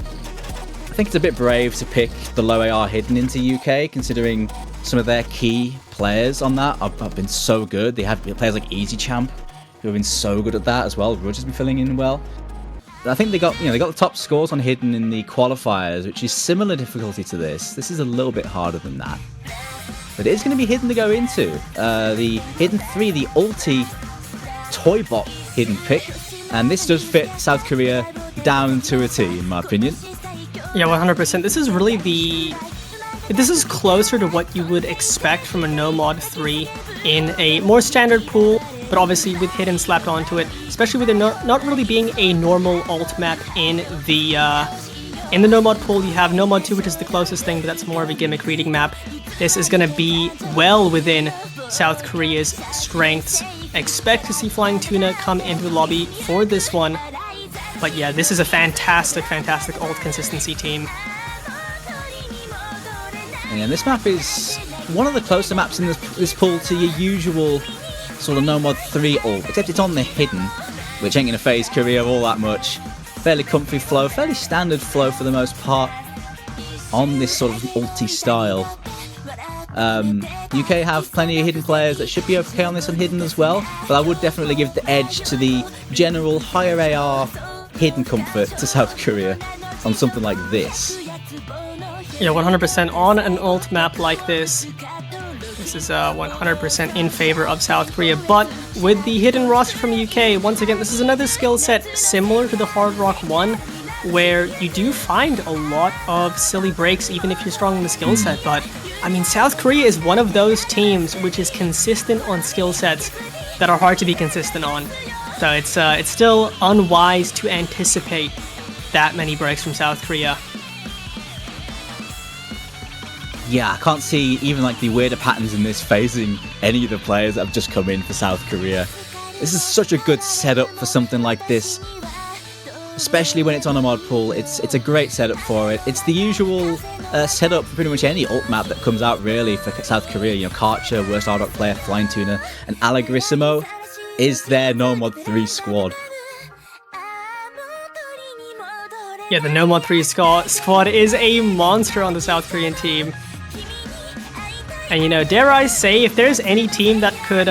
I think it's a bit brave to pick the low AR hidden into UK, considering some of their key players on that have been so good. They have players like Easy Champ, who have been so good at that as well. Rudge has been filling in well. I think they got the top scores on hidden in the qualifiers, which is similar difficulty to this. This is a little bit harder than that, but it is going to be hidden to go into the hidden 3, the ulti Toybot hidden pick, and this does fit South Korea down to a T, in my opinion. Yeah, 100%. This is closer to what you would expect from a No Mod 3 in a more standard pool. But obviously with hidden slapped onto it, especially with it not really being a normal alt map in the No Mod pool, you have No Mod 2, which is the closest thing, but that's more of a gimmick reading map. This is going to be well within South Korea's strengths. Expect to see Flying Tuna come into the lobby for this one. But yeah, this is a fantastic alt consistency team. And this map is one of the closer maps in this pool to your usual sort of No Mod 3 ult, except it's on the hidden, which ain't gonna phase Korea all that much. Fairly comfy flow, fairly standard flow for the most part on this sort of ulti style. UK have plenty of hidden players that should be okay on this on hidden as well, but I would definitely give the edge to the general higher AR hidden comfort to South Korea on something like this. Yeah, 100% on an ult map like this. This is 100% in favor of South Korea, but with the hidden roster from the UK, once again, this is another skill set similar to the Hard Rock 1, where you do find a lot of silly breaks even if you're strong in the skill set, but I mean, South Korea is one of those teams which is consistent on skill sets that are hard to be consistent on. So it's still unwise to anticipate that many breaks from South Korea. Yeah, I can't see even like the weirder patterns in this phasing any of the players that have just come in for South Korea. This is such a good setup for something like this, especially when it's on a mod pool. It's a great setup for it. It's the usual setup for pretty much any ult map that comes out really for South Korea. You know, Karcher, worst Ardok player, Flying Tuna, and Allegrissimo is their No Mod 3 squad. Yeah, the No Mod 3 squad is a monster on the South Korean team. And you know, dare I say, if there's any team that could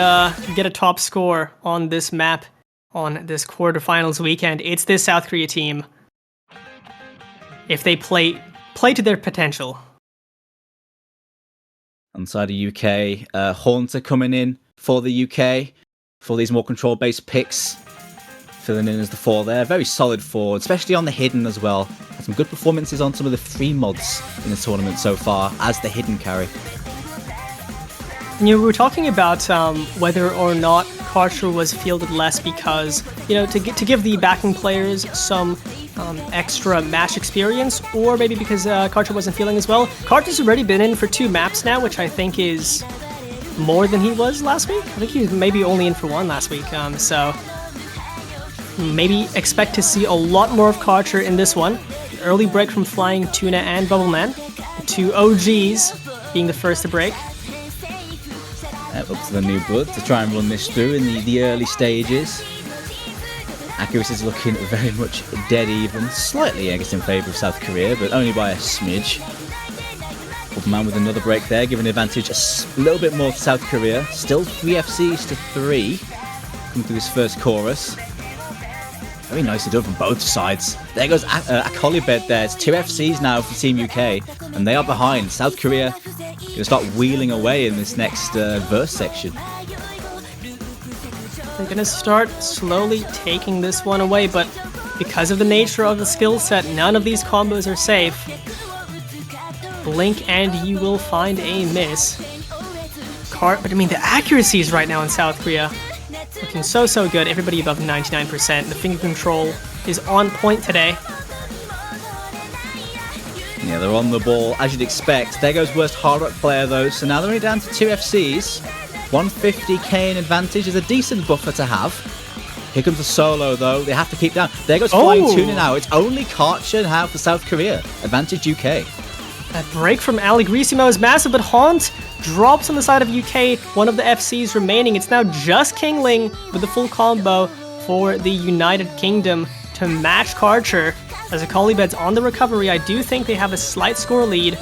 get a top score on this map, on this quarterfinals weekend, it's this South Korea team. If they play to their potential. On side of UK, Haunter coming in for the UK for these more control-based picks. Filling in as the 4 there. Very solid 4, especially on the hidden as well. Had some good performances on some of the free mods in the tournament so far as the hidden carry. You know, we were talking about whether or not Karcher was fielded less because, you know, to give the backing players some extra match experience, or maybe because Karcher wasn't feeling as well. Karcher's already been in for 2 maps now, which I think is more than he was last week. I think he was maybe only in for 1 last week, so maybe expect to see a lot more of Karcher in this one. An early break from Flying Tuna and Bubbleman, the 2 OGs being the first to break. Up to the new blood to try and run this through in the early stages. Accuracy is looking very much dead even, slightly I guess in favour of South Korea, but only by a smidge. Bubbleman with another break there, giving advantage a little bit more to South Korea. Still 3 FCs to 3 coming through this first chorus. Very nicely done from both sides. There goes Akolibed there. It's 2 FCs now for Team UK, and they are behind. South Korea going to start wheeling away in this next verse section. They're going to start slowly taking this one away, but because of the nature of the skill set, none of these combos are safe. Blink and you will find a miss. But I mean, the accuracies right now in South Korea looking so good. Everybody above 99%. The finger control is on point today. Yeah, they're on the ball, as you'd expect. There goes worst Hard Rock player, though, so now they're only down to 2 FCs. 150k in advantage is a decent buffer to have. Here comes the solo, though. They have to keep down. There goes Flying Tuna now. It's only Karcher now for South Korea. Advantage UK. That break from Allegrissimo is massive, but Haunt drops on the side of UK, one of the FCs remaining. It's now just Kingling with the full combo for the United Kingdom to match Karcher. As Akalibed's on the recovery, I do think they have a slight score lead.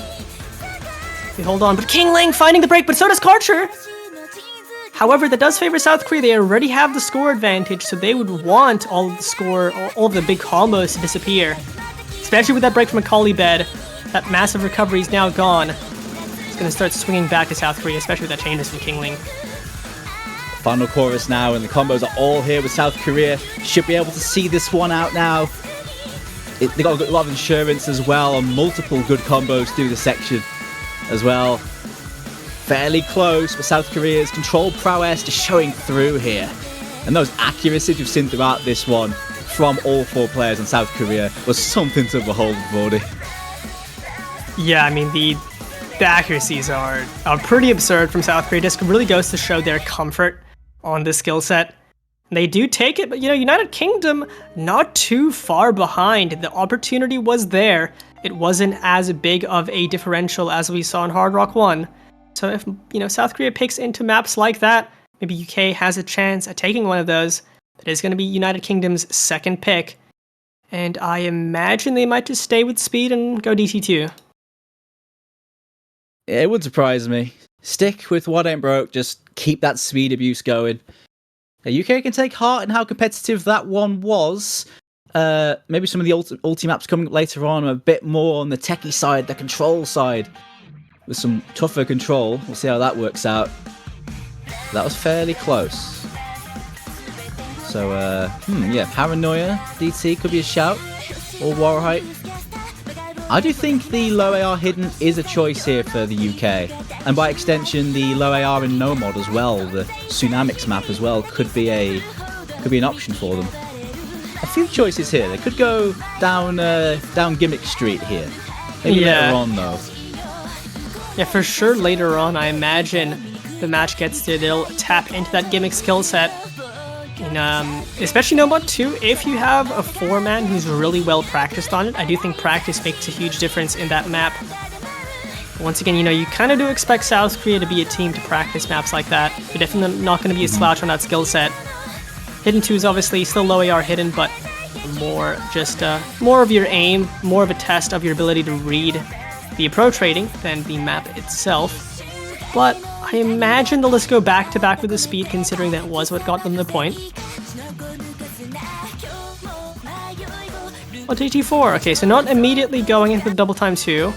They hold on, but Kingling finding the break, but so does Karcher. However, that does favor South Korea. They already have the score advantage, so they would want all of the score, all of the big combos to disappear. Especially with that break from Akalibed. That massive recovery is now gone. It's going to start swinging back to South Korea, especially with that changes from Kingling. Final chorus now, and the combos are all here with South Korea. Should be able to see this one out now. They got a lot of insurance as well, and multiple good combos through the section as well. Fairly close, but South Korea's control prowess just showing through here. And those accuracies we've seen throughout this one from all 4 players in South Korea was something to behold, Vordy. Yeah, I mean, the accuracies are pretty absurd from South Korea. Just really goes to show their comfort on this skill set. They do take it, but United Kingdom not too far behind. The opportunity was there. It wasn't as big of a differential as we saw in Hard Rock 1. So if South Korea picks into maps like that, maybe UK has a chance at taking one of those. That is going to be United Kingdom's second pick. And I imagine they might just stay with speed and go DT2. It would surprise me. Stick with what ain't broke, just keep that speed abuse going. The UK can take heart in how competitive that one was. Maybe some of the ulti maps coming up later on are a bit more on the techie side, the control side, with some tougher control. We'll see how that works out. That was fairly close. So, yeah, Paranoia, DT could be a shout, or Warhite. I do think the low AR hidden is a choice here for the UK, and by extension the low AR in no mod as well, the Tsunamics map as well, could be an option for them. A few choices here. They could go down Gimmick Street here. Maybe later on though. Yeah, for sure later on. I imagine the match gets there, they'll tap into that Gimmick skill set. And, especially No Mod 2, if you have a 4-man who's really well practiced on it, I do think practice makes a huge difference in that map. Once again, you kind of do expect South Korea to be a team to practice maps like that. They're definitely not going to be a slouch on that skill set. Hidden 2 is obviously still low AR hidden, but more of your aim, more of a test of your ability to read the approach rating than the map itself. But I imagine they'll just go back-to-back with the speed, considering that was what got them the point. Oh, TT4. Okay, so not immediately going into the double time 2.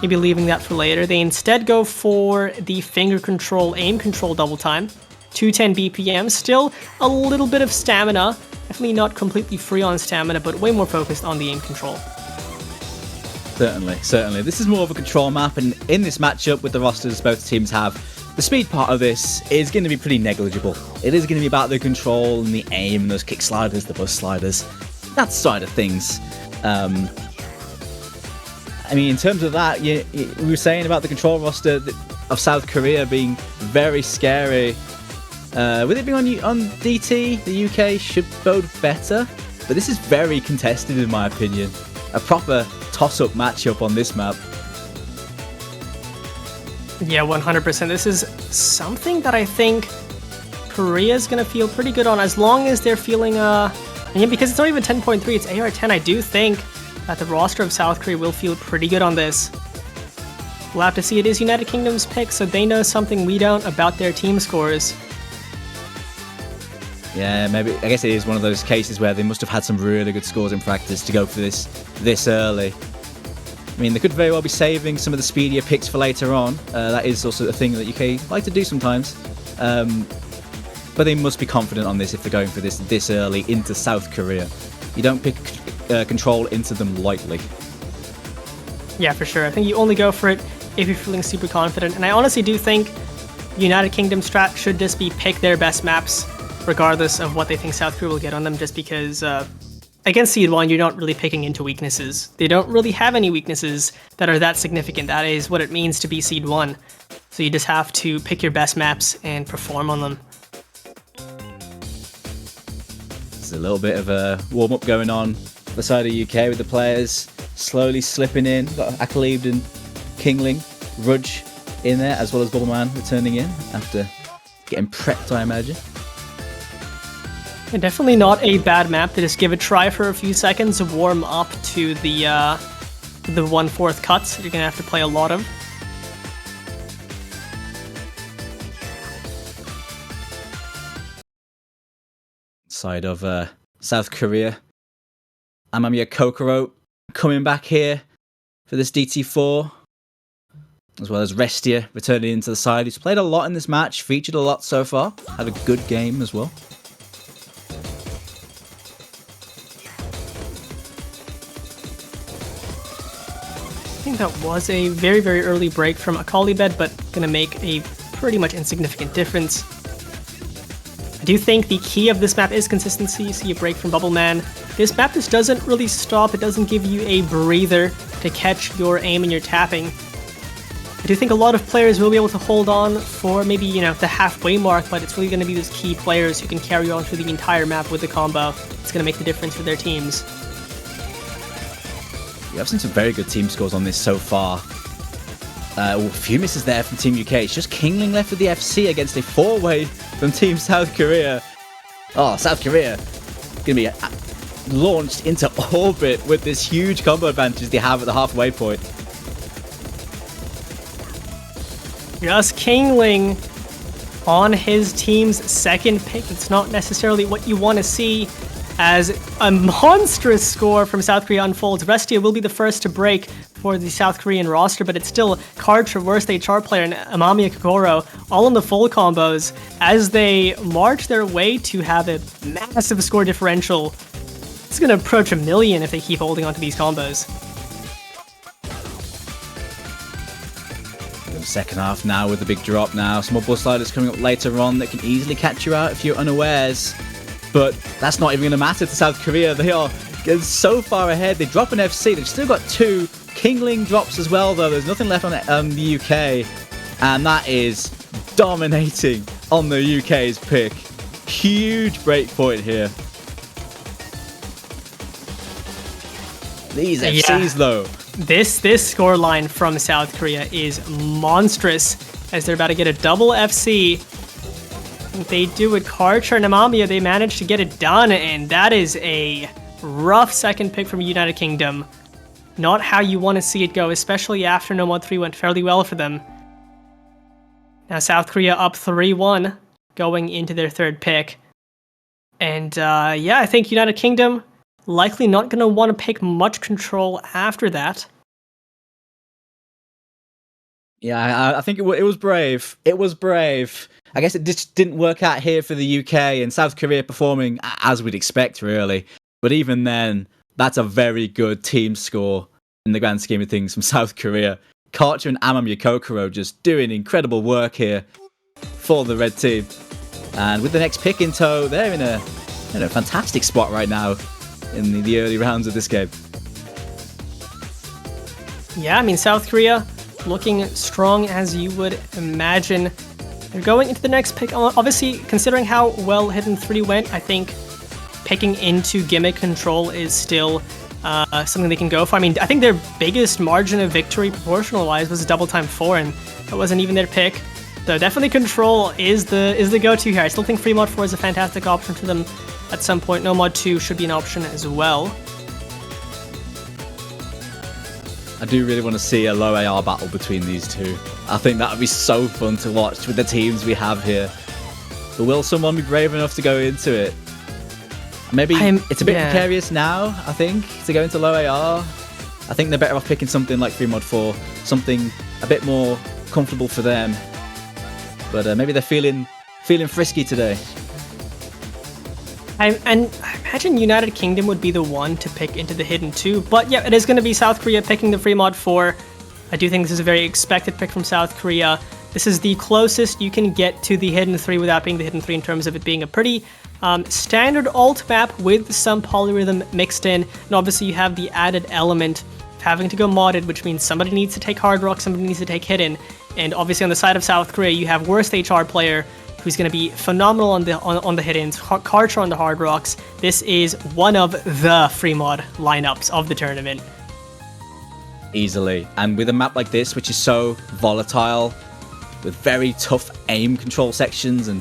Maybe leaving that for later. They instead go for the finger control, aim control double time. 210 BPM. Still a little bit of stamina. Definitely not completely free on stamina, but way more focused on the aim control. Certainly. This is more of a control map, and in this matchup with the rosters both teams have, the speed part of this is going to be pretty negligible. It is going to be about the control and the aim, and those kick sliders, the bus sliders, that side of things. I mean, in terms of that, we were saying about the control roster of South Korea being very scary. With it being on DT, the UK should bode better, but this is very contested in my opinion. A proper toss-up matchup on this map. Yeah, 100%. This is something that I think Korea's going to feel pretty good on, as long as they're feeling, because it's not even 10.3, it's AR10, I do think that the roster of South Korea will feel pretty good on this. We'll have to see. It is United Kingdom's pick, so they know something we don't about their team scores. Yeah, maybe. I guess it is one of those cases where they must have had some really good scores in practice to go for this early. I mean, they could very well be saving some of the speedier picks for later on. That is also a thing that UK like to do sometimes. But they must be confident on this if they're going for this early into South Korea. You don't pick control into them lightly. Yeah, for sure. I think you only go for it if you're feeling super confident. And I honestly do think United Kingdom strat should just be pick their best maps, regardless of what they think South Korea will get on them, just because against Seed 1, you're not really picking into weaknesses. They don't really have any weaknesses that are that significant. That is what it means to be Seed 1. So you just have to pick your best maps and perform on them. There's a little bit of a warm-up going on the side of UK with the players slowly slipping in. Got Accolade and Kingling, Rudge in there, as well as Bubbleman returning in after getting prepped, I imagine. Yeah, definitely not a bad map to just give a try for a few seconds to warm up to the 1/4 cuts that you're going to have to play a lot of. Side of South Korea. Amamiya Kokoro coming back here for this DT4, as well as Restia returning into the side. He's played a lot in this match, featured a lot so far, had a good game as well. I think that was a very, very early break from Akalibed, but going to make a pretty much insignificant difference. I do think the key of this map is consistency. See a break from Bubbleman. This map just doesn't really stop. It doesn't give you a breather to catch your aim and your tapping. I do think a lot of players will be able to hold on for maybe, you know, the halfway mark, but it's really going to be those key players who can carry on through the entire map with the combo. It's going to make the difference for their teams. Yeah, I've seen some very good team scores on this so far. A few misses there from Team UK. It's just Kingling left with the FC against a 4-way from Team South Korea. Oh, South Korea going to be launched into orbit with this huge combo advantage they have at the halfway point. Just Kingling on his team's second pick. It's not necessarily what you want to see as a monstrous score from South Korea unfolds. Restia will be the first to break for the South Korean roster, but it's still Card Traverse, the HR player, and Amamiya Kokoro all on the full combos as they march their way to have a massive score differential. It's going to approach 1 million if they keep holding on to these combos. In the second half now with the big drop now. Some more bus sliders coming up later on that can easily catch you out if you're unawares. But that's not even going to matter to South Korea. They are getting so far ahead. They drop an FC. They've still got 2 Kingling drops as well, though. There's nothing left on the UK. And that is dominating on the UK's pick. Huge break point here. These FCs, though. This scoreline from South Korea is monstrous as they're about to get a double FC. They do with Karcher and Amamiya, they managed to get it done, and that is a rough second pick from United Kingdom. Not how you want to see it go, especially after No Mod 3 went fairly well for them. Now South Korea up 3-1 going into their third pick. And yeah, I think United Kingdom likely not going to want to pick much control after that. Yeah, I think it was brave. It was brave. I guess it just didn't work out here for the UK, and South Korea performing as we'd expect, really. But even then, that's a very good team score in the grand scheme of things from South Korea. Karcher and Amamiya Kokoro just doing incredible work here for the red team. And with the next pick in tow, they're in a fantastic spot right now in the early rounds of this game. Yeah, I mean, South Korea looking strong as you would imagine. They're going into the next pick. Obviously, considering how well Hidden 3 went, I think picking into Gimmick Control is still something they can go for. I mean, I think their biggest margin of victory proportional-wise was Double Time 4, and that wasn't even their pick. So definitely Control is the go-to here. I still think Free Mod 4 is a fantastic option for them at some point. No Mod 2 should be an option as well. I do really want to see a low AR battle between these two. I think that would be so fun to watch with the teams we have here. But will someone be brave enough to go into it? Maybe it's a bit precarious now, I think, to go into low AR. I think they're better off picking something like Free Mod 4, something a bit more comfortable for them. But maybe they're feeling frisky today. I imagine United Kingdom would be the one to pick into the Hidden 2, but yeah, it is going to be South Korea picking the Free Mod 4. I do think this is a very expected pick from South Korea. This is the closest you can get to the Hidden 3 without being the Hidden 3 in terms of it being a pretty standard alt map with some polyrhythm mixed in. And obviously you have the added element of having to go modded, which means somebody needs to take Hard Rock, somebody needs to take Hidden. And obviously on the side of South Korea, you have Worst HR player who's going to be phenomenal on the Hiddens, Karcher on the Hard Rocks. This is one of the free mod lineups of the tournament. Easily. And with a map like this, which is so volatile, with very tough aim control sections and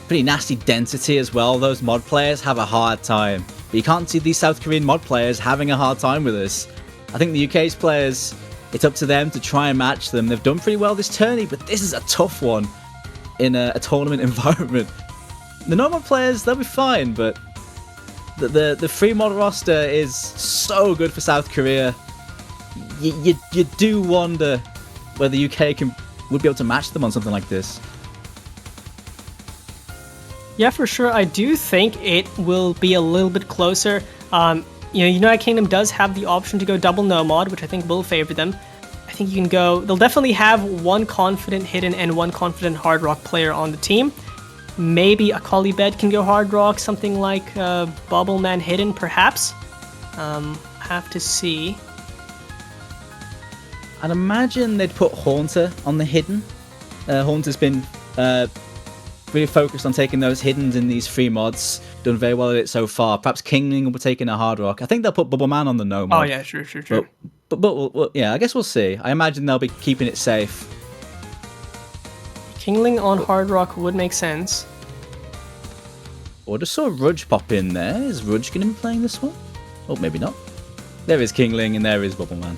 pretty nasty density as well, those mod players have a hard time. But you can't see these South Korean mod players having a hard time with this. I think the UK's players, it's up to them to try and match them. They've done pretty well this tourney, but this is a tough one in a tournament environment. The normal players, they'll be fine, but the free mod roster is so good for South Korea. You do wonder whether the UK would be able to match them on something like this. Yeah, for sure. I do think it will be a little bit closer. United Kingdom does have the option to go double no mod, which I think will favor them. I think you can go... They'll definitely have one confident Hidden and one confident Hard Rock player on the team. Maybe a Bed can go Hard Rock, something like Bubbleman Hidden, perhaps. Have to see. I'd imagine they'd put Haunter on the Hidden. Haunter's been really focused on taking those Hiddens in these free mods. Done very well at it so far. Perhaps Kingling will be taking a Hard Rock. I think they'll put Bubbleman on the no mod. Oh yeah, sure. But yeah, I guess we'll see. I imagine they'll be keeping it safe. Kingling on Hard Rock would make sense. Or just saw Rudge pop in there. Is Rudge going to be playing this one? Oh, maybe not. There is Kingling and there is Bubbleman.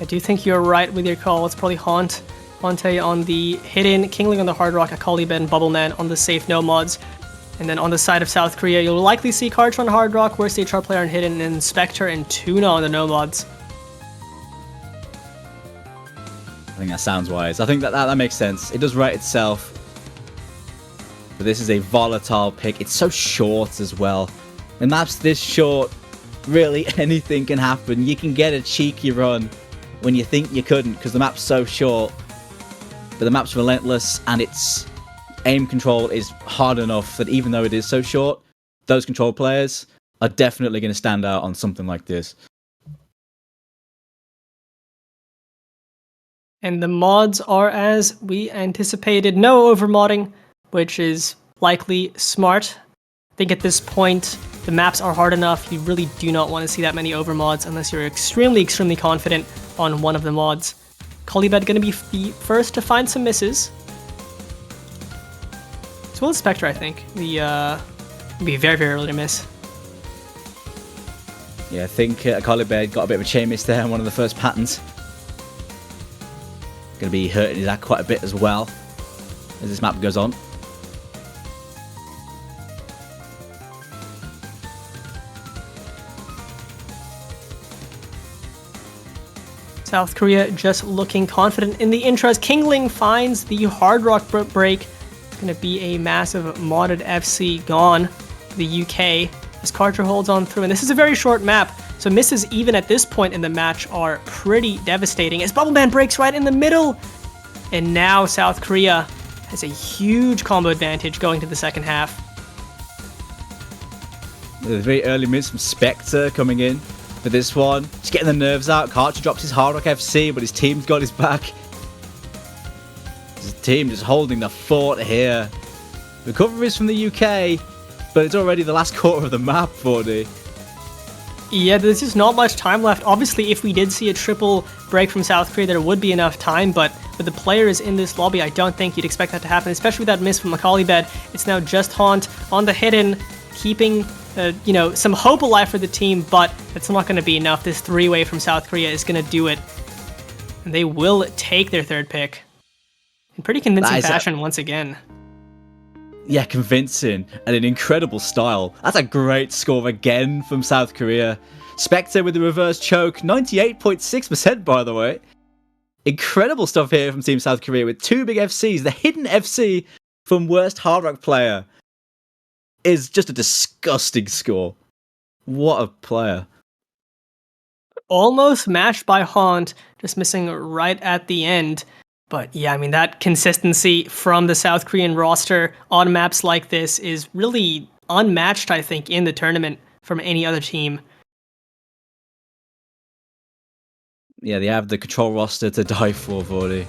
I do think you're right with your call. It's probably Hante on the Hidden, Kingling on the Hard Rock, Bed, and Bubbleman on the safe no mods. And then on the side of South Korea, you'll likely see Karcher on Hard Rock, Worst HR player on Hidden, and Spectre and Tuna on the no mods. I think that sounds wise. I think that makes sense. It does write itself. But this is a volatile pick. It's so short as well. And maps this short, really anything can happen. You can get a cheeky run when you think you couldn't because the map's so short. But the map's relentless and its aim control is hard enough that even though it is so short, those control players are definitely going to stand out on something like this. And the mods are as we anticipated. No overmodding, which is likely smart. I think at this point, the maps are hard enough. You really do not want to see that many overmods unless you're extremely, extremely confident on one of the mods. Bed going to be the first to find some misses. As well as Spectre, I think. Be very, very early to miss. Yeah, I think Bed got a bit of a chain miss there on one of the first patterns. Going to be hurting his act quite a bit as well as this map goes on. South Korea just looking confident in the intros. Kingling finds the Hard Rock break. It's going to be a massive modded FC gone for the UK as Karcher holds on through. And this is a very short map, so misses even at this point in the match are pretty devastating as Bubbleman breaks right in the middle. And now South Korea has a huge combo advantage going to the second half. A very early miss from Spectre coming in for this one. Just getting the nerves out. Karcher drops his Hard Rock FC, but his team's got his back. His team just holding the fort here. Recoveries from the UK, but it's already the last quarter of the map, 40. Yeah, there's just not much time left. Obviously, if we did see a triple break from South Korea, there would be enough time, but with the players in this lobby, I don't think you'd expect that to happen, especially with that miss from Bed. It's now just Haunt on the Hidden, keeping some hope alive for the team, but it's not going to be enough. This three-way from South Korea is going to do it, and they will take their third pick in pretty convincing fashion once again. Yeah, convincing and an incredible style. That's a great score again from South Korea. Spectre with the reverse choke, 98.6% by the way. Incredible stuff here from Team South Korea with two big FCs. The Hidden FC from Worst Hard Rock player is just a disgusting score. What a player. Almost matched by Haunt, just missing right at the end. But yeah, I mean, that consistency from the South Korean roster on maps like this is really unmatched, I think, in the tournament from any other team. Yeah, they have the control roster to die for, Vordy.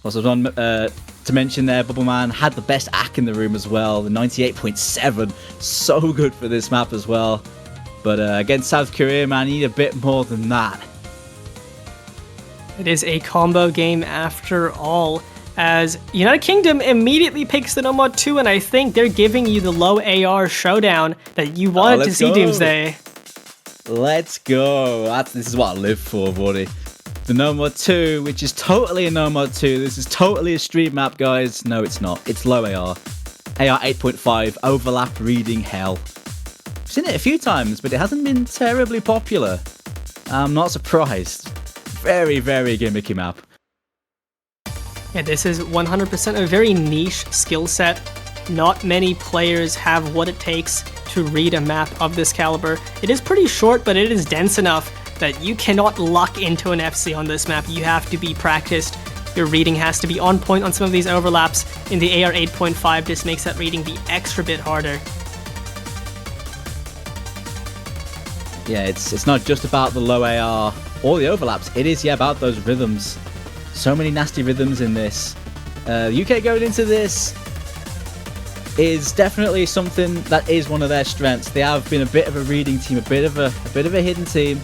Also, to mention there, Bubbleman had the best AC in the room as well, the 98.7. So good for this map as well. But against South Korea, man, you need a bit more than that. It is a combo game after all, as United Kingdom immediately picks the Nomad 2, and I think they're giving you the low AR showdown that you wanted to see, go. Doomsday. Let's go. This is what I live for, buddy. The Nomad 2, which is totally a Nomad 2. This is totally a stream map, guys. No, it's not. It's low AR. AR 8.5, overlap reading hell. I've seen it a few times, but it hasn't been terribly popular. I'm not surprised. Very, very gimmicky map. Yeah, this is 100% a very niche skill set. Not many players have what it takes to read a map of this caliber. It is pretty short, but it is dense enough that you cannot luck into an FC on this map. You have to be practiced. Your reading has to be on point on some of these overlaps. In the AR 8.5, this makes that reading the extra bit harder. Yeah, it's not just about the low AR or the overlaps. It is, yeah, about those rhythms. So many nasty rhythms in this. UK going into this is definitely something that is one of their strengths. They have been a bit of a reading team, a bit of a hidden team,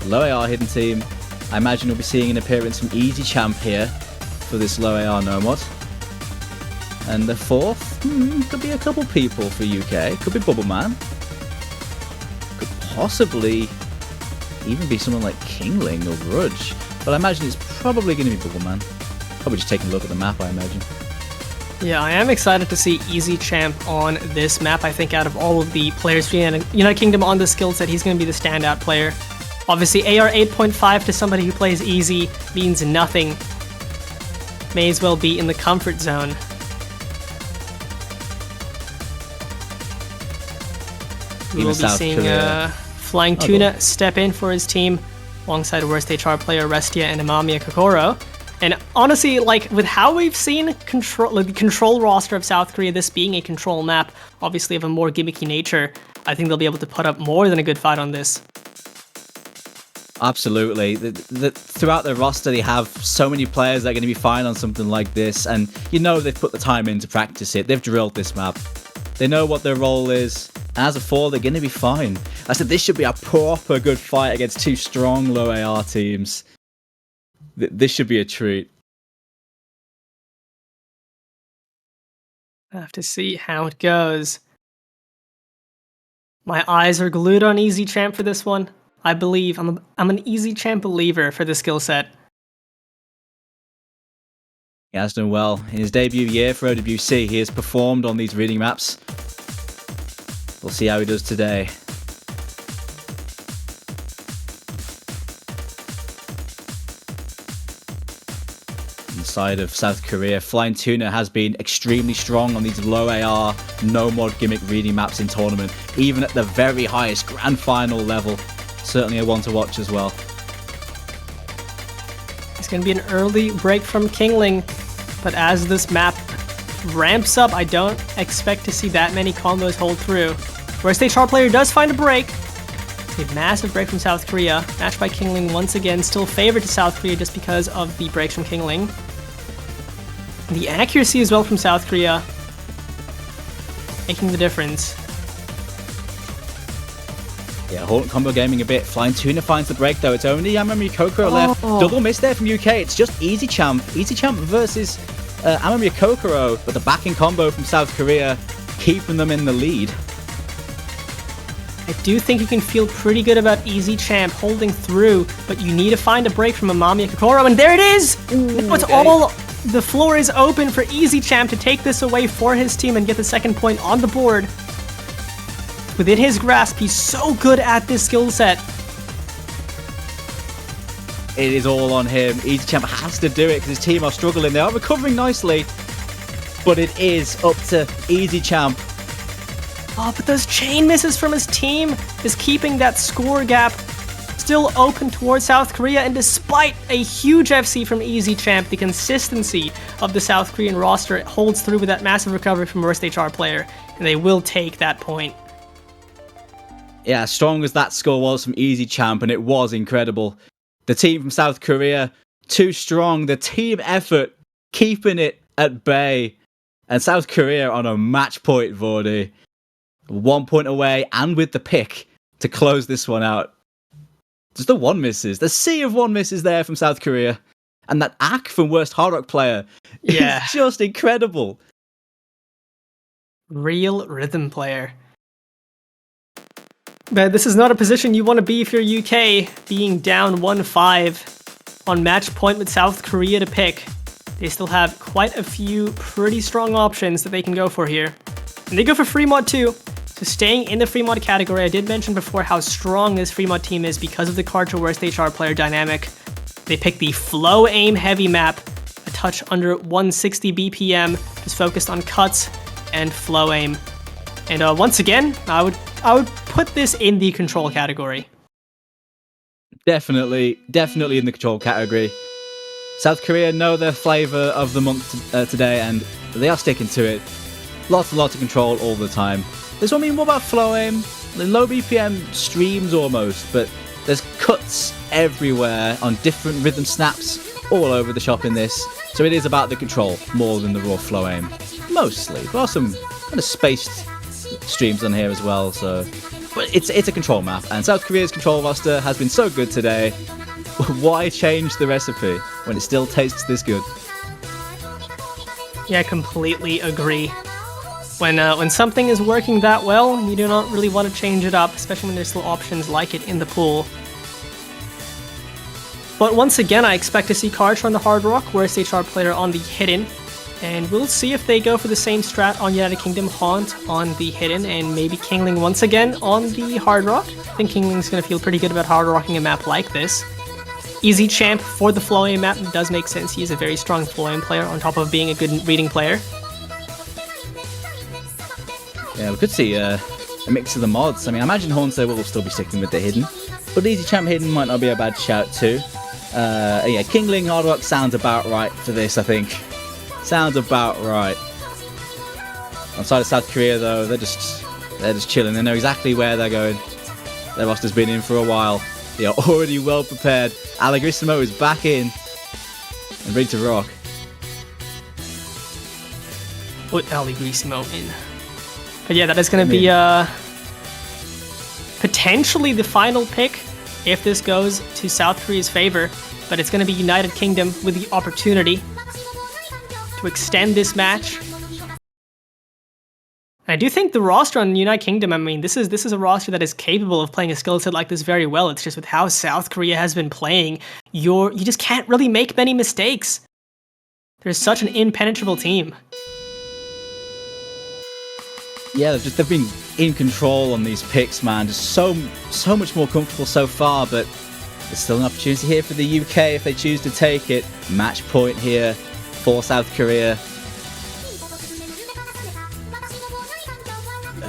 low AR hidden team. I imagine we'll be seeing an appearance from Easy Champ here for this low AR Nomad. And the fourth, could be a couple people for UK. Could be Bubbleman. Could possibly even be someone like Kingling or Grudge. But I imagine it's probably going to be Bubbleman. Probably just taking a look at the map, I imagine. Yeah, I am excited to see Easy Champ on this map. I think out of all of the players for United Kingdom on the skill set, he's going to be the standout player. Obviously, AR 8.5 to somebody who plays Easy means nothing. May as well be in the comfort zone. We will be seeing Flying Tuna step in for his team alongside worst HR player Restia and Amamiya Kokoro. And honestly, like, with how we've seen the control roster of South Korea, this being a control map, obviously of a more gimmicky nature, I think they'll be able to put up more than a good fight on this. Absolutely. Throughout their roster, they have so many players that are going to be fine on something like this, and you know they've put the time in to practice it. They've drilled this map. They know what their role is. As a 4, they're going to be fine. I said this should be a proper good fight against two strong low AR teams. This should be a treat. I have to see how it goes. My eyes are glued on Easy Champ for this one. I believe I'm an Easy Champ believer for the skill set. He has done well. In his debut year for OWC, he has performed on these reading maps. We'll see how he does today. Side of South Korea, Flying Tuna has been extremely strong on these low AR, no mod gimmick reading maps in tournament, even at the very highest grand final level. Certainly a one to watch as well. It's going to be an early break from Kingling, but as this map ramps up, I don't expect to see that many combos hold through. Worst HR player does find a break. It's a massive break from South Korea, matched by Kingling once again, still favored to South Korea just because of the breaks from Kingling. The accuracy as well from South Korea, making the difference. Yeah, Horton combo gaming a bit. Flying Tuna finds the break though. It's only Amamiya Kokoro left. Double miss there from UK. It's just Easy Champ. Easy Champ versus Amamiya Kokoro, but the backing combo from South Korea keeping them in the lead. I do think you can feel pretty good about Easy Champ holding through, but you need to find a break from Amamiya Kokoro, and there it is! Now it's all... The floor is open for Easy Champ to take this away for his team and get the second point on the board. Within his grasp, he's so good at this skill set. It is all on him. Easy Champ has to do it because his team are struggling. They are recovering nicely, but it is up to Easy Champ. Oh, but those chain misses from his team is keeping that score gap still open towards South Korea, and despite a huge FC from Easy Champ, the consistency of the South Korean roster holds through with that massive recovery from worst HR player, and they will take that point. Yeah, as strong as that score was from Easy Champ, and it was incredible. The team from South Korea, too strong. The team effort, keeping it at bay. And South Korea on a match point, Vordy. 1 point away, and with the pick to close this one out. Just the one misses. The sea of one misses there from South Korea. And that Ak from worst Hard Rock player is just incredible. Real rhythm player. But this is not a position you want to be if you're UK, being down 1-5 on match point with South Korea to pick. They still have quite a few pretty strong options that they can go for here. And they go for free mod too. So staying in the free mod category, I did mention before how strong this free mod team is because of the Karcher worst HR player dynamic. They pick the flow aim heavy map, a touch under 160 BPM, just focused on cuts and flow aim. And once again, I would put this in the control category. Definitely in the control category. South Korea know their flavour of the month today, and they are sticking to it. Lots and lots of control all the time. This one, what about flow aim? Low BPM streams almost, but there's cuts everywhere on different rhythm snaps all over the shop in this. So it is about the control more than the raw flow aim. Mostly. There are some kind of spaced streams on here as well, so... But it's a control map, and South Korea's control roster has been so good today. Why change the recipe when it still tastes this good? Yeah, I completely agree. When something is working that well, you do not really want to change it up, especially when there's still options like it in the pool. But once again, I expect to see Karcher on the Hard Rock, worst HR player on the Hidden. And we'll see if they go for the same strat on United Kingdom, Haunt on the Hidden, and maybe Kingling once again on the Hard Rock. I think Kingling's going to feel pretty good about hard rocking a map like this. Easy champ for the flow aim map. It does make sense. He is a very strong flow aim player on top of being a good reading player. Yeah, we could see a mix of the mods. I mean, I imagine Haunter will still be sticking with the Hidden, but Easy Champ Hidden might not be a bad shout too. Yeah, Kingling Hard Rock sounds about right for this, I think. Sounds about right. Outside of South Korea though, they're just chilling. They know exactly where they're going. Their roster's been in for a while. They are already well prepared. Allegrissimo is back in and ready to rock. Put Allegrissimo in. But yeah, that is going to be potentially the final pick if this goes to South Korea's favor. But it's going to be United Kingdom with the opportunity to extend this match. I do think the roster on United Kingdom, I mean, this is a roster that is capable of playing a skill set like this very well. It's just with how South Korea has been playing, you just can't really make many mistakes. They're such an impenetrable team. Yeah, they've been in control on these picks, man. Just so much more comfortable so far, but there's still an opportunity here for the UK if they choose to take it. Match point here for South Korea.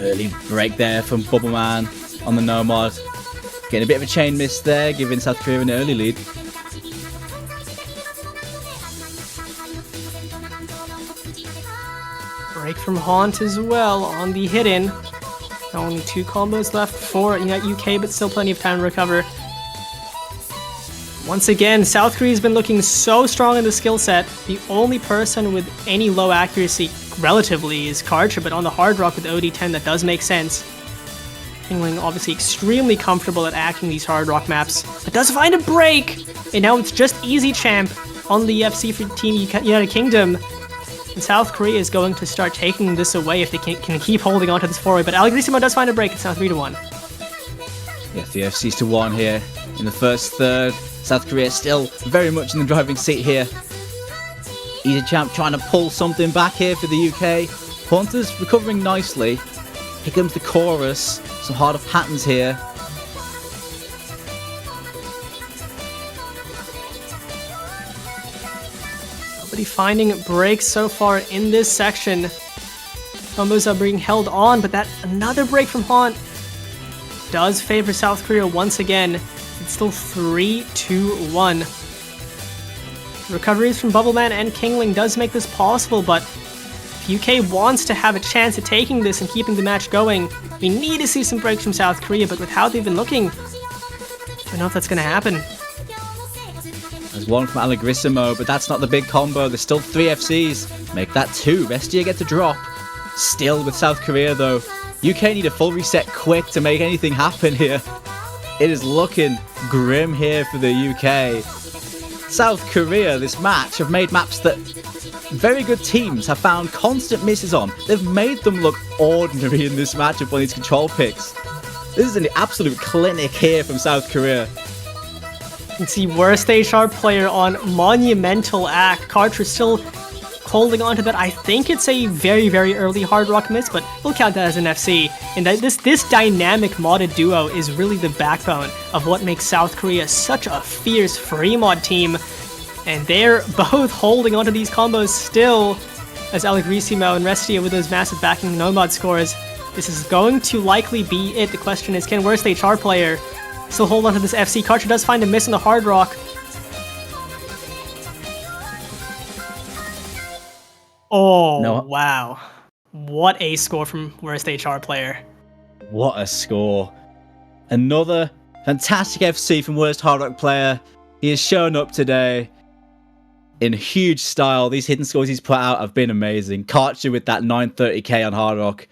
Early break there from Bubbleman on the Nomad. Getting a bit of a chain miss there, giving South Korea an early lead. Break from Haunt as well on the Hidden. Only 2 combos left for UK, but still plenty of time to recover. Once again, South Korea's been looking so strong in the skill set. The only person with any low accuracy, relatively, is Karcher, but on the Hard Rock with OD10, that does make sense. Kingling obviously extremely comfortable at acting these Hard Rock maps, but does find a break! And now it's just Easy Champ on the FC for Team United Kingdom. And South Korea is going to start taking this away if they can keep holding on to this 4-way, but Allegrissimo does find a break. It's now 3-1. Yeah, the FC's to 1 here in the first third. South Korea still very much in the driving seat here. Easy Champ trying to pull something back here for the UK. Haunter's recovering nicely. Here comes the chorus. Some harder patterns here. Nobody finding breaks so far in this section. Combos are being held on, but that another break from Haunt does favor South Korea once again. It's still 3-2-1. Recoveries from Bubbleman and Kingling does make this possible, but if UK wants to have a chance at taking this and keeping the match going, we need to see some breaks from South Korea, but with how they've been looking, I don't know if that's going to happen. There's one from Allegrissimo, but that's not the big combo. There's still 3 FCs. Make that 2. Vestia gets a drop. Still with South Korea, though. UK need a full reset quick to make anything happen here. It is looking grim here for the UK. South Korea, this match, have made maps that very good teams have found constant misses on. They've made them look ordinary in this matchup on these control picks. This is an absolute clinic here from South Korea. You can see worst HR player on monumental act. Karcher still holding on to that. I think it's a very, very early Hard Rock miss, but we'll count that as an FC. And that this dynamic modded duo is really the backbone of what makes South Korea such a fierce free mod team. And they're both holding onto these combos still, as Allegrissimo and Restia with those massive backing no-mod scores. This is going to likely be it. The question is, can worst HR player still hold onto this FC? Karcher does find a miss in the Hard Rock. Oh, No. wow. What a score from worst HR player. What a score. Another fantastic FC from worst Hard Rock player. He has shown up today in huge style. These hidden scores he's put out have been amazing. Karcher with that 930k on Hard Rock.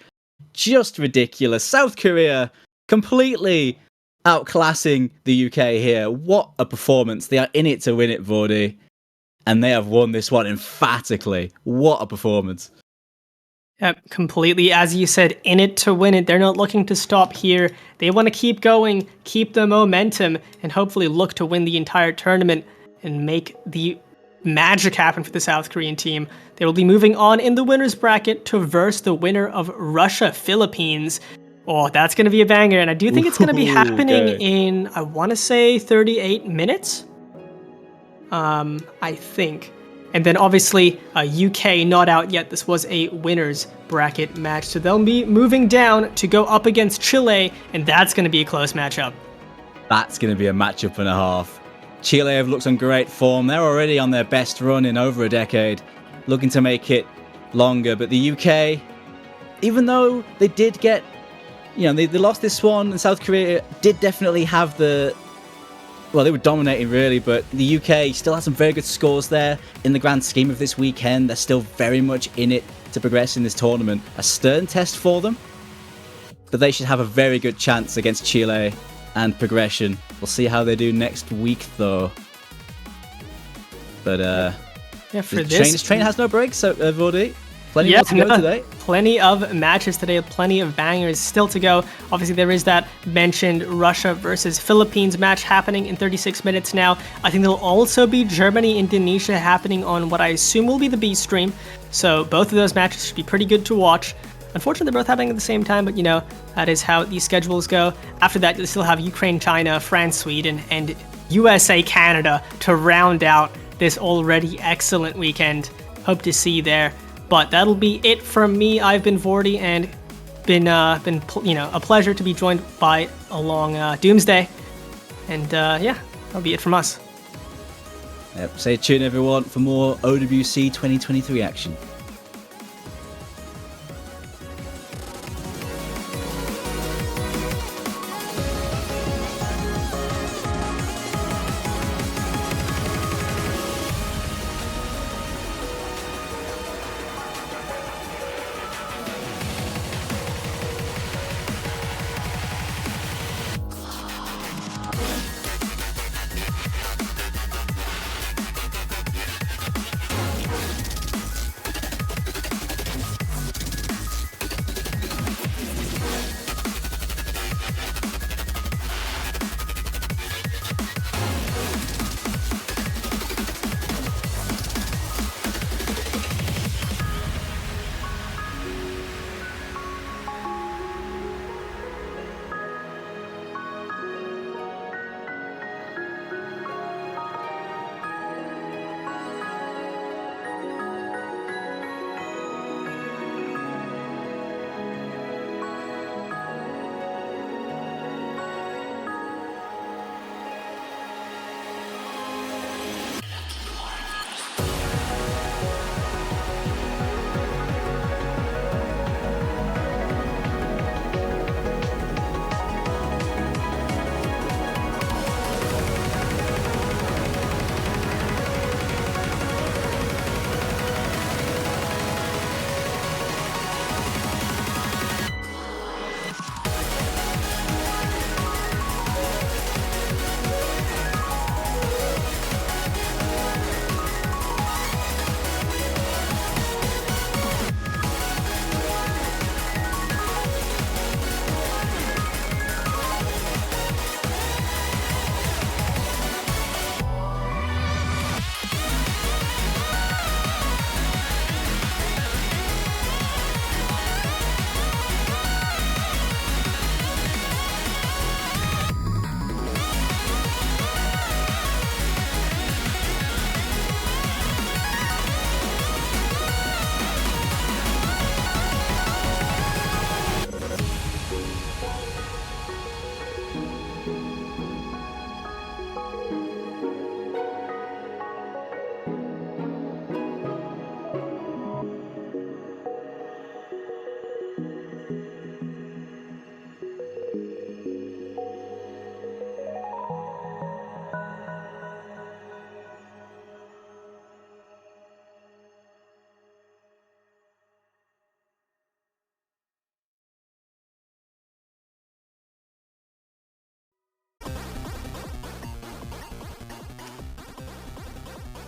Just ridiculous. South Korea completely outclassing the UK here. What a performance. They are in it to win it, Vordy. And they have won this one emphatically. What a performance. Yep, completely. As you said, in it to win it. They're not looking to stop here. They want to keep going, keep the momentum, and hopefully look to win the entire tournament and make the magic happen for the South Korean team. They will be moving on in the winner's bracket to verse the winner of Russia-Philippines. Oh, that's going to be a banger, and I do think it's going to be happening in, I want to say, 38 minutes? I think. And then obviously, UK not out yet. This was a winner's bracket match, so they'll be moving down to go up against Chile, and that's going to be a close matchup. That's going to be a matchup and a half. Chile have looked on great form. They're already on their best run in over a decade, looking to make it longer. But the UK, even though they did get, they lost this one, and South Korea did definitely have well, they were dominating really, but the UK still has some very good scores there in the grand scheme of this weekend. They're still very much in it to progress in this tournament. A stern test for them, but they should have a very good chance against Chile and progression. We'll see how they do next week, though. But yeah, for this train has no brakes, so Vordy. Plenty more to go today. Plenty of matches today, plenty of bangers still to go. Obviously, there is that mentioned Russia versus Philippines match happening in 36 minutes now. I think there'll also be Germany-Indonesia happening on what I assume will be the B stream. So both of those matches should be pretty good to watch. Unfortunately, they're both happening at the same time, but that is how these schedules go. After that, you'll still have Ukraine-China, France-Sweden, and USA-Canada to round out this already excellent weekend. Hope to see you there. But that'll be it from me. I've been Vordy, and been a pleasure to be joined by along Doomsday. And yeah, that'll be it from us. Yep, stay tuned everyone for more OWC 2023 action.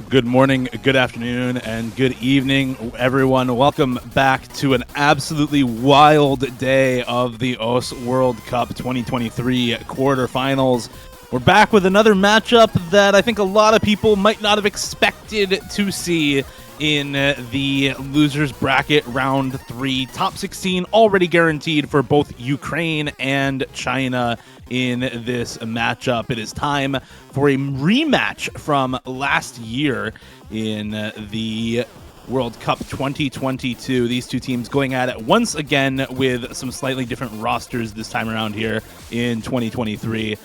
Good morning, good afternoon, and good evening, everyone. Welcome back to an absolutely wild day of the OS World Cup 2023 quarterfinals. We're back with another matchup that I think a lot of people might not have expected to see in the losers bracket round 3. Top 16 already guaranteed for both Ukraine and China in this matchup. It is time for a rematch from last year in the World Cup 2022. These two teams going at it once again with some slightly different rosters this time around here in 2023.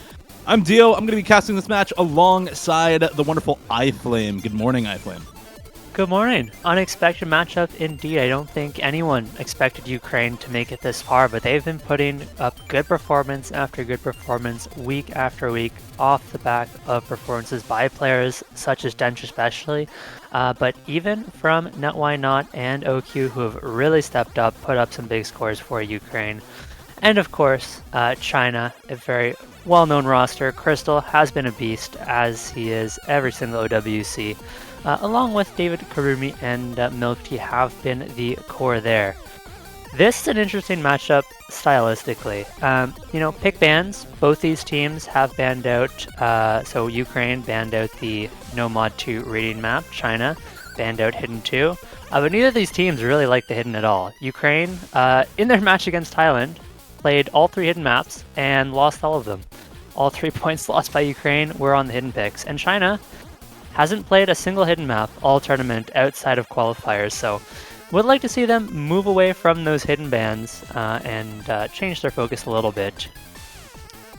I'm Dio. I'm going to be casting this match alongside the wonderful iFlame. Good morning, iFlame. Good morning. Unexpected matchup indeed. I don't think anyone expected Ukraine to make it this far, but they've been putting up good performance after good performance week after week off the back of performances by players such as Dench especially, but even from NetWhyNot and OQ, who have really stepped up, put up some big scores for Ukraine. And of course, China, a very well-known roster. Crystal has been a beast, as he is every single OWC. Along with David Karumi and Milk Tea have been the core there. This is an interesting matchup stylistically. Pick bans. Both these teams have banned out, so Ukraine banned out the No Mod 2 rating map, China banned out Hidden 2, but neither of these teams really like the Hidden at all. Ukraine, in their match against Thailand, played all 3 Hidden maps and lost all of them. All 3 points lost by Ukraine were on the Hidden picks, and China hasn't played a single Hidden map all tournament outside of qualifiers, so would like to see them move away from those Hidden bans and change their focus a little bit.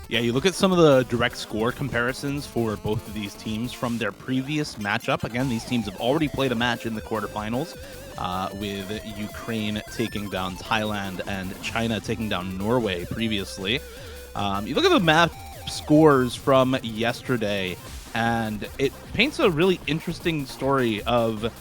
Yeah, you look at some of the direct score comparisons for both of these teams from their previous matchup. Again, these teams have already played a match in the quarterfinals with Ukraine taking down Thailand and China taking down Norway previously. You look at the map scores from yesterday, and it paints a really interesting story of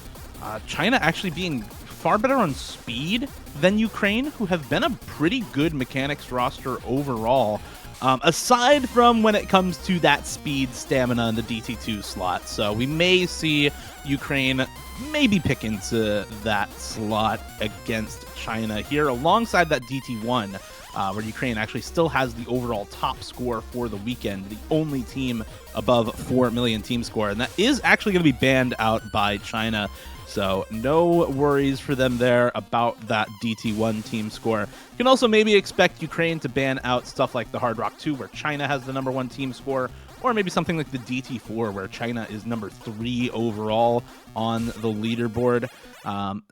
China actually being far better on speed than Ukraine, who have been a pretty good mechanics roster overall, aside from when it comes to that speed, stamina, and the DT2 slot. So we may see Ukraine maybe pick into that slot against China here, alongside that DT1, where Ukraine actually still has the overall top score for the weekend, the only team above 4 million team score, and that is actually going to be banned out by China. So no worries for them there about that DT1 team score. You can also maybe expect Ukraine to ban out stuff like the Hard Rock 2, where China has the #1 team score, or maybe something like the DT4, where China is number 3 overall on the leaderboard.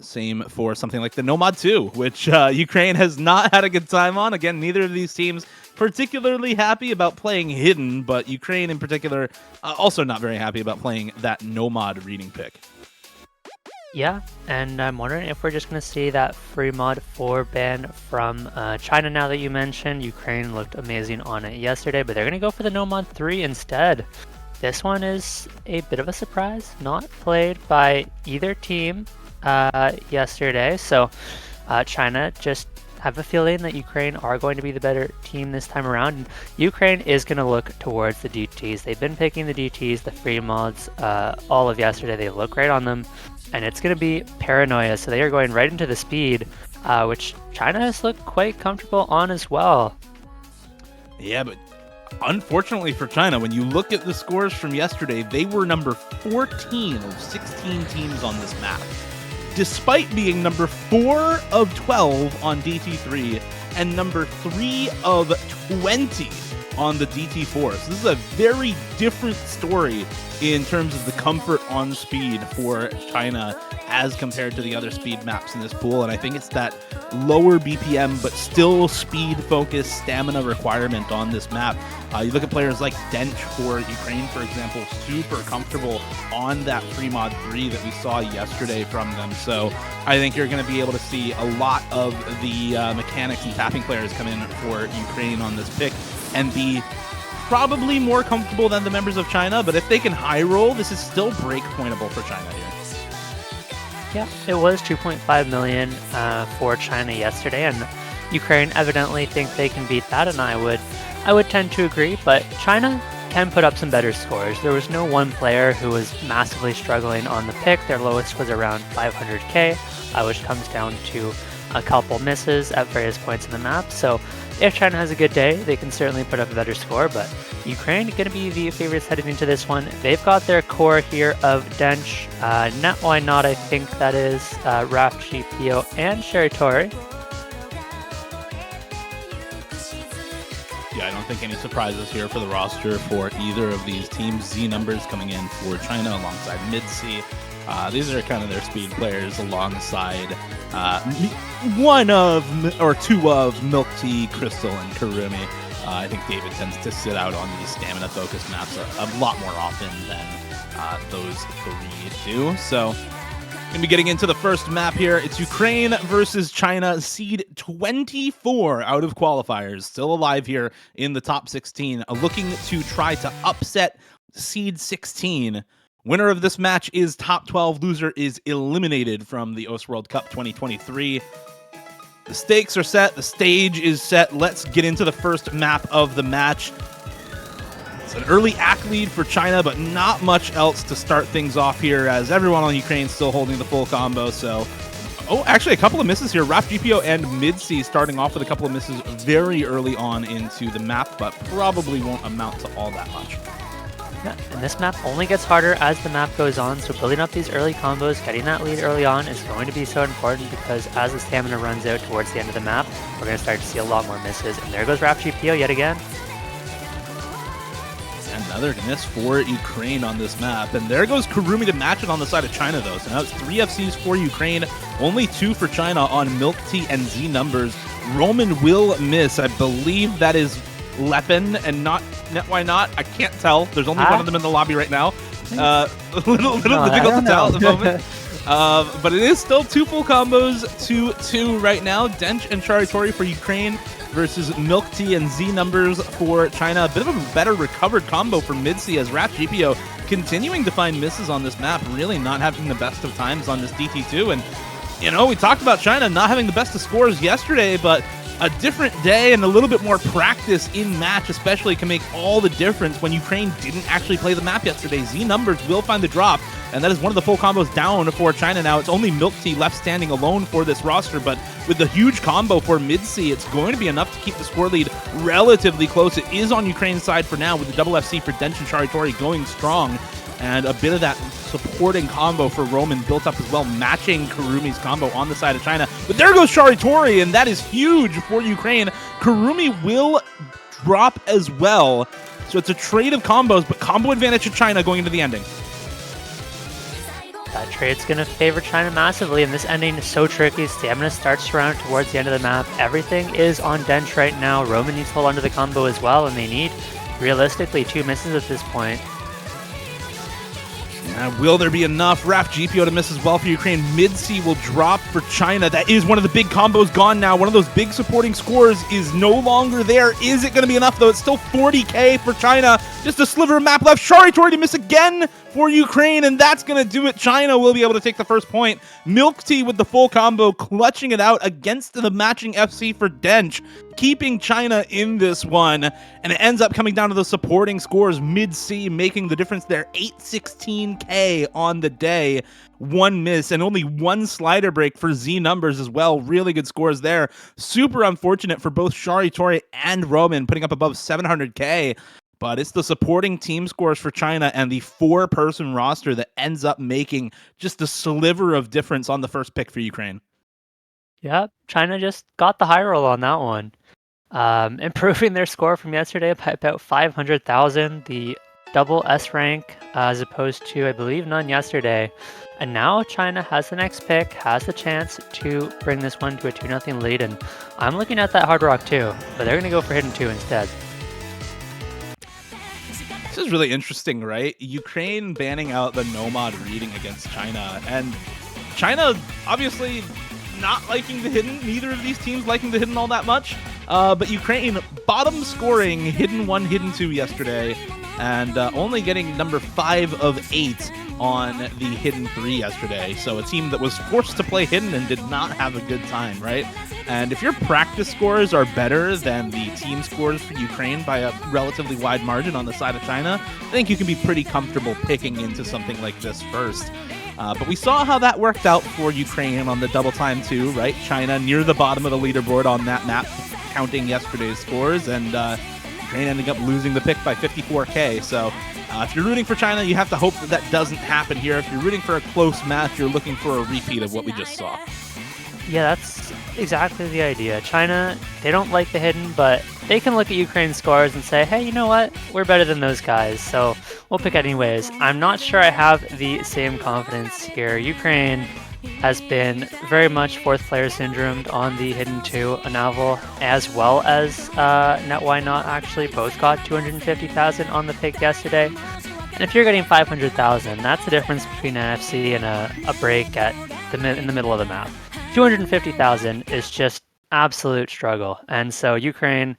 Same for something like the No Mod 2, which Ukraine has not had a good time on. Again, neither of these teams particularly happy about playing Hidden, but Ukraine in particular also not very happy about playing that No Mod reading pick. Yeah, and I'm wondering if we're just going to see that free mod 4 ban from China now that you mentioned. Ukraine looked amazing on it yesterday, but they're going to go for the No Mod 3 instead. This one is a bit of a surprise, not played by either team yesterday, so China just have a feeling that Ukraine are going to be the better team this time around. And Ukraine is going to look towards the DTs. They've been picking the DTs, the free mods, all of yesterday. They look great on them. And it's going to be Paranoia, so they are going right into the speed, which China has looked quite comfortable on as well. Yeah, but unfortunately for China, when you look at the scores from yesterday, they were number 14 of 16 teams on this map, despite being number 4 of 12 on DT3 and number 3 of 20 on the DT4. So this is a very different story in terms of the comfort on speed for China as compared to the other speed maps in this pool. And I think it's that lower BPM but still speed focused stamina requirement on this map. You look at players like Dench for Ukraine, for example, super comfortable on that free mod 3 that we saw yesterday from them. So I think you're going to be able to see a lot of the mechanics and tapping players come in for Ukraine on this pick and be probably more comfortable than the members of China, but if they can high roll, this is still break pointable for China here. Yeah, it was 2.5 million for China yesterday, and Ukraine evidently think they can beat that, and I would tend to agree. But China can put up some better scores. There was no one player who was massively struggling on the pick. Their lowest was around 500k, which comes down to a couple misses at various points in the map. So if China has a good day, they can certainly put up a better score, but Ukraine going to be the favorites heading into this one. They've got their core here of Dench, Net Why Not, I think that is, Raf GPO, and Shiritori. Yeah, I don't think any surprises here for the roster for either of these teams. Z numbers coming in for China alongside Mid-C. These are kind of their speed players alongside one of or two of Milk Tea, Crystal, and Karumi. I think David tends to sit out on these stamina-focused maps a lot more often than those three do. So, going to be getting into the first map here. It's Ukraine versus China, seed 24 out of qualifiers. Still alive here in the top 16, looking to try to upset seed 16. Winner of this match is top 12. Loser is eliminated from the OS World Cup 2023. The stakes are set. The stage is set. Let's get into the first map of the match. It's an early act lead for China, but not much else to start things off here, as everyone on Ukraine still holding the full combo. So, actually, a couple of misses here. Raf GPO and Mid-C starting off with a couple of misses very early on into the map, but probably won't amount to all that much. Yeah, and this map only gets harder as the map goes on, so building up these early combos, getting that lead early on is going to be so important, because as the stamina runs out towards the end of the map, we're going to start to see a lot more misses. And there goes Raf GPO yet again. Another miss for Ukraine on this map. And there goes Karumi to match it on the side of China, though. So now it's 3 FCs for Ukraine, only 2 for China on Milk Tea and Z numbers. Roman will miss. I believe that is Leppen and not Net Why Not. I can't tell. There's only one of them in the lobby right now. A little difficult to tell at the moment. But it is still 2 full combos, 2-2 right now. Dench and Sharitori for Ukraine versus Milk Tea and Z numbers for China. A bit of a better recovered combo for Mid-C, as Raf GPO continuing to find misses on this map, really not having the best of times on this DT2. And, you know, we talked about China not having the best of scores yesterday, but a different day and a little bit more practice in match especially can make all the difference when Ukraine didn't actually play the map yesterday. Z numbers will find the drop, and that is one of the full combos down for China now. It's only Milk Tea left standing alone for this roster, but with the huge combo for Mid-C, it's going to be enough to keep the score lead relatively close. It is on Ukraine's side for now, with the double FC for Dench and Sharitori going strong, and a bit of that supporting combo for Roman built up as well, matching Karumi's combo on the side of China. But there goes Sharitori, and that is huge for Ukraine. Karumi will drop as well. So it's a trade of combos, but combo advantage to China going into the ending. That trade's going to favor China massively, and this ending is so tricky. Stamina starts to run towards the end of the map. Everything is on Dench right now. Roman needs to hold onto the combo as well, and they need, realistically, 2 misses at this point. Will there be enough? Raf GPO to miss as well for Ukraine. Mid-C will drop for China. That is one of the big combos gone now. One of those big supporting scores is no longer there. Is it going to be enough, though? It's still 40k for China. Just a sliver of map left. Sharitori to miss again for Ukraine, and that's going to do it. China will be able to take the first point. Milk Tea with the full combo, clutching it out against the matching FC for Dench, keeping China in this one. And it ends up coming down to the supporting scores. Mid-C making the difference there. 816k on the day. 1 miss and only 1 slider break for Z numbers as well. Really good scores there. Super unfortunate for both Sharitori and Roman, putting up above 700k. But it's the supporting team scores for China and the 4-person roster that ends up making just a sliver of difference on the first pick for Ukraine. Yeah, China just got the high roll on that one. Improving their score from yesterday by about 500,000, the double S rank, as opposed to, I believe, none yesterday. And now China has the next pick, has the chance to bring this one to a 2-0 lead. And I'm looking at that Hard Rock 2, but they're going to go for Hidden 2 instead. This is really interesting, right? Ukraine banning out the Nomad reading against China, and China obviously not liking the Hidden. Neither of these teams liking the Hidden all that much. But Ukraine bottom scoring Hidden 1, Hidden 2 yesterday, and only getting number 5 of 8 on the Hidden 3 yesterday. So a team that was forced to play Hidden and did not have a good time, right? And if your practice scores are better than the team scores for Ukraine by a relatively wide margin on the side of China, I think you can be pretty comfortable picking into something like this first. But we saw how that worked out for Ukraine on the double time 2, right? China near the bottom of the leaderboard on that map, counting yesterday's scores, and Ukraine ending up losing the pick by 54K. So if you're rooting for China, you have to hope that that doesn't happen here. If you're rooting for a close match, you're looking for a repeat of what we just saw. Yeah, that's exactly the idea. China, they don't like the hidden, but they can look at Ukraine's scores and say, hey, you know what? We're better than those guys, so we'll pick anyways. I'm not sure I have the same confidence here. Ukraine has been very much fourth player syndromed on the hidden 2. Anavel as well as Net Why Not actually both got 250,000 on the pick yesterday. And if you're getting 500,000, that's the difference between an FC and a break in the middle of the map. 250,000 is just absolute struggle. And so Ukraine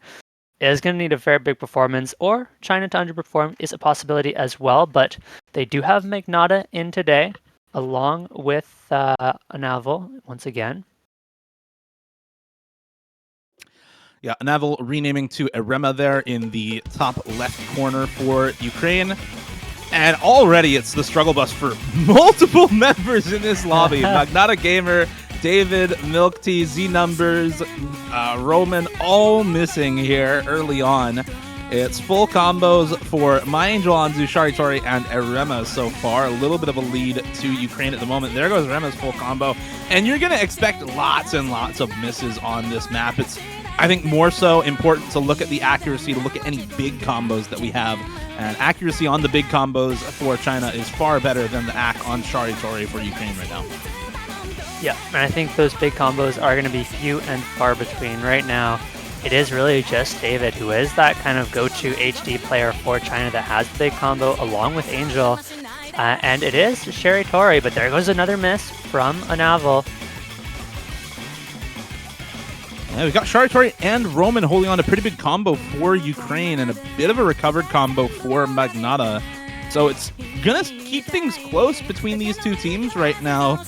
is going to need a very big performance, or China to underperform is a possibility as well. But they do have Magnata in today, along with Anavel once again. Yeah, Anavel renaming to Erema there in the top left corner for Ukraine. And already it's the struggle bus for multiple members in this lobby. Magnata Gamer, David, Milk Tea, Z Numbers, Roman, all missing here early on. It's full combos for My Angel Anzu, Sharitori, and Erema so far. A little bit of a lead to Ukraine at the moment. There goes Erema's full combo. And you're going to expect lots and lots of misses on this map. It's, I think, more so important to look at the accuracy, to look at any big combos that we have. And accuracy on the big combos for China is far better than the ACK on Sharitori for Ukraine right now. Yeah, and I think those big combos are going to be few and far between right now. It is really just David, who is that kind of go-to HD player for China that has the big combo along with Angel. And it is Sharitori, but there goes another miss from Anavel. Yeah, we've got Sharitori and Roman holding on a pretty big combo for Ukraine and a bit of a recovered combo for Magnata. So it's going to keep things close between these two teams right now.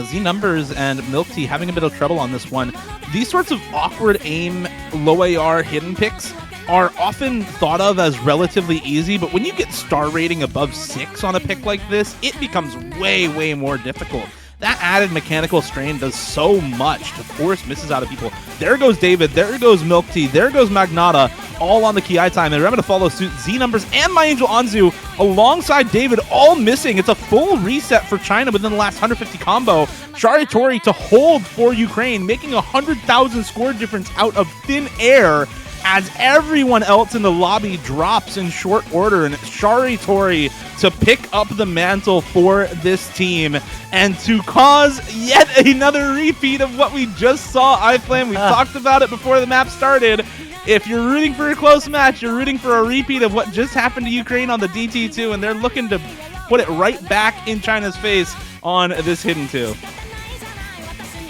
Z Numbers and Milk Tea having a bit of trouble on this one. These sorts of awkward aim, low AR hidden picks are often thought of as relatively easy, but when you get star rating above 6 on a pick like this, it becomes way, way more difficult. That added mechanical strain does so much to force misses out of people. There goes David, there goes Milk Tea, there goes Magnata, all on the Ki time. And remember to follow suit, Z Numbers and My Angel Anzu alongside David, all missing. It's a full reset for China within the last 150 combo. Sharitori to hold for Ukraine, making 100,000 score difference out of thin air as everyone else in the lobby drops in short order, and it's Sharitori to pick up the mantle for this team and to cause yet another repeat of what we just saw iFlame. We talked about it before the map started. If you're rooting for a close match, you're rooting for a repeat of what just happened to Ukraine on the DT2, and they're looking to put it right back in China's face on this hidden 2.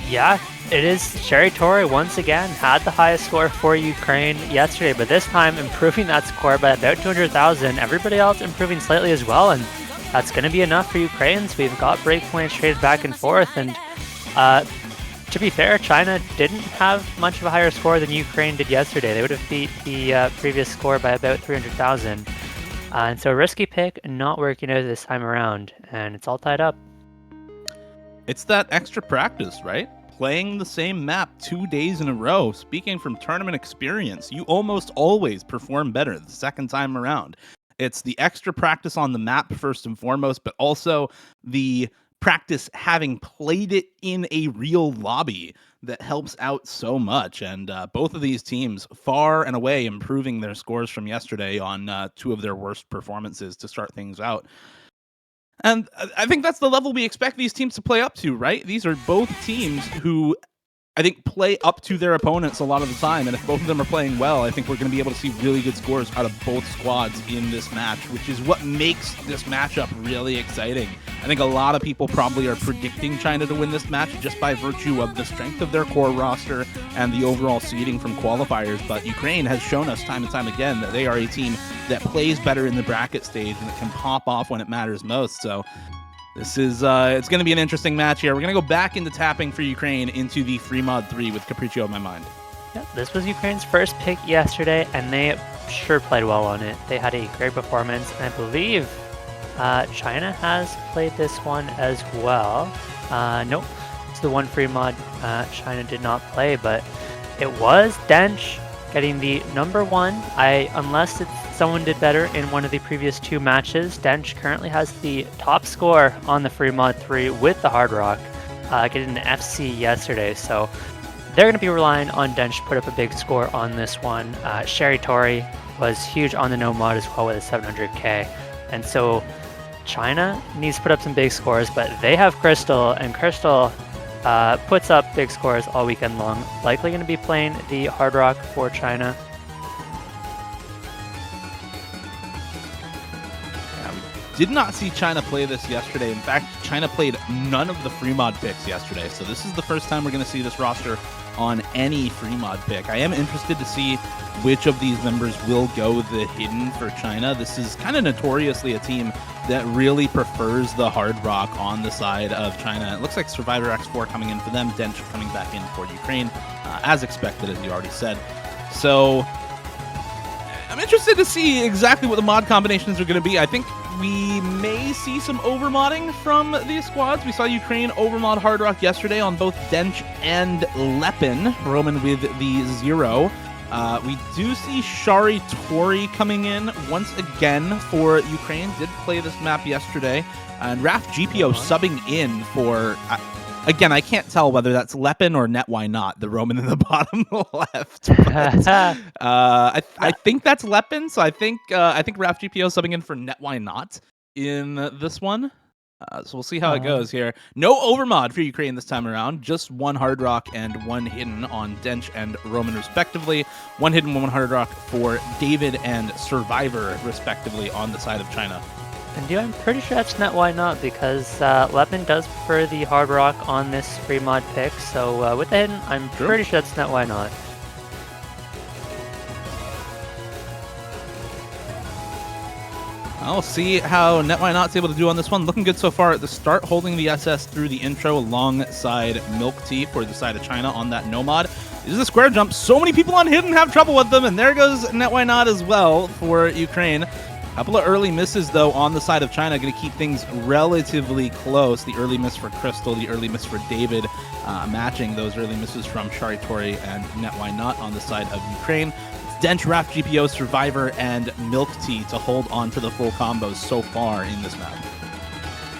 Yeah, it is Sharitori once again had the highest score for Ukraine yesterday, but this time improving that score by about 200,000. Everybody else improving slightly as well, and that's going to be enough for Ukrainians. We've got breakpoints traded back and forth, and to be fair, China didn't have much of a higher score than Ukraine did yesterday. They would have beat the previous score by about 300,000. And so risky pick not working out this time around, and it's all tied up. It's that extra practice, right? Playing the same map 2 days in a row. Speaking from tournament experience, you almost always perform better the second time around. It's the extra practice on the map first and foremost, but also the practice having played it in a real lobby that helps out so much. And both of these teams far and away improving their scores from yesterday on 2 of their worst performances to start things out. And I think that's the level we expect these teams to play up to, right? These are both teams who I think play up to their opponents a lot of the time. And if both of them are playing well, I think we're going to be able to see really good scores out of both squads in this match, which is what makes this matchup really exciting. I think a lot of people probably are predicting China to win this match just by virtue of the strength of their core roster and the overall seeding from qualifiers. But Ukraine has shown us time and time again that they are a team that plays better in the bracket stage and that can pop off when it matters most. So This is it's going to be an interesting match here. We're going to go back into tapping for Ukraine into the free mod 3 with Capriccio in my mind. Yeah, this was Ukraine's first pick yesterday, and they sure played well on it. They had a great performance, and I believe China has played this one as well. Nope, it's the one free mod China did not play, but it was Dench getting the number 1. Unless someone did better in one of the previous 2 matches, Dench currently has the top score on the free mod 3 with the Hard Rock, getting an FC yesterday. So they're going to be relying on Dench to put up a big score on this one. Sherry Tori was huge on the no mod as well with a 700k. And so China needs to put up some big scores, but they have Crystal, and Crystal puts up big scores all weekend long. Likely going to be playing the Hard Rock for China. Did not see China play this yesterday. In fact, China played none of the free mod picks yesterday. So this is the first time we're going to see this roster on any free mod pick. I am interested to see which of these members will go the hidden for China. This is kind of notoriously a team that really prefers the Hard Rock on the side of China. It looks like Survivor X4 coming in for them, Dench coming back in for Ukraine, as expected, as you already said. So I'm interested to see exactly what the mod combinations are going to be. I think we may see some overmodding from these squads. We saw Ukraine overmod Hard Rock yesterday on both Dench and Lepin, Roman with the 0. We do see Shari Tori coming in once again for Ukraine. Did play this map yesterday. And Raf GPO subbing in for... Again, I can't tell whether that's Lepin or Net Why Not, the Roman in the bottom left. But, I think that's Lepin, so I think Raf GPO subbing in for Net Why Not in this one. So we'll see how it goes here. No overmod for Ukraine this time around. Just 1 Hard Rock and 1 hidden on Dench and Roman respectively. 1 hidden, 1 Hard Rock for David and Survivor respectively on the side of China. And I'm pretty sure that's Net Why Not, because Lepin does prefer the Hard Rock on this free mod pick. So with the hidden, I'm pretty sure that's Net Why Not. I'll see how Net Why Not's able to do on this one. Looking good so far at the start, holding the SS through the intro alongside Milk Tea for the side of China on that no mod. This is a square jump. So many people on hidden have trouble with them, and there goes Net Why Not as well for Ukraine. Couple of early misses, though, on the side of China. Going to keep things relatively close. The early miss for Crystal, the early miss for David, matching those early misses from Shari Tori and Net Why Not on the side of Ukraine. It's Dench, Raf GPO, Survivor, and Milk Tea to hold on to the full combos so far in this map.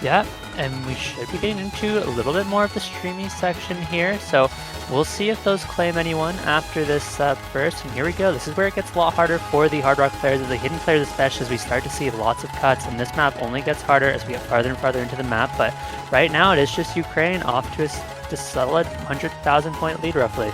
Yeah, and we should be getting into a little bit more of the streamy section here. So we'll see if those claim anyone after this burst. And here we go. This is where it gets a lot harder for the Hard Rock players, the hidden players especially, as we start to see lots of cuts. And this map only gets harder as we get farther and farther into the map. But right now it is just Ukraine off to a solid 100,000 point lead roughly.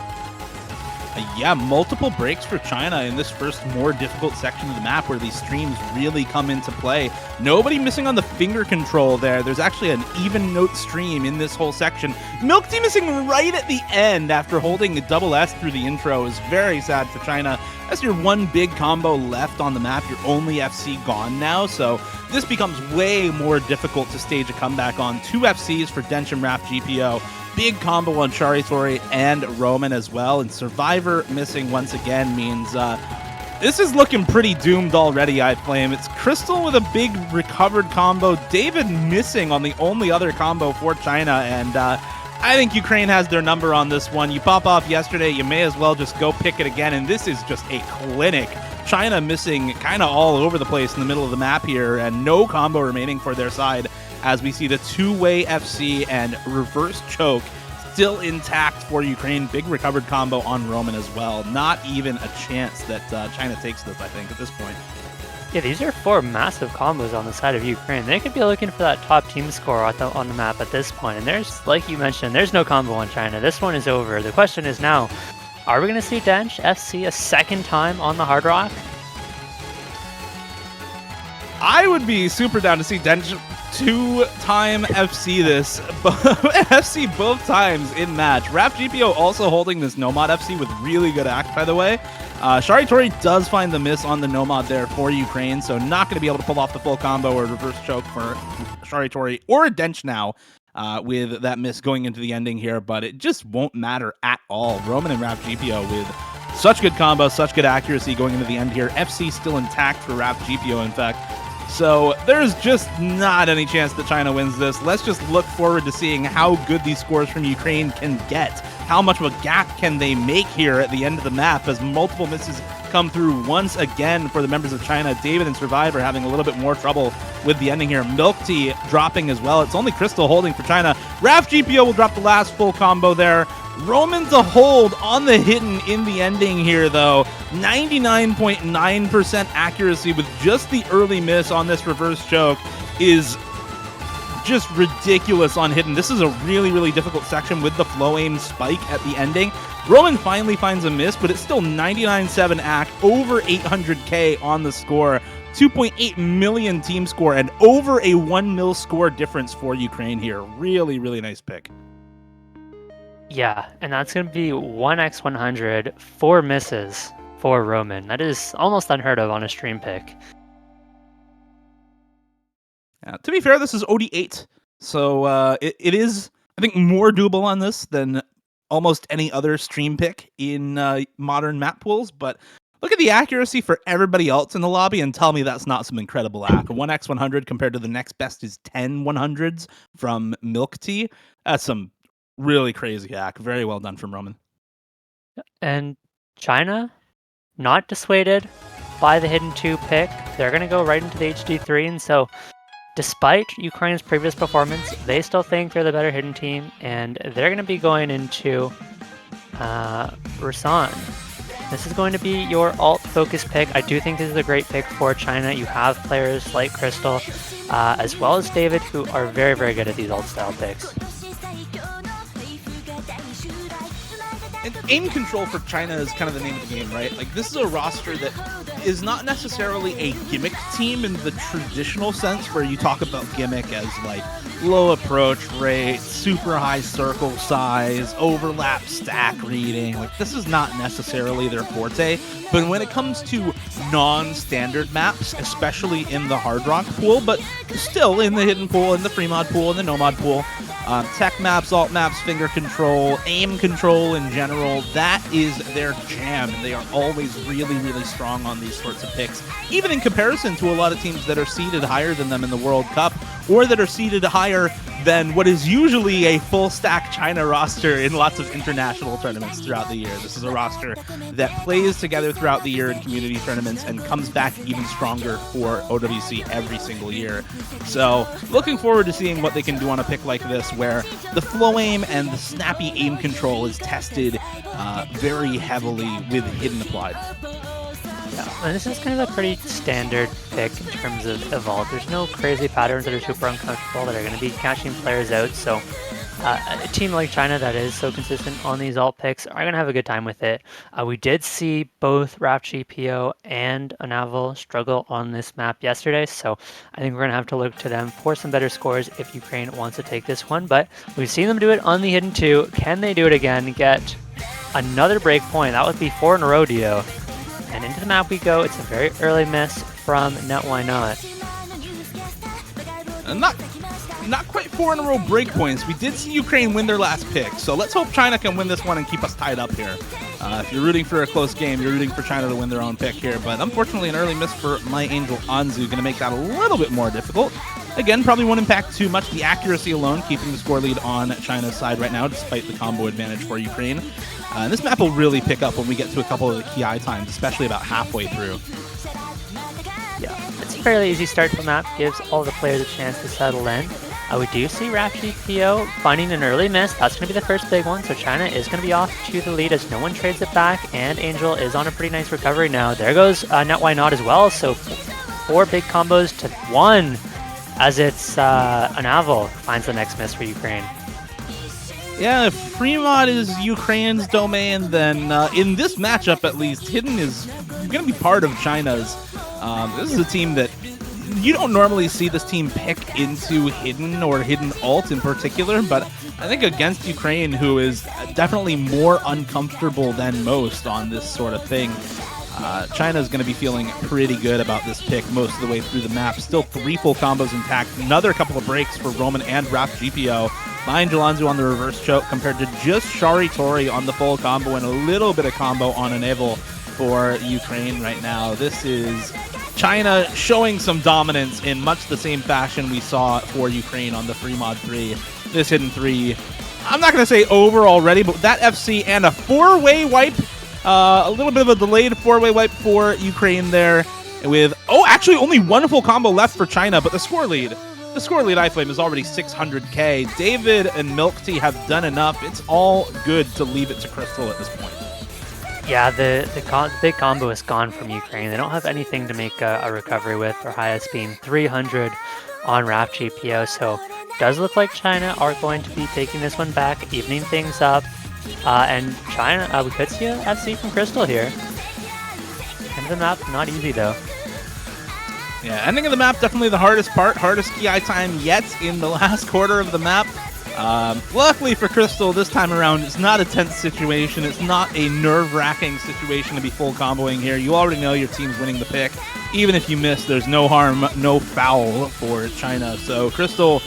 Yeah, multiple breaks for China in this first more difficult section of the map where these streams really come into play. Nobody missing on the finger control there. There's actually an even note stream in this whole section. Milk Tea missing right at the end after holding a double S through the intro is very sad for China. That's your one big combo left on the map. Your only FC gone now, so this becomes way more difficult to stage a comeback on. 2 FCs for Dench and Raf GPO. Big combo on Shari Tori and Roman as well, and Survivor missing once again means this is looking pretty doomed already, I claim. It's Crystal with a big recovered combo, David missing on the only other combo for China, and I think Ukraine has their number on this one. You pop off yesterday, you may as well just go pick it again, and this is just a clinic. China missing kind of all over the place in the middle of the map here, and no combo remaining for their side, as we see the 2-way FC and reverse choke still intact for Ukraine. Big recovered combo on Roman as well. Not even a chance that China takes this, I think, at this point. Yeah, these are 4 massive combos on the side of Ukraine. They could be looking for that top team score on the map at this point. And there's, like you mentioned, there's no combo on China. This one is over. The question is now, are we going to see Dench FC a second time on the Hard Rock? I would be super down to see Dench 2-time FC this. FC both times in match. Raf GPO also holding this Nomad FC with really good act, by the way. Sharitori does find the miss on the Nomad there for Ukraine, so not going to be able to pull off the full combo or reverse choke for Sharitori or a Dench now with that miss going into the ending here, but it just won't matter at all. Roman and Rap GPO with such good combo, such good accuracy going into the end here. FC still intact for Rap GPO, in fact. So there's just not any chance that China wins this. Let's just look forward to seeing how good these scores from Ukraine can get. How much of a gap can they make here at the end of the map as multiple misses come through once again for the members of China. David and Survivor having a little bit more trouble with the ending here. Milk Tea dropping as well. It's only Crystal holding for China. Raf GPO will drop the last full combo there. Roman to hold on the hidden in the ending here, though. 99.9% accuracy with just the early miss on this reverse choke is just ridiculous on hidden. This is a really, really difficult section with the flow aim spike at the ending. Roman finally finds a miss, but it's still 99.7 AC, over 800k on the score. 2.8 million team score, and over a 1 mil score difference for Ukraine here. Really, really nice pick. Yeah, and that's going to be 1x100, 4 misses for Roman. That is almost unheard of on a stream pick. To be fair, this is OD8, so it is, I think, more doable on this than almost any other stream pick in modern map pools, but look at the accuracy for everybody else in the lobby and tell me that's not some incredible act. 1x100 compared to the next best is 10 100s from Milk Tea. That's some really crazy hack. Very well done from Roman. And China, not dissuaded by the hidden 2 pick. They're going to go right into the HD3, and so despite Ukraine's previous performance, they still think they're the better hidden team, and they're going to be going into Rasan. This is going to be your alt focus pick. I do think this is a great pick for China. You have players like Crystal, as well as David, who are very, very good at these alt style picks. And aim control for China is kind of the name of the game, right? Like, this is a roster that is not necessarily a gimmick team in the traditional sense, where you talk about gimmick as like low approach rate, super high circle size, overlap stack reading. Like, this is not necessarily their forte, but when it comes to non-standard maps, especially in the Hard Rock pool, but still in the hidden pool, in the free mod pool, in the nomad pool, tech maps, alt maps, finger control, aim control in general, that is their jam, and they are always really, really strong on these sorts of picks, even in comparison to a lot of teams that are seeded higher than them in the World Cup, or that are seeded higher than what is usually a full stack China roster in lots of international tournaments throughout the year. This is a roster that plays together throughout the year in community tournaments and comes back even stronger for OWC every single year. So looking forward to seeing what they can do on a pick like this, where the flow aim and the snappy aim control is tested very heavily with hidden applied. Yeah, and this is kind of a pretty standard pick in terms of evolve. There's no crazy patterns that are super uncomfortable that are going to be catching players out, so a team like China that is so consistent on these alt picks are going to have a good time with it. We did see both Rap GPO and Anavel struggle on this map yesterday, so I think we're going to have to look to them for some better scores if Ukraine wants to take this one, but we've seen them do it on the hidden 2. Can they do it again? Get another break point? That would be 4 in a row, Dio. And into the map we go. It's a very early miss from Net Why Not. Not quite 4 in a row breakpoints. We did see Ukraine win their last pick, so let's hope China can win this one and keep us tied up here. If you're rooting for a close game, you're rooting for China to win their own pick here, but unfortunately an early miss for My Angel Anzu, going to make that a little bit more difficult. Again, probably won't impact too much. The accuracy alone keeping the score lead on China's side right now, despite the combo advantage for Ukraine. And this map will really pick up when we get to a couple of the key eye times, especially about halfway through. Yeah, it's a fairly easy start to the map, gives all the players a chance to settle in. We do see Rap GPO finding an early miss. That's going to be the first big one, so China is going to be off to the lead as no one trades it back, and Angel is on a pretty nice recovery now. There goes Net Why Not as well, so 4 big combos to 1 as it's Anavel finds the next miss for Ukraine. Yeah, if free mod is Ukraine's domain, then in this matchup at least, Hidden is going to be part of China's. This is a team that you don't normally see this team pick into Hidden or Hidden alt in particular, but I think against Ukraine, who is definitely more uncomfortable than most on this sort of thing, China's going to be feeling pretty good about this pick most of the way through the map. Still 3 full combos intact. Another couple of breaks for Roman and Rap GPO. Behind Jalanzu on the reverse choke compared to just Shari Tori on the full combo and a little bit of combo on Enable for Ukraine right now. This is China showing some dominance in much the same fashion we saw for Ukraine on the free mod 3. This hidden 3, I'm not going to say over already, but that FC and a 4-way wipe. A little bit of a delayed 4-way wipe for Ukraine there with, actually only 1 full combo left for China, but the score lead iFlame is already 600k. David and Milk Tea have done enough. It's all good to leave it to Crystal at this point. Yeah, the big combo is gone from Ukraine. They don't have anything to make a recovery with, their highest being 300 on RAF GPO, so does look like China are going to be taking this one back, evening things up. And China, we could see a FC from Crystal here. End of the map, not easy though. Yeah, ending of the map, definitely the hardest part. Hardest KI time yet in the last quarter of the map. Luckily for Crystal, this time around, it's not a tense situation. It's not a nerve-wracking situation to be full comboing here. You already know your team's winning the pick. Even if you miss, there's no harm, no foul for China. So Crystal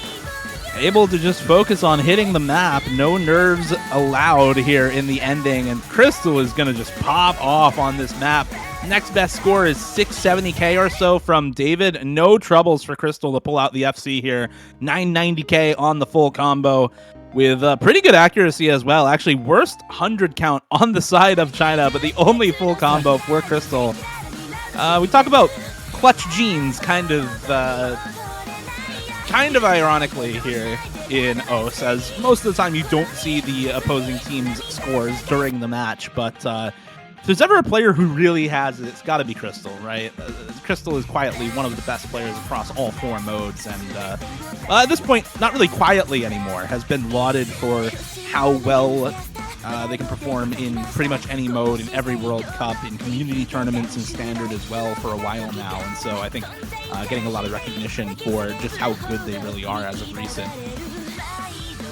able to just focus on hitting the map. No nerves allowed here in the ending, and Crystal is going to just pop off on this map. Next best score is 670k or so from David. No troubles for Crystal to pull out the FC here. 990k on the full combo with pretty good accuracy as well. Actually, worst 100 count on the side of China, but the only full combo for Crystal. We talk about clutch genes kind of ironically here in OS, as most of the time you don't see the opposing team's scores during the match, but if there's ever a player who really has it, it's got to be Crystal, right? Crystal is quietly one of the best players across all 4 modes, and at this point, not really quietly anymore, has been lauded for how well they can perform in pretty much any mode, in every World Cup, in community tournaments and standard as well for a while now, and so I think getting a lot of recognition for just how good they really are as of recent.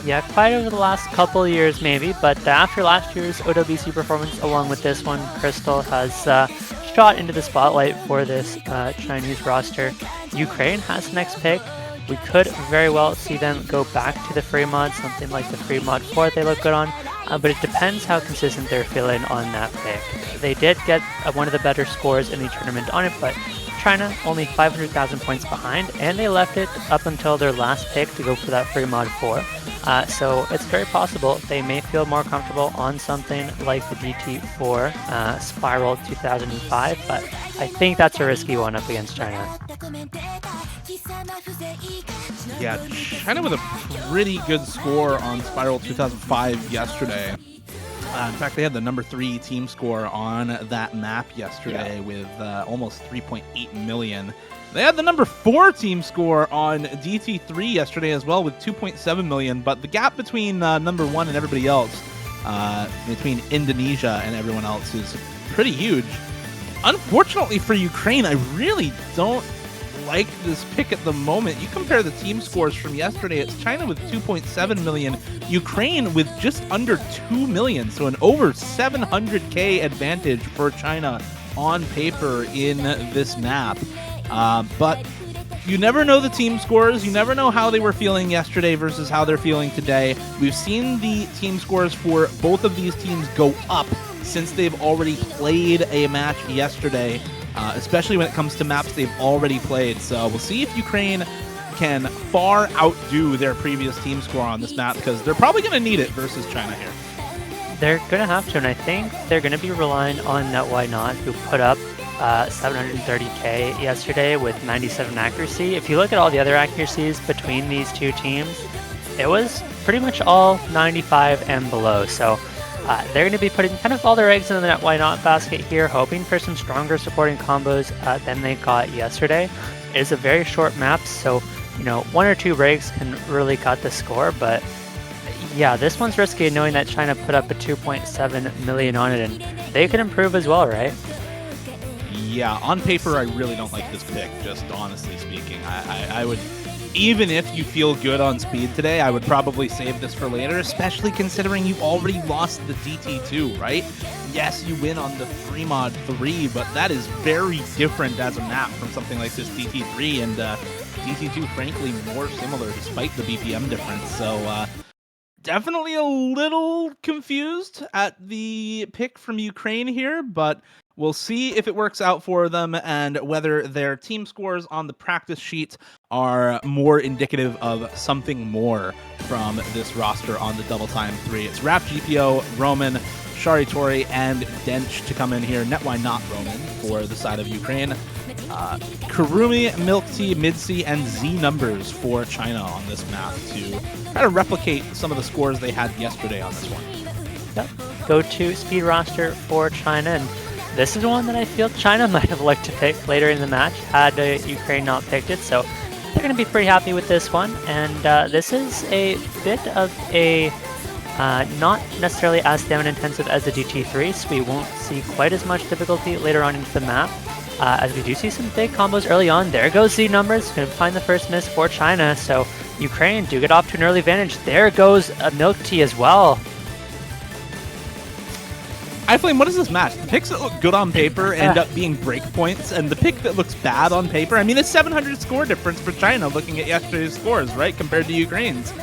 Yeah, quite over the last couple of years maybe, but after last year's OWC performance along with this one, Crystal has shot into the spotlight for this Chinese roster. Ukraine has the next pick. We could very well see them go back to the free mod, something like the free mod 4 they look good on, but it depends how consistent they're feeling on that pick. They did get one of the better scores in the tournament on it, but China only 500,000 points behind, and they left it up until their last pick to go for that free mod 4. So it's very possible they may feel more comfortable on something like the GT4 Spiral 2005, but I think that's a risky one up against China. Yeah, China with a pretty good score on Spiral 2005 yesterday. In fact, they had the number 3 team score on that map yesterday with almost 3.8 million. They had the number 4 team score on DT3 yesterday as well with 2.7 million, but the gap between number 1 and everybody else, between Indonesia and everyone else, is pretty huge. Unfortunately for Ukraine, I really don't like this pick at the moment. You compare the team scores from yesterday, it's China with 2.7 million, Ukraine with just under 2 million, so an over 700k advantage for China on paper in this map. But you never know the team scores. You never know how they were feeling yesterday versus how they're feeling today. We've seen the team scores for both of these teams go up since they've already played a match yesterday, especially when it comes to maps they've already played. So we'll see if Ukraine can far outdo their previous team score on this map, because they're probably going to need it versus China here. They're going to have to, and I think they're going to be relying on Net Why Not, who put up 730k yesterday with 97 accuracy. If you look at all the other accuracies between these two teams, it was pretty much all 95 and below. So they're going to be putting kind of all their eggs in the Net Why Not basket here, hoping for some stronger supporting combos than they got yesterday. It is a very short map, so 1 or 2 breaks can really cut the score, but yeah, this one's risky knowing that China put up a 2.7 million on it, and they could improve as well, right? Yeah, on paper, I really don't like this pick, just honestly speaking. I would, even if you feel good on speed today, I would probably save this for later, especially considering you already lost the DT2, right? yes, you win on the 3mod 3, but that is very different as a map from something like this DT3, and DT2, frankly, more similar despite the BPM difference. So definitely a little confused at the pick from Ukraine here, but we'll see if it works out for them and whether their team scores on the practice sheet are more indicative of something more from this roster on the double time 3. It's Rap GPO, Roman, Shari Tori, and Dench to come in here. Netwine not Roman for the side of Ukraine. Kurumi, Milk Tea, Midsi, and Z numbers for China on this map to try to replicate some of the scores they had yesterday on this one. Yep. Go to speed roster for China, and this is one that I feel China might have liked to pick later in the match had Ukraine not picked it, so they're going to be pretty happy with this one. And this is a bit of a not necessarily as stamina intensive as the DT3, so we won't see quite as much difficulty later on into the map. As we do see some big combos early on. There goes Z numbers, going to find the first miss for China, so Ukraine do get off to an early advantage. There goes a Milk Tea as well. iFlame, what is this match? The picks that look good on paper end up being breakpoints, and the pick that looks bad on paper, I mean, a 700 score difference for China looking at yesterday's scores, right, compared to Ukraine's.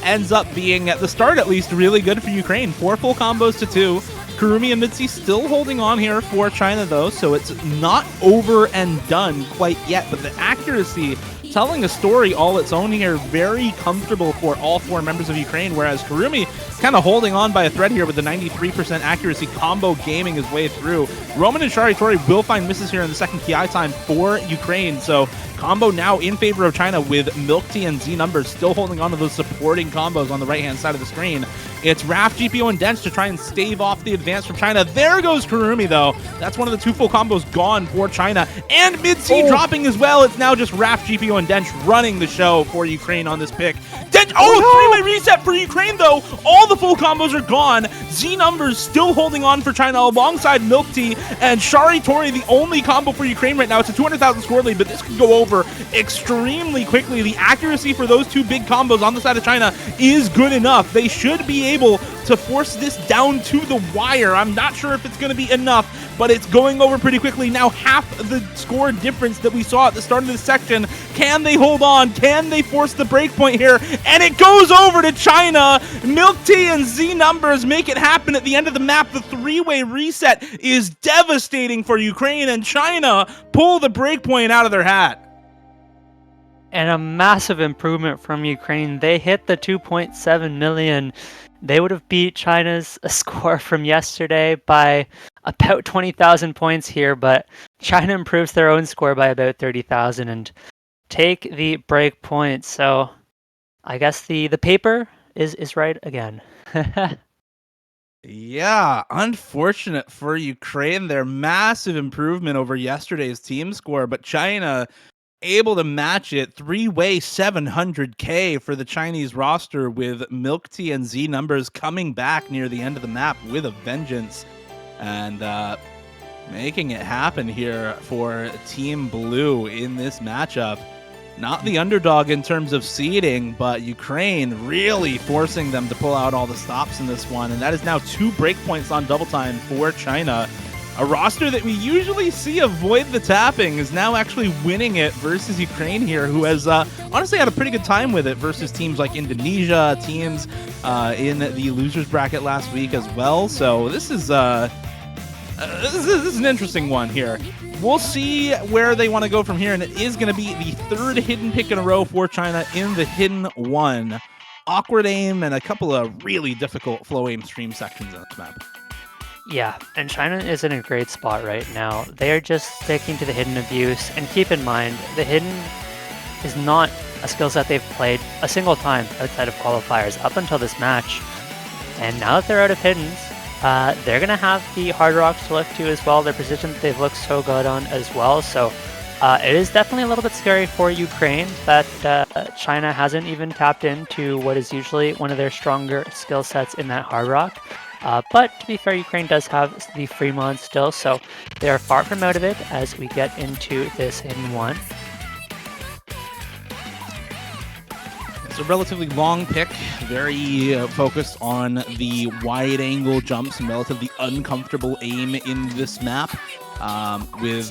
Ends up being, at the start at least, really good for Ukraine. 4 full combos to 2. Kurumi and Mitzi still holding on here for China, though, so it's not over and done quite yet, but the accuracy telling a story all its own here, very comfortable for all 4 members of Ukraine, whereas Kurumi kind of holding on by a thread here with the 93% accuracy, combo gaming his way through. Roman and Shari Tori will find misses here in the second PI time for Ukraine, so combo now in favor of China with Milk Tea and Z numbers still holding on to those supporting combos on the right-hand side of the screen. It's Raf, GPO, and Dench to try and stave off the advance from China. There goes Kurumi, though. That's one of the 2 full combos gone for China. And Mid-C dropping as well. It's now just Raf, GPO, and Dench running the show for Ukraine on this pick. Dench, three-way reset for Ukraine, though. All the full combos are gone. Z numbers still holding on for China alongside Milk Tea and Shari Tori, the only combo for Ukraine right now. It's a 200,000 score lead, but this could go over extremely quickly. The accuracy for those 2 big combos on the side of China is good enough. They should be able to force this down to the wire. I'm not sure if it's going to be enough, but it's going over pretty quickly. Now half the score difference that we saw at the start of this section. Can they hold on? Can they force the breakpoint here? And it goes over to China. Milk Tea and Z numbers make it happen at the end of the map. The 3-way reset is devastating for Ukraine, and China pull the breakpoint out of their hat. And a massive improvement from Ukraine. They hit the 2.7 million. They would have beat China's score from yesterday by about 20,000 points here, but China improves their own score by about 30,000 and take the break point. So I guess the paper is right again. Yeah, unfortunate for Ukraine. Their massive improvement over yesterday's team score, but China able to match it. 3-way 700k for the Chinese roster with Milk Tea and Z numbers coming back near the end of the map with a vengeance and making it happen here for Team Blue in this matchup. Not the underdog in terms of seeding, but Ukraine really forcing them to pull out all the stops in this one, and that is now 2 breakpoints on double time for China. A roster that we usually see avoid the tapping is now actually winning it versus Ukraine here, who has honestly had a pretty good time with it versus teams like Indonesia, teams in the losers bracket last week as well. So this is an interesting one here. We'll see where they want to go from here, and it is going to be the 3rd hidden pick in a row for China in the hidden 1. Awkward aim and a couple of really difficult flow aim stream sections on this map. Yeah, and China is in a great spot right now. They are just sticking to the hidden abuse, and keep in mind, the hidden is not a skill set they've played a single time outside of qualifiers up until this match. And now that they're out of hiddens, they're going to have the hard rocks to look to as well, their position that they've looked so good on as well. So it is definitely a little bit scary for Ukraine that China hasn't even tapped into what is usually one of their stronger skill sets in that hard rock. But to be fair, Ukraine does have the free mod still, so they are far from out of it as we get into this hidden 1. It's a relatively long pick, very focused on the wide angle jumps and relatively uncomfortable aim in this map. With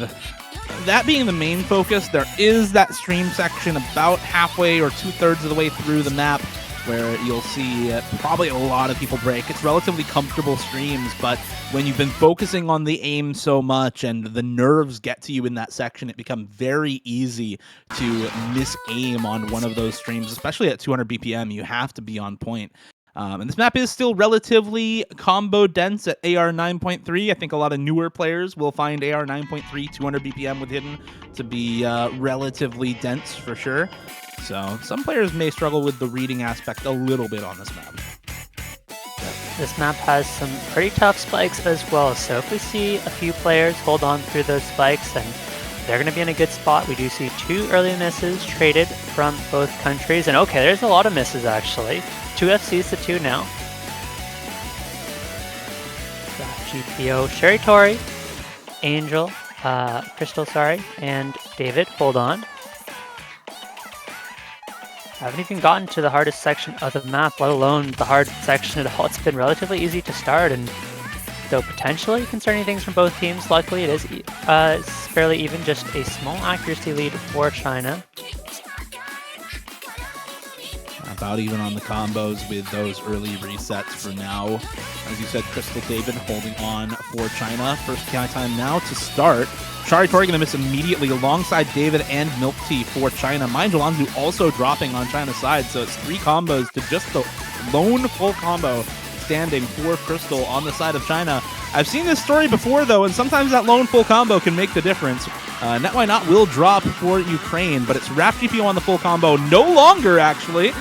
that being the main focus, there is that stream section about halfway or 2/3 of the way through the map where you'll see probably a lot of people break. It's relatively comfortable streams, but when you've been focusing on the aim so much and the nerves get to you in that section, it becomes very easy to miss aim on one of those streams, especially at 200 BPM. You have to be on point. And this map is still relatively combo dense at AR 9.3. I think a lot of newer players will find AR 9.3 200 BPM with Hidden to be relatively dense for sure. So some players may struggle with the reading aspect a little bit on this map. This map has some pretty tough spikes as well, so if we see a few players hold on through those spikes, then they're going to be in a good spot. We do see 2 early misses traded from both countries, and okay, there's a lot of misses actually. 2 FCs to 2 now. GPO, Sherry Tori, Angel, Crystal, and David, hold on. I haven't even gotten to the hardest section of the map, let alone the hard section at all. It's been relatively easy to start, and though potentially concerning things from both teams, luckily it is fairly even, just a small accuracy lead for China. About even on the combos with those early resets for now. As you said, Crystal, David holding on for China. First KI time now to start. Shari Tori going to miss immediately alongside David and Milk Tea for China. Mind Jolanzu also dropping on China's side, so it's 3 combos to just the lone full combo standing for Crystal on the side of China. I've seen this story before, though, and sometimes that lone full combo can make the difference. Net Why Not will drop for Ukraine, but it's Raf GPO on the full combo. No longer, actually.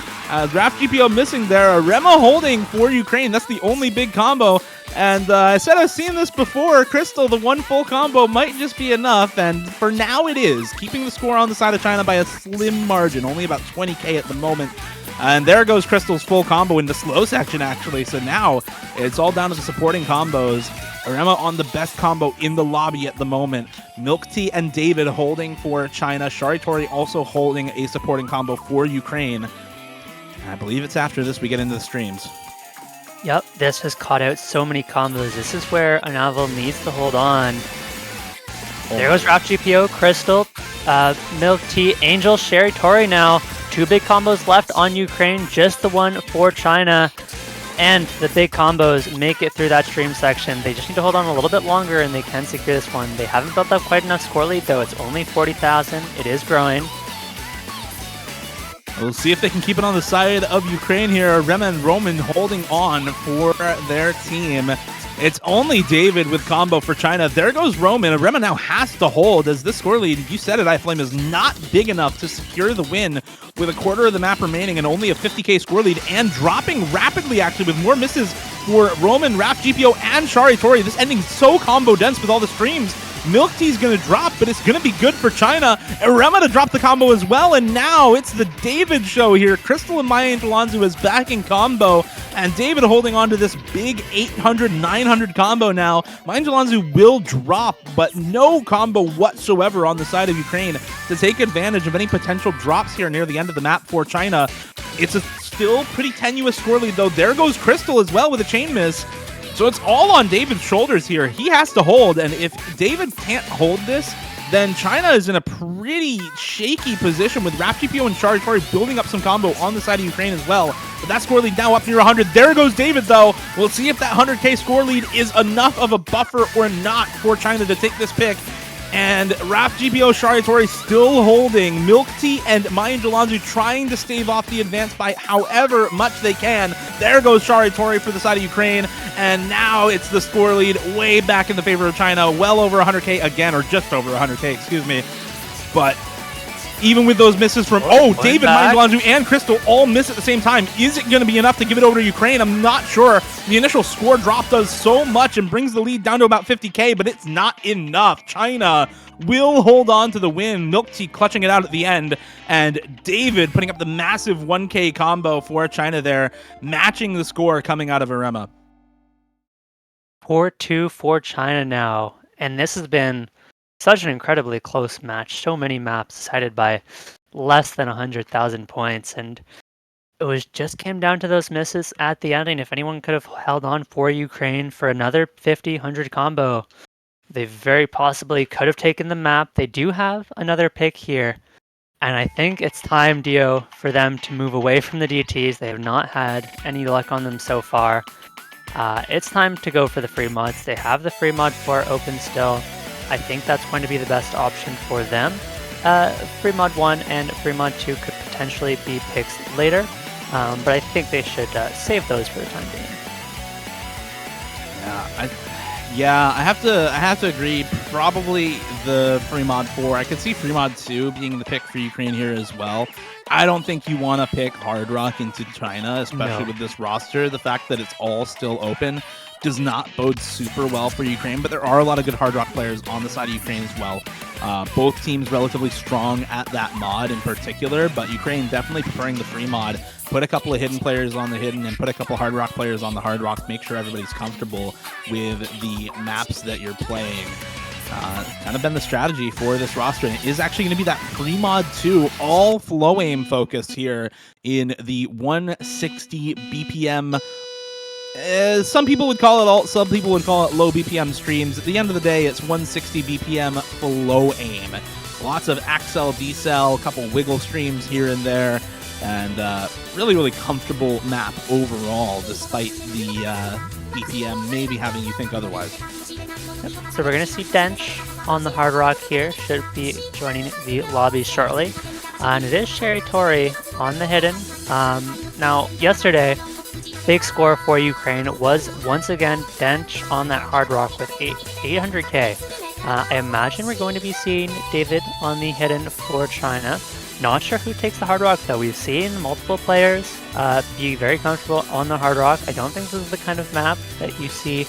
Raf GPO missing there. Rema holding for Ukraine. That's the only big combo. And I said I've seen this before. Crystal, the one full combo might just be enough, and for now it is. Keeping the score on the side of China by a slim margin, only about 20k at the moment. And there goes Crystal's full combo in the slow section, actually. So now it's all down to the supporting combos. Arema on the best combo in the lobby at the moment. Milk Tea and David holding for China. Shari Tori also holding a supporting combo for Ukraine. And I believe it's after this we get into the streams. Yep, this has caught out so many combos. This is where Anavel needs to hold on. There goes Rap GPO, Crystal, Milk Tea, Angel, Sherry Tori now. 2 big combos left on Ukraine, just the one for China. And the big combos make it through that stream section. They just need to hold on a little bit longer and they can secure this one. They haven't built up quite enough score lead, though. It's only 40,000. It is growing. We'll see if they can keep it on the side of Ukraine here. Rema and Roman holding on for their team. It's only David with combo for China. There goes Roman. Rema now has to hold as this score lead, you said it, iFlame, is not big enough to secure the win with a quarter of the map remaining and only a 50k score lead, and dropping rapidly actually with more misses for Roman, Rap GPO, and Shari Tori. This ending so combo dense with all the streams. Milk Tea's going to drop, but it's going to be good for China. Rema to drop the combo as well, and now it's the David show here. Crystal and Maya Angelanzu is back in combo, and David holding on to this big 800, 900 combo now. Maya Angelanzu will drop, but no combo whatsoever on the side of Ukraine to take advantage of any potential drops here near the end of the map for China. It's a still pretty tenuous score lead, though. There goes Crystal as well with a chain miss. So it's all on David's shoulders here. He has to hold, and if David can't hold this, then China is in a pretty shaky position with Rap GPO and Shari Tori building up some combo on the side of Ukraine as well. But that score lead now up near 100. There goes David, though. We'll see if that 100k score lead is enough of a buffer or not for China to take this pick. And Rap GPO, Shari Tori still holding. Milk Tea and Maya Angelanzu trying to stave off the advance by however much they can. There goes Shari Tori for the side of Ukraine. And now it's the score lead way back in the favor of China. Well over 100k again, or just over 100k, excuse me. But even with those misses from, David, Maya Angelanzu, and Crystal all miss at the same time. Is it going to be enough to give it over to Ukraine? I'm not sure. The initial score drop does so much and brings the lead down to about 50k, but it's not enough. China will hold on to the win. Milk Tea clutching it out at the end, and David putting up the massive 1k combo for China there, matching the score coming out of Arema. 4-2 for China now, and this has been such an incredibly close match. So many maps decided by less than 100,000 points, and it was just came down to those misses at the ending. If anyone could have held on for Ukraine for another 50-100 combo, they very possibly could have taken the map. They do have another pick here. And I think it's time, Dio, for them to move away from the DTs. They have not had any luck on them so far. It's time to go for the free mods. They have the free mod 4 open still. I think that's going to be the best option for them. Free mod 1 and free mod 2 could potentially be picks later, but I think they should save those for the time being. I have to agree. Probably the free mod 4. I could see free mod 2 being the pick for Ukraine here as well. I don't think you want to pick Hard Rock into China, especially with this roster. The fact that it's all still open does not bode super well for Ukraine, but there are a lot of good Hard Rock players on the side of Ukraine as well. Both teams relatively strong at that mod in particular, but Ukraine definitely preferring the free mod. Put a couple of hidden players on the hidden and put a couple Hard Rock players on the Hard Rock. Make sure everybody's comfortable with the maps that you're playing. Kind of been the strategy for this roster, and it is actually going to be that free mod 2, all flow aim focused here in the 160 BPM. Some people would call it alt, some people would call it low BPM streams. At the end of the day, it's 160 BPM flow aim. Lots of accel, decel, a couple wiggle streams here and there, and really, really comfortable map overall, despite the BPM maybe having you think otherwise. So we're going to see Dench on the Hard Rock here. Should be joining the lobby shortly. And it is Sherry Tori on the hidden. Now, yesterday, big score for Ukraine was once again Dench on that Hard Rock with 800k. I imagine we're going to be seeing David on the hidden for China. Not sure who takes the Hard Rock though. We've seen multiple players be very comfortable on the Hard Rock. I don't think this is the kind of map that you see.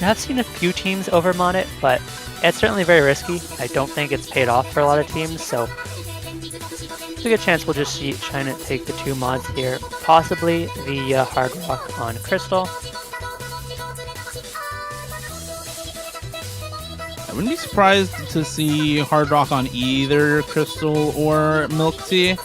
I have seen a few teams overmod it, but it's certainly very risky. I don't think it's paid off for a lot of teams, so there's a good chance we'll just see China take the 2 mods here, possibly the Hard Rock on Crystal. I wouldn't be surprised to see Hard Rock on either Crystal or Milk Tea.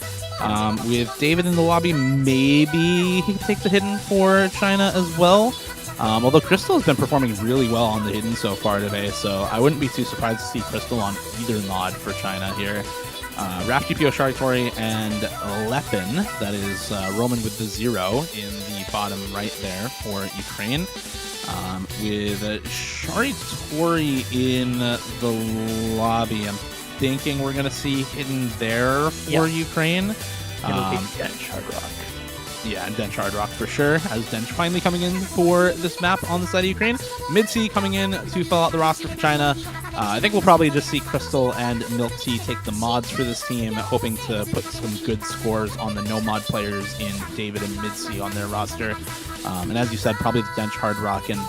With David in the lobby, maybe he could take the hidden for China as well. Although Crystal has been performing really well on the hidden so far today, so I wouldn't be too surprised to see Crystal on either mod for China here. Raf GPO Sharitori and Lepin, that is Roman with the 0 in the bottom right there for Ukraine. With Sharitori in the lobby, I'm thinking we're going to see hidden there for Ukraine. It'll be Dench Hard Rock. Yeah, and Dench Hard Rock for sure, as Dench finally coming in for this map on the side of Ukraine. Mid-C coming in to fill out the roster for China. I think we'll probably just see Crystal and Milk Tea take the mods for this team, hoping to put some good scores on the no-mod players in David and Mid-C on their roster. And as you said, probably the Dench Hard Rock and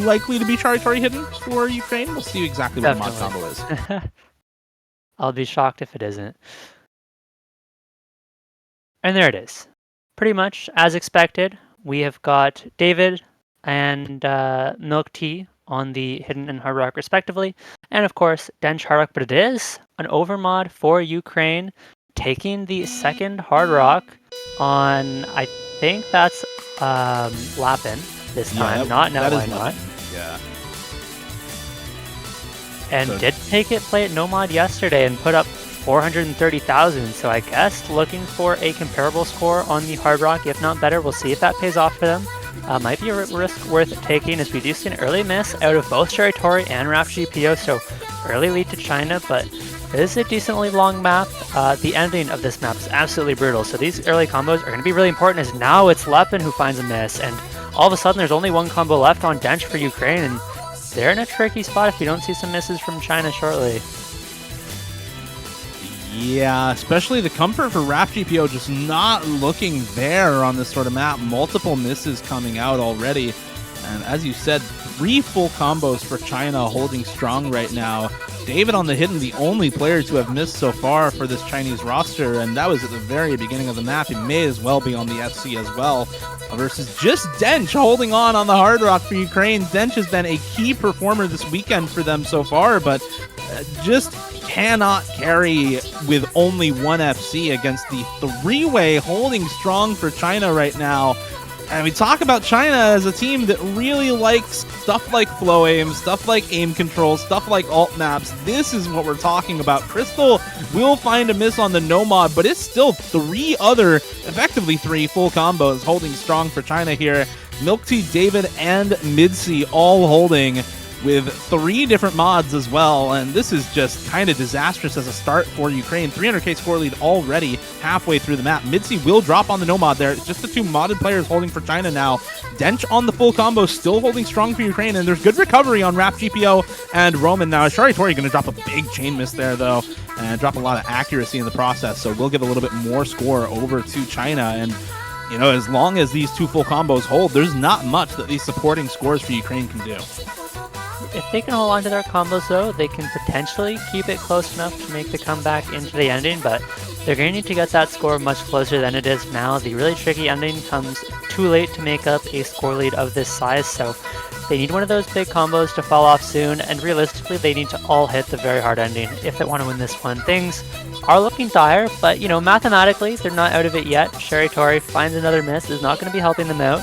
likely to be Charitori hidden for Ukraine. We'll see exactly what the mod combo is. I'll be shocked if it isn't. And there it is. Pretty much as expected, we have got David and Milk Tea on the hidden and Hard Rock respectively, and of course Dench Hard Rock, but it is an overmod for Ukraine, taking the second Hard Rock on, I think that's Lapin this time, not now why not. Yeah. And so, did take it play at no mod yesterday and put up 430,000, so I guess looking for a comparable score on the Hard Rock, if not better. We'll see if that pays off for them. Might be a risk worth taking, as we do see an early miss out of both Sharitori and Raf GPO, so early lead to China, but it is a decently long map. The ending of this map is absolutely brutal, so these early combos are going to be really important, as now it's Lepin who finds a miss, and all of a sudden there's only one combo left on Dench for Ukraine, and they're in a tricky spot if we don't see some misses from China shortly. Yeah, especially the comfort for Raf GPO just not looking there on this sort of map. Multiple misses coming out already. And as you said, 3 full combos for China holding strong right now. David on the hidden, the only player to have missed so far for this Chinese roster, and that was at the very beginning of the map. He may as well be on the FC as well, versus just Dench holding on the Hard Rock for Ukraine. Dench has been a key performer this weekend for them so far, but just cannot carry with only one FC against the three-way holding strong for China right now. And we talk about China as a team that really likes stuff like flow aim, stuff like aim control, stuff like alt maps. This is what we're talking about. Crystal will find a miss on the Nomad, but it's still effectively three full combos holding strong for China here. Milk Tea, David, and Midsi all holding with 3 different mods as well, and this is just kind of disastrous as a start for Ukraine. 300k score lead already halfway through the map. Midsi will drop on the Nomad there. Just the 2 modded players holding for China now. Dench on the full combo, still holding strong for Ukraine, and there's good recovery on Rap GPO and Roman now. Shari Tori going to drop a big chain miss there, though, and drop a lot of accuracy in the process, so we'll give a little bit more score over to China. And you know, as long as these 2 full combos hold, there's not much that these supporting scores for Ukraine can do. If they can hold on to their combos, though, they can potentially keep it close enough to make the comeback into the ending, but they're going to need to get that score much closer than it is now. The really tricky ending comes too late to make up a score lead of this size, so they need one of those big combos to fall off soon, and realistically, they need to all hit the very hard ending if they want to win this one. Things are looking dire, but, you know, mathematically, they're not out of it yet. Shari Tori finds another miss, is not going to be helping them out.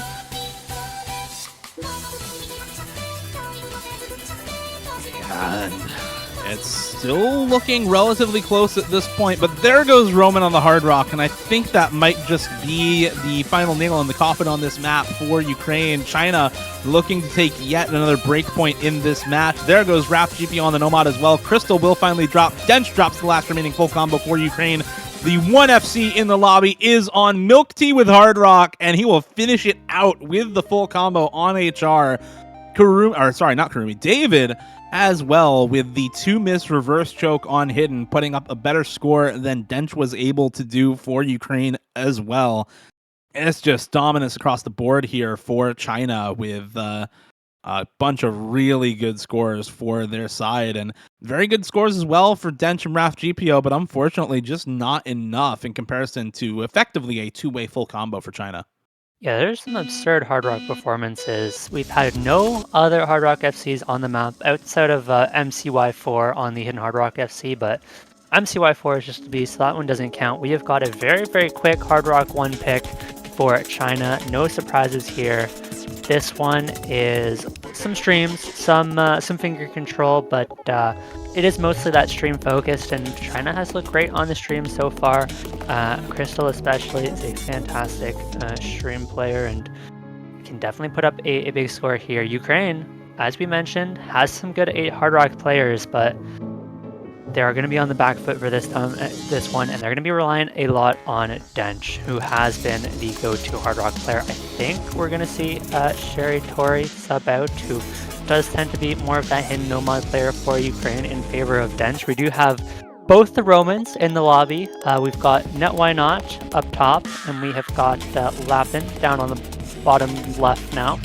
And it's still looking relatively close at this point, but there goes Roman on the Hard Rock, and I think that might just be the final nail in the coffin on this map for Ukraine. China looking to take yet another breakpoint in this match. There goes Rap GP on the Nomad as well. Crystal will finally drop. Dench drops the last remaining full combo for Ukraine. The 1 FC in the lobby is on Milk Tea with Hard Rock, and he will finish it out with the full combo on HR. David as well with the 2 miss reverse choke on Hidden, putting up a better score than Dench was able to do for Ukraine as well. It's just dominance across the board here for China with a bunch of really good scores for their side, and very good scores as well for Dench and Raf GPO, but unfortunately just not enough in comparison to effectively a 2-way full combo for China. Yeah, there's some absurd Hard Rock performances. We've had no other Hard Rock FCs on the map outside of MCY4 on the Hidden Hard Rock FC, but MCY4 is just a beast, so that one doesn't count. We have got a very, very quick Hard Rock 1 pick for China. No surprises here. This one is some streams, some finger control, but it is mostly that stream focused, and China has looked great on the stream so far. Crystal especially is a fantastic stream player and can definitely put up a big score here. Ukraine, as we mentioned, has some good Hard Rock players, but they are going to be on the back foot for this one, and they're going to be relying a lot on Dench, who has been the go-to Hard Rock player. I think we're going to see Shari Tori sub out, who does tend to be more of that hidden Nomad player for Ukraine in favor of Dench. We do have both the Romans in the lobby. We've got Net Why Not up top, and we have got Lapin down on the bottom left now.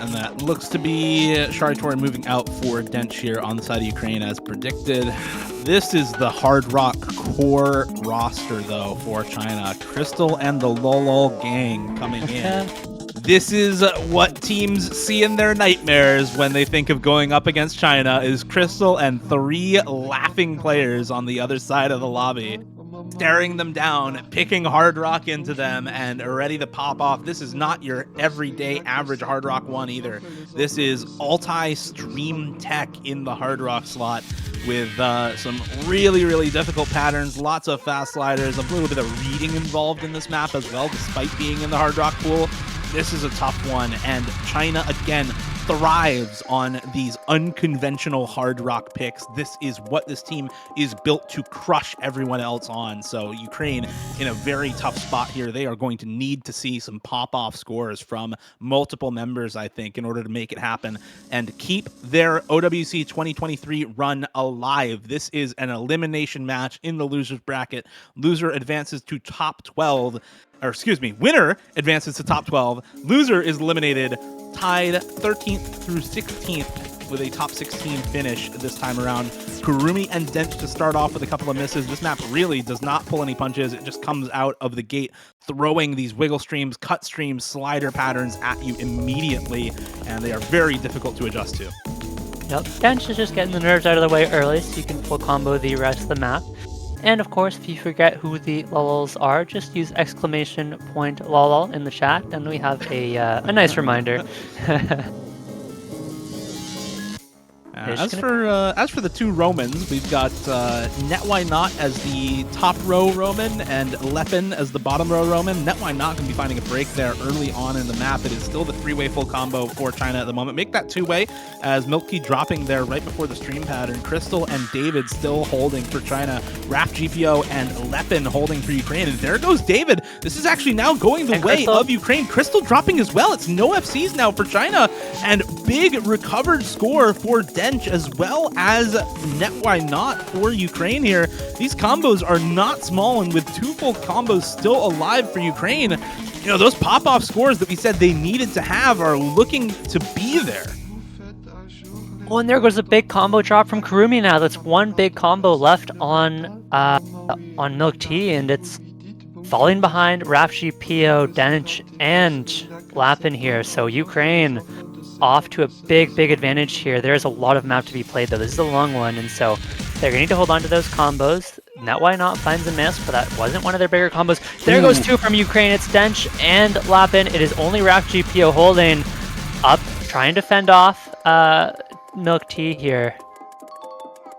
And that looks to be Shari Tori moving out for Dench here on the side of Ukraine as predicted. This is the Hard Rock core roster, though, for China. Crystal and the Lolol gang coming in. This is what teams see in their nightmares when they think of going up against China, is Crystal and 3 laughing players on the other side of the lobby, staring them down, picking Hard Rock into them, and ready to pop off. This is not your everyday average Hard Rock 1 either. This is Altai-Stream Tech in the Hard Rock slot with some really, really difficult patterns, lots of fast sliders, a little bit of reading involved in this map as well, despite being in the Hard Rock pool. This is a tough one, and China, again, thrives on these unconventional Hard Rock picks. This is what this team is built to crush everyone else on. So Ukraine in a very tough spot here. They are going to need to see some pop-off scores from multiple members, I think, in order to make it happen and keep their OWC 2023 run alive. This is an elimination match in the losers bracket. Loser advances to top 12. Winner advances to top 12. Loser is eliminated, tied 13th through 16th with a top 16 finish this time around. Kurumi and Dench to start off with a couple of misses. This map really does not pull any punches. It just comes out of the gate throwing these wiggle streams, cut streams, slider patterns at you immediately, and they are very difficult to adjust to. Yep, Dench is just getting the nerves out of the way early so you can full combo the rest of the map. And of course, if you forget who the Lulls are, just use !lol in the chat, and we have a nice reminder. As for the two Romans, we've got NetWhy as the top row Roman and Lepin as the bottom row Roman. NetWhy going to be finding a break there early on in the map. It is still the three-way full combo for China at the moment. Make that two-way as Milk Tea dropping there right before the stream pattern. Crystal and David still holding for China. Raf GPO and Lepin holding for Ukraine. And there goes David. This is actually now going the way of Ukraine. Crystal dropping as well. It's no FCs now for China. And big recovered score for Dench as well as NetWhy for Ukraine here. These combos are not small, and with two full combos still alive for Ukraine, you know, those pop-off scores that we said they needed to have are looking to be there. Oh, and there goes a big combo drop from Kurumi now. That's one big combo left on Milk Tea, and it's falling behind Rafshi, Pio, Dench, and Lapin here. So Ukraine off to a big advantage here. There's a lot of map to be played though. This is a long one, and so they're going to need to hold on to those combos. NetWhy finds a miss, but that wasn't one of their bigger combos. There goes two from Ukraine. It's Dench and Lapin. It is only Raf GPO holding up, trying to fend off Milk Tea here.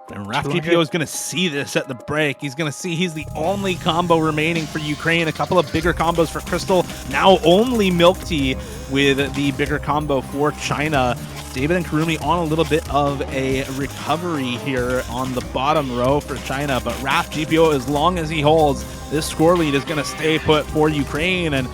And Raf GPO is going to see this at the break. He's going to see he's the only combo remaining for Ukraine. A couple of bigger combos for Crystal. Now only Milk Tea with the bigger combo for China. David and Kurumi on a little bit of a recovery here on the bottom row for China. But Raf GPO, as long as he holds, this score lead is going to stay put for Ukraine. And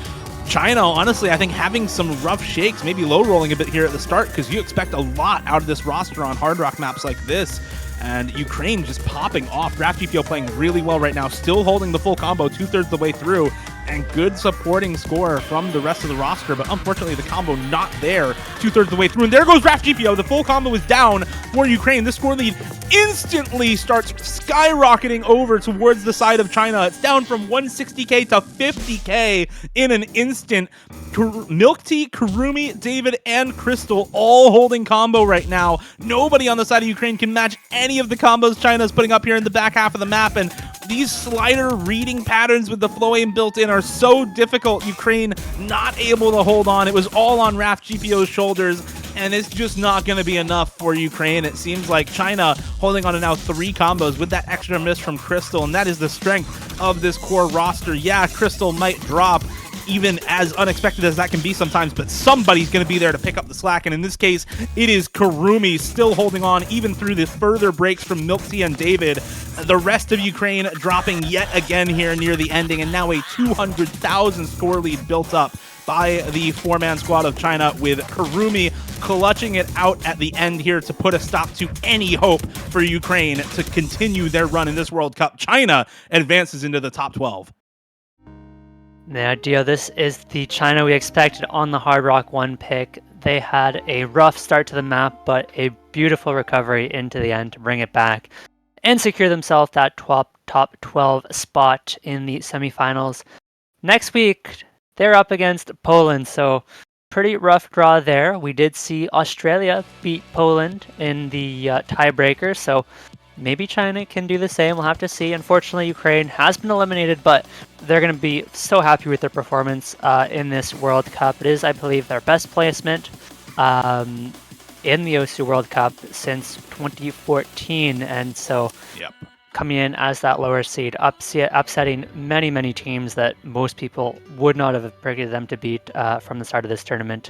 China, honestly, I think having some rough shakes, maybe low rolling a bit here at the start, because you expect a lot out of this roster on hard rock maps like this. And Ukraine just popping off. Raf GPO playing really well right now, still holding the full combo 2/3 the way through, and good supporting score from the rest of the roster, but unfortunately the combo not there 2/3 the way through. And there goes Raf GPO. The full combo is down for Ukraine. This score lead instantly starts skyrocketing over towards the side of China. It's down from 160k to 50k in an instant. Milk Tea, Kurumi, David, and Crystal all holding combo right now. Nobody on the side of Ukraine can match any of the combos China is putting up here in the back half of the map, and these slider reading patterns with the flow aim built in are so difficult. Ukraine not able to hold on. It was all on Raf GPO's shoulders, and it's just not going to be enough for Ukraine. It seems like China holding on to now 3 combos with that extra miss from Crystal, and that is the strength of this core roster. Yeah, Crystal might drop, even as unexpected as that can be sometimes, but somebody's going to be there to pick up the slack, and in this case, it is Kurumi still holding on even through the further breaks from Milk Tea and David. The rest of Ukraine dropping yet again here near the ending, and now a 200,000 score lead built up by the 4-man squad of China, with Kurumi clutching it out at the end here to put a stop to any hope for Ukraine to continue their run in this World Cup. China advances into the top 12. Yeah, Dio, this is the China we expected on the Hard Rock 1 pick. They had a rough start to the map, but a beautiful recovery into the end to bring it back and secure themselves that top 12 spot in the semifinals. Next week, they're up against Poland, so pretty rough draw there. We did see Australia beat Poland in the tiebreaker, so maybe China can do the same. We'll have to see. Unfortunately, Ukraine has been eliminated, but they're going to be so happy with their performance in this World Cup. It is, I believe, their best placement in the OSU World Cup since 2014, and so coming in as that lower seed, upsetting many teams that most people would not have predicted them to beat from the start of this tournament.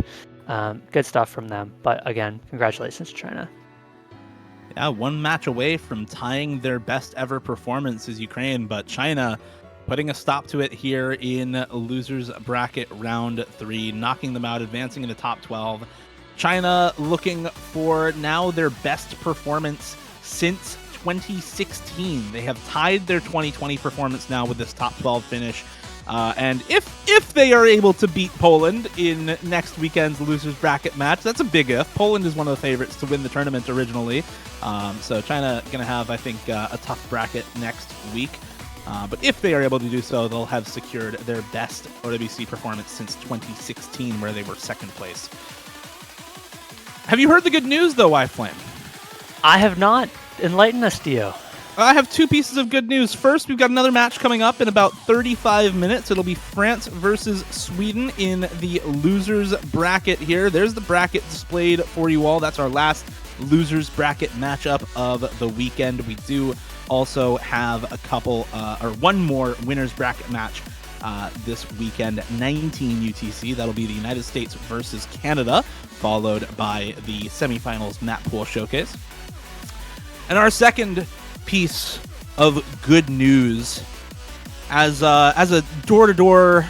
Good stuff from them. But again, congratulations to China. Yeah, one match away from tying their best ever performance is Ukraine, but China putting a stop to it here in losers bracket round 3, knocking them out, advancing into top 12. China looking for now their best performance since 2016. They have tied their 2020 performance now with this top 12 finish. And if they are able to beat Poland in next weekend's losers bracket match, that's a big if. Poland is one of the favorites to win the tournament originally. So China going to have, I think, a tough bracket next week. But if they are able to do so, they'll have secured their best OWC performance since 2016, where they were second place. Have you heard the good news, though, iFlame? I have not. Enlighten us, Dio. I have two pieces of good news. First, we've got another match coming up in about 35 minutes. It'll be France versus Sweden in the losers bracket here. There's the bracket displayed for you all. That's our last losers bracket matchup of the weekend. We do also have a couple, or one more winners bracket match this weekend at 19 UTC. That'll be the United States versus Canada, followed by the semifinals map pool showcase. And our second piece of good news, as a door-to-door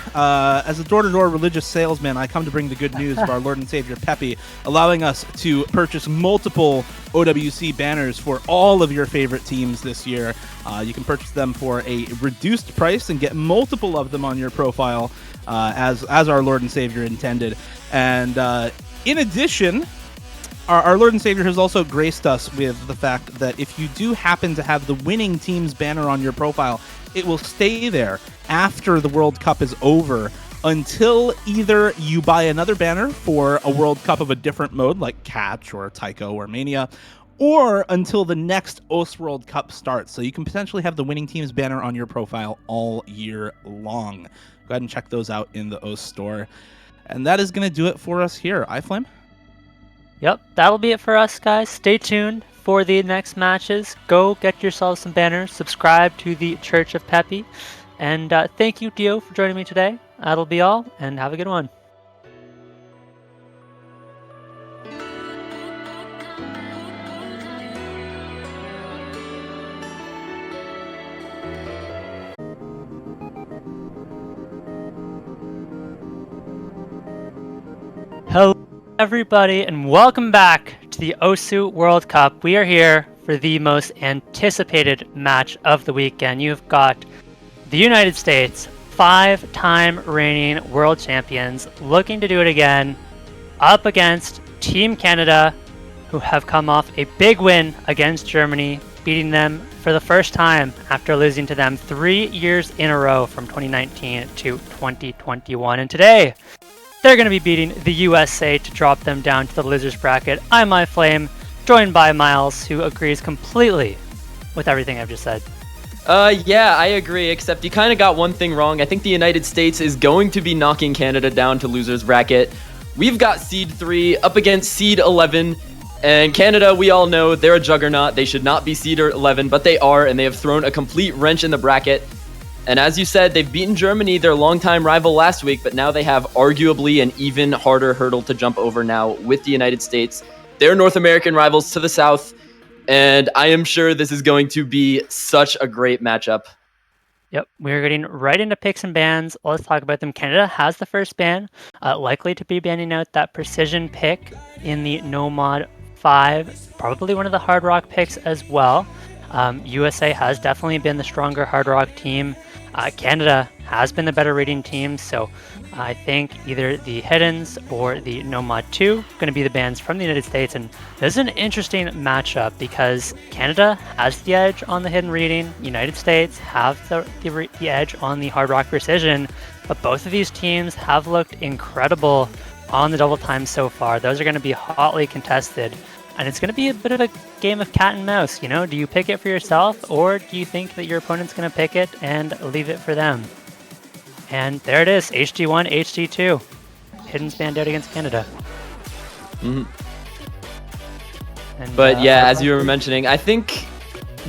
religious salesman, I come to bring the good news of our Lord and Savior Peppy, allowing us to purchase multiple OWC banners for all of your favorite teams this year. You can purchase them for a reduced price and get multiple of them on your profile, as our Lord and Savior intended. And in addition, our Lord and Savior has also graced us with the fact that if you do happen to have the winning team's banner on your profile, it will stay there after the World Cup is over until either you buy another banner for a World Cup of a different mode, like Catch or Taiko or Mania, or until the next OS World Cup starts. So you can potentially have the winning team's banner on your profile all year long. Go ahead and check those out in the OS store. And that is going to do it for us here. iFlame? Yep, that'll be it for us, guys. Stay tuned for the next matches. Go get yourselves some banners. Subscribe to the Church of Peppy. And thank you, Dio, for joining me today. That'll be all, and have a good one. Hello, everybody, and welcome back to the OSU World Cup. We are here for the most anticipated match of the weekend. You've got the United States, 5-time reigning world champions, looking to do it again, up against Team Canada, who have come off a big win against Germany, beating them for the first time after losing to them 3 years in a row from 2019 to 2021. And today, they're going to be beating the USA to drop them down to the losers bracket. I'm iFlame, joined by Miles, who agrees completely with everything I've just said. Yeah, I agree, except you kind of got one thing wrong. I think the United States is going to be knocking Canada down to losers bracket. We've got seed 3 up against seed 11, and Canada, we all know, they're a juggernaut. They should not be seed 11, but they are, and they have thrown a complete wrench in the bracket. And as you said, they've beaten Germany, their longtime rival, last week, but now they have arguably an even harder hurdle to jump over now with the United States. They're North American rivals to the south, and I am sure this is going to be such a great matchup. Yep, we're getting right into picks and bans. Let's talk about them. Canada has the first ban, likely to be banning out that precision pick in the No Mod 5, probably one of the Hard Rock picks as well. USA has definitely been the stronger Hard Rock team. Canada has been the better rating team, so I think either the Hiddens or the No Mod 2 going to be the bans from the United States. And this is an interesting matchup because Canada has the edge on the hidden reading, United States have the edge on the Hard Rock precision, but both of these teams have looked incredible on the double time so far. Those are going to be hotly contested. And it's going to be a bit of a game of cat and mouse, you know? Do you pick it for yourself, or do you think that your opponent's going to pick it and leave it for them? And there it is, HD1, HD2. Hidden's banned out against Canada. Mm-hmm. And, But yeah, as you were mentioning, I think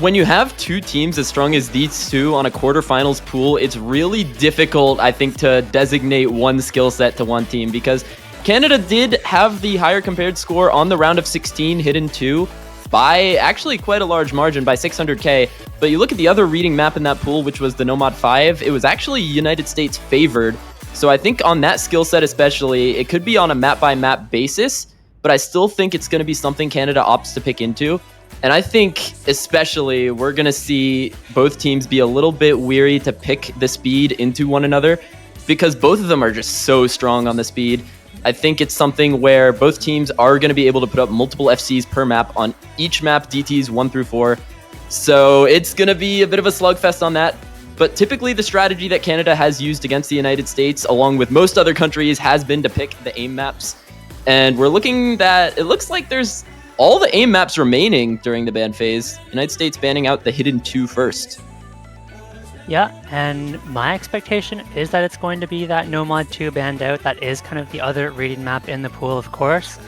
when you have two teams as strong as these two on a quarterfinals pool, it's really difficult, I think, to designate one skill set to one team, because Canada did have the higher compared score on the round of 16, Hidden 2, by actually quite a large margin, by 600k. But you look at the other reading map in that pool, which was the No Mod 5, it was actually United States favored. So I think on that skill set especially, it could be on a map-by-map basis, but I still think it's going to be something Canada opts to pick into. And I think especially we're going to see both teams be a little bit weary to pick the speed into one another because both of them are just so strong on the speed. I think it's something where both teams are going to be able to put up multiple FCs per map on each map, DTs 1 through 4. So it's going to be a bit of a slugfest on that. But typically the strategy that Canada has used against the United States, along with most other countries, has been to pick the aim maps. And we're looking that it looks like there's all the aim maps remaining during the ban phase. United States banning out the hidden 2 first. Yeah, and my expectation is that it's going to be that No Mod 2 banned out. That is kind of the other reading map in the pool, of course.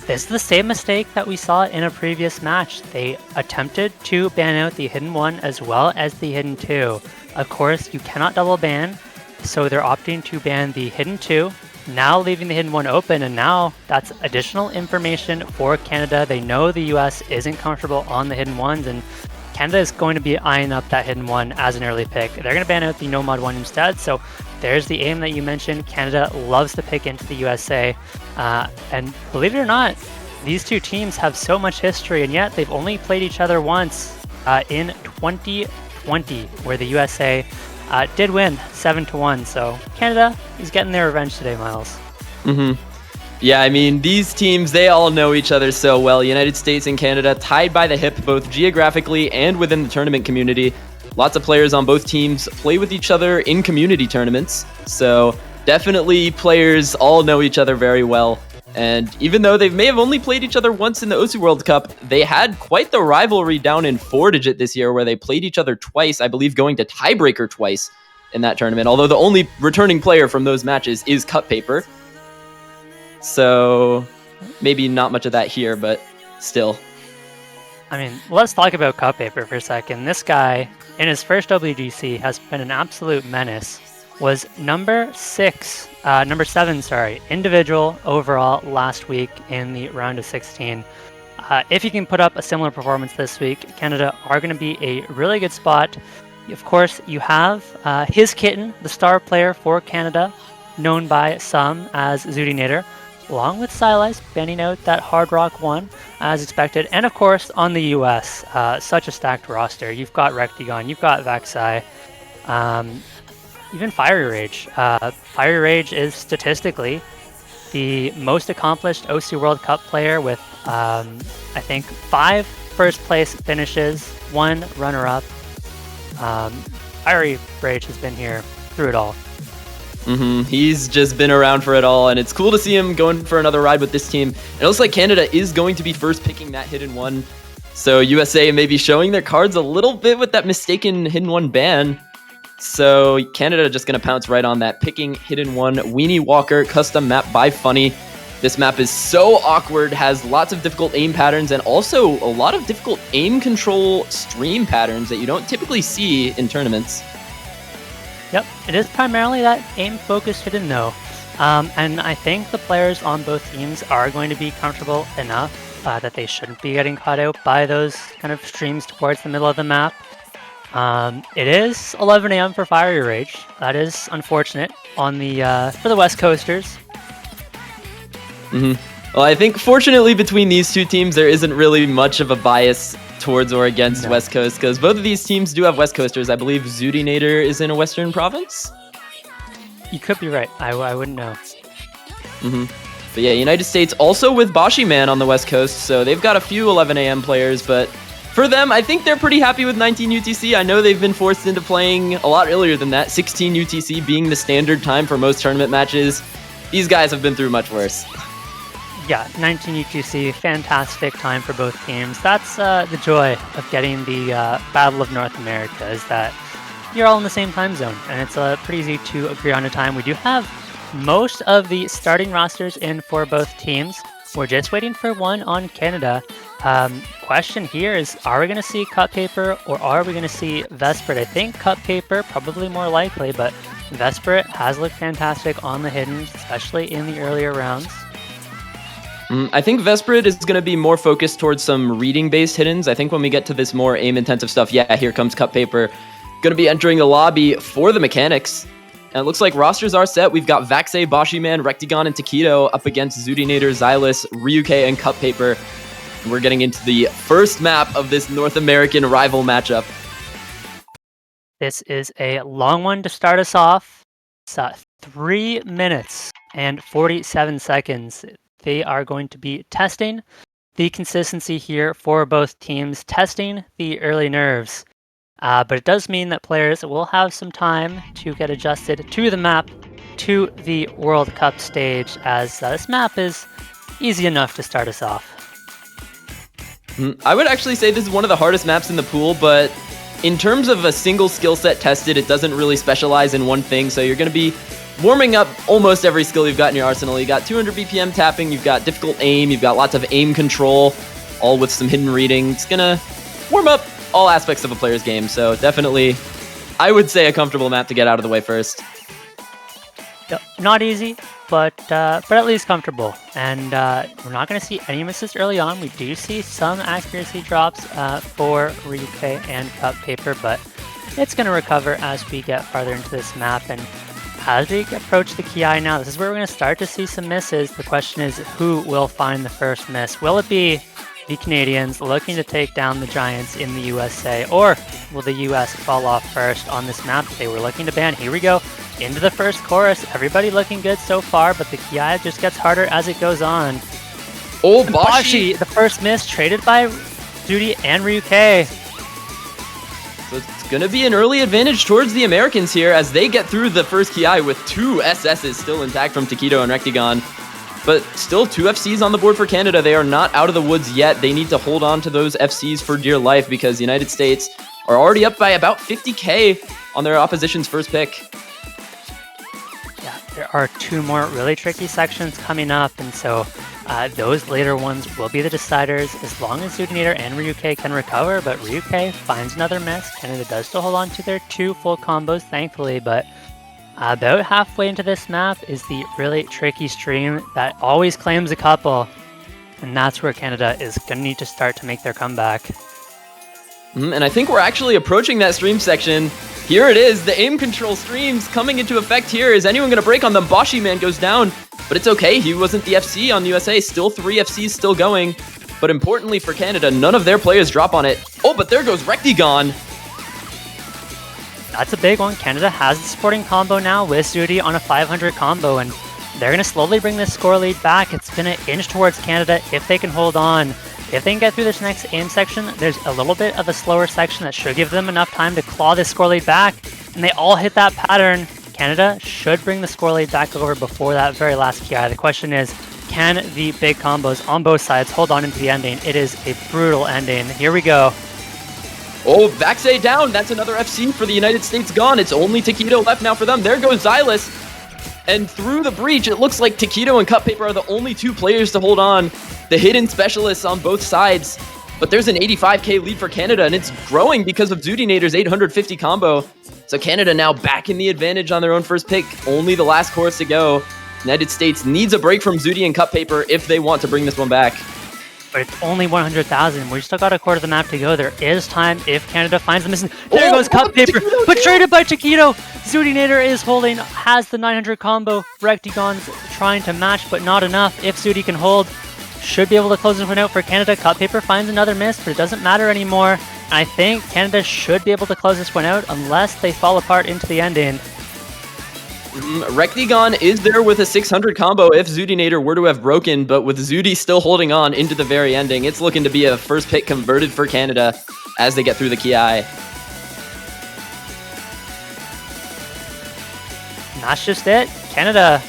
This is the same mistake that we saw in a previous match. They attempted to ban out the hidden 1 as well as the hidden 2. Of course, you cannot double ban, so they're opting to ban the hidden 2, now leaving the hidden 1 open, and now that's additional information for Canada. They know the US isn't comfortable on the hidden 1s, and Canada is going to be eyeing up that hidden 1 as an early pick. They're going to ban out the No Mod 1 instead, so there's the aim that you mentioned. Canada loves to pick into the USA, and believe it or not, these two teams have so much history, and yet they've only played each other once in 2020, where the USA did win 7-1. So Canada is getting their revenge today, Miles. Yeah, I mean, these teams, they all know each other so well. United States and Canada tied by the hip, both geographically and within the tournament community. Lots of players on both teams play with each other in community tournaments. So definitely players all know each other very well. And even though they may have only played each other once in the OSU World Cup, they had quite the rivalry down in 4-digit this year where they played each other twice, I believe going to tiebreaker twice in that tournament. Although the only returning player from those matches is Cut Paper. So maybe not much of that here, but still. I mean, let's talk about Cut Paper for a second. This guy, in his first WGC, has been an absolute menace. Was number 7, individual overall last week in the round of 16. If you can put up a similar performance this week, Canada are going to be a really good spot. Of course, you have his kitten, the star player for Canada, known by some as Zoodinator, along with Silas, banning out that Hard Rock 1 as expected. And of course, on the US, such a stacked roster. You've got Rectigon, you've got Vaxi, even Fiery Rage. Fiery Rage is statistically the most accomplished OC World Cup player with, I think, 5 first place finishes, 1 runner-up. Fiery Rage has been here through it all. He's just been around for it all, and it's cool to see him going for another ride with this team. It looks like Canada is going to be first picking that hidden 1. So USA may be showing their cards a little bit with that mistaken hidden 1 ban. So Canada just going to pounce right on that, picking hidden 1 Weenie Walker custom map by Funny. This map is so awkward, has lots of difficult aim patterns, and also a lot of difficult aim control stream patterns that you don't typically see in tournaments. Yep, it is primarily that aim-focused hidden though. And I think the players on both teams are going to be comfortable enough that they shouldn't be getting caught out by those kind of streams towards the middle of the map. It is 11 a.m. for Fiery Rage. That is unfortunate on the for the West Coasters. Well, I think fortunately between these two teams, there isn't really much of a bias towards or against West Coast, because both of these teams do have West Coasters. I believe Zoodinator is in a Western province? You could be right. I wouldn't know. But yeah, United States also with Bashi Man on the West Coast, so they've got a few 11 a.m. players, but for them, I think they're pretty happy with 19 UTC. I know they've been forced into playing a lot earlier than that, 16 UTC being the standard time for most tournament matches. These guys have been through much worse. Yeah, 19 UTC, fantastic time for both teams. That's the joy of getting the Battle of North America, is that you're all in the same time zone, and it's pretty easy to agree on a time. We do have most of the starting rosters in for both teams. We're just waiting for one on Canada. Question here is, are we going to see Cut Paper or are we going to see Vesprit? I think Cut Paper probably more likely, but Vesprit has looked fantastic on the hiddens, especially in the earlier rounds. I think Vesprit is going to be more focused towards some reading-based hiddens. I think when we get to this more aim-intensive stuff, yeah, here comes Cut Paper. Going to be entering the lobby for the mechanics. And it looks like rosters are set. We've got Vaxei, Bashi Man, Rectigon, and Taquito up against Zoodinator, Xylus, Ryuke, and Cut Paper. We're getting into the first map of this North American rival matchup. This is a long one to start us off. It's 3 minutes and 47 seconds. They are going to be testing the consistency here for both teams, testing the early nerves. But it does mean that players will have some time to get adjusted to the map, to the World Cup stage, as this map is easy enough to start us off. I would actually say this is one of the hardest maps in the pool, but in terms of a single skill set tested, it doesn't really specialize in one thing, so you're going to be warming up almost every skill you've got in your arsenal. You got 200 BPM tapping, you've got difficult aim, you've got lots of aim control, all with some hidden reading. It's going to warm up all aspects of a player's game, so definitely, I would say a comfortable map to get out of the way first. Yep. Not easy, but at least comfortable. And we're not going to see any misses early on. We do see some accuracy drops for Ryuke and Cup Paper, but it's going to recover as we get farther into this map. And as we approach the Ki now, this is where we're going to start to see some misses. The question is, who will find the first miss? Will it be the Canadians looking to take down the Giants in the USA, or will the US fall off first on this map they were looking to ban? Here we go, into the first chorus. Everybody looking good so far, but the Ki just gets harder as it goes on. Oh, Bashi! The first miss traded by Zudi and Ryuke. So it's going to be an early advantage towards the Americans here as they get through the first Ki with 2 SSs still intact from Taquito and Rectigon. But still 2 FCs on the board for Canada. They are not out of the woods yet. They need to hold on to those FCs for dear life because the United States are already up by about 50k on their opposition's first pick. Yeah, there are 2 more really tricky sections coming up, and so those later ones will be the deciders as long as Zudinator and Ryuke can recover, but Ryuke finds another miss. Canada does still hold on to their 2 full combos, thankfully, but about halfway into this map is the really tricky stream that always claims a couple, and that's where Canada is going to need to start to make their comeback. And I think we're actually approaching that stream section. Here it is, the aim control streams coming into effect here. Is anyone going to break on them? Bashi man goes down, but it's okay. He wasn't the FC on USA. Still 3 FCs still going. But importantly for Canada, none of their players drop on it. Oh, but there goes Rectigon. That's a big one. Canada has the supporting combo now with Zudi on a 500 combo, and they're going to slowly bring this score lead back. It's going to inch towards Canada if they can hold on. If they can get through this next aim section, there's a little bit of a slower section that should give them enough time to claw this score lead back, and they all hit that pattern. Canada should bring the score lead back over before that very last Ki. The question is, can the big combos on both sides hold on into the ending? It is a brutal ending. Here we go. Oh, Vaxe down. That's another FC for the United States gone. It's only Taquito left now for them. There goes Xylus. And through the breach, it looks like Taquito and Cup Paper are the only 2 players to hold on. The hidden specialists on both sides. But there's an 85k lead for Canada, and it's growing because of Zudinator's 850 combo. So Canada now back in the advantage on their own first pick. Only the last course to go. United States needs a break from Zudi and Cup Paper if they want to bring this one back. But it's only 100,000. We still got a quarter of the map to go. There is time if Canada finds the missing. There goes Cup Paper, but traded by Taquito. Zudinator is holding, has the 900 combo. Rectigon's trying to match, but not enough. If Zudi can hold, should be able to close this one out for Canada. Cup Paper finds another miss, but it doesn't matter anymore. And I think Canada should be able to close this one out unless they fall apart into the ending. Rectigon is there with a 600 combo if Zudinator were to have broken, but with Zudi still holding on into the very ending, it's looking to be a first pick converted for Canada as they get through the Ki. And that's just it. Canada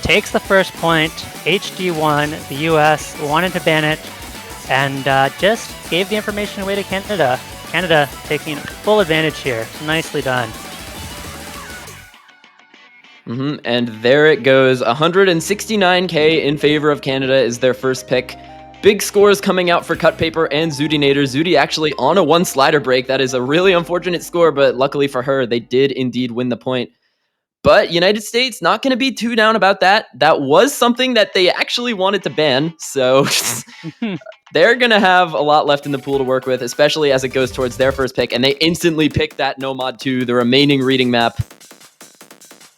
takes the first point. HD1, the US wanted to ban it, and just gave the information away to Canada. Canada taking full advantage here. Nicely done. And there it goes. 169k in favor of Canada is their first pick. Big scores coming out for Cut Paper and Zudinator. Zudi actually on a 1 slider break. That is a really unfortunate score, but luckily for her, they did indeed win the point. But United States not going to be too down about that. That was something that they actually wanted to ban, so they're going to have a lot left in the pool to work with, especially as it goes towards their first pick, and they instantly pick that No Mod 2, the remaining reading map.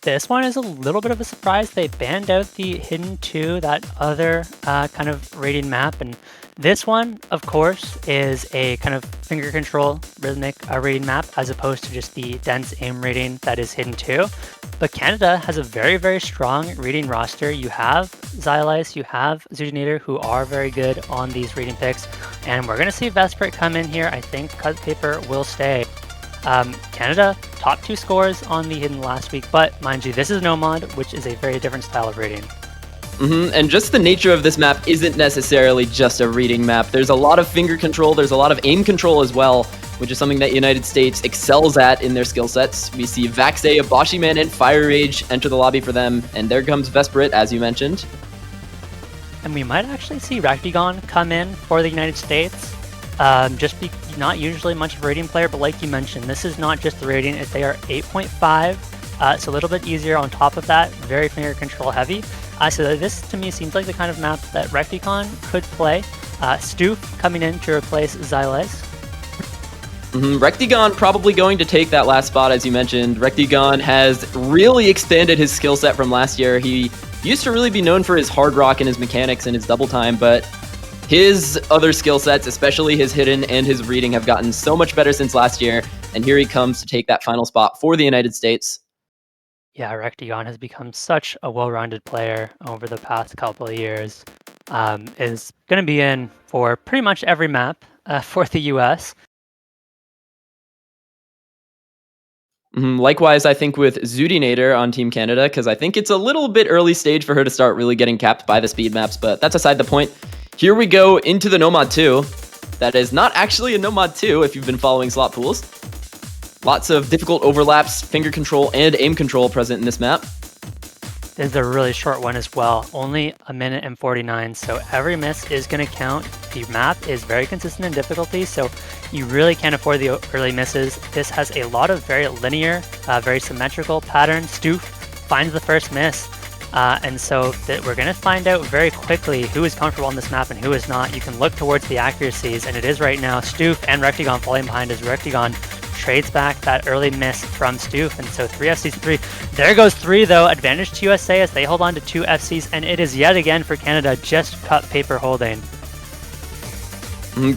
this one is a little bit of a surprise. They banned out the Hidden 2, that other kind of rating map, and this one, of course, is a kind of finger control rhythmic rating map as opposed to just the dense aim rating that is Hidden 2. But Canada has a very, very strong rating roster. You have Xylice, you have Zudinator, who are very good on these rating picks, and we're going to see Vesprit come in here. I think Cut Paper will stay. Canada, top 2 scores on the Hidden last week, but mind you, this is no mod, which is a very different style of rating. And just the nature of this map isn't necessarily just a reading map. There's a lot of finger control, there's a lot of aim control as well, which is something that United States excels at in their skill sets. We see Vaxay, Abashiman, and Fire Rage enter the lobby for them, and there comes Vesprit, as you mentioned. And we might actually see Raktigon come in for the United States. Not usually much of a rating player, but like you mentioned, this is not just the rating. They are 8.5, so a little bit easier on top of that, very finger control heavy. So this to me seems like the kind of map that Raktigon could play. Stoof coming in to replace Xylice. Rectigon probably going to take that last spot, as you mentioned. Rectigon has really expanded his skill set from last year. He used to really be known for his hard rock and his mechanics and his double time, but his other skill sets, especially his hidden and his reading, have gotten so much better since last year, and here he comes to take that final spot for the United States. Yeah, Rectigon has become such a well-rounded player over the past couple of years. Is going to be in for pretty much every map for the US. Likewise, I think with Zudinator on Team Canada, because I think it's a little bit early stage for her to start really getting capped by the speed maps, but that's aside the point. Here we go into the Nomad 2. That is not actually a Nomad 2 if you've been following slot pools. Lots of difficult overlaps, finger control, and aim control present in this map. This is a really short one as well, only 1 minute and 49, so every miss is going to count. The map is very consistent in difficulty, so you really can't afford the early misses. This has a lot of very linear, very symmetrical patterns. Stoof finds the first miss, and so we're going to find out very quickly who is comfortable on this map and who is not. You can look towards the accuracies, and it is right now Stoof and Rectigon falling behind as Rectigon trades back that early miss from Stoof, and so 3 FCs to 3. There goes 3 though, advantage to USA as they hold on to 2 FCs, and it is yet again for Canada just Cut Paper holding.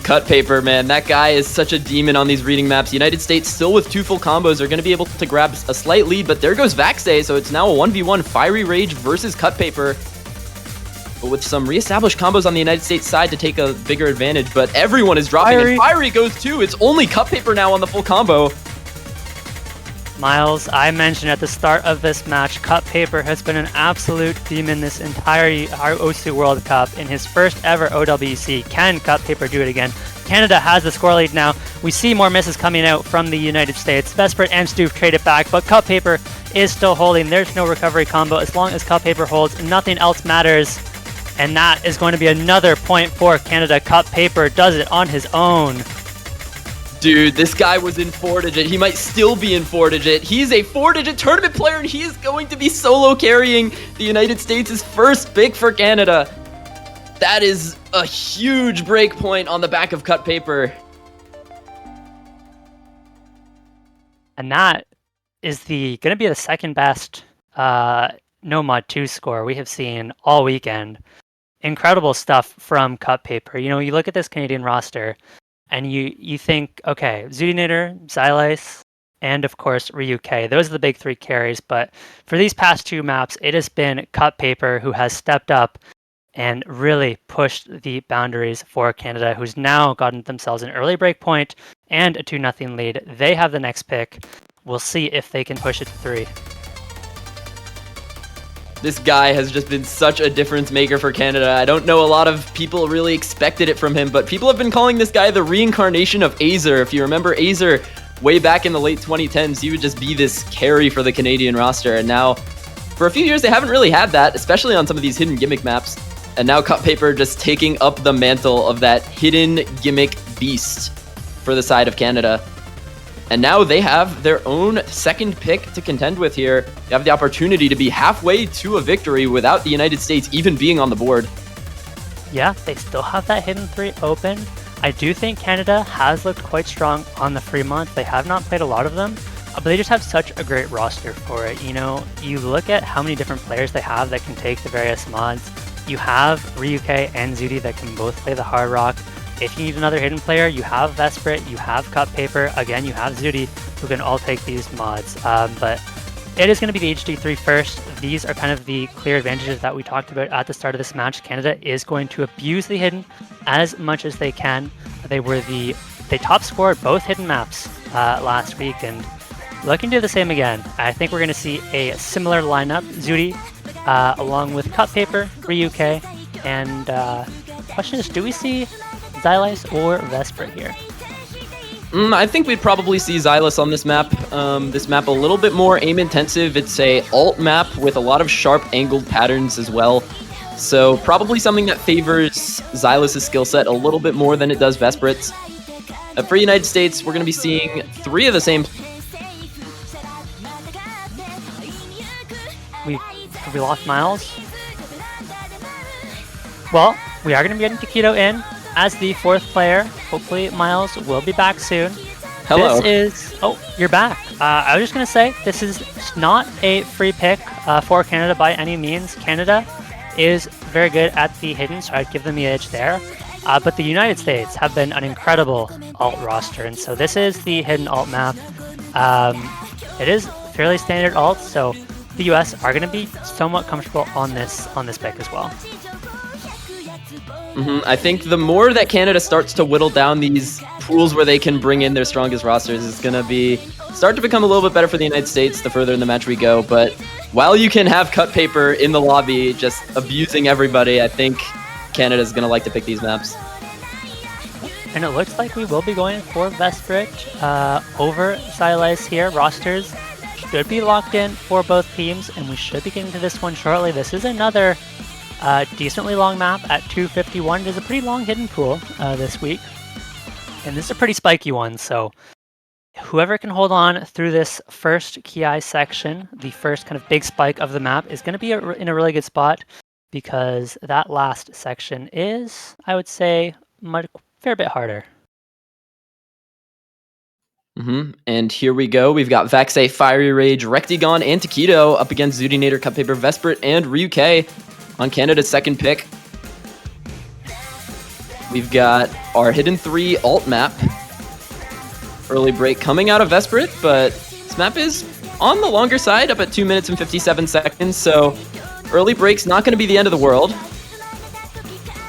Cut Paper, man, that guy is such a demon on these reading maps. United States still with 2 full combos are going to be able to grab a slight lead, but there goes Vaxay, so it's now a 1v1 Fiery Rage versus Cut Paper. But with some reestablished combos on the United States side to take a bigger advantage, but everyone is dropping, and Fiery goes too. It's only Cut Paper now on the full combo. Miles, I mentioned at the start of this match, Cut Paper has been an absolute demon this entire OSU World Cup. In his first ever OWC, can Cut Paper do it again? Canada has the score lead now. We see more misses coming out from the United States. Vesprit and Stoof trade it back, but Cut Paper is still holding. There's no recovery combo. As long as Cut Paper holds, nothing else matters. And that is going to be another point for Canada. Cut Paper does it on his own. Dude, this guy was in 4-digit. He might still be in 4-digit. He's a 4-digit tournament player, and he is going to be solo carrying the United States' first pick for Canada. That is a huge break point on the back of Cut Paper. And that is going to be the second best Nomad 2 score we have seen all weekend. Incredible stuff from Cut Paper. You know, you look at this Canadian roster and you think, okay, Zudinator, Xylice, and of course Ryuk. Those are the big 3 carries, but for these past 2 maps, it has been Cut Paper who has stepped up and really pushed the boundaries for Canada, who's now gotten themselves an early break point and a 2-0 lead. They have the next pick. We'll see if they can push it to 3. This guy has just been such a difference maker for Canada. I don't know a lot of people really expected it from him, but people have been calling this guy the reincarnation of Azer. If you remember Azer way back in the late 2010s, he would just be this carry for the Canadian roster. And now, for a few years, they haven't really had that, especially on some of these hidden gimmick maps. And now Cut Paper just taking up the mantle of that hidden gimmick beast for the side of Canada. And now they have their own second pick to contend with here. They have the opportunity to be halfway to a victory without the United States even being on the board. Yeah, they still have that hidden 3 open. I do think Canada has looked quite strong on the Fremont. They have not played a lot of them. but they just have such a great roster for it. You know, you look at how many different players they have that can take the various mods. You have Ryuke and Zudi that can both play the Hard Rock. If you need another hidden player, you have Vesprit, you have Cut Paper, again, you have Zudi, who can all take these mods. But it is going to be the HD3 first. These are kind of the clear advantages that we talked about at the start of this match. Canada is going to abuse the hidden as much as they can. They top scored both hidden maps last week, and looking to do the same again. I think we're going to see a similar lineup. Zudi, along with Cut Paper, Ryuke, and question is, do we see Xylise or Vesprit here? I think we'd probably see Xylise on this map. This map a little bit more aim intensive. It's a alt map with a lot of sharp angled patterns as well. So probably something that favors Xylise's skill set a little bit more than it does Vesprit's. For United States, we're going to be seeing 3 of the same. We lost Miles. Well, we are going to be getting Taquito in as the 4th player. Hopefully Miles will be back soon. Hello. Oh, you're back. I was just going to say, this is not a free pick for Canada by any means. Canada is very good at the hidden, so I'd give them the edge there. But the United States have been an incredible alt roster, and so this is the hidden alt map. It is fairly standard alt, so the US are going to be somewhat comfortable on this pick as well. I think the more that Canada starts to whittle down these pools where they can bring in their strongest rosters, it's going to start to become a little bit better for the United States the further in the match we go. But while you can have Cut Paper in the lobby just abusing everybody, I think Canada's going to like to pick these maps. And it looks like we will be going for Vesprit over Xylise here. Rosters should be locked in for both teams, and we should be getting to this one shortly. This is another decently long map at 251. It is a pretty long hidden pool this week, and this is a pretty spiky one, so whoever can hold on through this first Ki section, the first kind of big spike of the map, is going to be in a really good spot, because that last section is, I would say, a fair bit harder. And here we go. We've got Vaxei, Fiery Rage, Rectigon, and Taquito up against Zudinator, Cut Paper, Vesprit, and Ryuke on Canada's 2nd pick. We've got our Hidden 3 alt map. Early break coming out of Vesprit, but this map is on the longer side, up at 2 minutes and 57 seconds, so early break's not going to be the end of the world.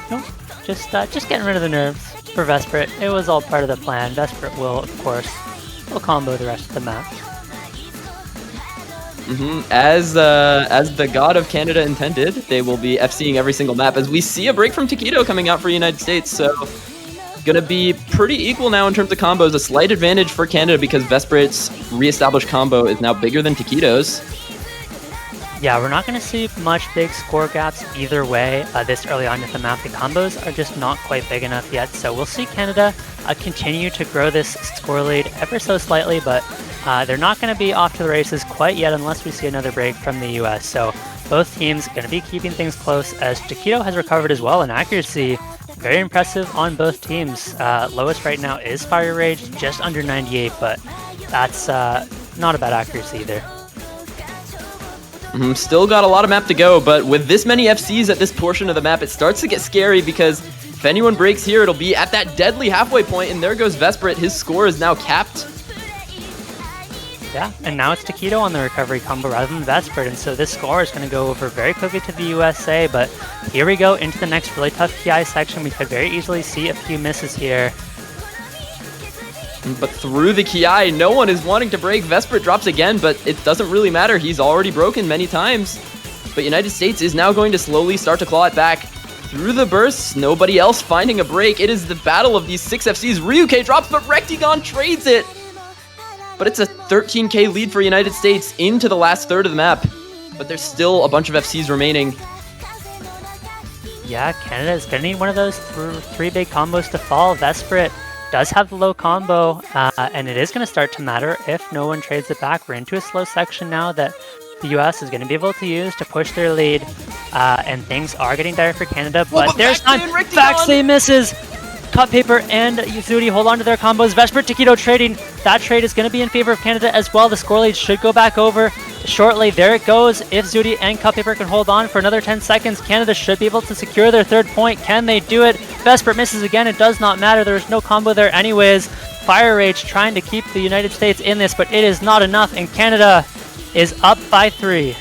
Nope, just getting rid of the nerves for Vesprit. It was all part of the plan. Vesprit will, of course, combo the rest of the map. As the god of Canada intended, they will be FCing every single map, as we see a break from Taquito coming out for United States, so gonna be pretty equal now in terms of combos. A slight advantage for Canada because Vesprit's re-established combo is now bigger than Taquito's. Yeah, we're not going to see much big score gaps either way this early on in the map. The combos are just not quite big enough yet, so we'll see Canada continue to grow this score lead ever so slightly, but they're not going to be off to the races quite yet unless we see another break from the US. So both teams going to be keeping things close, as Taquito has recovered as well in accuracy. Very impressive on both teams. Lowest right now is Fire Rage, just under 98, but that's not a bad accuracy either. Still got a lot of map to go, but with this many FCs at this portion of the map, it starts to get scary, because if anyone breaks here, it'll be at that deadly halfway point, and there goes Vesprit. His score is now capped. Yeah, and now it's Taquito on the recovery combo rather than Vesprit, and so this score is going to go over very quickly to the USA, but here we go into the next really tough Ki section. We could very easily see a few misses here. But through the Ki, no one is wanting to break. Vesprit drops again, but it doesn't really matter. He's already broken many times. But United States is now going to slowly start to claw it back. Through the bursts, nobody else finding a break. It is the battle of these 6 FCs. Ryuke drops, but Rectigon trades it. But it's a 13k lead for United States into the last third of the map. But there's still a bunch of FCs remaining. Yeah, Canada is going to need one of those 3 big combos to fall. Vesprit does have the low combo, and it is going to start to matter if no one trades it back. We're into a slow section now that the US is going to be able to use to push their lead, and things are getting dire for Canada, but there's time. Vaxei misses! Cut Paper and Zudi hold on to their combos. Vesprit, Taquito trading. that trade is going to be in favor of Canada as well. The score lead should go back over shortly. There it goes. If Zudi and Cup Paper can hold on for another 10 seconds, Canada should be able to secure their 3rd point. Can they do it? Vesper misses again. It does not matter. There's no combo there anyways. Fire Rage trying to keep the United States in this, but it is not enough, and Canada is up by 3.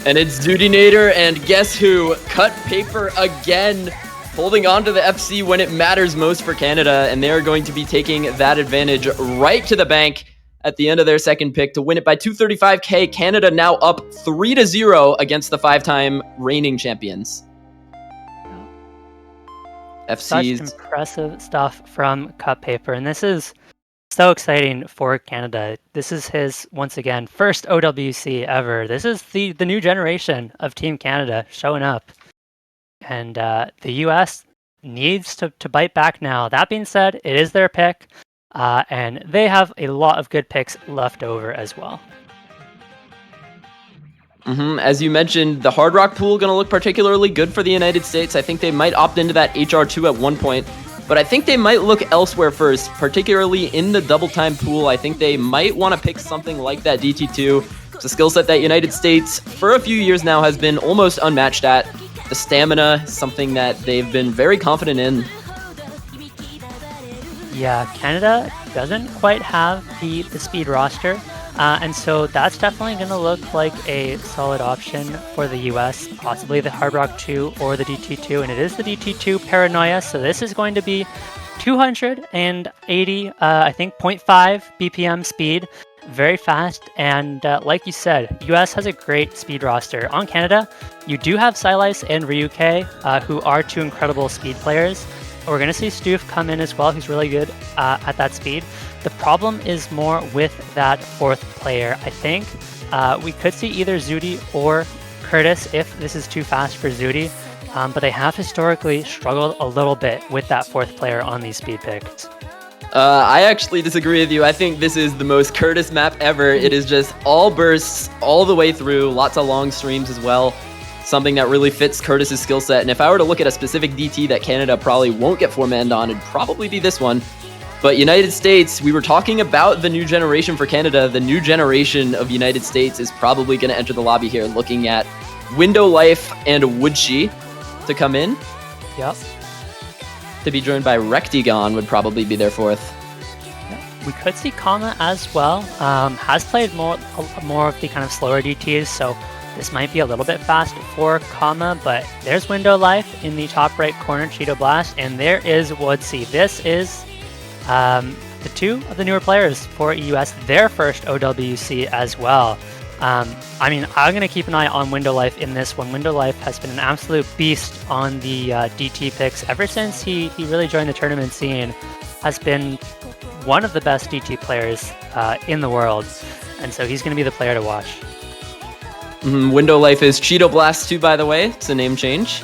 And it's Zudinator, and guess who? Cut Paper again, holding on to the FC when it matters most for Canada, and they're going to be taking that advantage right to the bank at the end of their 2nd pick to win it by 235k. Canada now up 3-0 against the 5-time reigning champions. FC's. Such impressive stuff from Cup Paper, and this is so exciting for Canada. This is his, once again, first OWC ever. This is the new generation of Team Canada showing up. And the US needs to bite back now. That being said, it is their pick, and they have a lot of good picks left over as well. As you mentioned, the Hard Rock pool going to look particularly good for the United States. I think they might opt into that HR2 at one point, but I think they might look elsewhere first, particularly in the double time pool. I think they might want to pick something like that DT2. It's a skill set that United States, for a few years now, has been almost unmatched at. The stamina, something that they've been very confident in. Yeah, Canada doesn't quite have the speed roster, and so that's definitely going to look like a solid option for the US, possibly the Hard Rock 2 or the DT2, and it is the DT2 Paranoia, so this is going to be 280, I think, 0.5 BPM speed, very fast, and like you said, US has a great speed roster. On Canada, you do have Silas and Ryuke, who are 2 incredible speed players. We're going to see Stoof come in as well, who's really good at that speed. The problem is more with that 4th player. I think we could see either Zudi or Curtis if this is too fast for Zudi, but they have historically struggled a little bit with that 4th player on these speed picks. I actually disagree with you. I think this is the most Curtis map ever. It is just all bursts all the way through, lots of long streams as well. Something that really fits Curtis's skill set. And if I were to look at a specific DT that Canada probably won't get 4-manned on, it'd probably be this one. But United States, we were talking about the new generation for Canada. The new generation of United States is probably going to enter the lobby here, looking at Window Life and Woodshi to come in. Yep. To be joined by Rectigon would probably be their 4th. We could see Kama as well. Has played more of the kind of slower DTs, so this might be a little bit fast for Kama, but there's Window Life in the top right corner, Cheeto Blast, and there is Woodsy. This is the 2 of the newer players for US, their first OWC as well. I mean, I'm going to keep an eye on Window Life in this one. Window Life has been an absolute beast on the DT picks ever since he really joined the tournament scene. Has been one of the best DT players in the world, and so he's going to be the player to watch. Window Life is Cheeto Blast 2, by the way. It's a name change.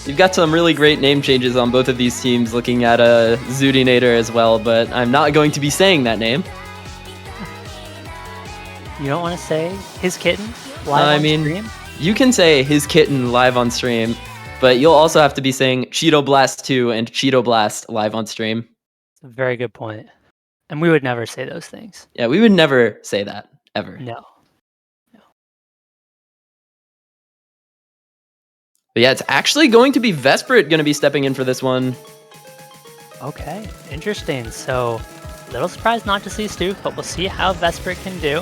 You've got some really great name changes on both of these teams, looking at a Zudinator as well, but I'm not going to be saying that name. You don't want to say his kitten live on stream? You can say his kitten live on stream, but you'll also have to be saying Cheeto Blast 2 and Cheeto Blast live on stream. It's a very good point. And we would never say those things. Yeah, we would never say that, ever. No. But yeah, it's actually going to be Vesprit going to be stepping in for this one. Okay, interesting. So, a little surprised not to see Stoof, but we'll see how Vesprit can do.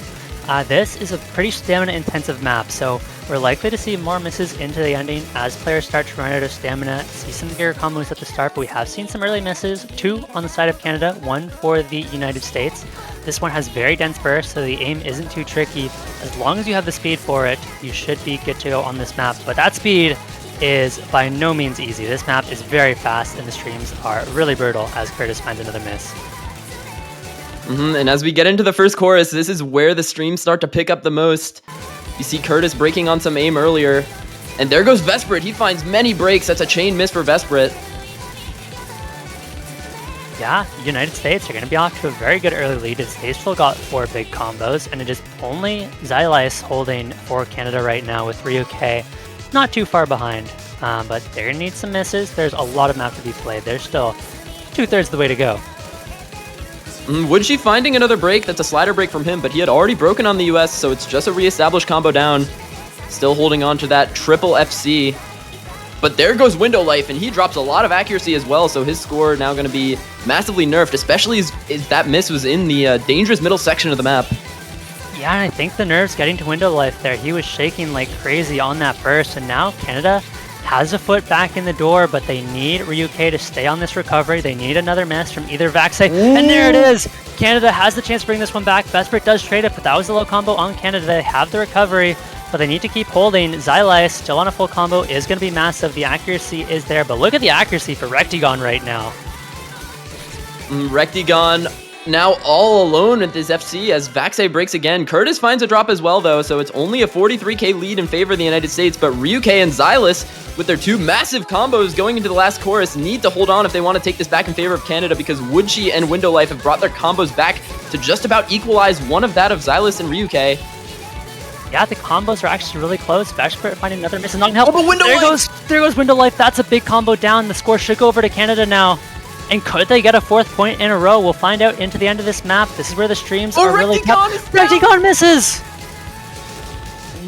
This is a pretty stamina-intensive map, so we're likely to see more misses into the ending as players start to run out of stamina, see some gear combos at the start, but we have seen some early misses, 2 on the side of Canada, 1 for the United States. This one has very dense burst, so the aim isn't too tricky. As long as you have the speed for it, you should be good to go on this map, but that speed is by no means easy. This map is very fast, and the streams are really brutal as Curtis finds another miss. And as we get into the first chorus, this is where the streams start to pick up the most. You see Curtis breaking on some aim earlier, and there goes Vesprit. He finds many breaks. That's a chain miss for Vesprit. Yeah, United States are going to be off to a very good early lead as they still got 4 big combos, and it is only Xylice holding for Canada right now with Ryuke not too far behind, but they're going to need some misses. There's a lot of map to be played. There's still 2/3 the way to go. Would finding another break? That's a slider break from him, but he had already broken on the US, so it's just a reestablished combo down. Still holding on to that triple FC. But there goes Window Life, and he drops a lot of accuracy as well, so his score now going to be massively nerfed, especially as that miss was in the dangerous middle section of the map. Yeah, and I think the nerves getting to Window Life there. He was shaking like crazy on that burst, and now Canada has a foot back in the door, but they need Ryuke to stay on this recovery. They need another miss from either Vaxei, and there it is! Canada has the chance to bring this one back. Besprit does trade it, but that was a low combo on Canada. They have the recovery, but they need to keep holding. Xylai still on a full combo is going to be massive. The accuracy is there, but look at the accuracy for Rectigon right now. Rectigon now all alone at this FC as Vaxei breaks again. Curtis finds a drop as well, though, so it's only a 43k lead in favor of the United States, but Ryuke and Xylus, with their two massive combos going into the last chorus, need to hold on if they want to take this back in favor of Canada, because Woodchi and Window Life have brought their combos back to just about equalize one of that of Xylus and Ryuke. Yeah, the combos are actually really close. Besprit finding another miss and not gonna help. Oh, but Window Life! There goes Window Life. That's a big combo down. The score should go over to Canada now. And could they get a 4th point in a row? We'll find out into the end of this map. This is where the streams are really tough. Rectigon misses!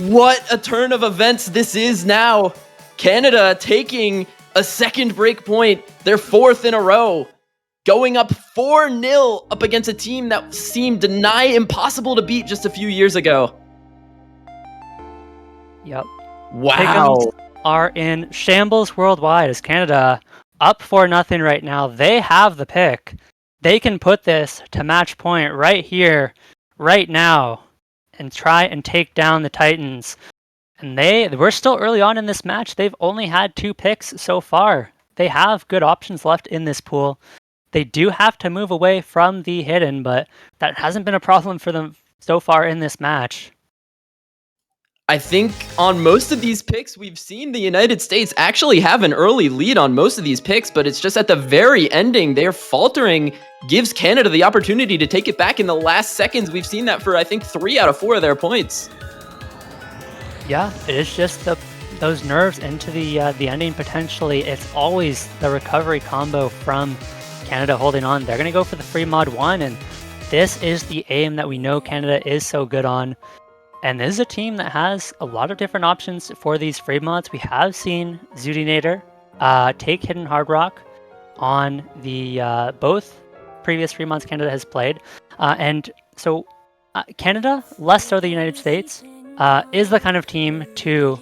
What a turn of events this is now. Canada taking a second break point, their 4th in a row. Going up 4-0 up against a team that seemed nigh impossible to beat just a few years ago. Yep. Wow. Pick'ems are in shambles worldwide as Canada up 4-0 right now. They have the pick. They can put this to match point right here, right now, and try and take down the Titans. And we're still early on in this match. They've only had 2 picks so far. They have good options left in this pool. They do have to move away from the hidden, but that hasn't been a problem for them so far in this match. I think on most of these picks, we've seen the United States actually have an early lead on most of these picks, but it's just at the very ending, they're faltering, gives Canada the opportunity to take it back in the last seconds. We've seen that for, I think, 3 out of 4 of their points. Yeah, it is just those nerves into the ending potentially. It's always the recovery combo from Canada holding on. They're going to go for the free mod 1, and this is the aim that we know Canada is so good on. And this is a team that has a lot of different options for these free mods. We have seen Zudinator take Hidden Hard Rock on the both previous free mods Canada has played. And so Canada, less so the United States, is the kind of team to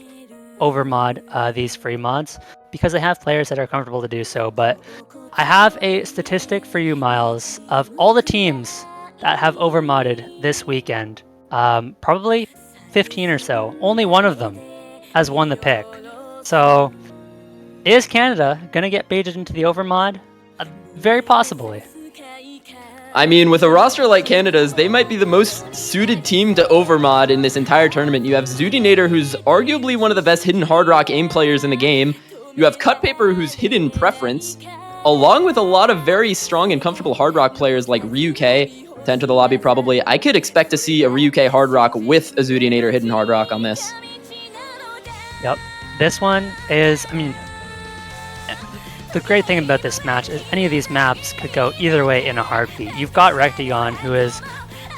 overmod these free mods because they have players that are comfortable to do so. But I have a statistic for you, Miles, of all the teams that have overmodded this weekend. Probably 15 or so. Only one of them has won the pick. So, is Canada gonna get baited into the overmod? Very possibly. I mean, with a roster like Canada's, they might be the most suited team to overmod in this entire tournament. You have Zudinator, who's arguably one of the best Hidden Hard Rock aim players in the game. You have Cut Paper, who's Hidden Preference, along with a lot of very strong and comfortable Hard Rock players like Ryuke to enter the lobby probably. I could expect to see a Ryuke Hard Rock with a Zudinator Hidden Hard Rock on this. Yep. This one is, I mean, the great thing about this match is any of these maps could go either way in a heartbeat. You've got Rectigon, who is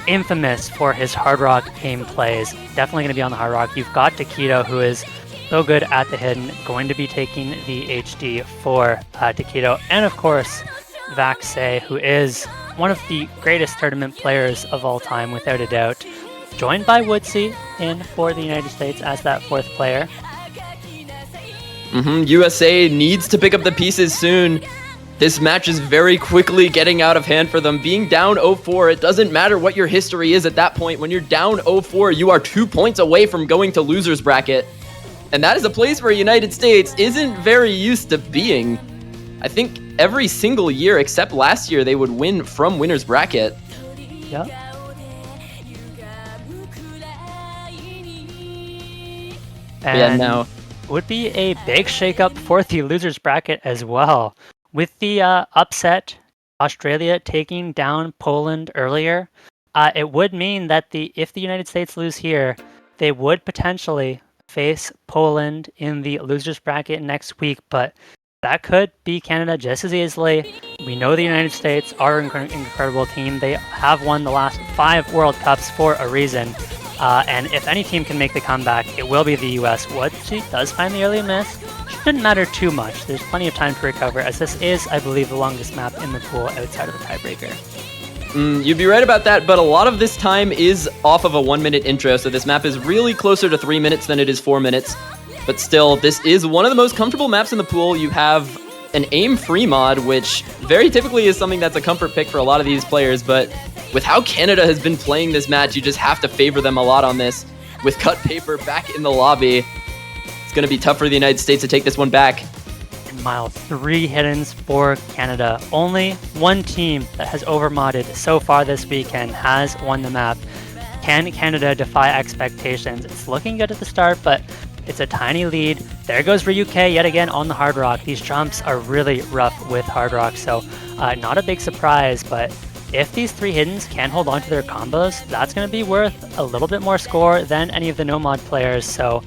infamous for his Hard Rock aim plays, definitely going to be on the Hard Rock. You've got Takedo, who is so good at the hidden, going to be taking the HD for Takedo. And of course, Vaxei, who is one of the greatest tournament players of all time, without a doubt. Joined by Woodsy in for the United States as that 4th player. USA needs to pick up the pieces soon. This match is very quickly getting out of hand for them. Being down 0-4, it doesn't matter what your history is at that point. When you're down 0-4, you are 2 points away from going to loser's bracket. And that is a place where United States isn't very used to being. I think every single year except last year they would win from winner's bracket. Yep. And yeah, now would be a big shakeup for the losers bracket as well. With the upset, Australia taking down Poland earlier, it would mean that if the United States lose here, they would potentially face Poland in the losers bracket next week, but that could be Canada just as easily We know the United States are an incredible team. They have won the last 5 World Cups for a reason. And if any team can make the comeback, it will be the US. What she does find the early miss shouldn't matter too much. There's plenty of time to recover, as this is, I believe, the longest map in the pool outside of the tiebreaker. You'd be right about that, but a lot of this time is off of a 1-minute intro, so this map is really closer to 3 minutes than it is 4 minutes. But still, this is one of the most comfortable maps in the pool. You have an aim-free mod, which very typically is something that's a comfort pick for a lot of these players, but with how Canada has been playing this match, you just have to favor them a lot on this. With Cut Paper back in the lobby, it's going to be tough for the United States to take this one back. Mile 3 hiddens for Canada. Only one team that has overmodded so far this weekend has won the map. Can Canada defy expectations? It's looking good at the start, but it's a tiny lead. There goes Ryuke yet again on the Hard Rock. These jumps are really rough with Hard Rock, so not a big surprise, but if these 3 hiddens can hold on to their combos, that's going to be worth a little bit more score than any of the no-mod players, so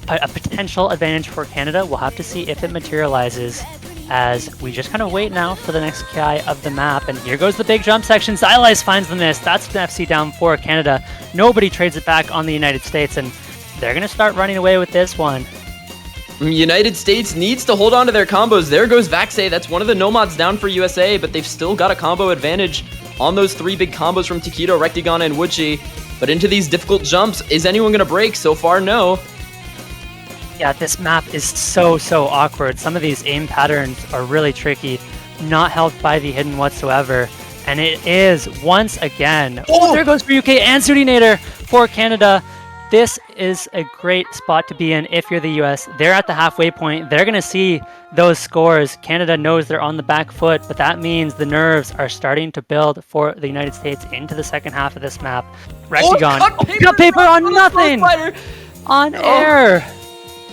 a potential advantage for Canada. We'll have to see if it materializes as we just kind of wait now for the next KI of the map. And here goes the big jump section. Xylize finds the miss. That's an FC down for Canada. Nobody trades it back on the United States, and they're going to start running away with this one. United States needs to hold on to their combos. There goes Vaxei. That's one of the no-mods down for USA, but they've still got a combo advantage on those 3 big combos from Taquito, Rectigon, and Wuchi. But into these difficult jumps, is anyone going to break? So far, no. Yeah, this map is so awkward. Some of these aim patterns are really tricky, not helped by the hidden whatsoever. And it is, once again, oh, there goes Ryuke and Sudinator for Canada. This is a great spot to be in if you're the US. They're at the halfway point. They're going to see those scores. Canada knows they're on the back foot, but that means the nerves are starting to build for the United States into the second half of this map. Rectigon, cut paper on nothing! On air!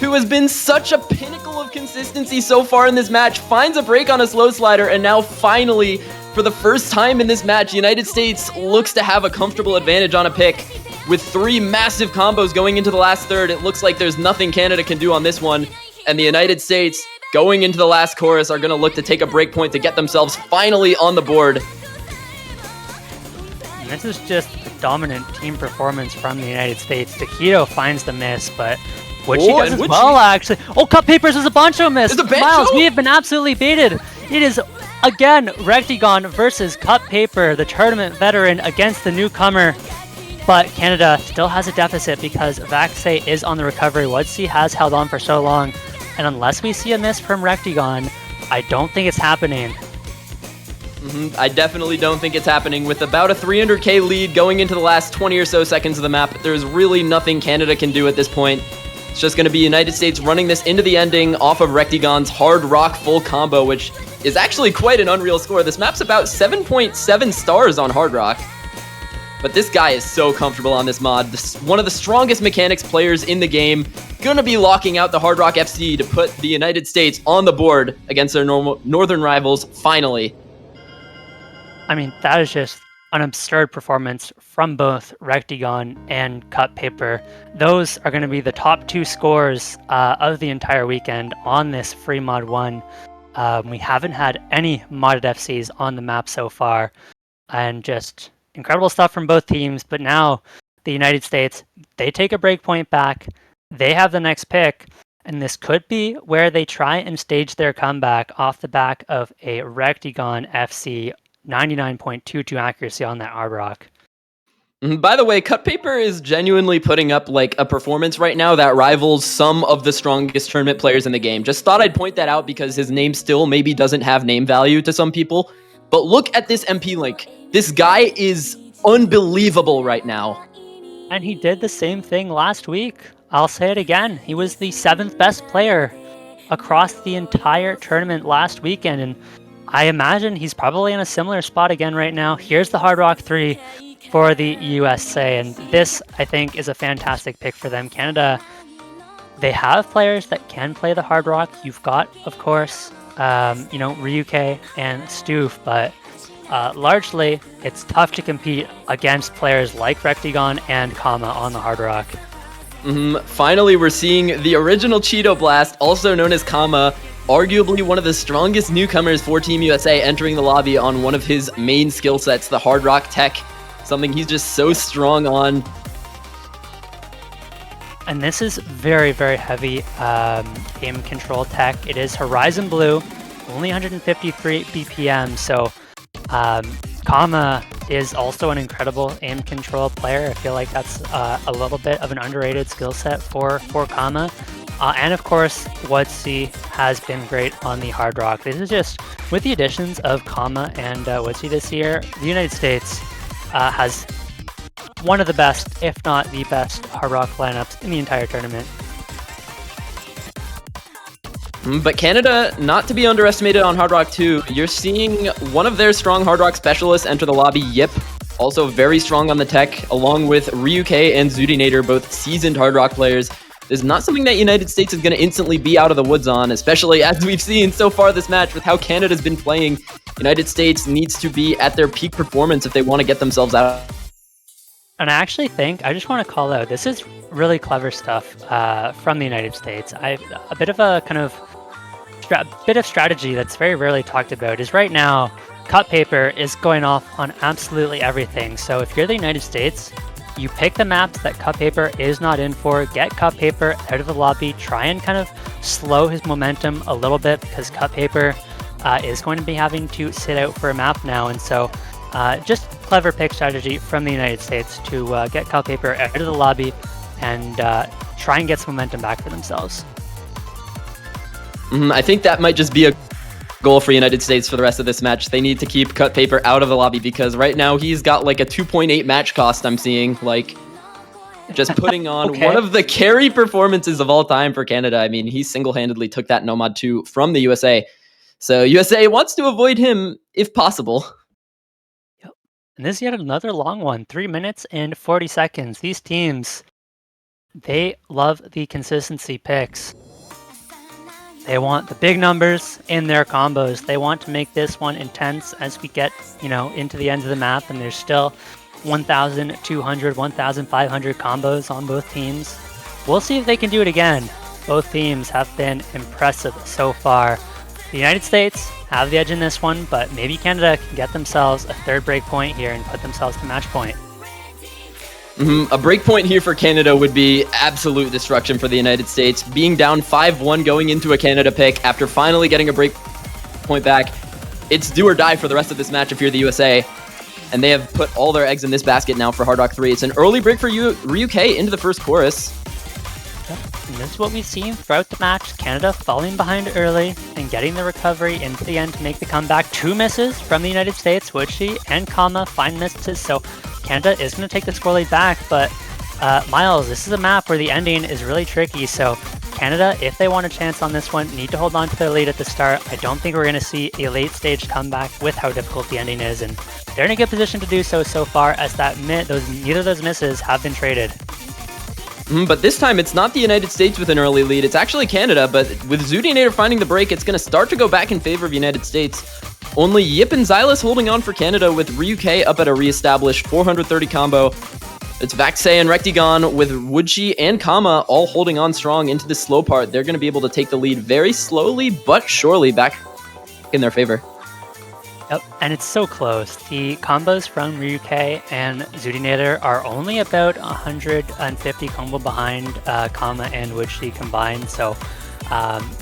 Who has been such a pinnacle of consistency so far in this match, finds a break on a slow slider, and now finally, for the first time in this match, United States looks to have a comfortable advantage on a pick. With 3 massive combos going into the last third, it looks like there's nothing Canada can do on this one, and the United States, going into the last chorus, are going to look to take a break point to get themselves finally on the board. This is just a dominant team performance from the United States. Taquito finds the miss, but what she does as well, actually. Oh, Cut Papers is a Bancho miss. Miles, we have been absolutely baited. It is, again, Rectigon versus Cut Paper, the tournament veteran against the newcomer. But Canada still has a deficit because Vaxei is on the recovery. Woodsy has held on for so long. And unless we see a miss from Rectigon, I don't think it's happening. I definitely don't think it's happening. With about a 300k lead going into the last 20 or so seconds of the map, there's really nothing Canada can do at this point. It's just going to be United States running this into the ending off of Rectigon's Hard Rock full combo, which is actually quite an unreal score. This map's about 7.7 stars on Hard Rock. But this guy is so comfortable on this mod. This one of the strongest mechanics players in the game. Gonna be locking out the Hard Rock FC to put the United States on the board against their northern rivals, finally. I mean, that is just an absurd performance from both Rectigon and Cut Paper. Those are going to be the top 2 scores of the entire weekend on this free mod 1. We haven't had any modded FCs on the map so far, and just incredible stuff from both teams. But now the United States, they take a breakpoint back. They have the next pick, and this could be where they try and stage their comeback off the back of a Rectigon FC 99.22 accuracy on that Hard Rock. By the way, Cut Paper is genuinely putting up like a performance right now that rivals some of the strongest tournament players in the game. Just thought I'd point that out because his name still maybe doesn't have name value to some people. But look at this MP link. This guy is unbelievable right now. And he did the same thing last week. I'll say it again. He was the 7th best player across the entire tournament last weekend, and I imagine he's probably in a similar spot again right now. Here's the Hard Rock 3 for the USA, and this, I think, is a fantastic pick for them. Canada, they have players that can play the Hard Rock. You've got, of course, Ryuke and Stoof, but largely, it's tough to compete against players like Rectigon and Kama on the Hard Rock. Finally, we're seeing the original Cheeto Blast, also known as Kama, arguably one of the strongest newcomers for Team USA entering the lobby on one of his main skill sets, the Hard Rock Tech. Something he's just so strong on. And this is very, very heavy aim control tech. It is Horizon Blue, only 153 BPM. So Kama is also an incredible aim control player. I feel like that's a little bit of an underrated skill set for Kama. And of course, Woodsy has been great on the Hard Rock. This is just, with the additions of Kama and Woodsy this year, the United States has one of the best, if not the best, Hard Rock lineups in the entire tournament. But Canada, not to be underestimated on Hard Rock 2. You're seeing one of their strong Hard Rock specialists enter the lobby, Yip. Also very strong on the tech, along with Ryuke and Zudinator, both seasoned Hard Rock players. This is not something that United States is going to instantly be out of the woods on, especially as we've seen so far this match with how Canada's been playing. United States needs to be at their peak performance if they want to get themselves out. And I actually think, I just want to call out, this is really clever stuff from the United States. A bit of a kind of strategy that's very rarely talked about is right now, Cut Paper is going off on absolutely everything. So if you're the United States, you pick the maps that Cut Paper is not in for, get Cut Paper out of the lobby, try and kind of slow his momentum a little bit because Cut Paper is going to be having to sit out for a map now. And so just clever pick strategy from the United States to get Cut Paper out of the lobby and try and get some momentum back for themselves. I think that might just be a goal for United States for the rest of this match. They need to keep Cut Paper out of the lobby because right now he's got like a 2.8 match cost, I'm seeing. Like, just putting on Okay. one of the carry performances of all time for Canada. I mean, he single-handedly took that Nomad 2 from the USA. So USA wants to avoid him if possible. And this is yet another long one, 3 minutes and 40 seconds. These teams, they love the consistency picks. They want the big numbers in their combos. They want to make this one intense as we get, into the end of the map, and there's still 1,200, 1,500 combos on both teams. We'll see if they can do it again. Both teams have been impressive so far. The United States have the edge in this one, but maybe Canada can get themselves a third break point here and put themselves to match point. A break point here for Canada would be absolute destruction for the United States. Being down 5-1 going into a Canada pick after finally getting a break point back, it's do or die for the rest of this match if you're the USA. And they have put all their eggs in this basket now for Hard Rock 3. It's an early break for Ryuke into the first chorus. And this is what we've seen throughout the match. Canada falling behind early and getting the recovery into the end to make the comeback. 2 misses from the United States. Woodsy and Kama find misses. So Canada is going to take the score lead back. But Miles, this is a map where the ending is really tricky. So Canada, if they want a chance on this one, need to hold on to their lead at the start. I don't think we're going to see a late stage comeback with how difficult the ending is. And they're in a good position to do so far as neither of those misses have been traded. But this time, it's not the United States with an early lead. It's actually Canada, but with Zudinator finding the break, it's going to start to go back in favor of United States. Only Yip and Xylus holding on for Canada with Ryuke up at a reestablished 430 combo. It's Vaxe and Rectigon with Woodsy and Kama all holding on strong into the slow part. They're going to be able to take the lead very slowly but surely back in their favor. Yep, and it's so close. The combos from Ryuke and Zudinator are only about 150 combo behind Kama and Woodsy combined, so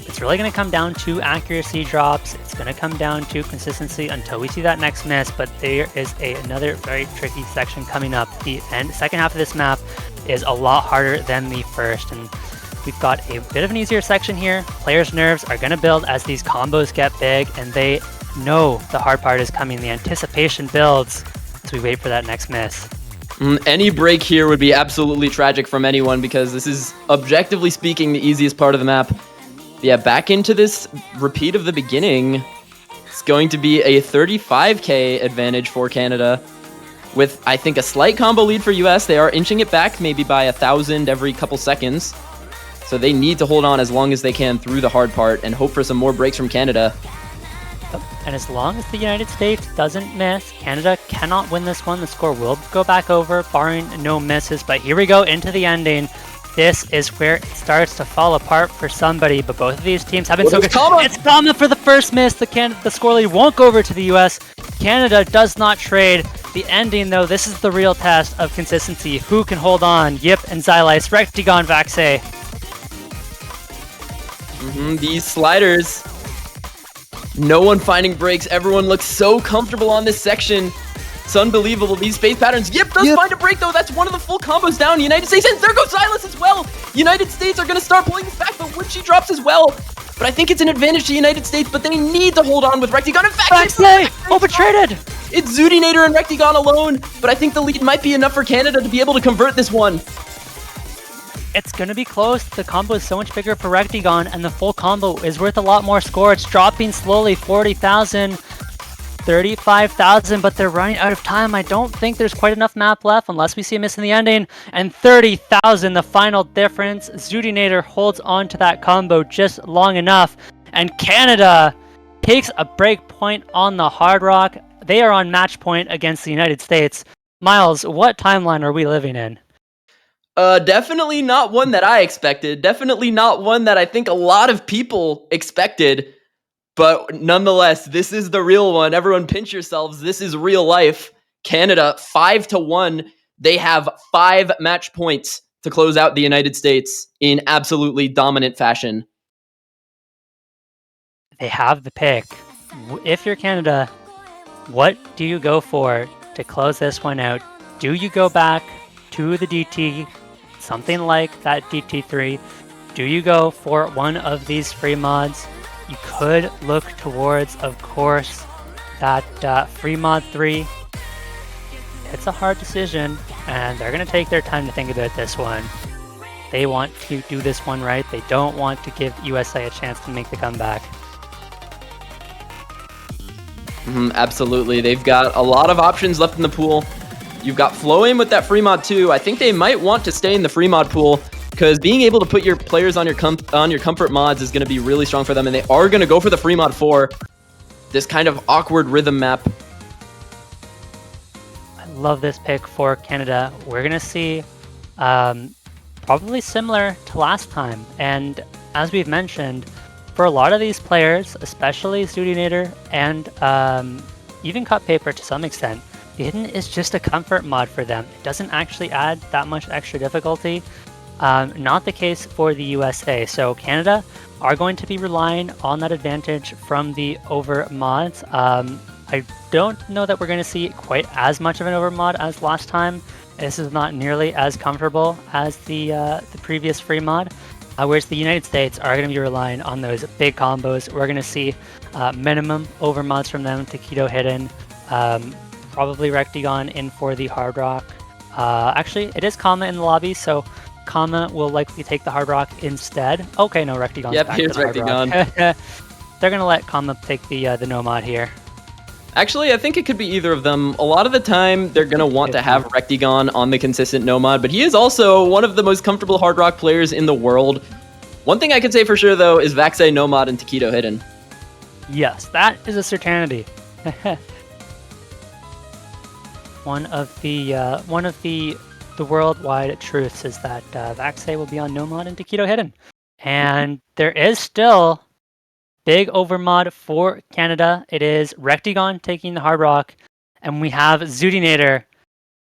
it's really going to come down to accuracy drops. It's going to come down to consistency until we see that next miss, but there is another very tricky section coming up. The second half of this map is a lot harder than the first, and we've got a bit of an easier section here. Players' nerves are going to build as these combos get big, and they know the hard part is coming. The anticipation builds as we wait for that next miss. Any break here would be absolutely tragic from anyone because this is, objectively speaking, the easiest part of the map. Yeah, back into this repeat of the beginning. It's going to be a 35k advantage for Canada with, I think, a slight combo lead for US. They are inching it back maybe by 1,000 every couple seconds. So they need to hold on as long as they can through the hard part and hope for some more breaks from Canada. And as long as the United States doesn't miss, Canada cannot win this one. The score will go back over, barring no misses. But here we go into the ending. this is where it starts to fall apart for somebody, but both of these teams have been so good. Kama. It's Kama for the first miss. The score lead won't go over to the US. Canada does not trade. The ending, though, this is the real test of consistency. Who can hold on? Yip and Xylice, Rectigon, Vaxei. These sliders. No one finding breaks. Everyone looks so comfortable on this section. It's unbelievable. These space patterns. Yip does find a break, though. That's one of the full combos down. United States, and there goes Xylice as well. United States are going to start pulling this back, but Wood, she drops as well. But I think it's an advantage to United States, but they need to hold on with Rectigon. In fact, Vaxei! Overtraded! it's Zudinator and Rectigon alone, but I think the lead might be enough for Canada to be able to convert this one. It's gonna be close. The combo is so much bigger for Rectigon, and the full combo is worth a lot more score. It's dropping slowly, 40,000, 35,000, but they're running out of time. I don't think there's quite enough map left unless we see a miss in the ending. And 30,000, the final difference. Zudinator holds on to that combo just long enough, and Canada takes a break point on the Hard Rock. They are on match point against the United States. Miles, what timeline are we living in? Definitely not one that I expected. Definitely not one that I think a lot of people expected. But nonetheless, this is the real one. Everyone pinch yourselves. This is real life. Canada 5-1. They have 5 match points to close out the United States in absolutely dominant fashion. They have the pick. If you're Canada, what do you go for to close this one out? Do you go back to the DT, something like that DT3? Do you go for one of these free mods? You could look towards, of course, that free mod 3. It's a hard decision, and they're going to take their time to think about this one. They want to do this one right. They don't want to give USA a chance to make the comeback. Absolutely. They've got a lot of options left in the pool. You've got Floaim with that free mod too. I think they might want to stay in the free mod pool because being able to put your players on your comfort mods is going to be really strong for them, and they are going to go for the free mod 4. This kind of awkward rhythm map. I love this pick for Canada. We're going to see probably similar to last time, and as we've mentioned, for a lot of these players, especially Zudinator and even Cut Paper to some extent, the Hidden is just a comfort mod for them. It doesn't actually add that much extra difficulty. Not the case for the USA. So Canada are going to be relying on that advantage from the over mods. I don't know that we're going to see quite as much of an over mod as last time. This is not nearly as comfortable as the previous free mod. Whereas the United States are going to be relying on those big combos. We're going to see minimum over mods from them. Taquito Hidden, probably Rectigon in for the Hard Rock. Actually, it is Kama in the lobby, so Kama will likely take the Hard Rock instead. Okay, no, Rectigon's Yep, back here's to the Hard Rectigon. Rock. They're going to let Kama take the no mod here. Actually, I think it could be either of them. A lot of the time, they're going to want to have Rectigon on the consistent no mod, but he is also one of the most comfortable Hard Rock players in the world. One thing I can say for sure, though, is Vaxei no mod and Taquito Hidden. Yes, that is a certainty. One of the worldwide truths is that Vaxei will be on no mod and Taquito Hidden. And there is still big overmod for Canada. It is Rectigon taking the Hard Rock, and we have Zudinator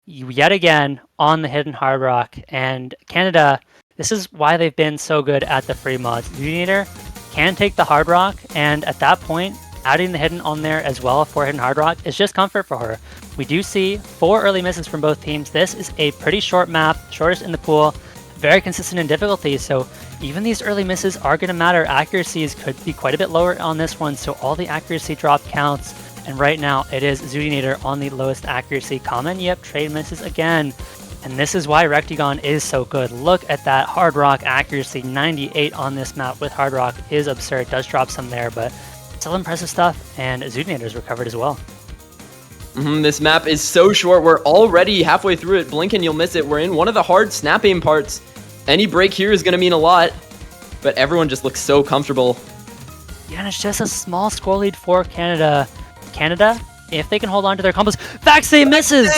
yet again on the Hidden Hard Rock. And Canada, this is why they've been so good at the free mods. Zudinator can take the Hard Rock, and at that point, adding the Hidden on there as well for Hidden Hard Rock is just comfort for her. We do see 4 early misses from both teams. This is a pretty short map, shortest in the pool, very consistent in difficulty, so even these early misses are going to matter. Accuracies could be quite a bit lower on this one, so all the accuracy drop counts, and right now it is Zudinator on the lowest accuracy. Common, yep, trade misses again, and this is why Rectigon is so good. Look at that Hard Rock accuracy, 98 on this map with Hard Rock is absurd. Does drop some there, but still impressive stuff, and Zudinator's recovered as well. This map is so short. We're already halfway through it. Blink and you'll miss it. We're in one of the hard snapping parts. Any break here is going to mean a lot, but everyone just looks so comfortable. Yeah, and it's just a small score lead for Canada. Canada, if they can hold on to their combos. Vaxei misses!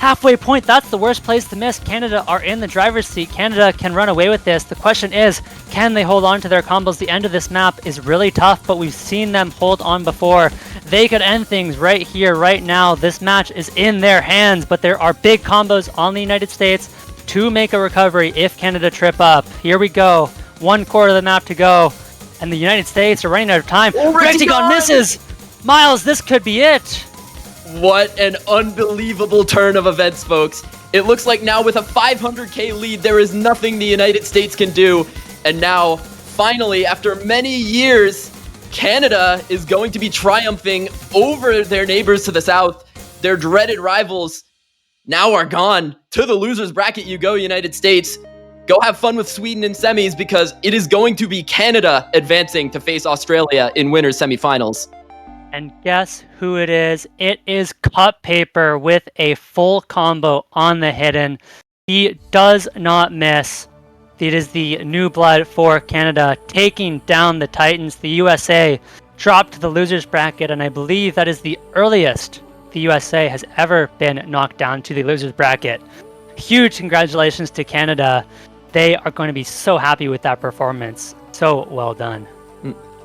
halfway point, that's the worst place to miss. Canada are in the driver's seat. Canada can run away with this. The question is, can they hold on to their combos? The end of this map is really tough, but we've seen them hold on before. They could end things right here, right now. This match is in their hands, but there are big combos on the United States to make a recovery if Canada trip up. Here we go. 1/4 of the map to go, and the United States are running out of time. Rectagon misses! Miles, this could be it. What an unbelievable turn of events, folks. It looks like now with a 500k lead, there is nothing the United States can do. And now, finally, after many years, Canada is going to be triumphing over their neighbors to the south. Their dreaded rivals now are gone. To the losers bracket you go, United States. Go have fun with Sweden in semis, because it is going to be Canada advancing to face Australia in winners semifinals. And guess who it is? It is Cut Paper with a full combo on the hidden. He does not miss. It is the new blood for Canada, taking down the Titans. The USA dropped to the losers bracket, and I believe that is the earliest the USA has ever been knocked down to the losers bracket. Huge congratulations to Canada. They are going to be so happy with that performance. So well done.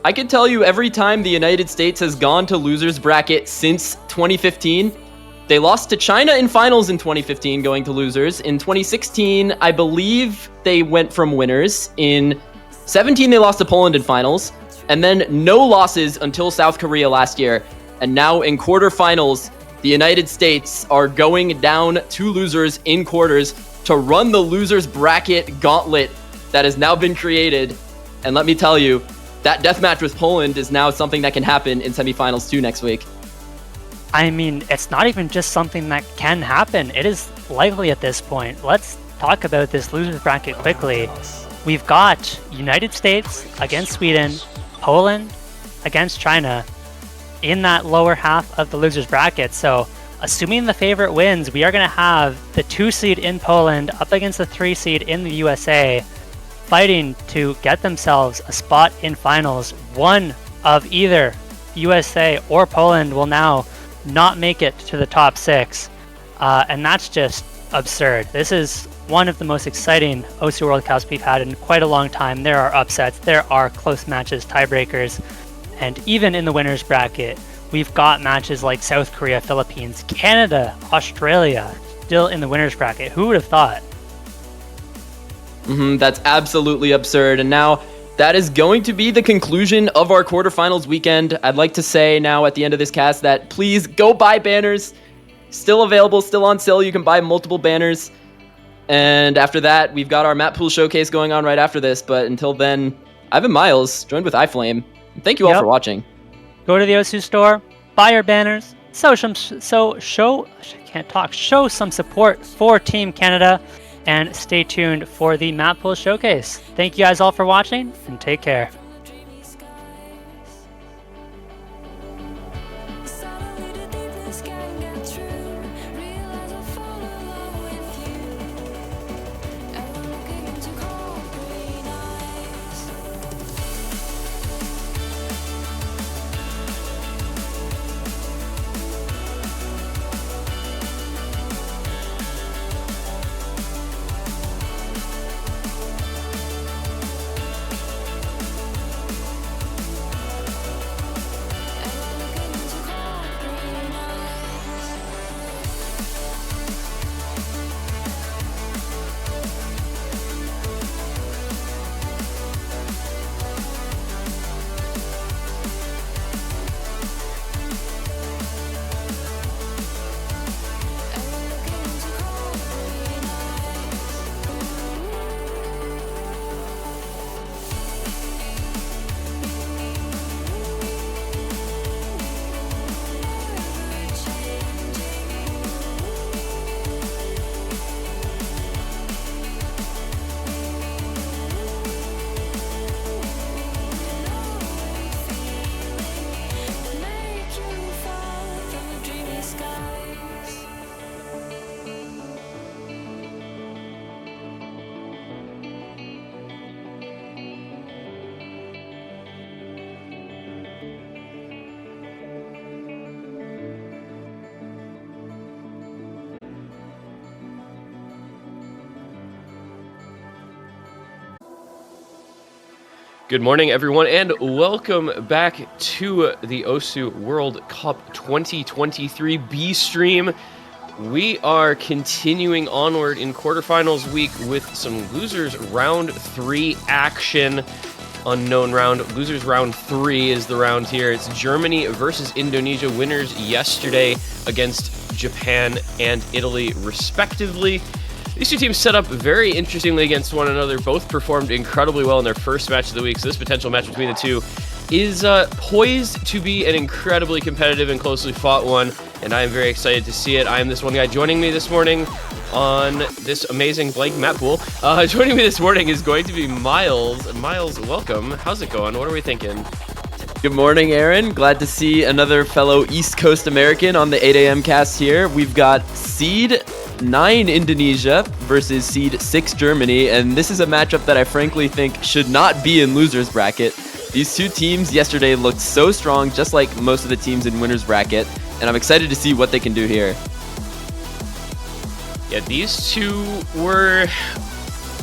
I can tell you every time the United States has gone to losers bracket since 2015, they lost to China in finals in 2015 going to losers. In 2016, I believe they went from winners. In 17, they lost to Poland in finals. And then no losses until South Korea last year. And now in quarterfinals, the United States are going down to losers in quarters to run the losers bracket gauntlet that has now been created. And let me tell you, that deathmatch with Poland is now something that can happen in semifinals too next week. I mean, it's not even just something that can happen. It is likely at this point. Let's talk about this losers bracket quickly. We've got United States against Sweden, Poland against China in that lower half of the losers bracket. So assuming the favorite wins, we are going to have the 2 seed in Poland up against the 3 seed in the USA, fighting to get themselves a spot in finals. One of either USA or Poland will now not make it to the top 6. And that's just absurd. This is one of the most exciting OC World Cups we've had in quite a long time. There are upsets, there are close matches, tiebreakers, and even in the winners bracket, we've got matches like South Korea, Philippines, Canada, Australia, still in the winners bracket. Who would have thought? That's absolutely absurd. And now that is going to be the conclusion of our quarterfinals weekend. I'd like to say now at the end of this cast that please go buy banners. Still available, still on sale. You can buy multiple banners. And after that, we've got our map pool showcase going on right after this. But until then, I've been Miles, joined with iFlame. And thank you all for watching. Go to the OSU store, buy your banners, show some support for Team Canada, and stay tuned for the map pool showcase. Thank you guys all for watching, and take care. Good morning, everyone, and welcome back to the OSU World Cup 2023 B stream. We are continuing onward in quarterfinals week with some losers round 3 action. Unknown round. Losers round 3 is the round here. It's Germany versus Indonesia. Winners yesterday against Japan and Italy, respectively. These two teams set up very interestingly against one another. Both performed incredibly well in their first match of the week, so this potential match between the two is poised to be an incredibly competitive and closely fought one, and I am very excited to see it. I am this one guy. Joining me this morning on this amazing blank map pool, joining me this morning is going to be Miles. Miles, welcome. How's it going? What are we thinking? Good morning, Aaron. Glad to see another fellow East Coast American on the 8 a.m. cast here. We've got Seed 9 Indonesia versus Seed 6 Germany, and this is a matchup that I frankly think should not be in loser's bracket. These two teams yesterday looked so strong, just like most of the teams in winner's bracket, and I'm excited to see what they can do here. Yeah, these two were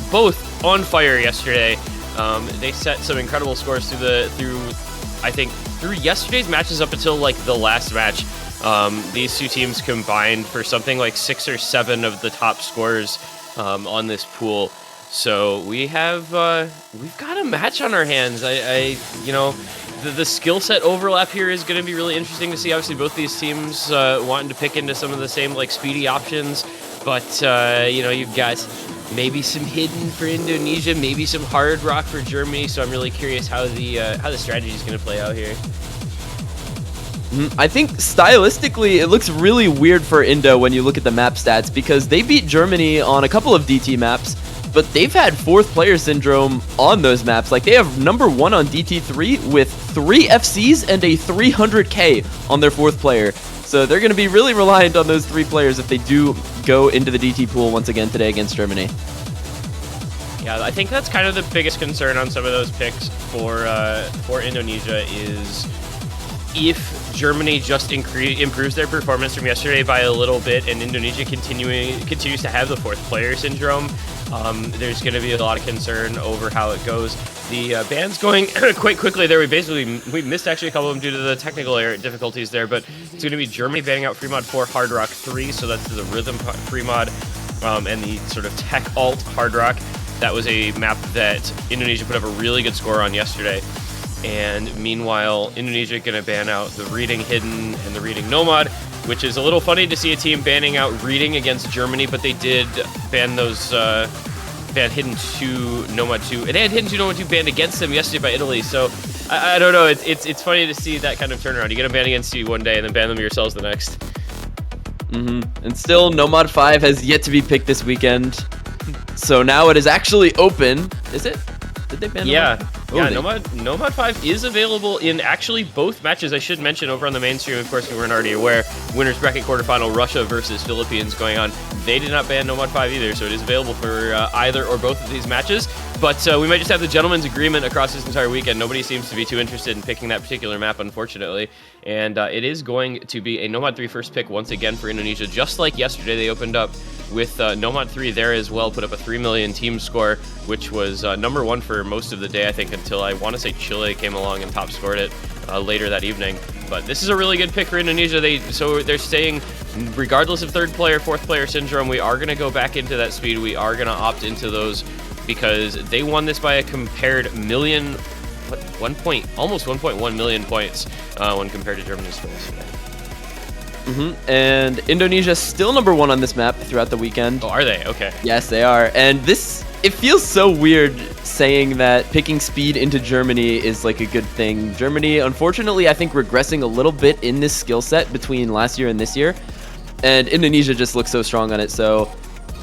both on fire yesterday. They set some incredible scores through yesterday's matches up until like the last match. These two teams combined for something like 6 or 7 of the top scorers on this pool. So we've got a match on our hands. The skill set overlap here is going to be really interesting to see. Obviously, both these teams wanting to pick into some of the same like speedy options, but you've got maybe some hidden for Indonesia, maybe some hard rock for Germany. So I'm really curious how the strategy is going to play out here. I think stylistically it looks really weird for Indo when you look at the map stats, because they beat Germany on a couple of DT maps, but they've had 4th player syndrome on those maps. Like, they have #1 on DT3 with 3 FCs and a 300k on their 4th player. So they're going to be really reliant on those 3 players if they do go into the DT pool once again today against Germany. Yeah, I think that's kind of the biggest concern on some of those picks for Indonesia is if Germany just improves their performance from yesterday by a little bit and Indonesia continues to have the 4th player syndrome, there's going to be a lot of concern over how it goes. The ban's going quite quickly there. We missed actually a couple of them due to the technical difficulties there, but it's going to be Germany banning out free mod 4 Hard Rock 3, so that's the rhythm free mod and the sort of tech alt Hard Rock. That was a map that Indonesia put up a really good score on yesterday. And meanwhile, Indonesia going to ban out the Reading Hidden and the Reading Nomad, which is a little funny to see a team banning out Reading against Germany, but they did ban those, ban Hidden 2, Nomad 2, and they had Hidden 2, Nomad 2 banned against them yesterday by Italy, so I don't know, it's funny to see that kind of turnaround. You get them banned against you one day and then ban them yourselves the next. And still, Nomad 5 has yet to be picked this weekend, so now it is actually open. Is it? Did they ban Nomad? Yeah, Nomad 5 is available in actually both matches. I should mention over on the main stream, of course, we weren't already aware, winners bracket quarterfinal Russia versus Philippines going on. They did not ban Nomad 5 either, so it is available for either or both of these matches. But we might just have the gentleman's agreement across this entire weekend. Nobody seems to be too interested in picking that particular map, unfortunately. And it is going to be a Nomad 3 first pick once again for Indonesia. Just like yesterday, they opened up with Nomad 3 there as well, put up a 3 million team score, which was #1 for most of the day, I think, until I want to say Chile came along and top scored it later that evening. But this is a really good pick for Indonesia. They're saying, regardless of 3rd player, 4th player syndrome, we are going to go back into that speed. We are going to opt into those because they won this by a compared almost 1.1 million points when compared to Germany's score yesterday. And Indonesia's still #1 on this map throughout the weekend. Oh, are they? Okay. Yes, they are. And it feels so weird saying that picking speed into Germany is like a good thing. Germany, unfortunately, I think regressing a little bit in this skill set between last year and this year. And Indonesia just looks so strong on it. So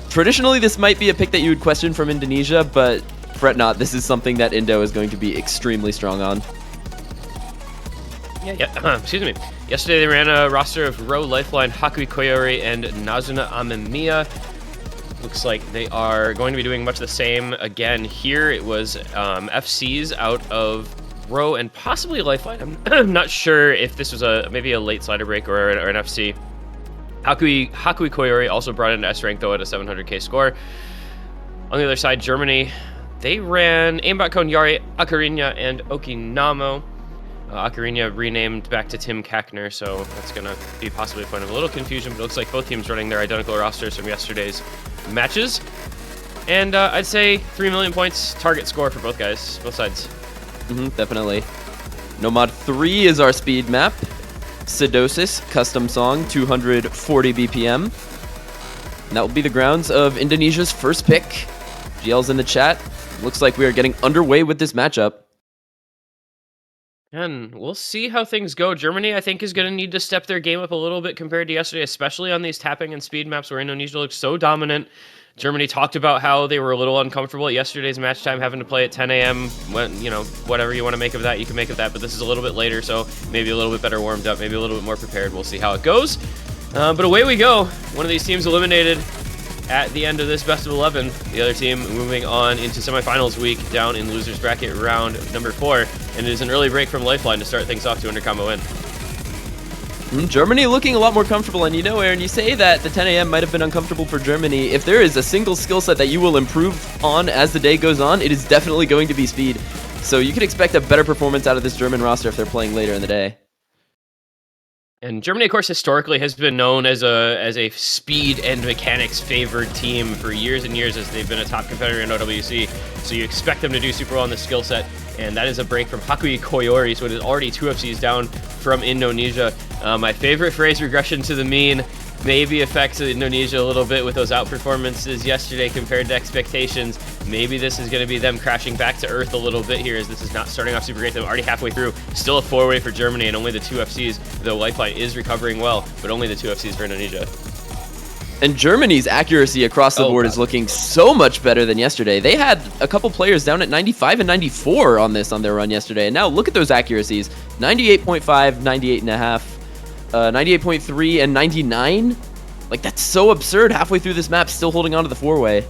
traditionally, this might be a pick that you would question from Indonesia, but fret not. This is something that Indo is going to be extremely strong on. Yeah. Excuse me. Yesterday, they ran a roster of Ro, Lifeline, Hakui Koyori, and Nazuna Amemiya. Looks like they are going to be doing much the same again here. It was FCs out of Ro and possibly Lifeline. I'm not sure if this was maybe a late slider break or an FC. Hakui Koyori also brought in S rank though at a 700k score. On the other side, Germany they ran aimbot cone Yari, Ocarina, and Okinamo. Ocarina renamed back to Tim Kackner, so that's going to be possibly a point of a little confusion, but it looks like both teams running their identical rosters from yesterday's matches. And I'd say 3 million points target score for both guys, both sides. Definitely. Nomad 3 is our speed map. Sidosis, custom song, 240 BPM. And that will be the grounds of Indonesia's first pick. GL's in the chat. Looks like we are getting underway with this matchup. And we'll see how things go. Germany, I think, is going to need to step their game up a little bit compared to yesterday, especially on these tapping and speed maps where Indonesia looks so dominant. Germany talked about how they were a little uncomfortable at yesterday's match time, having to play at 10 a.m. When, whatever you want to make of that, you can make of that. But this is a little bit later, so maybe a little bit better warmed up, maybe a little bit more prepared. We'll see how it goes. But away we go. One of these teams eliminated at the end of this best of 11. The other team moving on into semifinals week down in losers bracket round number 4. And it is an early break from Lifeline to start things off to under combo win. Germany looking a lot more comfortable, and Aaron, you say that the 10 a.m. might have been uncomfortable for Germany. If there is a single skill set that you will improve on as the day goes on, it is definitely going to be speed. So you can expect a better performance out of this German roster if they're playing later in the day. And Germany, of course, historically has been known as a speed and mechanics favored team for years and years as they've been a top competitor in OWC. So you expect them to do super well on the skill set, and that is a break from Hakui Koyori, so it is already 2 FCs down from Indonesia. My favorite phrase, regression to the mean, maybe affects Indonesia a little bit with those outperformances yesterday compared to expectations. Maybe this is going to be them crashing back to earth a little bit here, as this is not starting off super great. They're already halfway through. Still a 4-way for Germany and only the 2 FCs, though Lifeline is recovering well, but only the 2 FCs for Indonesia. And Germany's accuracy across the board is looking so much better than yesterday. They had a couple players down at 95 and 94 on their run yesterday. And now look at those accuracies. 98.5, 98.5, 98.3, and 99. Like, that's so absurd halfway through this map, still holding on to the 4-way.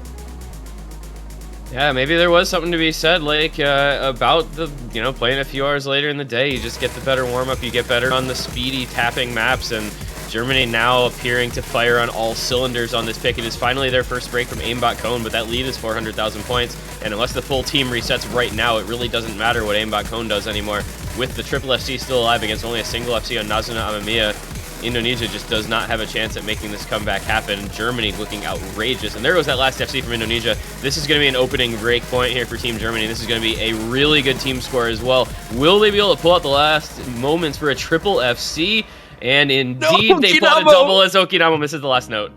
Yeah, maybe there was something to be said, like, about the, playing a few hours later in the day. You just get the better warm-up, you get better on the speedy tapping maps, and Germany now appearing to fire on all cylinders on this pick. It is finally their first break from aimbot cone, but that lead is 400,000 points, and unless the full team resets right now, it really doesn't matter what aimbot cone does anymore. With the triple FC still alive against only a single FC on Nazuna Amamiya, Indonesia just does not have a chance at making this comeback happen. Germany looking outrageous. And there goes that last FC from Indonesia. This is going to be an opening break point here for Team Germany. This is going to be a really good team score as well. Will they be able to pull out the last moments for a triple FC? And indeed, they pulled a double as Okinamo misses the last note.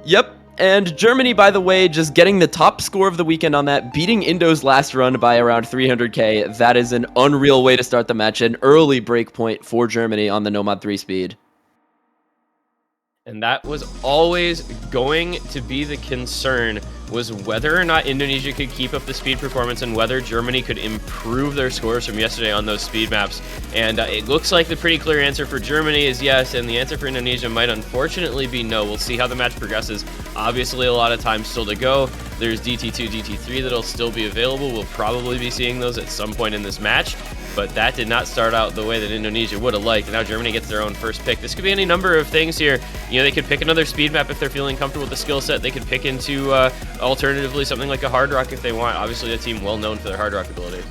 Yep. And Germany, by the way, just getting the top score of the weekend on that, beating Indo's last run by around 300k. That is an unreal way to start the match. An early break point for Germany on the Nomad 3 speed. And that was always going to be the concern, was whether or not Indonesia could keep up the speed performance and whether Germany could improve their scores from yesterday on those speed maps. And it looks like the pretty clear answer for Germany is yes, and the answer for Indonesia might unfortunately be no. We'll see how the match progresses. Obviously, a lot of time still to go. There's DT2, DT3 that'll still be available. We'll probably be seeing those at some point in this match. But that did not start out the way that Indonesia would have liked. And now Germany gets their own first pick. This could be any number of things here. They could pick another speed map if they're feeling comfortable with the skill set. They could pick into, alternatively, something like a hard rock if they want. Obviously, a team well known for their hard rock ability.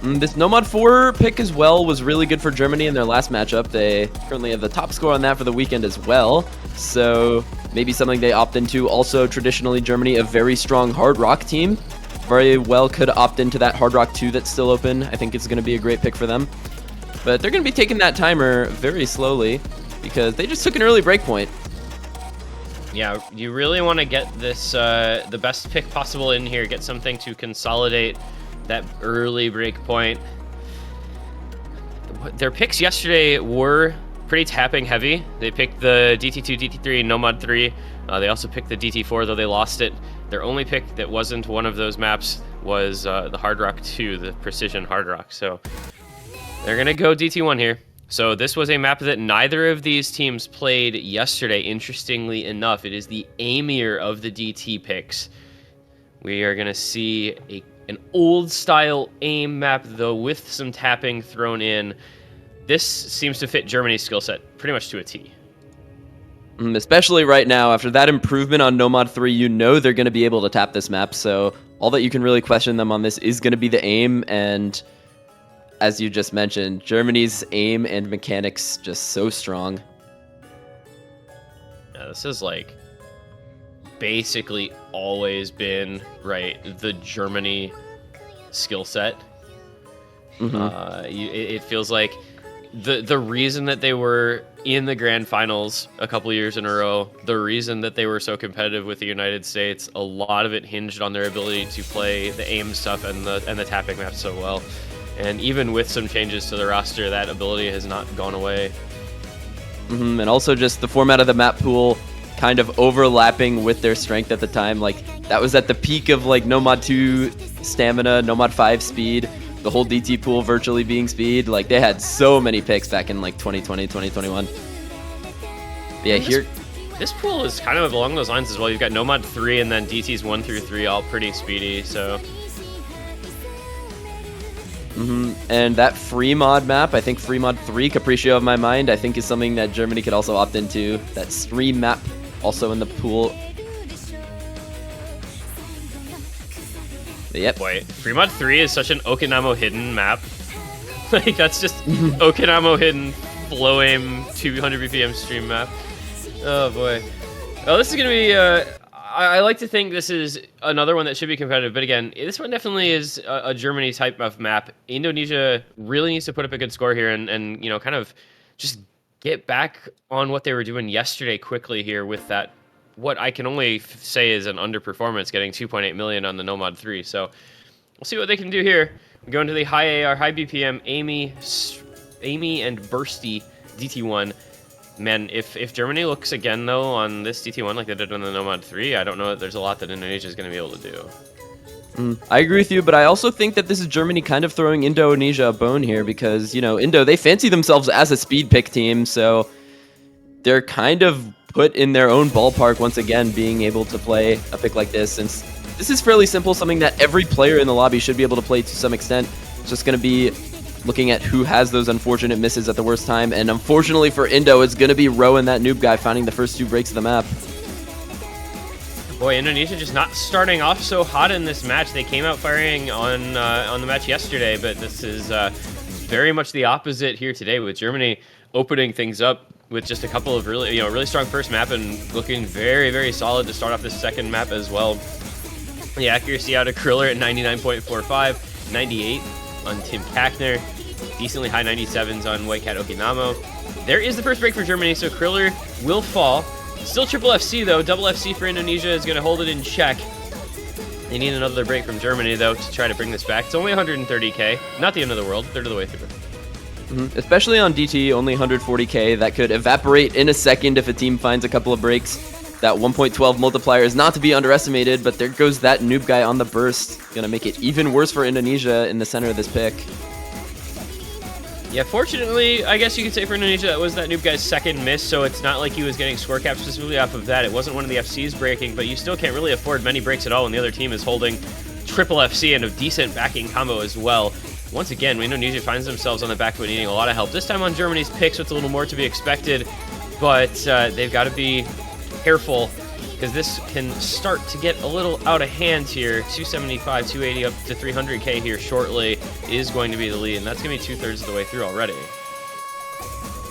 This Nomad 4 pick as well was really good for Germany in their last matchup. They currently have the top score on that for the weekend as well. So maybe something they opt into. Also, traditionally, Germany, a very strong hard rock team. Very well could opt into that Hard Rock 2 that's still open. I think it's going to be a great pick for them. But they're going to be taking that timer very slowly because they just took an early break point. Yeah, you really want to get this the best pick possible in here. Get something to consolidate that early break point. Their picks yesterday were pretty tapping heavy. They picked the DT2, DT3, Nomad 3. They also picked the DT4, though they lost it. Their only pick that wasn't one of those maps was the Hard Rock 2, the Precision Hard Rock. So they're going to go DT1 here. So this was a map that neither of these teams played yesterday, interestingly enough. It is the aimier of the DT picks. We are going to see an old-style aim map, though, with some tapping thrown in. This seems to fit Germany's skill set pretty much to a T. Especially right now, after that improvement on Nomad 3, they're going to be able to tap this map. So all that you can really question them on this is going to be the aim, and as you just mentioned, Germany's aim and mechanics just so strong. Yeah, this is like basically always been the Germany skill set. It feels like the reason that they were in the grand finals a couple years in a row, the reason that they were so competitive with the United States, a lot of it hinged on their ability to play the aim stuff and the tapping maps so well. And even with some changes to the roster, that ability has not gone away. And also just the format of the map pool kind of overlapping with their strength at the time. Like, that was at the peak of like Nomad 2 stamina, Nomad 5 speed, the whole DT pool virtually being speed. Like, they had so many picks back in like 2020, 2021. But yeah, here... This pool is kind of along those lines as well. You've got Nomad 3 and then DTs 1 through 3 all pretty speedy, so... And that free mod map, I think free mod 3, Capriccio of my mind, I think is something that Germany could also opt into. That stream map also in the pool. But yep. Boy, free mod 3 is such an Okinamo hidden map. Like, that's just Okinamo hidden flow aim 200 BPM stream map. Oh boy. Oh, this is gonna be I like to think this is another one that should be competitive, but again, this one definitely is a Germany type of map. Indonesia really needs to put up a good score here and you know, kind of just get back on what they were doing yesterday quickly here with that, what I can only say is an underperformance, getting 2.8 million on the Nomad 3. So we'll see what they can do here. We go into the high AR, high BPM, Amy and Bursty DT1. Man, if Germany looks again, though, on this DT1 like they did on the Nomad 3, I don't know that there's a lot that Indonesia is going to be able to do. I agree with you, but I also think that this is Germany kind of throwing Indonesia a bone here because, you know, Indo, they fancy themselves as a speed pick team, so they're kind of put in their own ballpark once again, being able to play a pick like this. Since this is fairly simple, something that every player in the lobby should be able to play to some extent. It's just going to be looking at who has those unfortunate misses at the worst time, and unfortunately for Indo, it's going to be Rowan, that noob guy, finding the first 2 breaks of the map. Boy, Indonesia just not starting off so hot in this match. They came out firing on the match yesterday, but this is very much the opposite here today, with Germany opening things up with just a couple of really strong first map and looking very, very solid to start off this second map as well. The accuracy out of Kriller at 99.45, 98 on Tim Kackner, decently high 97s on White Cat Okinamo. There is the first break for Germany, so Kriller will fall. Still triple FC though, double FC for Indonesia is going to hold it in check. They need another break from Germany though to try to bring this back. It's only 130k, not the end of the world, third of the way through. Especially on DT, only 140k, that could evaporate in a second if a team finds a couple of breaks. That 1.12 multiplier is not to be underestimated, but there goes that noob guy on the burst. Gonna make it even worse for Indonesia in the center of this pick. Yeah, fortunately, I guess you could say for Indonesia, that was that noob guy's second miss, so it's not like he was getting score caps specifically off of that. It wasn't one of the FCs breaking, but you still can't really afford many breaks at all when the other team is holding triple FC and a decent backing combo as well. Once again, Indonesia finds themselves on the back foot needing a lot of help. This time on Germany's pick, so it's a little more to be expected, but they've got to be careful because this can start to get a little out of hand here. 275, 280 up to 300k here shortly is going to be the lead, and that's going to be 2/3 of the way through already.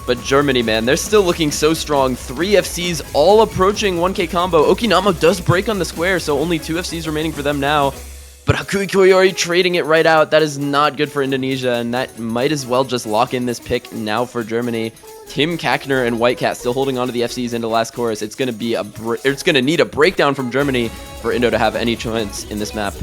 But Germany, man, they're still looking so strong. 3 FCs all approaching 1k combo. Okinamo does break on the square, so only 2 FCs remaining for them now. But Hakui Koyori trading it right out. That is not good for Indonesia, and that might as well just lock in this pick now for Germany. Tim Kackner and White Cat still holding on to the FCs into last chorus. It's going to need a breakdown from Germany for Indo to have any chance in this map.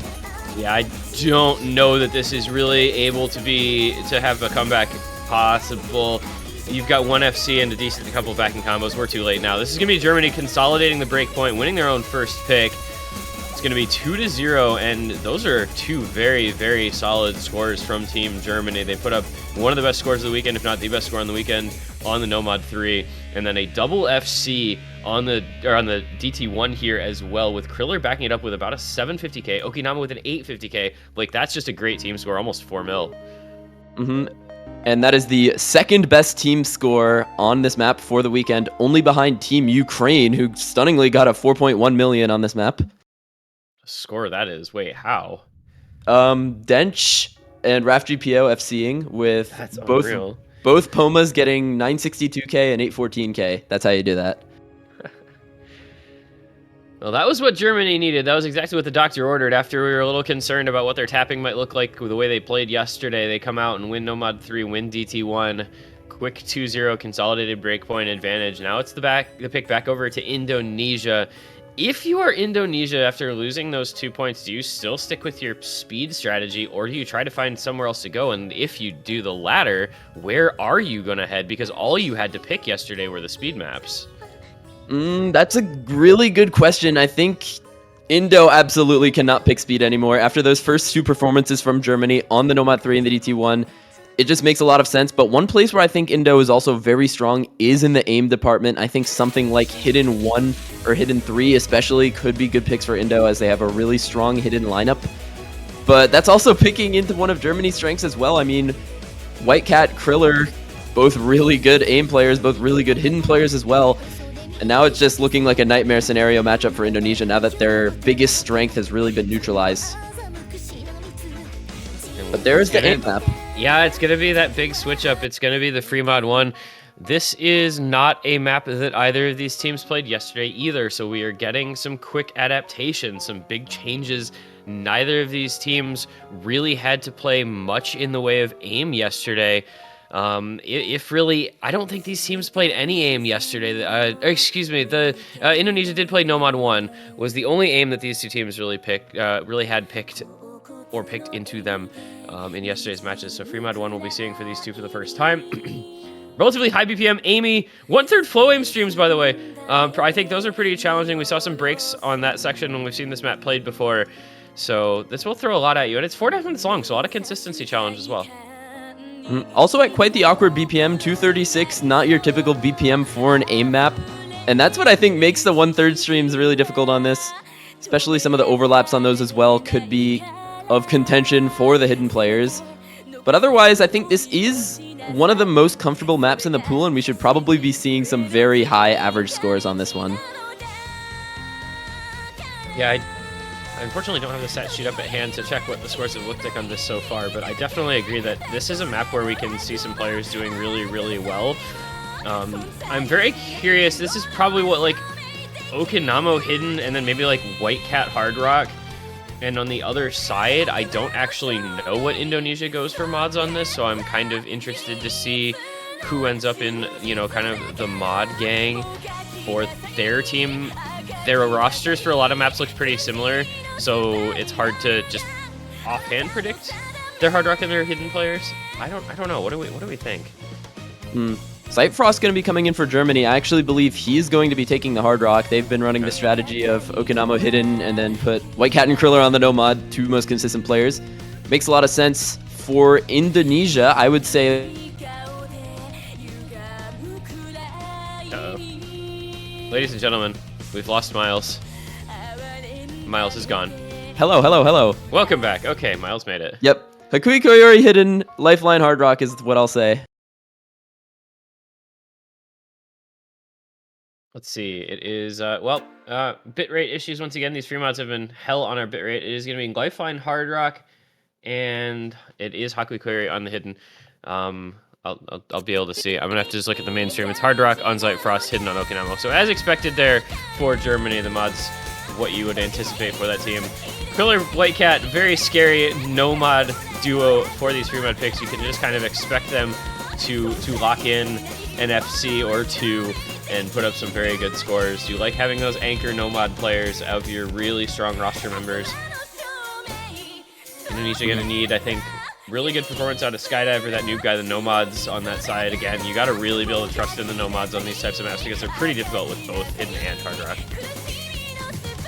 Yeah, I don't know that this is really able to have a comeback possible. You've got 1 FC and a decent couple of backing combos. We're too late now. This is going to be Germany consolidating the break point, winning their own first pick. It's going to be 2-0, and those are 2 very, very solid scores from Team Germany. They put up one of the best scores of the weekend, if not the best score on the weekend, on the Nomad 3, and then a double FC on the DT1 here as well, with Kriller backing it up with about a 750k, Okinamo with an 850k. Like, that's just a great team score, almost 4 mil. And that is the second best team score on this map for the weekend, only behind Team Ukraine, who stunningly got a 4.1 million on this map. score that is. Wait, how? Dench and Raf GPO FCing with That's both unreal. both Pumas getting 962k and 814k. That's how you do that. Well, that was what Germany needed. That was exactly what the doctor ordered after we were a little concerned about what their tapping might look like with the way they played yesterday. They come out and win Nomad 3, win DT1, quick 2-0 consolidated breakpoint advantage. Now it's the pick back over to Indonesia. If you are Indonesia after losing those 2 points, do you still stick with your speed strategy or do you try to find somewhere else to go? And if you do the latter, where are you going to head? Because all you had to pick yesterday were the speed maps. That's a really good question. I think Indo absolutely cannot pick speed anymore. After those first 2 performances from Germany on the Nomad 3 and the DT1, it just makes a lot of sense. But one place where I think Indo is also very strong is in the aim department. I think something like Hidden 1 or Hidden 3 especially could be good picks for Indo as they have a really strong hidden lineup. But that's also picking into one of Germany's strengths as well. I mean, White Cat, Kriller, both really good aim players, both really good hidden players as well. And now it's just looking like a nightmare scenario matchup for Indonesia now that their biggest strength has really been neutralized. But there's the aim map. Yeah, it's going to be that big switch up. It's going to be the free mod 1. This is not a map that either of these teams played yesterday either, so we are getting some quick adaptation, some big changes. Neither of these teams really had to play much in the way of aim yesterday. If really, I don't think these teams played any aim yesterday. Excuse me, the Indonesia did play Nomad 1, was the only aim that these two teams really had picked into them in yesterday's matches. So free mod 1 we'll be seeing for these two for the first time. Relatively high BPM, Amy, 1/3 flow aim streams, by the way. I think those are pretty challenging. We saw some breaks on that section when we've seen this map played before. So this will throw a lot at you, and it's 4.5 minutes long, so a lot of consistency challenge as well. Also at quite the awkward BPM, 236, not your typical BPM for an aim map. And that's what I think makes the 1/3 streams really difficult on this. Especially some of the overlaps on those as well could be of contention for the hidden players. But otherwise, I think this is one of the most comfortable maps in the pool, and we should probably be seeing some very high average scores on this one. Yeah, I unfortunately don't have the stat sheet up at hand to check what the scores have looked like on this so far, but I definitely agree that this is a map where we can see some players doing really, really well. I'm very curious. This is probably what, like, Okinamo hidden and then maybe like White Cat Hard Rock. And on the other side, I don't actually know what Indonesia goes for mods on this, so I'm kind of interested to see who ends up in, you know, kind of the mod gang for their team. Their rosters for a lot of maps look pretty similar, so it's hard to just offhand predict their Hard Rock and their hidden players. I don't know. What do we think? Cypherfrost going to be coming in for Germany. I actually believe he's going to be taking the Hard Rock. They've been running the strategy of Okinamo hidden and then put White Cat and Kriller on the Nomad, 2 most consistent players. Makes a lot of sense. For Indonesia, I would say... Ladies and gentlemen, we've lost Miles. Miles is gone. Hello, hello, hello. Welcome back. Okay, Miles made it. Yep. Hakui Koyori hidden, Lifeline Hard Rock is what I'll say. Let's see. It is, bitrate issues once again. These free mods have been hell on our bitrate. It is going to be Lifeline Hard Rock, and it is Hakui Query on the hidden. I'll be able to see. I'm going to have to just look at the mainstream. It's Hard Rock, Unsight Frost, hidden on Okinamo. So as expected there for Germany, the mods, what you would anticipate for that team. Kriller, White Cat, very scary no-mod duo for these free mod picks. You can just kind of expect them to lock in an FC or two and put up some very good scores. You like having those anchor no-mod players of your really strong roster members. Indonesia going to need, I think, really good performance out of Skydiver, that noob guy, the no-mods on that side. Again, you got to really be able to trust in the no-mods on these types of maps because they're pretty difficult with both hidden and Hard Rock.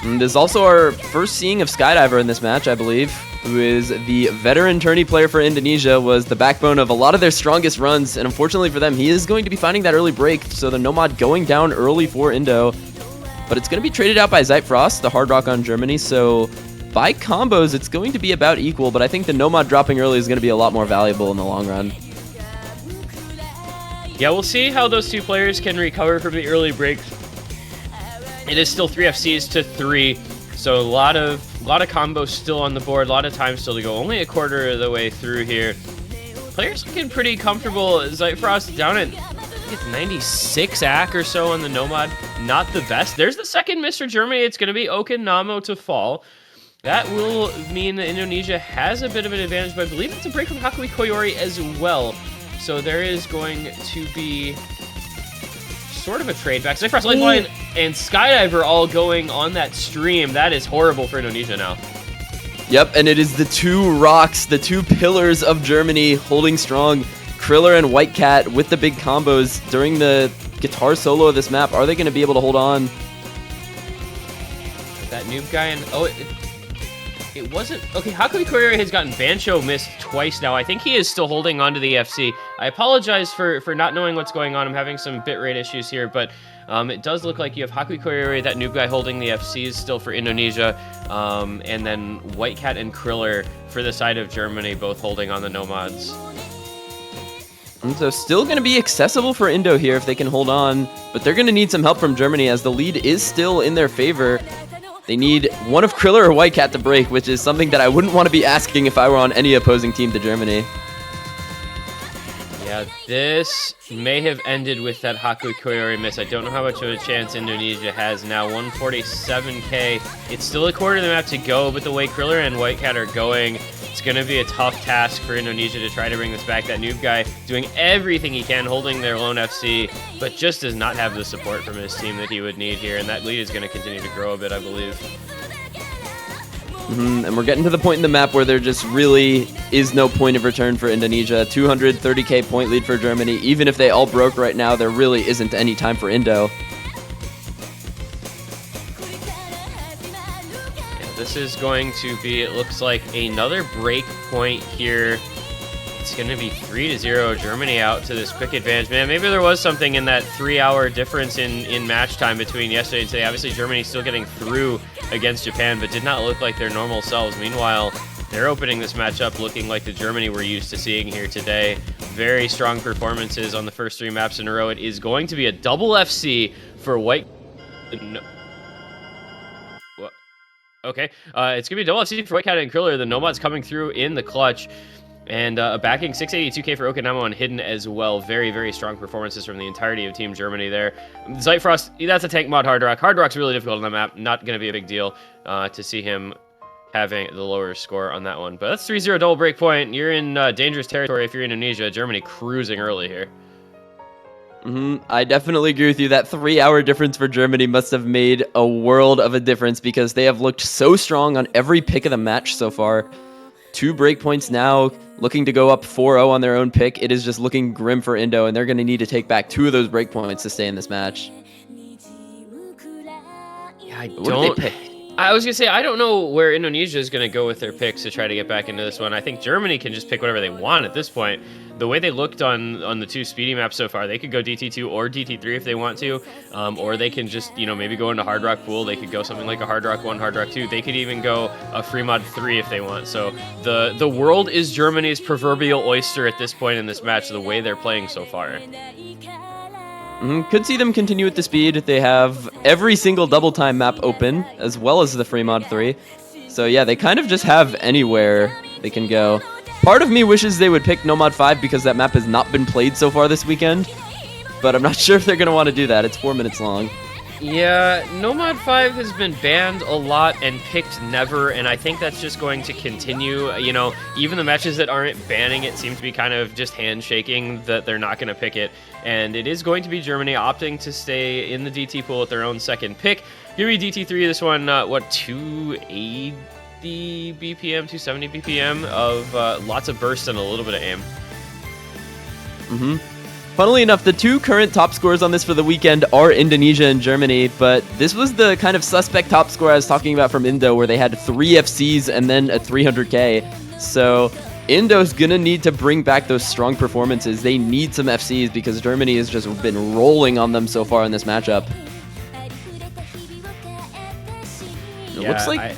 And this is also our first seeing of Skydiver in this match, I believe, who is the veteran tourney player for Indonesia, was the backbone of a lot of their strongest runs, and unfortunately for them, he is going to be finding that early break, so the Nomad going down early for Indo. But it's going to be traded out by Zeitfrost, the Hard Rock on Germany, so by combos, it's going to be about equal, but I think the Nomad dropping early is going to be a lot more valuable in the long run. Yeah, we'll see how those two players can recover from the early breaks. It is still 3 FCs to 3, so a lot of A lot of combos still on the board, a lot of time still to go. Only a quarter of the way through here. Players looking pretty comfortable. Zyfrost down at, I think it's 96 AC or so on the Nomad. Not the best. There's the second miss for Germany. It's going to be Okinamo to fall. That will mean that Indonesia has a bit of an advantage, but I believe it's a break from Hakui Koyori as well. So there is going to be sort of a trade back. Zyfrost Lifeline and Skydiver all going on that stream. That is horrible for Indonesia now. Yep, and it is the two rocks, the two pillars of Germany holding strong. Kriller and White Cat with the big combos during the guitar solo of this map. Are they going to be able to hold on? That noob guy and it wasn't okay. Hakui Koyori has gotten Bancho missed twice now. I think he is still holding on to the FC. I apologize for not knowing what's going on. I'm having some bitrate issues here, but it does look like you have Hakui Koyori, that noob guy, holding the FCs still for Indonesia, and then White Cat and Kriller for the side of Germany, both holding on the Nomads. And so still going to be accessible for Indo here if they can hold on, but they're going to need some help from Germany as the lead is still in their favor. They need one of Kriller or White Cat to break, which is something that I wouldn't want to be asking if I were on any opposing team to Germany. Yeah, this may have ended with that Hakui Koyori miss. I don't know how much of a chance Indonesia has now. 147k. It's still a quarter of the map to go, but the way Kriller and White Cat are going, it's going to be a tough task for Indonesia to try to bring this back. That noob guy doing everything he can, holding their lone FC, but just does not have the support from his team that he would need here, and that lead is going to continue to grow a bit, I believe. And we're getting to the point in the map where there just really is no point of return for Indonesia. 230k point lead for Germany. Even if they all broke right now, there really isn't any time for Indo. This is going to be, it looks like, another break point here. It's going to be 3-0 Germany out to this quick advantage. Man, maybe there was something in that 3-hour difference in match time between yesterday and today. Obviously, Germany still getting through against Japan, but did not look like their normal selves. Meanwhile, they're opening this matchup looking like the Germany we're used to seeing here today. Very strong performances on the first 3 maps in a row. It is going to be a double FC for White... No. Okay, it's going to be a double FC for White Cat and Kriller. The Nomads coming through in the clutch. And backing 682k for Okinamo and Hidden as well. Very, very strong performances from the entirety of Team Germany there. Zyfrost, that's a tank mod Hard Rock. Hard Rock's really difficult on the map. Not going to be a big deal to see him having the lower score on that one. But that's 3-0 double break point. You're in dangerous territory if you're Indonesia. Germany cruising early here. I definitely agree with you. That 3-hour difference for Germany must have made a world of a difference because they have looked so strong on every pick of the match so far. 2 breakpoints now, looking to go up 4-0 on their own pick. It is just looking grim for Indo, and they're going to need to take back 2 of those breakpoints to stay in this match. Yeah, what did they pick? I was going to say, I don't know where Indonesia is going to go with their picks to try to get back into this one. I think Germany can just pick whatever they want at this point. The way they looked on the 2 speedy maps so far, they could go DT2 or DT3 if they want to, or they can just, maybe go into Hard Rock Pool. They could go something like a Hard Rock 1, Hard Rock 2. They could even go a Free Mod 3 if they want. So the world is Germany's proverbial oyster at this point in this match, the way they're playing so far. Could see them continue at the speed. They have every single double time map open, as well as the Free Mod 3. So yeah, they kind of just have anywhere they can go. Part of me wishes they would pick Nomad 5 because that map has not been played so far this weekend. But I'm not sure if they're going to want to do that. It's 4 minutes long. Yeah, Nomad 5 has been banned a lot and picked never, and I think that's just going to continue. Even the matches that aren't banning it seem to be kind of just handshaking that they're not going to pick it. And it is going to be Germany opting to stay in the DT pool with their own second pick. Give me DT3 this one, 280 BPM, 270 BPM of lots of burst and a little bit of aim. Funnily enough, the 2 current top scorers on this for the weekend are Indonesia and Germany, but this was the kind of suspect top score I was talking about from Indo, where they had 3 FCs and then a 300k. So Indo's gonna need to bring back those strong performances. They need some FCs because Germany has just been rolling on them so far in this matchup. It looks like... I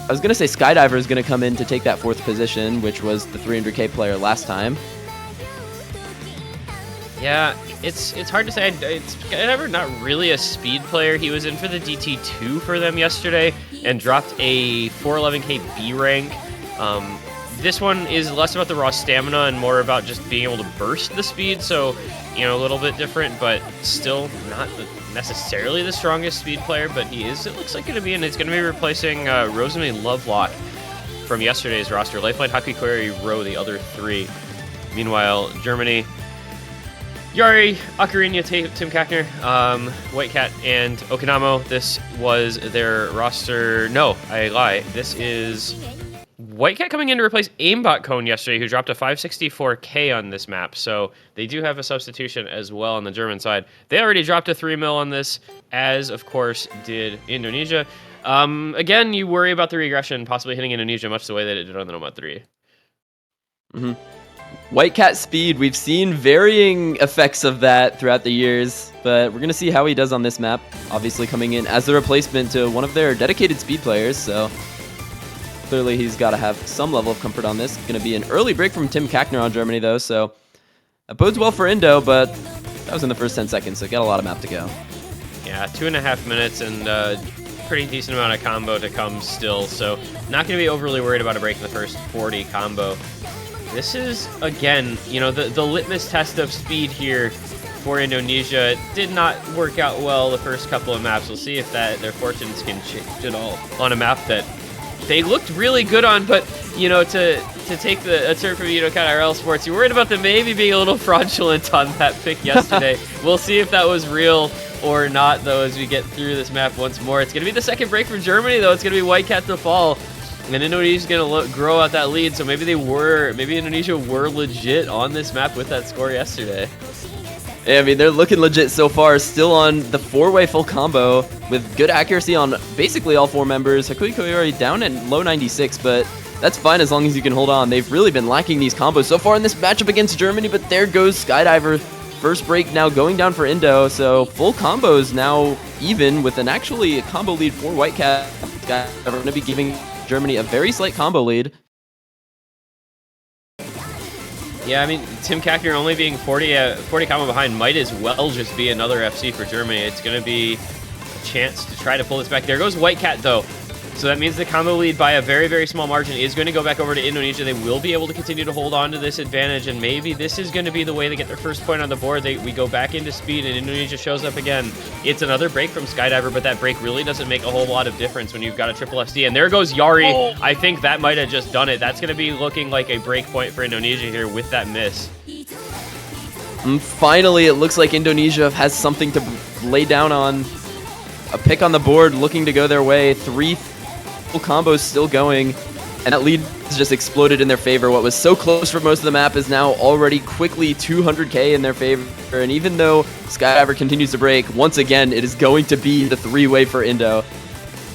was gonna say Skydiver is gonna come in to take that 4th position, which was the 300k player last time. Yeah, it's hard to say. It's Skydiver not really a speed player. He was in for the DT2 for them yesterday and dropped a 411k B rank. This one is less about the raw stamina and more about just being able to burst the speed, so, you know, a little bit different, but still not necessarily the strongest speed player, but he is, it looks like, going to be, and it's going to be replacing Rosamund Lovelock from yesterday's roster. Lifeline, Haku Query, Row, the other three. Meanwhile, Germany, Yari, Ocarina, Tim Kackner, White Cat, and Okinamo. This was their roster. No, I lie. This is White Cat coming in to replace Aimbot Cone yesterday, who dropped a 564k on this map. So they do have a substitution as well on the German side. They already dropped a 3 mil on this, as of course did Indonesia. Again, you worry about the regression possibly hitting Indonesia much the way that it did on the Nomad 3. Mm-hmm. White Cat speed, we've seen varying effects of that throughout the years, but we're going to see how he does on this map. Obviously coming in as the replacement to one of their dedicated speed players, so clearly he's got to have some level of comfort on this. Going to be an early break from Tim Kackner on Germany, though, so that bodes well for Indo, but that was in the first 10 seconds, so got a lot of map to go. Yeah, 2.5 minutes and pretty decent amount of combo to come still, so not going to be overly worried about a break in the first 40 combo. This is, again, you know, the litmus test of speed here for Indonesia. It did not work out well the first couple of maps. We'll see if their fortunes can change at all on a map that they looked really good on, but, you know, to take a turn from Cat IRL Sports, you're worried about them maybe being a little fraudulent on that pick yesterday. We'll see if that was real or not, though, as we get through this map once more. It's going to be the second break from Germany, though. It's going to be White Cat to fall. And Indonesia's going to grow out that lead, so maybe Indonesia were legit on this map with that score yesterday. Yeah, I mean, they're looking legit so far, still on the 4-way full combo with good accuracy on basically all 4 members. Hakui Koyori down at low 96, but that's fine as long as you can hold on. They've really been lacking these combos so far in this matchup against Germany, but there goes Skydiver. First break now going down for Indo, so full combos now even with an actually combo lead for White Cat. Skydiver going to be giving Germany a very slight combo lead. Yeah, I mean, Tim Kackner only being 40 combo behind might as well just be another FC for Germany. It's going to be a chance to try to pull this back. There goes White Cat, though. So that means the combo lead by a very, very small margin is going to go back over to Indonesia. They will be able to continue to hold on to this advantage, and maybe this is going to be the way they get their first point on the board. We go back into speed, and Indonesia shows up again. It's another break from Skydiver, but that break really doesn't make a whole lot of difference when you've got a triple FC. And there goes Yari. Oh. I think that might have just done it. That's going to be looking like a break point for Indonesia here with that miss. And finally, it looks like Indonesia has something to lay down on. A pick on the board looking to go their way. 3 full combos still going, and that lead has just exploded in their favor. What was so close for most of the map is now already quickly 200k in their favor, and even though Skydiver continues to break, once again, it is going to be the 3-way for Indo.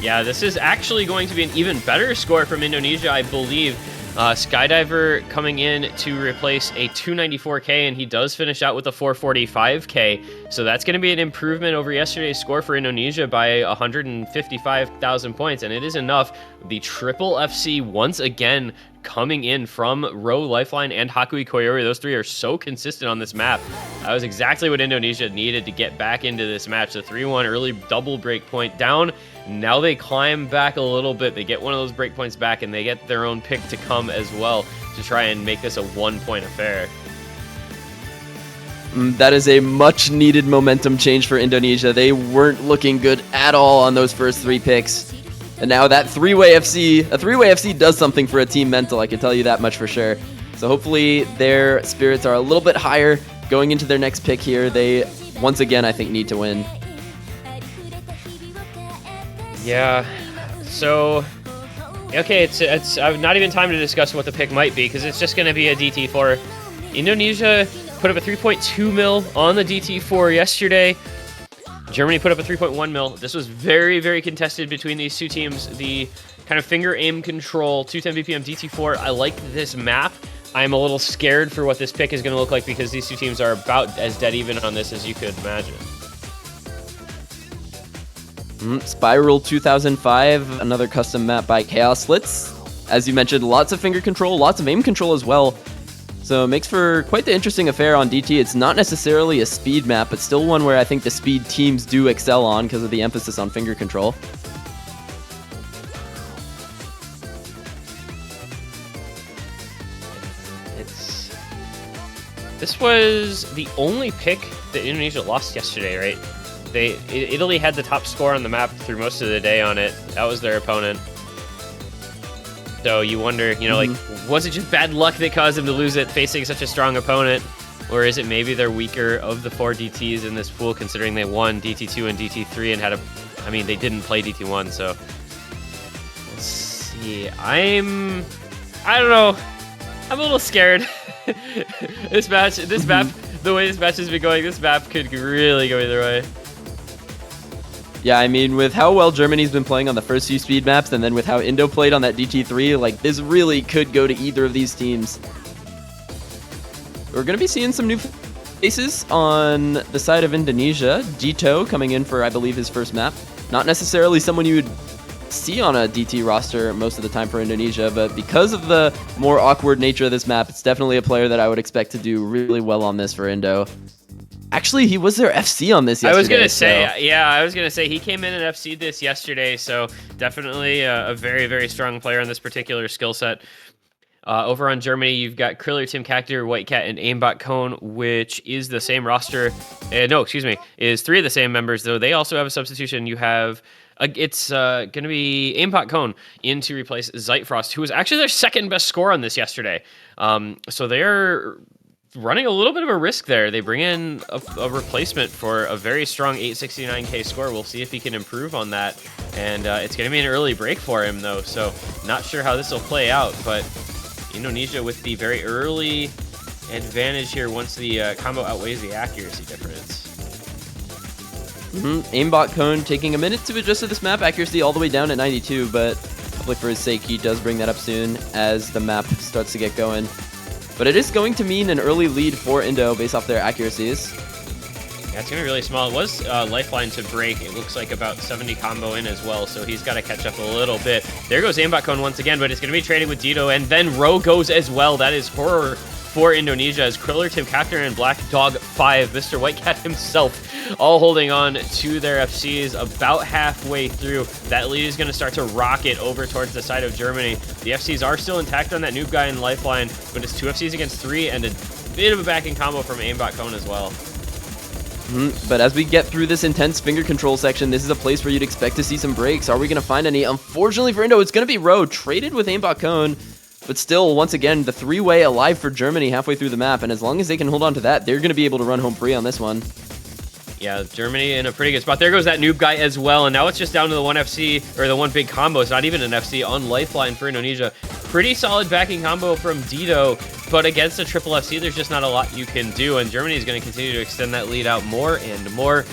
Yeah, this is actually going to be an even better score from Indonesia, I believe. Skydiver coming in to replace a 294k, and he does finish out with a 445k. So that's going to be an improvement over yesterday's score for Indonesia by 155,000 points, and it is enough. The triple FC once again coming in from Row, Lifeline, and Hakui Koyori. Those 3 are so consistent on this map. That was exactly what Indonesia needed to get back into this match. The 3-1 early double break point down. Now they climb back a little bit. They get one of those breakpoints back, and they get their own pick to come as well to try and make this a 1-point affair. That is a much-needed momentum change for Indonesia. They weren't looking good at all on those first 3 picks. And now that 3-way FC does something for a team mental, I can tell you that much for sure. So hopefully their spirits are a little bit higher going into their next pick here. They, once again, I think, need to win. Yeah, so, okay, it's not even time to discuss what the pick might be, because it's just going to be a DT4. Indonesia put up a 3.2 mil on the DT4 yesterday. Germany put up a 3.1 mil. This was very, very contested between these two teams. The kind of finger aim control, 210 BPM DT4. I like this map. I'm a little scared for what this pick is going to look like, because these two teams are about as dead even on this as you could imagine. Spiral 2005, another custom map by Chaos Slits. As you mentioned, lots of finger control, lots of aim control as well. So it makes for quite the interesting affair on DT. It's not necessarily a speed map, but still one where I think the speed teams do excel on because of the emphasis on finger control. This was the only pick that Indonesia lost yesterday, right? Italy had the top score on the map through most of the day on it. That was their opponent. So you wonder, like, was it just bad luck that caused them to lose it facing such a strong opponent? Or is it maybe they're weaker of the 4 DTs in this pool, considering they won DT2 and DT3 and had they didn't play DT1, so. Let's see. I don't know. I'm a little scared. This map, the way this match has been going, this map could really go either way. Yeah, I mean, with how well Germany's been playing on the first few speed maps, and then with how Indo played on that DT3, like, this really could go to either of these teams. We're going to be seeing some new faces on the side of Indonesia. Jito coming in for, I believe, his first map. Not necessarily someone you would see on a DT roster most of the time for Indonesia, but because of the more awkward nature of this map, it's definitely a player that I would expect to do really well on this for Indo. Actually, he was their FC on this yesterday. I was gonna say he came in and FC'd this yesterday, so definitely a very, very strong player on this particular skill set. Over on Germany, you've got Kriller, Tim Cactor, White Cat, and Aimbot Cone, which is the same roster. Is 3 of the same members, though they also have a substitution. You have it's going to be Aimbot Cone in to replace Zeitfrost, who was actually their second best score on this yesterday. So they're running a little bit of a risk there. They bring in a replacement for a very strong 869k score. We'll see if he can improve on that. And it's going to be an early break for him, though, so not sure how this will play out. But Indonesia with the very early advantage here once the combo outweighs the accuracy difference. Aimbot Cone taking a minute to adjust to this map. Accuracy all the way down at 92, but hopefully for his sake, he does bring that up soon as the map starts to get going. But it is going to mean an early lead for Indo based off their accuracies. Yeah, it's going to be really small. It was Lifeline to break. It looks like about 70 combo in as well, so he's got to catch up a little bit. There goes Aimbot Cone once again, but it's going to be trading with Dito, and then Ro goes as well. That is horror for Indonesia as Kriller, Tim Cactor, and Black Dog 5, Mr. Whitecat himself, all holding on to their FCs about halfway through. That lead is going to start to rocket over towards the side of Germany. The FCs are still intact on that noob guy in Lifeline, but it's 2 FCs against 3 and a bit of a backing combo from Aimbot Cone as well. But as we get through this intense finger control section, this is a place where you'd expect to see some breaks. Are we going to find any? Unfortunately for Indo, it's going to be Ro, traded with Aimbot Cone. But still, once again, the 3-way alive for Germany halfway through the map, and as long as they can hold on to that, they're going to be able to run home free on this one. Yeah, Germany in a pretty good spot. There goes that noob guy as well, and now it's just down to the 1 FC, or the 1 big combo. It's not even an FC on Lifeline for Indonesia. Pretty solid backing combo from Dito, but against a triple FC, there's just not a lot you can do, and Germany is going to continue to extend that lead out more and more.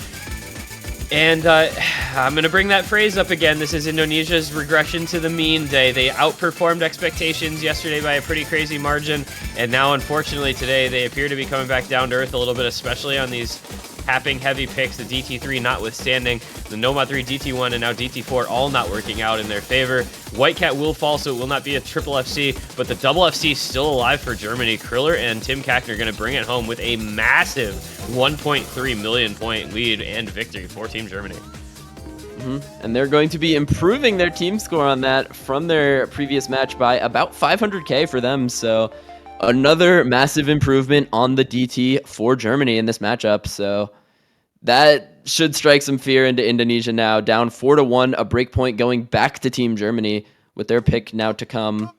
And I'm going to bring that phrase up again. This is Indonesia's regression to the mean day. They outperformed expectations yesterday by a pretty crazy margin. And now, unfortunately, today, they appear to be coming back down to earth a little bit, especially on these tapping heavy picks, the DT3 notwithstanding, the Nomad 3, DT1, and now DT4 all not working out in their favor. Whitecat will fall, so it will not be a triple FC, but the double FC is still alive for Germany. Kriller and Tim Cactor are going to bring it home with a massive 1.3 million point lead and victory for Team Germany. And they're going to be improving their team score on that from their previous match by about 500k for them, so another massive improvement on the DT for Germany in this matchup. So that should strike some fear into Indonesia now. Down 4-1, a break point going back to Team Germany with their pick now to come.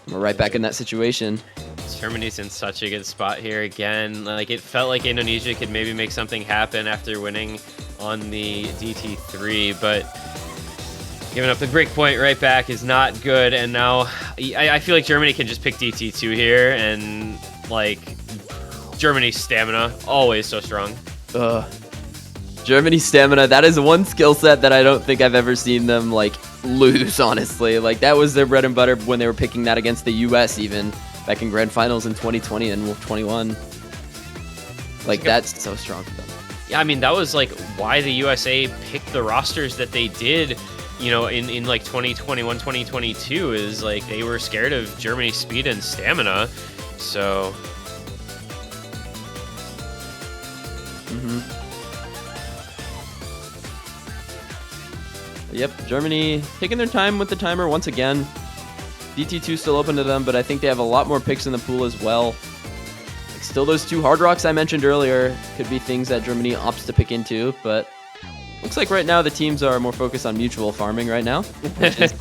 We're right back in that situation. Germany's in such a good spot here again. Like, it felt like Indonesia could maybe make something happen after winning on the DT3, but giving up the break point right back is not good, and now I feel like Germany can just pick DT2 here, and, like, Germany's stamina, always so strong. Germany's stamina, that is one skill set that I don't think I've ever seen them, like, lose, honestly. Like, that was their bread and butter when they were picking that against the US, even, back in Grand Finals in 2020 and 21. Like, that's so strong for them. Yeah, I mean, that was, like, why the USA picked the rosters that they did you know, in like 2021, 2022 is like they were scared of Germany's speed and stamina. So. Yep, Germany taking their time with the timer once again. DT2 still open to them, but I think they have a lot more picks in the pool as well. Like still those 2 Hard Rocks I mentioned earlier could be things that Germany opts to pick into, but looks like right now the teams are more focused on mutual farming right now, which is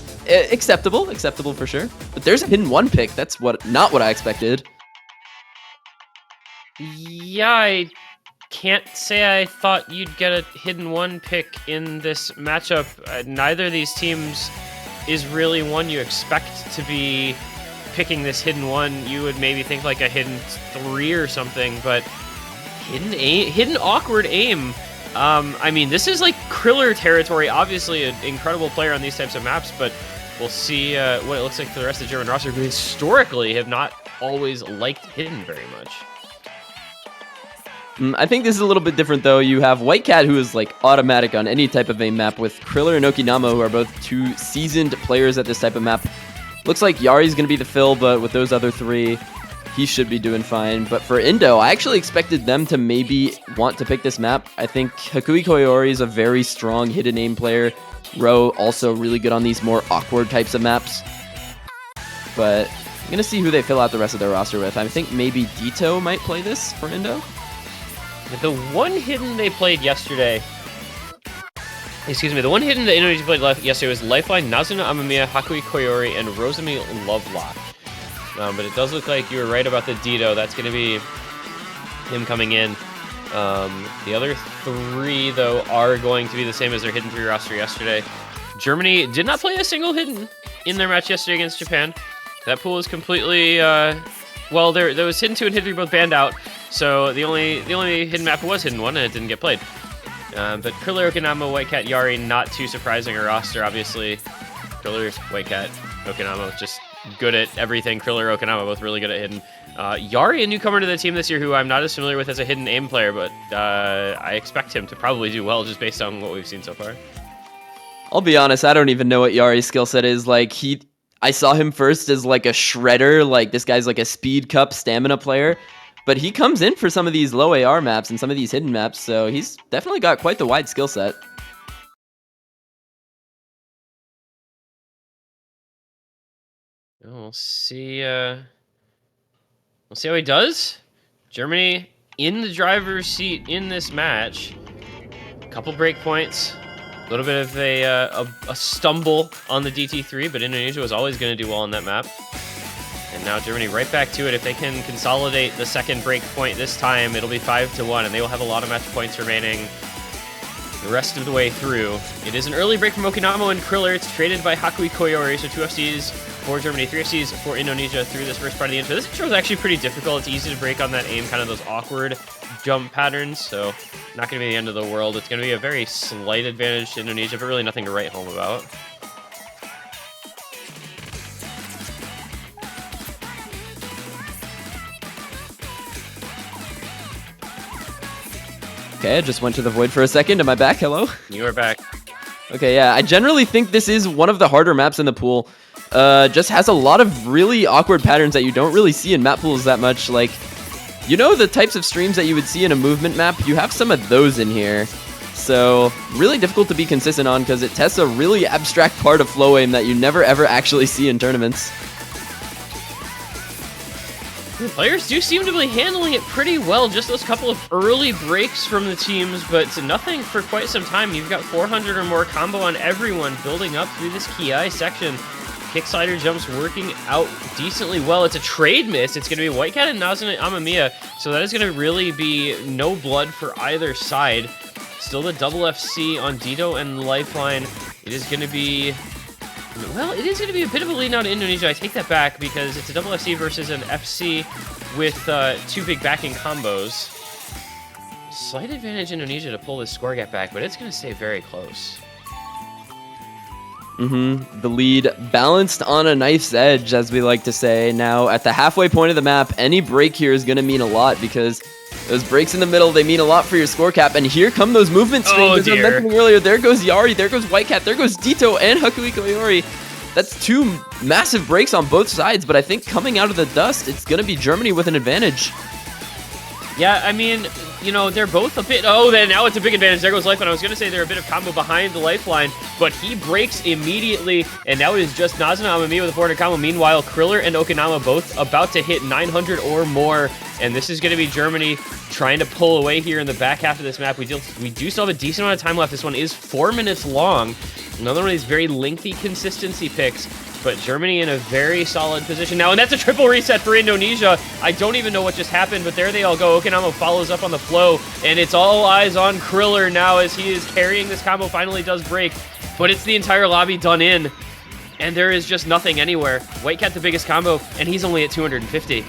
acceptable for sure. But there's a hidden 1 pick. That's not what I expected. Yeah, I can't say I thought you'd get a hidden 1 pick in this matchup. Neither of these teams is really one you expect to be picking this hidden 1. You would maybe think like a hidden 3 or something, but hidden awkward aim. I mean, this is like Kriller territory. Obviously, an incredible player on these types of maps, but we'll see what it looks like for the rest of the German roster, who historically have not always liked hidden very much. I think this is a little bit different, though. You have White Cat, who is like automatic on any type of aim map, with Kriller and Okinama, who are both 2 seasoned players at this type of map. Looks like Yari's going to be the fill, but with those other 3, he should be doing fine. But for Indo, I actually expected them to maybe want to pick this map. I think Hakui Koyori is a very strong hidden aim player. Ro also really good on these more awkward types of maps. But I'm going to see who they fill out the rest of their roster with. I think maybe Dito might play this for Indo. The one hidden they played yesterday, the one hidden that Indonesia played yesterday was Lifeline, Nazuna Amamiya, Hakui Koyori, and Rosemi Lovelock. But it does look like you were right about the Dito. That's going to be him coming in. The other 3, though, are going to be the same as their hidden 3 roster yesterday. Germany did not play a single hidden in their match yesterday against Japan. That pool is completely... well, there was hidden 2 and hidden 3 both banned out. So the only hidden map was hidden 1, and it didn't get played. But Kriller, Okinama, White Cat, Yari, not too surprising a roster, obviously. Kriller, White Cat, Okinama, just good at everything. Kriller, Okinama, both really good at hidden. Yari, a newcomer to the team this year, who I'm not as familiar with as a hidden aim player, but I expect him to probably do well just based on what we've seen so far. I'll be honest, I don't even know what Yari's skill set is. Like, I saw him first as like a shredder, like this guy's like a speed cup stamina player. But he comes in for some of these low AR maps and some of these hidden maps, so he's definitely got quite the wide skill set. We'll see how he does. Germany in the driver's seat in this match. A couple breakpoints, a little bit of a stumble on the DT3, but Indonesia was always going to do well on that map. And now Germany right back to it. If they can consolidate the second break point this time, it'll be 5-1, and they will have a lot of match points remaining the rest of the way through. It is an early break from Okinama and Kriller. It's traded by Hakui Koyori, so 2 FCs for Germany, 3 FCs for Indonesia through this first part of the intro. This intro is actually pretty difficult. It's easy to break on that aim, kind of those awkward jump patterns, so not going to be the end of the world. It's going to be a very slight advantage to Indonesia, but really nothing to write home about. Okay, I just went to the void for a second. Am I back? Hello? You are back. Okay, yeah, I generally think this is one of the harder maps in the pool. Just has a lot of really awkward patterns that you don't really see in map pools that much. Like, you know the types of streams that you would see in a movement map? You have some of those in here. So, really difficult to be consistent on because it tests a really abstract part of flow aim that you never ever actually see in tournaments. The players do seem to be handling it pretty well. Just those couple of early breaks from the teams, but nothing for quite some time. You've got 400 or more combo on everyone building up through this Ki section. Kickslider jumps working out decently well. It's a trade miss. It's going to be White Cat and Nazuna Amamiya, so that is going to really be no blood for either side. Still the double FC on Dito and Lifeline. It is going to be... Well, it is going to be a bit of a lead now to Indonesia. I take that back because it's a double FC versus an FC with 2 big backing combos. Slight advantage Indonesia to pull this score gap back, but it's going to stay very close. The lead balanced on a knife's edge, as we like to say. Now, at the halfway point of the map, any break here is going to mean a lot because those breaks in the middle, they mean a lot for your score cap. And here come those movement strings. As I was mentioning earlier, there goes Yari, there goes Whitecat, there goes Dito and Hakuiko Iori. That's two massive breaks on both sides, but I think coming out of the dust, it's going to be Germany with an advantage. Yeah, I mean, you know, they're both a bit... Oh, then now it's a big advantage. There goes Lifeline. I was going to say they're a bit of combo behind the Lifeline, but he breaks immediately, and now it is just Nazuna Amami with a 400 combo. Meanwhile, Kriller and Okinawa both about to hit 900 or more, and this is going to be Germany trying to pull away here in the back half of this map. We do still have a decent amount of time left. This one is 4 minutes long. Another one of these very lengthy consistency picks, but Germany in a very solid position now, and that's a triple reset for Indonesia. I don't even know what just happened, but there they all go. Okinawa follows up on the flow, and it's all eyes on Kriller now as he is carrying this combo. Finally does break, but it's the entire lobby done in, and there is just nothing anywhere. Whitecat the biggest combo, and he's only at 250.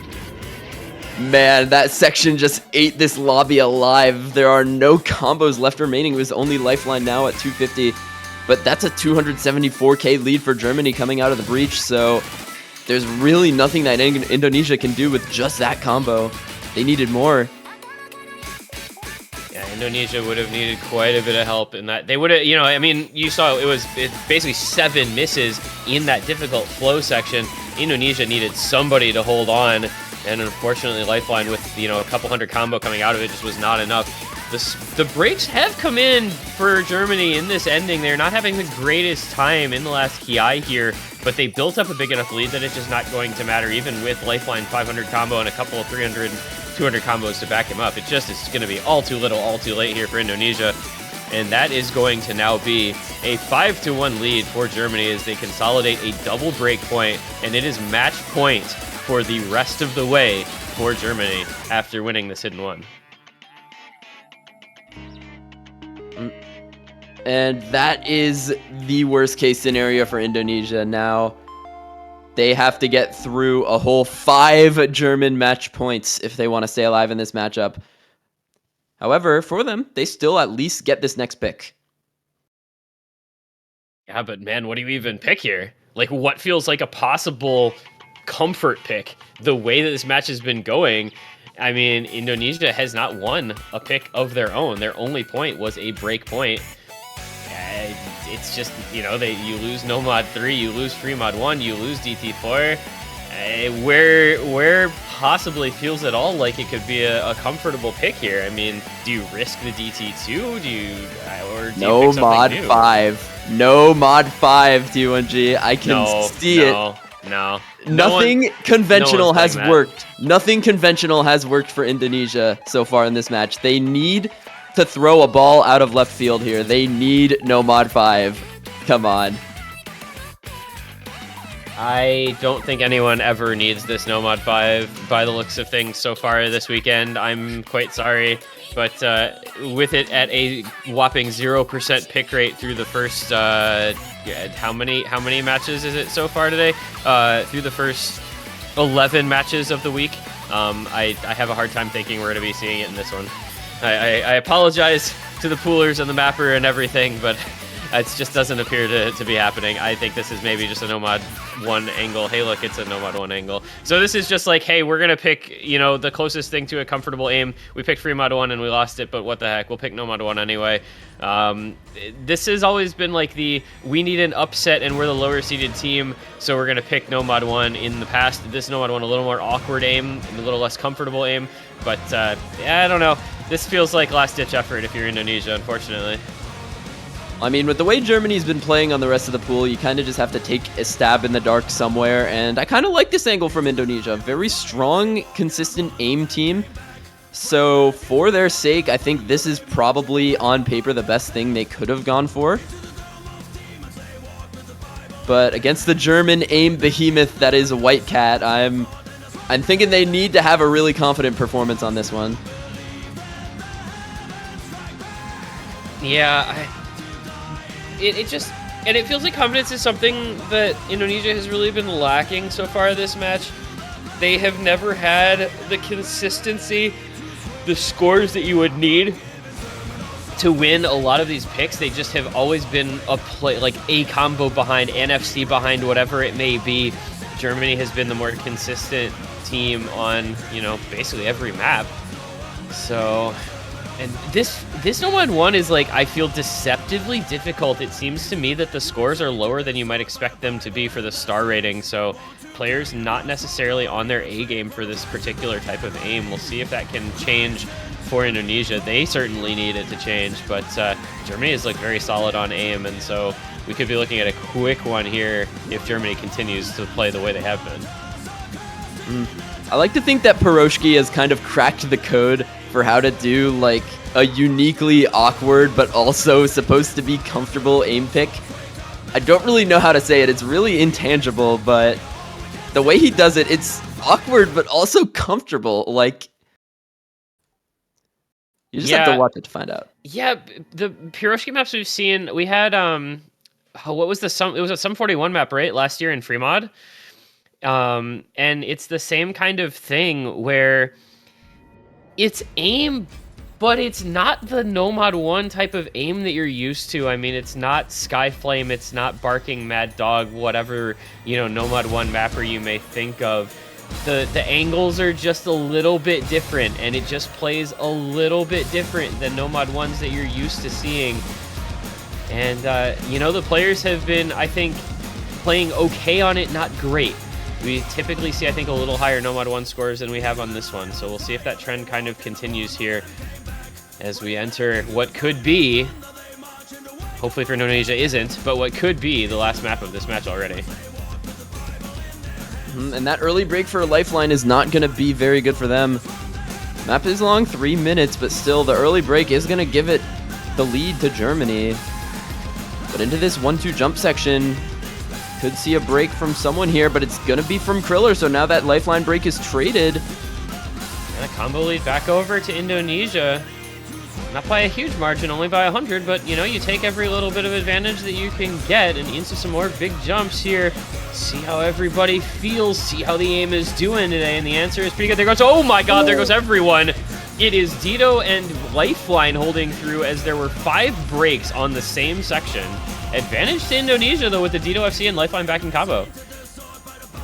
Man, that section just ate this lobby alive. There are no combos left remaining. It was only Lifeline now at 250. But that's a 274k lead for Germany coming out of the breach, so there's really nothing that Indonesia can do with just that combo. They needed more. Yeah, Indonesia would have needed quite a bit of help in that. They would have, you know, I mean, you saw it's basically 7 misses in that difficult flow section. Indonesia needed somebody to hold on, and unfortunately Lifeline with, you know, a couple hundred combo coming out of it just was not enough. The breaks have come in for Germany in this ending. They're not having the greatest time in the last Ki here, but they built up a big enough lead that it's just not going to matter, even with Lifeline 500 combo and a couple of 300, 200 combos to back him up. It just is going to be all too little, all too late here for Indonesia. And that is going to now be a 5-1 lead for Germany as they consolidate a double break point, and it is match point for the rest of the way for Germany after winning this hidden one. And that is the worst case scenario for Indonesia. Now, they have to get through a whole 5 German match points if they want to stay alive in this matchup. However, for them, they still at least get this next pick. Yeah, but man, what do you even pick here? Like, what feels like a possible comfort pick? The way that this match has been going, I mean, Indonesia has not won a pick of their own. Their only point was a break point. It's just, you know, you lose No Mod 3, you lose Free Mod 1, you lose DT4. Where possibly feels at all like it could be a comfortable pick here? I mean, do you risk the DT2? Do you pick something Mod new? 5. No Mod 5, T1G. I can see it. No. Nothing conventional has that. worked. Nothing conventional has worked for Indonesia so far in this match. They need to throw a ball out of left field here. They need no Mod 5. Come on. I don't think anyone ever needs this No Mod 5 by the looks of things so far this weekend. I'm quite sorry, but with it at a whopping 0% pick rate through the first how many matches is it so far today? Through the first 11 matches of the week. I have a hard time thinking we're going to be seeing it in this one. I apologize to the poolers and the mapper and everything, but it just doesn't appear to be happening. I think this is maybe just a No Mod 1 angle. Hey, look, it's a No Mod 1 angle. So this is just like, hey, we're going to pick, you know, the closest thing to a comfortable aim. We picked Free Mod 1 and we lost it, but what the heck? We'll pick No Mod 1 anyway. This has always been like we need an upset and we're the lower seeded team, so we're going to pick No Mod 1 in the past. This No Mod 1 a little more awkward aim, a little less comfortable aim, but I don't know. This feels like last-ditch effort if you're Indonesia, unfortunately. I mean, with the way Germany's been playing on the rest of the pool, you kind of just have to take a stab in the dark somewhere, and I kind of like this angle from Indonesia. Very strong, consistent aim team. So for their sake, I think this is probably, on paper, the best thing they could have gone for. But against the German aim behemoth that is a Whitecat, I'm thinking they need to have a really confident performance on this one. Yeah, it feels like confidence is something that Indonesia has really been lacking so far this match. They have never had the consistency, the scores that you would need to win a lot of these picks. They just have always been like a combo behind, NFC behind, whatever it may be. Germany has been the more consistent team on, basically every map. So, and this Nomad 1 is like, I feel deceptively difficult. It seems to me that the scores are lower than you might expect them to be for the star rating. So players not necessarily on their A game for this particular type of aim. We'll see if that can change for Indonesia. They certainly need it to change, but Germany is like very solid on aim, and so we could be looking at a quick one here if Germany continues to play the way they have been. I like to think that Piroshki has kind of cracked the code for how to do like a uniquely awkward but also supposed to be comfortable aim pick. I don't really know how to say it. It's really intangible, but the way he does it, it's awkward but also comfortable. Like, you just have to watch it to find out. Yeah, the Piroshki maps we've seen, we had what was it was a Sum 41 map, right? Last year in Fremod. And it's the same kind of thing where it's aim, but it's not the Nomad 1 type of aim that you're used to. I mean, it's not Skyflame, it's not Barking Mad Dog, whatever, Nomad 1 mapper you may think of. The angles are just a little bit different, and it just plays a little bit different than Nomad 1s that you're used to seeing. And, the players have been, I think, playing okay on it, not great. We typically see, I think, a little higher Nomad 1 scores than we have on this one, so we'll see if that trend kind of continues here as we enter what could be, hopefully for Indonesia isn't, but what could be the last map of this match already. And that early break for Lifeline is not going to be very good for them. Map is long, 3 minutes, but still the early break is going to give it the lead to Germany. But into this 1-2 jump section, could see a break from someone here, but it's going to be from Kriller, so now that Lifeline break is traded. And a combo lead back over to Indonesia. Not by a huge margin, only by 100, but, you take every little bit of advantage that you can get and into some more big jumps here. See how everybody feels, see how the aim is doing today, and the answer is pretty good. There goes, oh my god, there goes everyone. It is Dito and Lifeline holding through as there were 5 breaks on the same section. Advantage to Indonesia, though, with the Dito FC and Lifeline back in combo.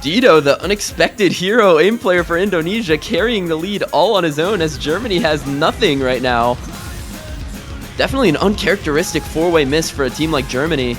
Dito, the unexpected hero aim player for Indonesia, carrying the lead all on his own as Germany has nothing right now. Definitely an uncharacteristic 4-way miss for a team like Germany.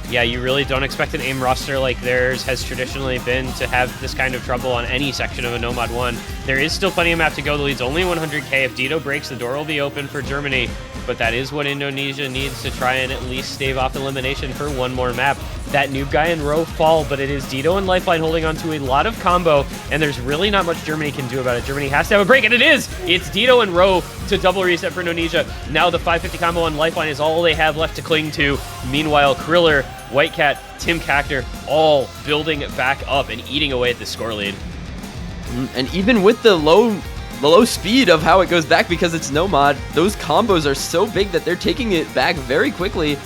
Yeah, you really don't expect an aim roster like theirs has traditionally been to have this kind of trouble on any section of a Nomad 1. There is still plenty of map to go. The lead's only 100k. If Dito breaks, the door will be open for Germany. But that is what Indonesia needs to try and at least stave off elimination for one more map. That noob guy and Row fall, but it is Dito and Lifeline holding on to a lot of combo, and there's really not much Germany can do about it. Germany has to have a break, and it is! It's Dito and Row to double reset for Indonesia. Now the 550 combo on Lifeline is all they have left to cling to. Meanwhile, Kriller, White Cat, Tim Cactor, all building back up and eating away at the score lead. And even with the low speed of how it goes back because it's Nomad, those combos are so big that they're taking it back very quickly,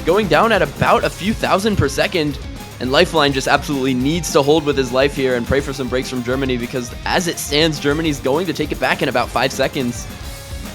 going down at about a few thousand per second. And Lifeline just absolutely needs to hold with his life here and pray for some breaks from Germany because as it stands, Germany's going to take it back in about 5 seconds.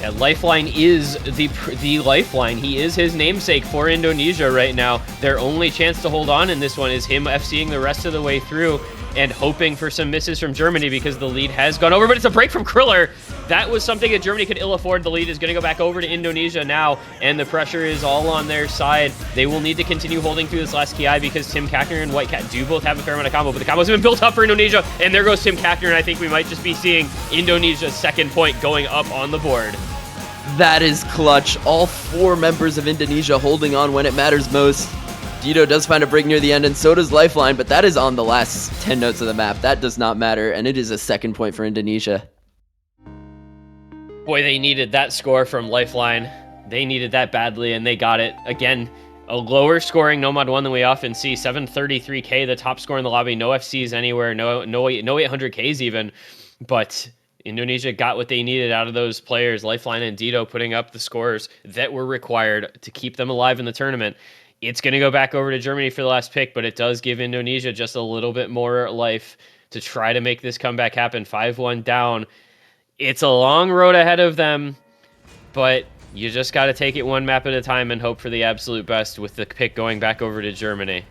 Yeah, Lifeline is the Lifeline. He is his namesake for Indonesia right now. Their only chance to hold on in this one is him FCing the rest of the way through and hoping for some misses from Germany because the lead has gone over, but it's a break from Kriller. That was something that Germany could ill afford. The lead is going to go back over to Indonesia now, and the pressure is all on their side. They will need to continue holding through this last KI because Tim Cactor and White Cat do both have a fair amount of combo, but the combos have been built up for Indonesia, and there goes Tim Cactor, and I think we might just be seeing Indonesia's second point going up on the board. That is clutch. All 4 members of Indonesia holding on when it matters most. Dito does find a break near the end, and so does Lifeline, but that is on the last 10 notes of the map. That does not matter, and it is a second point for Indonesia. Boy, they needed that score from Lifeline. They needed that badly, and they got it. Again, a lower scoring Nomad 1 than we often see. 733k, the top score in the lobby. No FCs anywhere, no 800ks even. But Indonesia got what they needed out of those players. Lifeline and Dito putting up the scores that were required to keep them alive in the tournament. It's going to go back over to Germany for the last pick, but it does give Indonesia just a little bit more life to try to make this comeback happen. 5-1 down. It's a long road ahead of them, but You just got to take it one map at a time and hope for the absolute best with the pick going back over to Germany.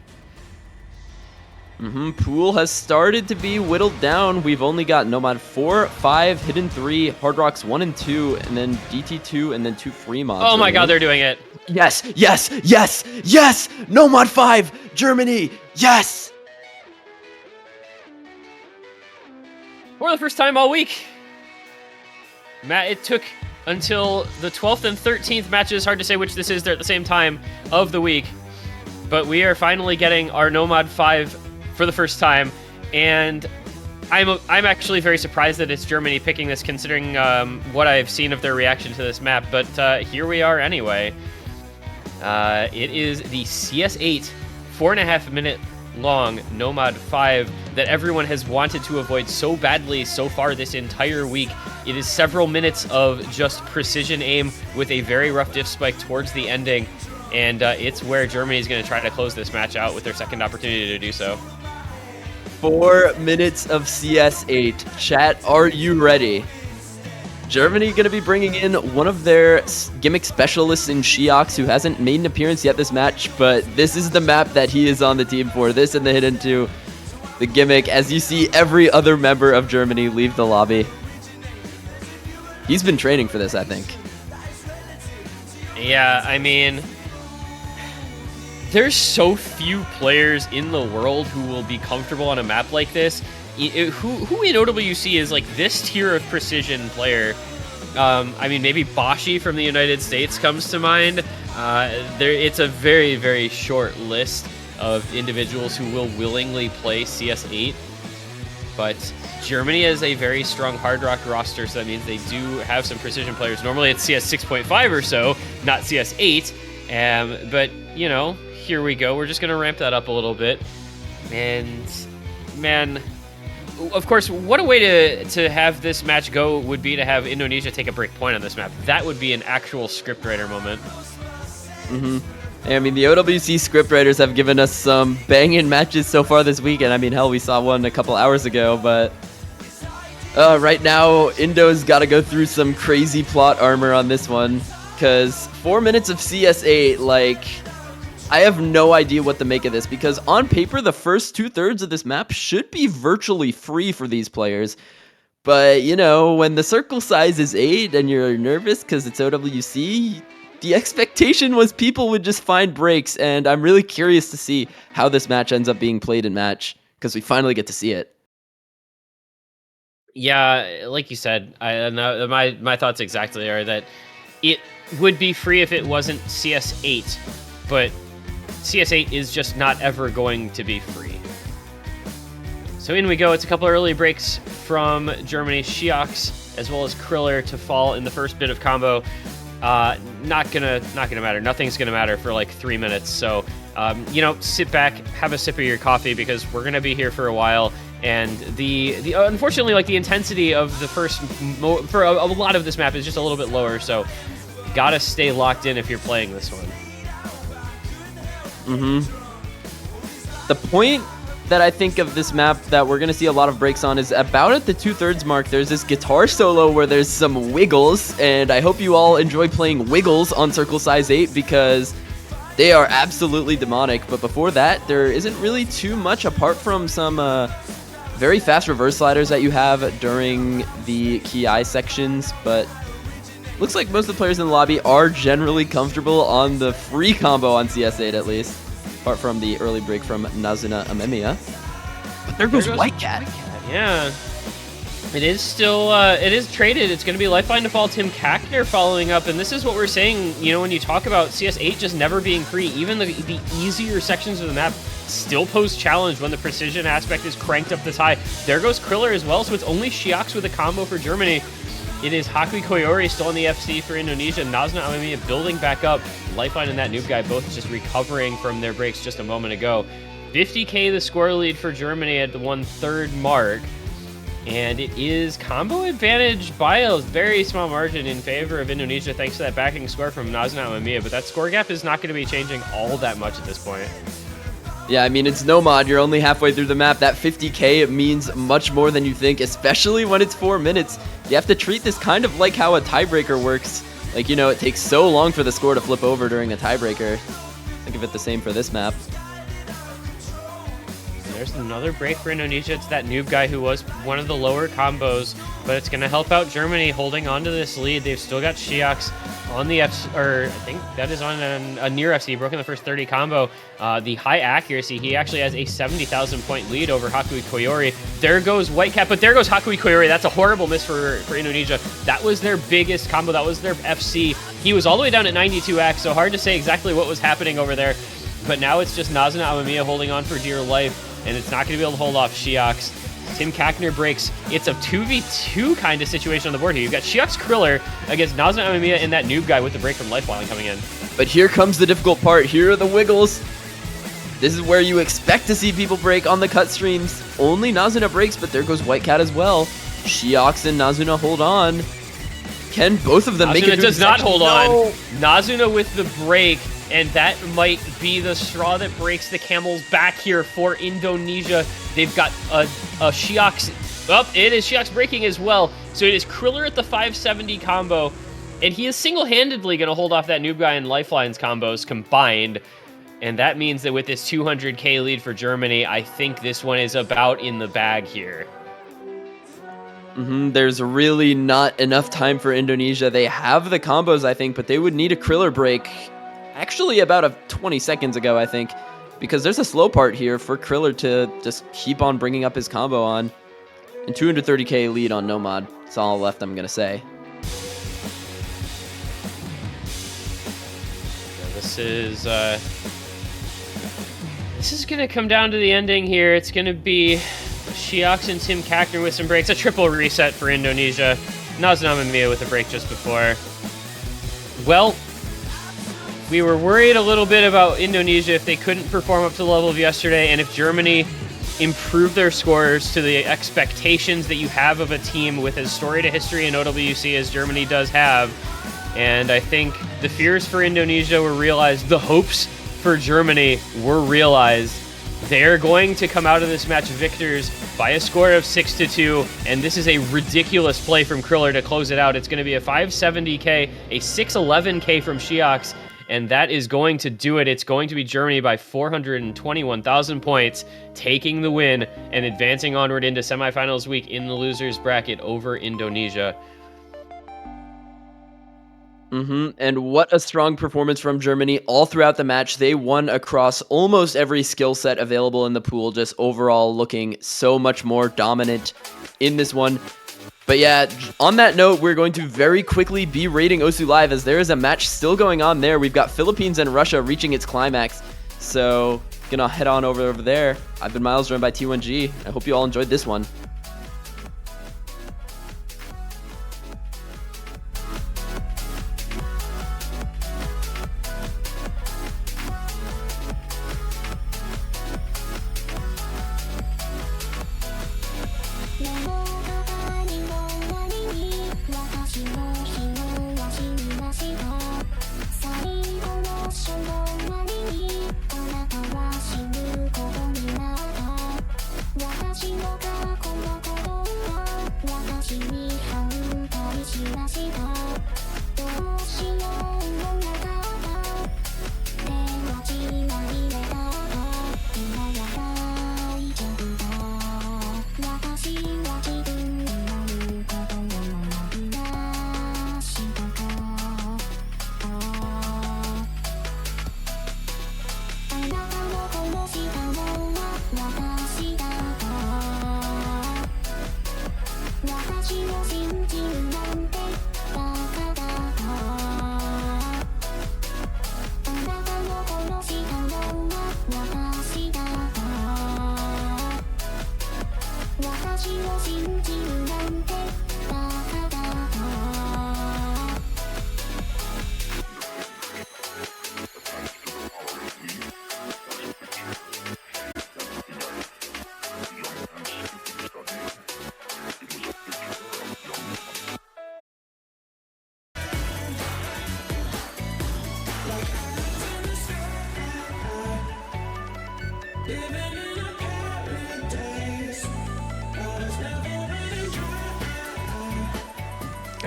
Pool has started to be whittled down. We've only got Nomad 4, 5, Hidden 3, Hard Rocks 1 and 2, and then DT2, and then 2 free mods. Oh my god, they're doing it. Yes, yes, yes, yes! Nomad 5, Germany, yes! For the first time all week. Matt, it took until the 12th and 13th matches, hard to say which this is, they're at the same time of the week. But we are finally getting our Nomad 5 for the first time, and I'm actually very surprised that it's Germany picking this, considering what I've seen of their reaction to this map, but here we are anyway. It is the CS8 4.5 minute long Nomad 5 that everyone has wanted to avoid so badly so far this entire week. It is several minutes of just precision aim with a very rough diff spike towards the ending, and it's where Germany is going to try to close this match out with their second opportunity to do so. 4 minutes of CS8. Chat, are you ready? Germany going to be bringing in one of their gimmick specialists in Shiox, who hasn't made an appearance yet this match, but this is the map that he is on the team for. This and the Hidden 2, the gimmick, as you see every other member of Germany leave the lobby. He's been training for this, I think. Yeah, I mean, there's so few players in the world who will be comfortable on a map like this. Who in OWC is like this tier of precision player? I mean, maybe Bashi from the United States comes to mind. It's a very, very short list of individuals who will willingly play CS8. But Germany has a very strong Hard Rock roster, so that means they do have some precision players. Normally it's CS 6.5 or so, not CS 8. But, you know, here we go. We're just going to ramp that up a little bit. And, man, of course, what a way to have this match go would be to have Indonesia take a break point on this map. That would be an actual scriptwriter moment. I mean, the OWC scriptwriters have given us some banging matches so far this weekend. I mean, hell, we saw one a couple hours ago, but right now, Indo's got to go through some crazy plot armor on this one, because 4 minutes of CS8, like, I have no idea what to make of this, because on paper, the first 2/3 of this map should be virtually free for these players. But, you know, when the circle size is 8 and you're nervous because it's OWC, the expectation was people would just find breaks, and I'm really curious to see how this match ends up being played in match, because we finally get to see it. Yeah, like you said, my thoughts exactly are that it would be free if it wasn't CS8, but CS8 is just not ever going to be free. So in we go. It's a couple early breaks from Germany. Shiox as well as Kriller to fall in the first bit of combo. Not gonna matter. Nothing's gonna matter for like 3 minutes. So you know, sit back, have a sip of your coffee, because we're gonna be here for a while. And the unfortunately, like, the intensity of the first for a lot of this map is just a little bit lower. So gotta stay locked in if you're playing this one. The point that I think of this map that we're going to see a lot of breaks on is about at the 2/3 mark. There's this guitar solo where there's some wiggles, and I hope you all enjoy playing wiggles on Circle Size 8, because they are absolutely demonic. But before that, there isn't really too much apart from some very fast reverse sliders that you have during the Ki sections, but looks like most of the players in the lobby are generally comfortable on the free combo on CS8 at least, apart from the early break from Nazuna Amemiya. But there goes White Cat. Yeah. It is still, it is traded. It's going to be Lifeline to fall. Tim Kackner following up, and this is what we're saying, you know, when you talk about CS8 just never being free, even the easier sections of the map still pose challenge when the precision aspect is cranked up this high. There goes Kriller as well, so it's only Shiox with a combo for Germany. It is Hakui Koyori still on the FC for Indonesia. Nazuna Amemiya building back up. Lifeline and that noob guy both just recovering from their breaks just a moment ago. 50k the score lead for Germany at the 1/3 mark. And it is combo advantage by a very small margin in favor of Indonesia, thanks to that backing score from Nazuna Amemiya. But that score gap is not going to be changing all that much at this point. Yeah, I mean, it's Nomad. You're only halfway through the map. That 50k, it means much more than you think, especially when it's 4 minutes. You have to treat this kind of like how a tiebreaker works. Like, you know, it takes so long for the score to flip over during a tiebreaker. Think of it the same for this map. There's another break for Indonesia. It's that noob guy who was one of the lower combos, but it's going to help out Germany holding on to this lead. They've still got Shiox on the I think that is on a near FC, broken the first 30 combo. The high accuracy, he actually has a 70,000 point lead over Hakui Koyori. There goes Whitecap, but there goes Hakui Koyori. That's a horrible miss for Indonesia. That was their biggest combo. That was their FC. He was all the way down at 92x, so hard to say exactly what was happening over there. But now it's just Nazuna Amamiya holding on for dear life, and it's not going to be able to hold off Shiox. Tim Kakner breaks. It's a 2v2 kind of situation on the board here. You've got Shiox Kriller against Nazuna Amamiya and that noob guy with the break from Lifeline coming in. But here comes the difficult part. Here are the wiggles. This is where you expect to see people break on the cut streams. Only Nazuna breaks, but there goes White Cat as well. Shiox and Nazuna hold on. Can both of them make it? Nazuna does not hold on. Nazuna with the break, and that might be the straw that breaks the camel's back here for Indonesia. They've got a Shiox. Oh, it is Shiox breaking as well. So it is Kriller at the 570 combo, and he is single-handedly going to hold off that noob guy and Lifelines combos combined. And that means that with this 200k lead for Germany, I think this one is about in the bag here. There's really not enough time for Indonesia. They have the combos, I think, but they would need a Kriller break actually about 20 seconds ago, I think, because there's a slow part here for Kriller to just keep on bringing up his combo on. And 230k lead on Nomad. That's all left, I'm going to say. Yeah, this is going to come down to the ending here. It's going to be Shiox and Tim Kakner with some breaks. A triple reset for Indonesia. Nazuna Amamiya with a break just before. Well, we were worried a little bit about Indonesia if they couldn't perform up to the level of yesterday, and if Germany improved their scores to the expectations that you have of a team with as storied a history in OWC as Germany does have. And I think the fears for Indonesia were realized. The hopes for Germany were realized. They're going to come out of this match victors by a score of 6-2, and this is a ridiculous play from Kriller to close it out. It's going to be a 570k, a 611k from Shiox, and that is going to do it. It's going to be Germany by 421,000 points, taking the win and advancing onward into semifinals week in the losers bracket over Indonesia. And what a strong performance from Germany all throughout the match. They won across almost every skill set available in the pool, just overall looking so much more dominant in this one. But yeah, on that note, we're going to very quickly be rating Osu Live as there is a match still going on there. We've got Philippines and Russia reaching its climax. So, gonna head on over there. I've been Miles, joined by T1G. I hope you all enjoyed this one. Watching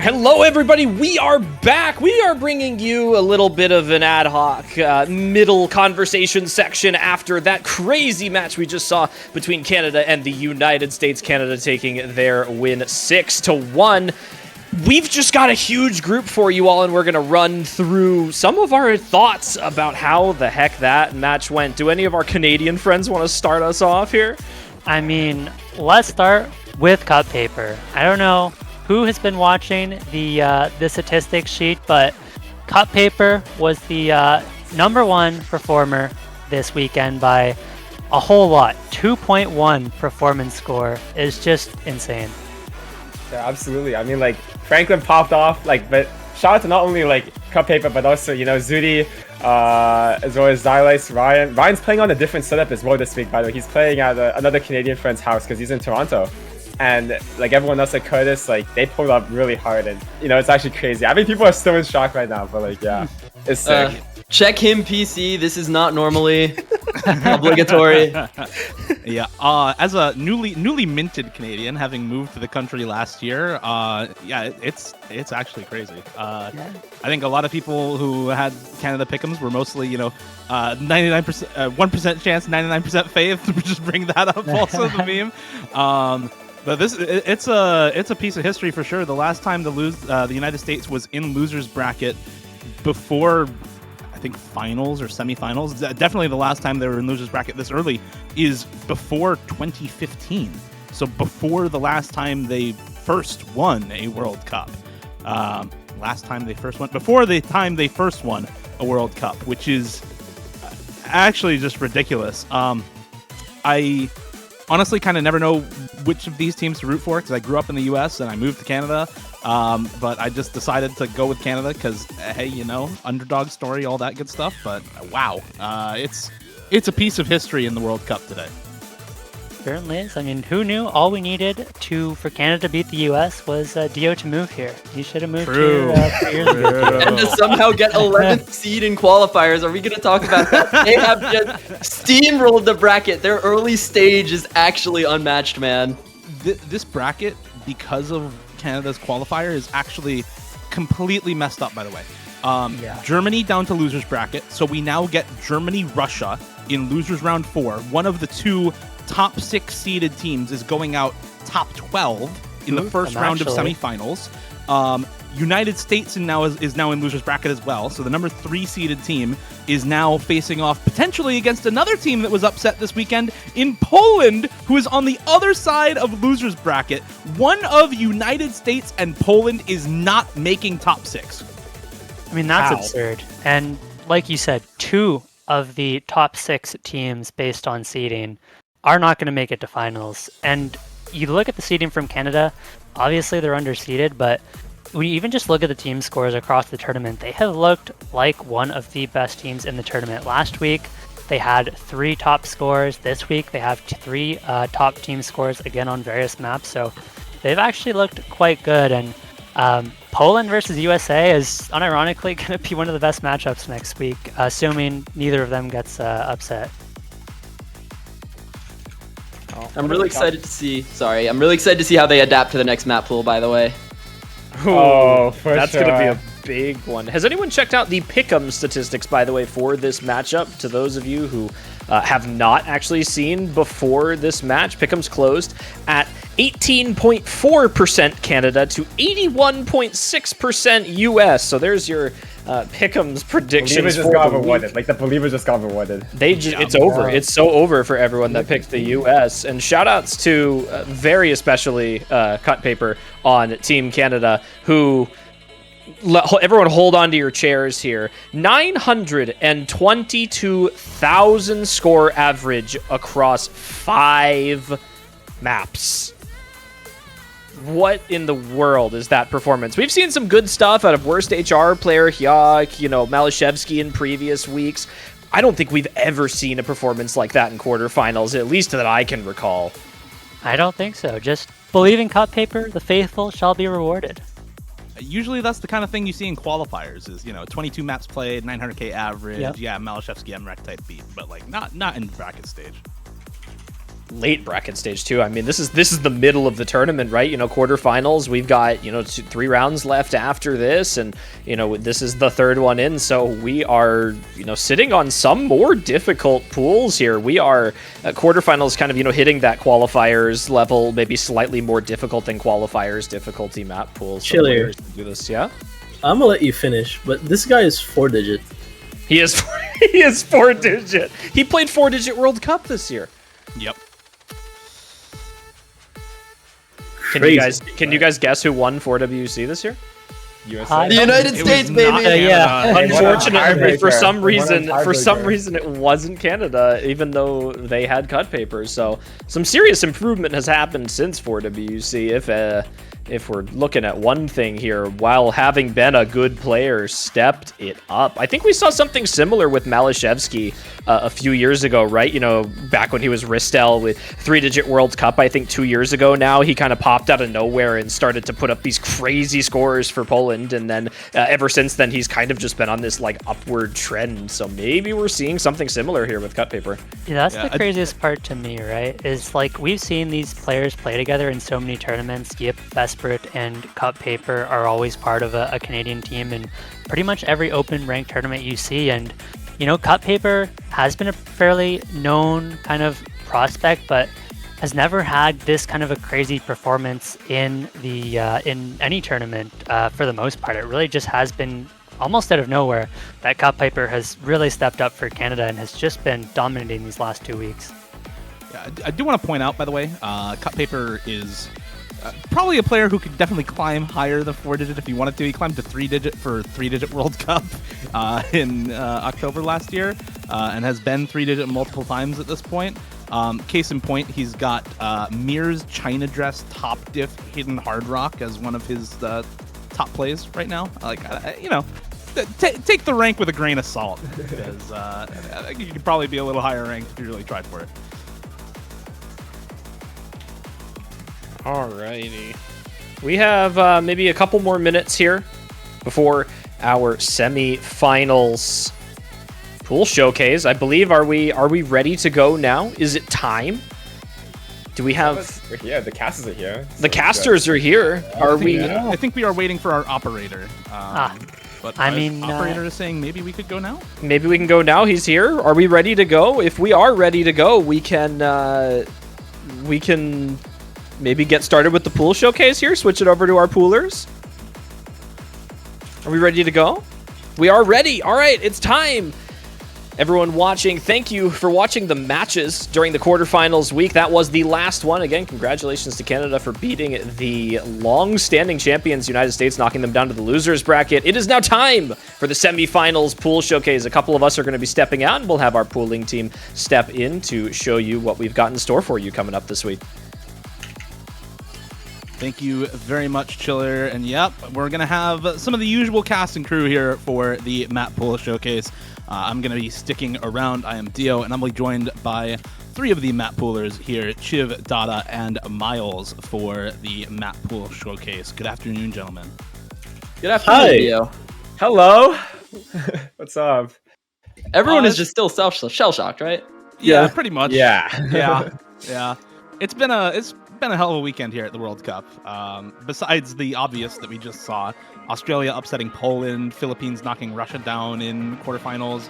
Hello, everybody. We are back. We are bringing you a little bit of an ad hoc middle conversation section after that crazy match we just saw between Canada and the United States. Canada taking their win 6-1. We've just got a huge group for you all, and we're going to run through some of our thoughts about how the heck that match went. Do any of our Canadian friends want to start us off here? I mean, let's start with Cup Paper. I don't know who has been watching the statistics sheet, but Cup Paper was the #1 performer this weekend by a whole lot. 2.1 performance score is just insane. Yeah, absolutely. I mean, like, Franklin popped off, like, but shout out to not only, like, Cup Paper, but also, you know, Zudi, as well as Xylice, Ryan. Ryan's playing on a different setup as well this week, by the way. He's playing at another Canadian friend's house because he's in Toronto. And, like, everyone else at Curtis, like, they pulled up really hard, and, you know, it's actually crazy. I mean, people are still in shock right now, but, like, yeah, it's sick. Check him PC. This is not normally obligatory. Yeah, as a newly minted Canadian, having moved to the country last year, yeah, it's actually crazy. I think a lot of people who had Canada pick'ems were mostly, you know, 99%, 1% chance, 99% faith. Just bring that up also, the meme. But it's a piece of history for sure. The last time the United States was in losers bracket before, I think, finals or semifinals. Definitely the last time they were in losers bracket this early is before 2015. So before the last time they first won a World Cup. Before the time they first won a World Cup, which is actually just ridiculous. I honestly kind of never know which of these teams to root for because I grew up in the US and I moved to Canada. But I just decided to go with Canada because, hey, you know, underdog story, all that good stuff. But wow, it's a piece of history in the World Cup today. Certainly is. I mean, who knew all we needed for Canada to beat the US was Dio to move here. He should have moved here 3 years ago. And to somehow get 11th seed in qualifiers. Are we going to talk about that? They have just steamrolled the bracket. Their early stage is actually unmatched, man. This bracket, because of Canada's qualifier, is actually completely messed up, by the way. Germany down to losers bracket, so we now get Germany-Russia in losers round 4. One of the two top 6 seeded teams is going out top 12 in the first round of semifinals. United States is now in losers bracket as well, so the number 3 seeded team is now facing off potentially against another team that was upset this weekend in Poland, who is on the other side of losers bracket. One of United States and Poland is not making top 6. I mean, that's absurd. And like you said, 2 of the top 6 teams based on seeding are not going to make it to finals. And you look at the seeding from Canada, obviously they're underseeded, but when you even just look at the team scores across the tournament, they have looked like one of the best teams in the tournament. Last week, they had 3 top scores. This week, they have 3 top team scores, again, on various maps. So they've actually looked quite good. And Poland versus USA is unironically going to be one of the best matchups next week, assuming neither of them gets upset. I'm really excited to see. Sorry, I'm really excited to see how they adapt to the next map pool, by the way. That's going to be a big one. Has anyone checked out the pick'em statistics, by the way, for this matchup? To those of you who have not actually seen before this match, pick'em's closed at 18.4% Canada to 81.6% US. So there's your pick'em's predictions. Believers just got rewarded. Like, the believers just got rewarded. It's over. It's so over for everyone that picked the US. And shout outs to very especially Cut Paper on Team Canada, who everyone hold on to your chairs here. 922,000 score average across 5 maps. What in the world is that performance? We've seen some good stuff out of worst HR player Hyuk, you know, Malashevsky in previous weeks. I don't think we've ever seen a performance like that in quarterfinals, at least that I can recall. I don't think so. Just believe in Cut Paper, the faithful shall be rewarded. Usually that's the kind of thing you see in qualifiers is, you know, 22 maps played, 900k average. Yep. Yeah, Malashevsky MREC type beat, but like not in bracket stage. late bracket stage too. I mean, this is the middle of the tournament, right? You know, quarterfinals. We've got 3 rounds left after this, and this is the third one in. So we are sitting on some more difficult pools here. We are quarterfinals, kind of hitting that qualifiers level, maybe slightly more difficult than qualifiers difficulty map pools. Chiller. Do this, yeah. I'm gonna let you finish, but this guy is 4-digit. He is 4-digit. He played 4-digit World Cup this year. Yep. Can you guys guess who won 4WC this year? The United States, baby. Yeah. Unfortunately, for some reason, tiebreaker. it wasn't Canada, even though they had cut papers. So some serious improvement has happened since 4WC. If we're looking at one thing here, while having been a good player, stepped it up. I think we saw something similar with Malashevsky a few years ago, right? Back when he was Ristel with 3-digit World Cup, I think 2 years ago now, he kind of popped out of nowhere and started to put up these crazy scores for Poland. And then ever since then, he's kind of just been on this upward trend. So maybe we're seeing something similar here with cut paper. Yeah, that's the craziest part to me, right? Is we've seen these players play together in so many tournaments. Yip, Vesper, and Cut Paper are always part of a Canadian team in pretty much every open ranked tournament you see. And Cut Paper has been a fairly known kind of prospect, but has never had this kind of a crazy performance in the in any tournament for the most part. It really just has been almost out of nowhere that Cut Paper has really stepped up for Canada and has just been dominating these last 2 weeks. Yeah, I do want to point out, by the way, Cut Paper is probably a player who could definitely climb higher than 4-digit if he wanted to. He climbed to 3-digit for 3-digit World Cup in October last year, and has been 3-digit multiple times at this point. Case in point, he's got Mir's China Dress Top Diff Hidden Hard Rock as one of his top plays right now. Take the rank with a grain of salt, because I think you could probably be a little higher ranked if you really tried for it. Alrighty. We have maybe a couple more minutes here before our semi-finals pool showcase. I believe, are we ready to go now? Is it time? Do we have... We're here. The casters are here. The casters are here. Are we... I think we are waiting for our operator. But I mean, operator is saying maybe we could go now? Maybe we can go now. He's here. Are we ready to go? If we are ready to go, we can maybe get started with the pool showcase here. Switch it over to our poolers. Are we ready to go? We are ready. All right, it's time. Everyone watching, thank you for watching the matches during the quarterfinals week. That was the last one. Again, congratulations to Canada for beating the long-standing champions, United States, knocking them down to the losers bracket. It is now time for the semifinals pool showcase. A couple of us are going to be stepping out, and we'll have our pooling team step in to show you what we've got in store for you coming up this week. Thank you very much, Chiller. And yep, we're going to have some of the usual cast and crew here for the map pool showcase. I'm going to be sticking around. I am Dio, and I'm going to be joined by 3 of the map poolers here, Chiv, Dada, and Miles, for the map pool showcase. Good afternoon, gentlemen. Good afternoon, Dio. Hello. What's up? Everyone is just still shell-shocked, right? Yeah, pretty much. Yeah. Yeah. It's been a hell of a weekend here at the World Cup. Besides the obvious that we just saw, Australia upsetting Poland, Philippines knocking Russia down in quarterfinals,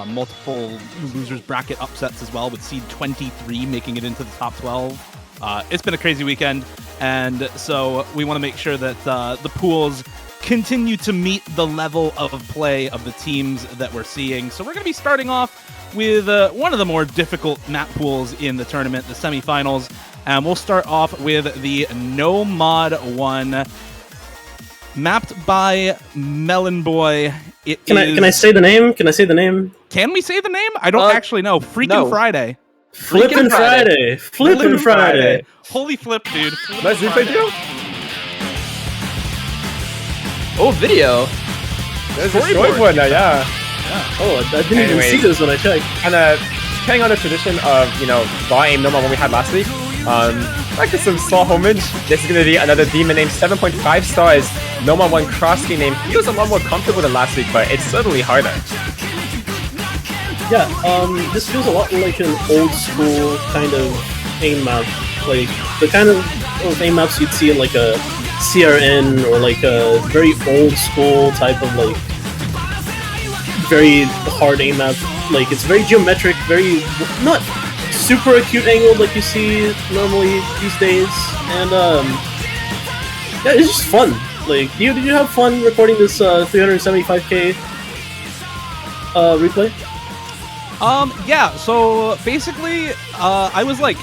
multiple losers bracket upsets as well, with seed 23 making it into the top 12. It's been a crazy weekend, and so we want to make sure that the pools continue to meet the level of play of the teams that we're seeing. So we're going to be starting off with one of the more difficult map pools in the tournament, the semifinals. And we'll start off with the No Mod 1, mapped by Melon Boy. Can I say the name? Can I say the name? Can we say the name? I don't actually know. Freaking Friday. Flippin' Friday. Flippin' Friday. Holy flip, dude. Let's replay video. Oh, video. There's a storyboard now, yeah. Oh, I didn't even see this when I checked. And carrying on the tradition of, raw aim normal one we had last week. Like some small homage. This is gonna be another demon named 7.5 stars. Noma 1 cross game name. Feels a lot more comfortable than last week, but it's certainly harder. Yeah, this feels a lot like an old school kind of aim map, like the kind of aim maps you'd see in like a CRN or like a very old school type of like very hard aim map. Like it's very geometric, very not super acute angled like you see normally these days, and yeah, it's just fun. Like, did you have fun recording this 375k replay? Yeah, so basically, I was like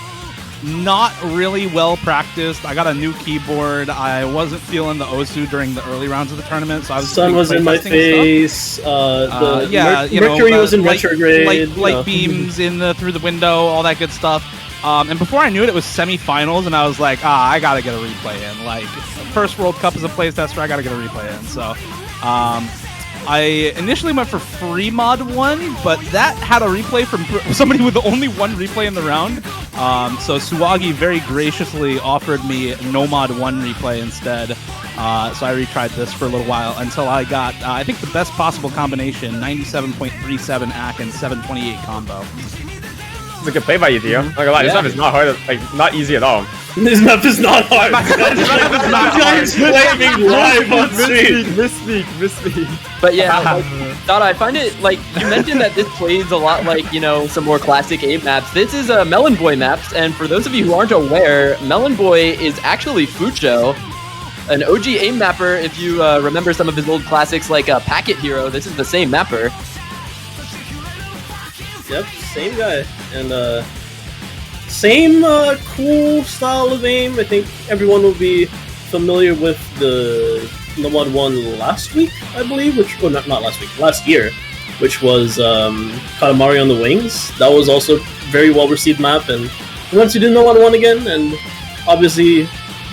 not really well practiced. I got a new keyboard. I wasn't feeling the Osu during the early rounds of the tournament, so I was Sun was in my face. Mercury was in retrograde. Light beams in through the window, all that good stuff. And before I knew it was semifinals, and I was like, I gotta get a replay in. Like, first World Cup as a place tester, I gotta get a replay in. So, I initially went for free mod 1, but that had a replay from somebody with only one replay in the round. So Suwagi very graciously offered me no mod 1 replay instead. So I retried this for a little while until I got, I think, the best possible combination, 97.37 AC and 728 combo. It's a good play by you, Dio. Not gonna lie, this map is not hard, like, not easy at all. This map is not hard. Guys playing live on stream. Misspeak. But yeah, like, Dada, I find it, like, you mentioned that this plays a lot like, you know, some more classic aim maps. This is a Melon Boy maps, and for those of you who aren't aware, Melon Boy is actually Fucho, an OG aim mapper. If you remember some of his old classics like Packet Hero, this is the same mapper. Yep, same guy. And same cool style of aim. I think everyone will be familiar with the mod 1 last week, I believe, which, well, not last week, last year, which was Katamari on the Wings. That was also very well received map, and once you do mod 1 again, and obviously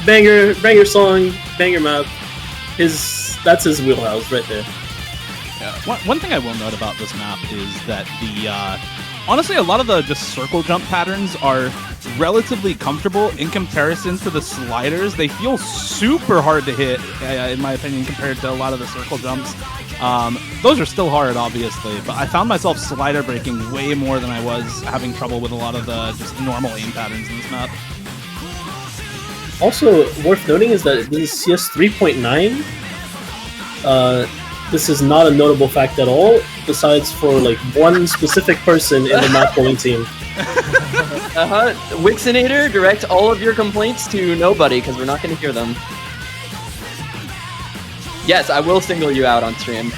banger song, banger map, that's his wheelhouse right there. Yeah. One thing I will note about this map is that honestly, a lot of the just circle jump patterns are relatively comfortable in comparison to the sliders. They feel super hard to hit, in my opinion, compared to a lot of the circle jumps. Those are still hard, obviously, but I found myself slider breaking way more than I was having trouble with a lot of the just normal aim patterns in this map. Also, worth noting is that this is CS 3.9. This is not a notable fact at all, besides for like one specific person in the map bowling team. Wixinator, direct all of your complaints to nobody, because we're not going to hear them. Yes, I will single you out on stream.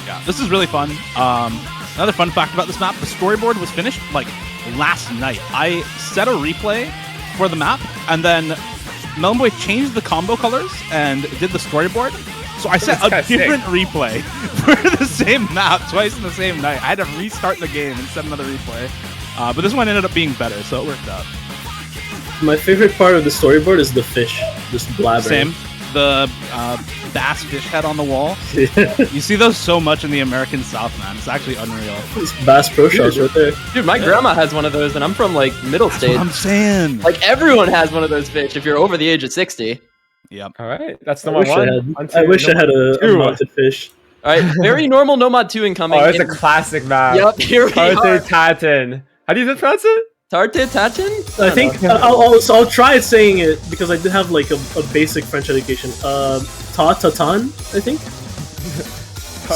Yeah, this is really fun. Another fun fact about this map, the storyboard was finished like last night. I set a replay for the map, and then Melon Boy changed the combo colors and did the storyboard. So I set a different replay for the same map twice in the same night. I had to restart the game and set another replay. But this one ended up being better, so it worked out. My favorite part of the storyboard is the fish, just blabbering. Same. The bass fish head on the wall. You see those so much in the American South, man. It's actually unreal. It's Bass Pro Shops right there. Dude, my grandma has one of those, and I'm from, like, middle state. I'm saying. Like, everyone has one of those fish if you're over the age of 60. Yep. All right, that's number one. I wish I had a mounted fish. All right, very normal Nomad 2 incoming. Oh, it's a classic map. Yep, here we are. Titan. How do you pronounce it? Tarte Tatin? I think I'll try saying it because I did have like a basic French education. Ta-ta-tan, I think.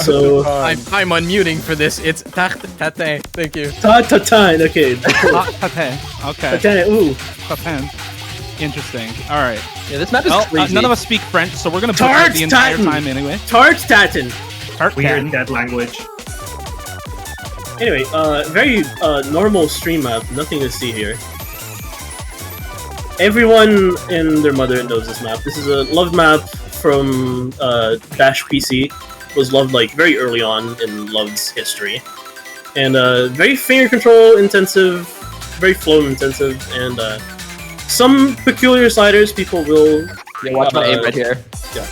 So I'm unmuting for this. It's tate. Thank you. Ta-ta-tan. Okay. Okay. Tatin. Ooh. Tatin. Interesting. All right. Yeah, this map is crazy. None of us speak French, so we're gonna butcher the entire time anyway. Tart-tatin. Weird dead language. Anyway, very normal stream map, nothing to see here. Everyone and their mother knows this map. This is a loved map from Dash PC. It was loved like very early on in Loved's history. And very finger control intensive, very flow intensive, and some peculiar sliders people will... Yeah, watch my aim right here. Yeah.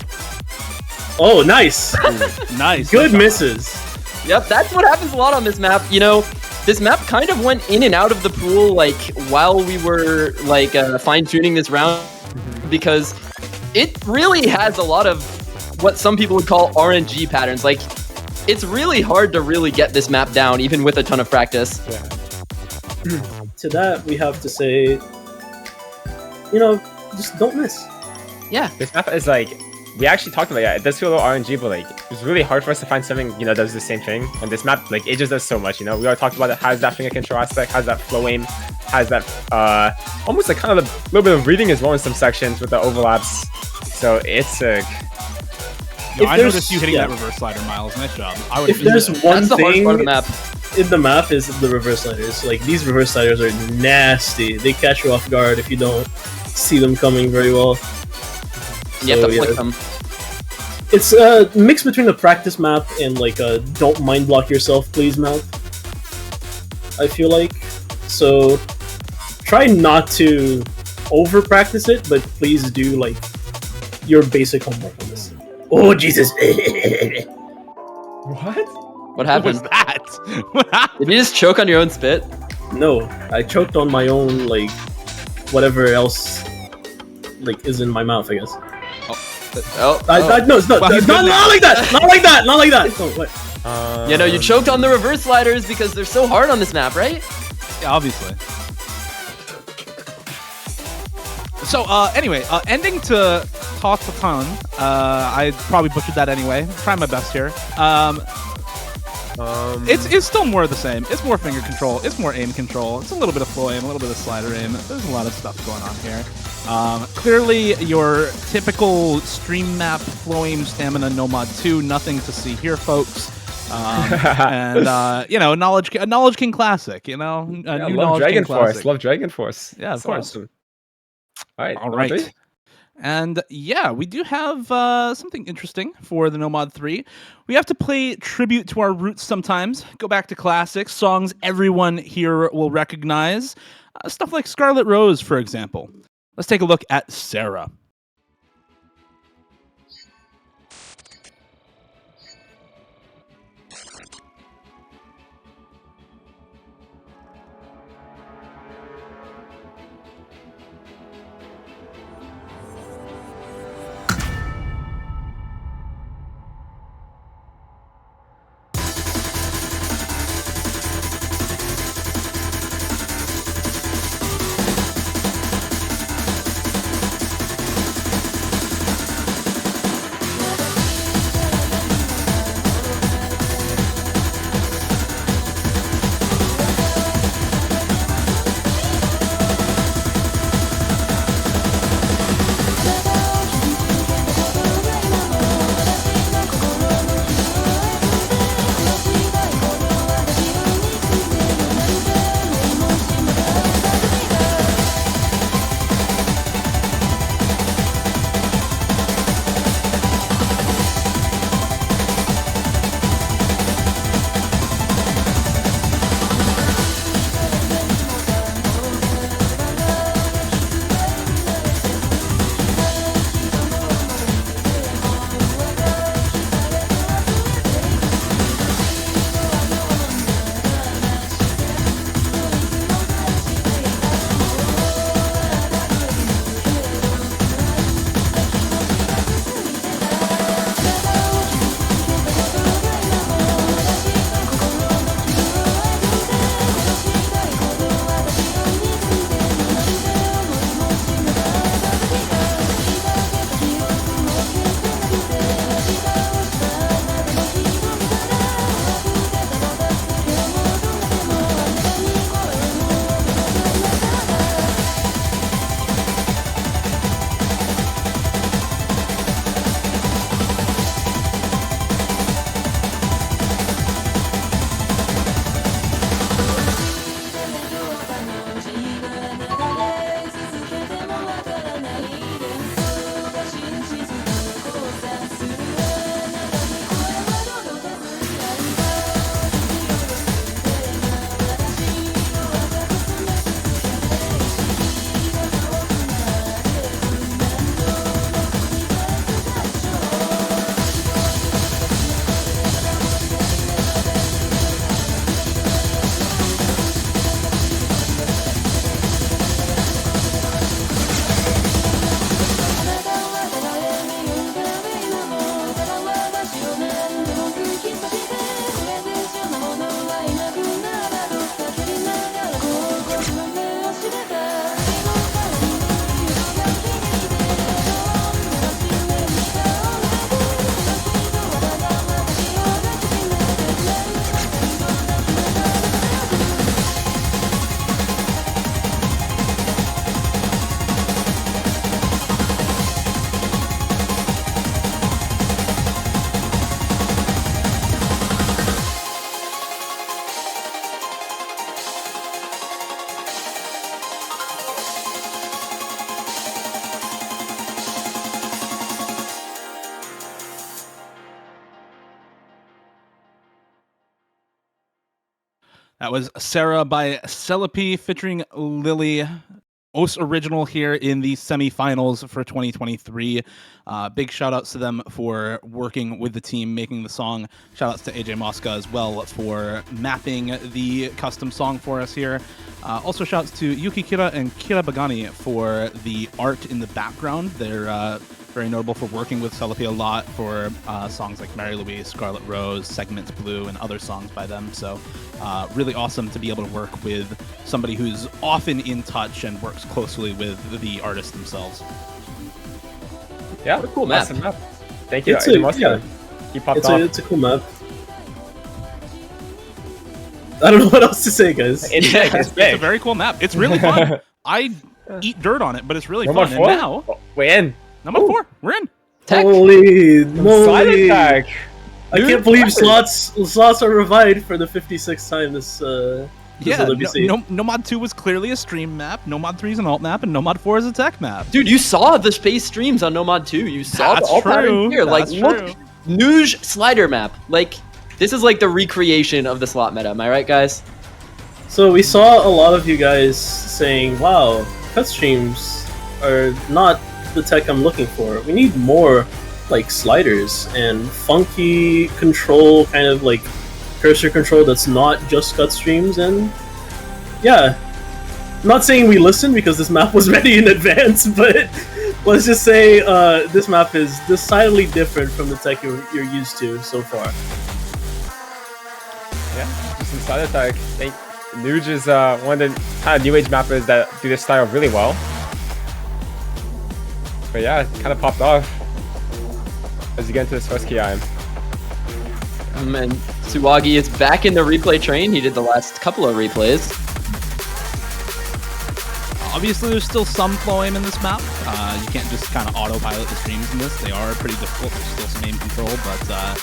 Oh, nice! Nice. Good misses. Yep, that's what happens a lot on this map. You know, this map kind of went in and out of the pool, like, while we were, like, fine-tuning this round, because it really has a lot of what some people would call RNG patterns. Like, it's really hard to really get this map down, even with a ton of practice. To that, we have to say, you know, just don't miss. Yeah. This map is like, we actually talked about it. It does feel a little RNG, but like, it's really hard for us to find something, you know, that does the same thing. And this map, like, it just does so much, you know? We already talked about it, has that finger control aspect, has that flow aim, has that, almost like kind of a little bit of reading as well in some sections with the overlaps. So it's a... No, I noticed you hitting that reverse slider, Miles. Nice job. I would If there's one That's the hardest thing part of the map. in the map is the reverse sliders. Like, these reverse sliders are nasty. They catch you off guard if you don't see them coming very well. You have So, to flick them. It's a mix between a practice map and like a don't mind block yourself please map, I feel like. So try not to over practice it, but please do like your basic homework on this. Oh Jesus. What? What happened? What was that? What happened? Did you just choke on your own spit? No, I choked on my own like whatever else like is in my mouth, I guess. Oh, No, it's not. Well, Not like that. Not like that. Not like that. Oh, what? you know, you choked on the reverse sliders because they're so hard on this map, right? Yeah, obviously. So, anyway, ending to talk a ton. I probably butchered that anyway. Trying my best here. It's still more of the same. It's more finger control. It's more aim control. It's a little bit of flow aim, a little bit of slider aim. There's a lot of stuff going on here. Clearly, your typical stream map flow aim stamina Nomad 2. Nothing to see here, folks. And you know, Knowledge King Classic. You know, Yeah, new love Knowledge Dragon King Force. Classic. Love Dragon Force. Yeah, of That's course. awesome. All All right. Nomad 3? And yeah, we do have something interesting for the Nomad 3. We have to play tribute to our roots sometimes, go back to classics, songs everyone here will recognize. Stuff like Scarlet Rose, for example. Let's take a look at Sarah. That was Sarah by Celepi featuring Lily. Most original here in the semifinals for 2023. Big shout outs to them for working with the team, making the song. Shout outs to AJ Mosca as well for mapping the custom song for us here. Also shout outs to Yuki Kira and Kira Bagani for the art in the background. They're very notable for working with Celepi a lot for songs like Mary Louise, Scarlet Rose, Segments Blue, and other songs by them. So really awesome to be able to work with somebody who's often in touch and works closely with the artists themselves. Yeah, What a cool map. awesome map. Thank you. It's He popped off. it's a cool map. I don't know what else to say, guys. It's big. It's It's a big. very cool map. It's really fun. I eat dirt on it, but it's really Number fun. 4? And now, Oh, we're in. number 4, we're in. Tech. Holy Slide moly! attack. I Dude, can't believe what? slots are revived for the 56th time this Yeah, LWC. Nomad 2 was clearly a stream map, Nomad 3 is an alt map, and Nomad 4 is a tech map. Dude, you saw the space streams on Nomad 2. You saw That's the alt pattern true. here. Like, That's look, true. Nuge slider map. Like, this is like the recreation of the slot meta. Am I right, guys? So we saw a lot of you guys saying, wow, cut streams are not the tech I'm looking for. We need more like sliders and funky control, kind of like cursor control that's not just cut streams. And yeah, I'm not saying we listened because this map was ready in advance, but let's just say this map is decidedly different from the tech you're used to so far. Yeah, just some slide attack. Nuge is one of the kind of new age mappers that do this style really well. But yeah, it kind of popped off as you get into this first KI. And Suwagi is back in the replay train. He did the last couple of replays. Obviously, there's still some flow aim in this map. You can't just kind of autopilot the streams in this. They are pretty difficult. There's still some aim control, but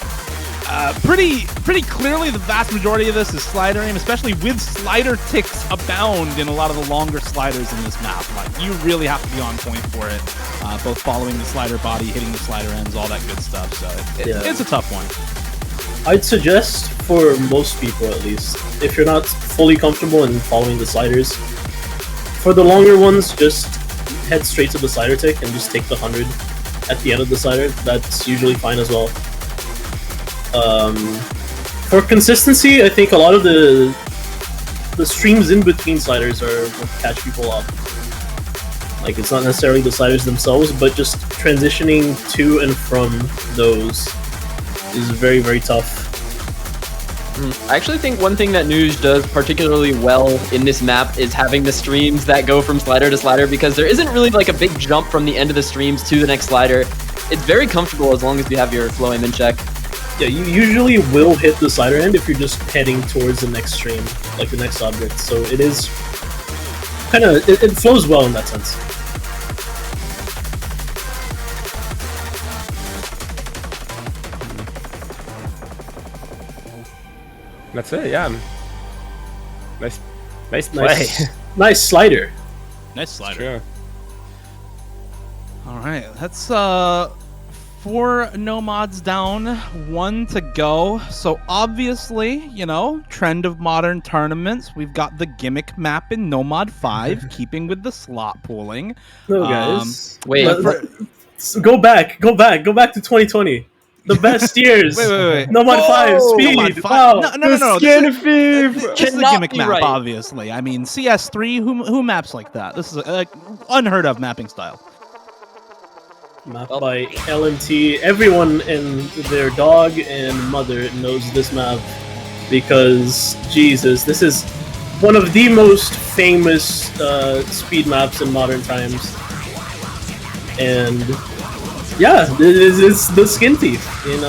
pretty clearly the vast majority of this is slider aim, especially with slider ticks abound in a lot of the longer sliders in this map. Like, you really have to be on point for it, both following the slider body, hitting the slider ends, all that good stuff. So it's a tough one. I'd suggest for most people at least, if you're not fully comfortable in following the sliders, for the longer ones, just head straight to the slider tick and just take the 100 at the end of the slider. That's usually fine as well. For consistency, I think a lot of the streams in between sliders are what catch people up. Like, it's not necessarily the sliders themselves, but just transitioning to and from those is very, very tough. I actually think one thing that Nuge does particularly well in this map is having the streams that go from slider to slider, because there isn't really like a big jump from the end of the streams to the next slider. It's very comfortable as long as you have your flow aim in check. Yeah, you usually will hit the slider end if you're just heading towards the next stream, like the next object. So it is kind of, it flows well in that sense. That's it, yeah. Nice play. Nice slider. Nice slider. Sure. All right, that's 4 nomads down, 1 to go. So obviously, you know, trend of modern tournaments, we've got the gimmick map in Nomad 5, keeping with the slot pooling. No, guys. Wait. Go back to 2020. The best years. Wait. Nomad 5, speed. Nomad 5. Wow. No. Skin thief. This is a Cannot gimmick be map, right. obviously. I mean, CS3, who maps like that? This is a unheard of mapping style. Mapped by LMT. Everyone and their dog and mother knows this map because, Jesus, this is one of the most famous speed maps in modern times. And yeah, it's the Skin Thief in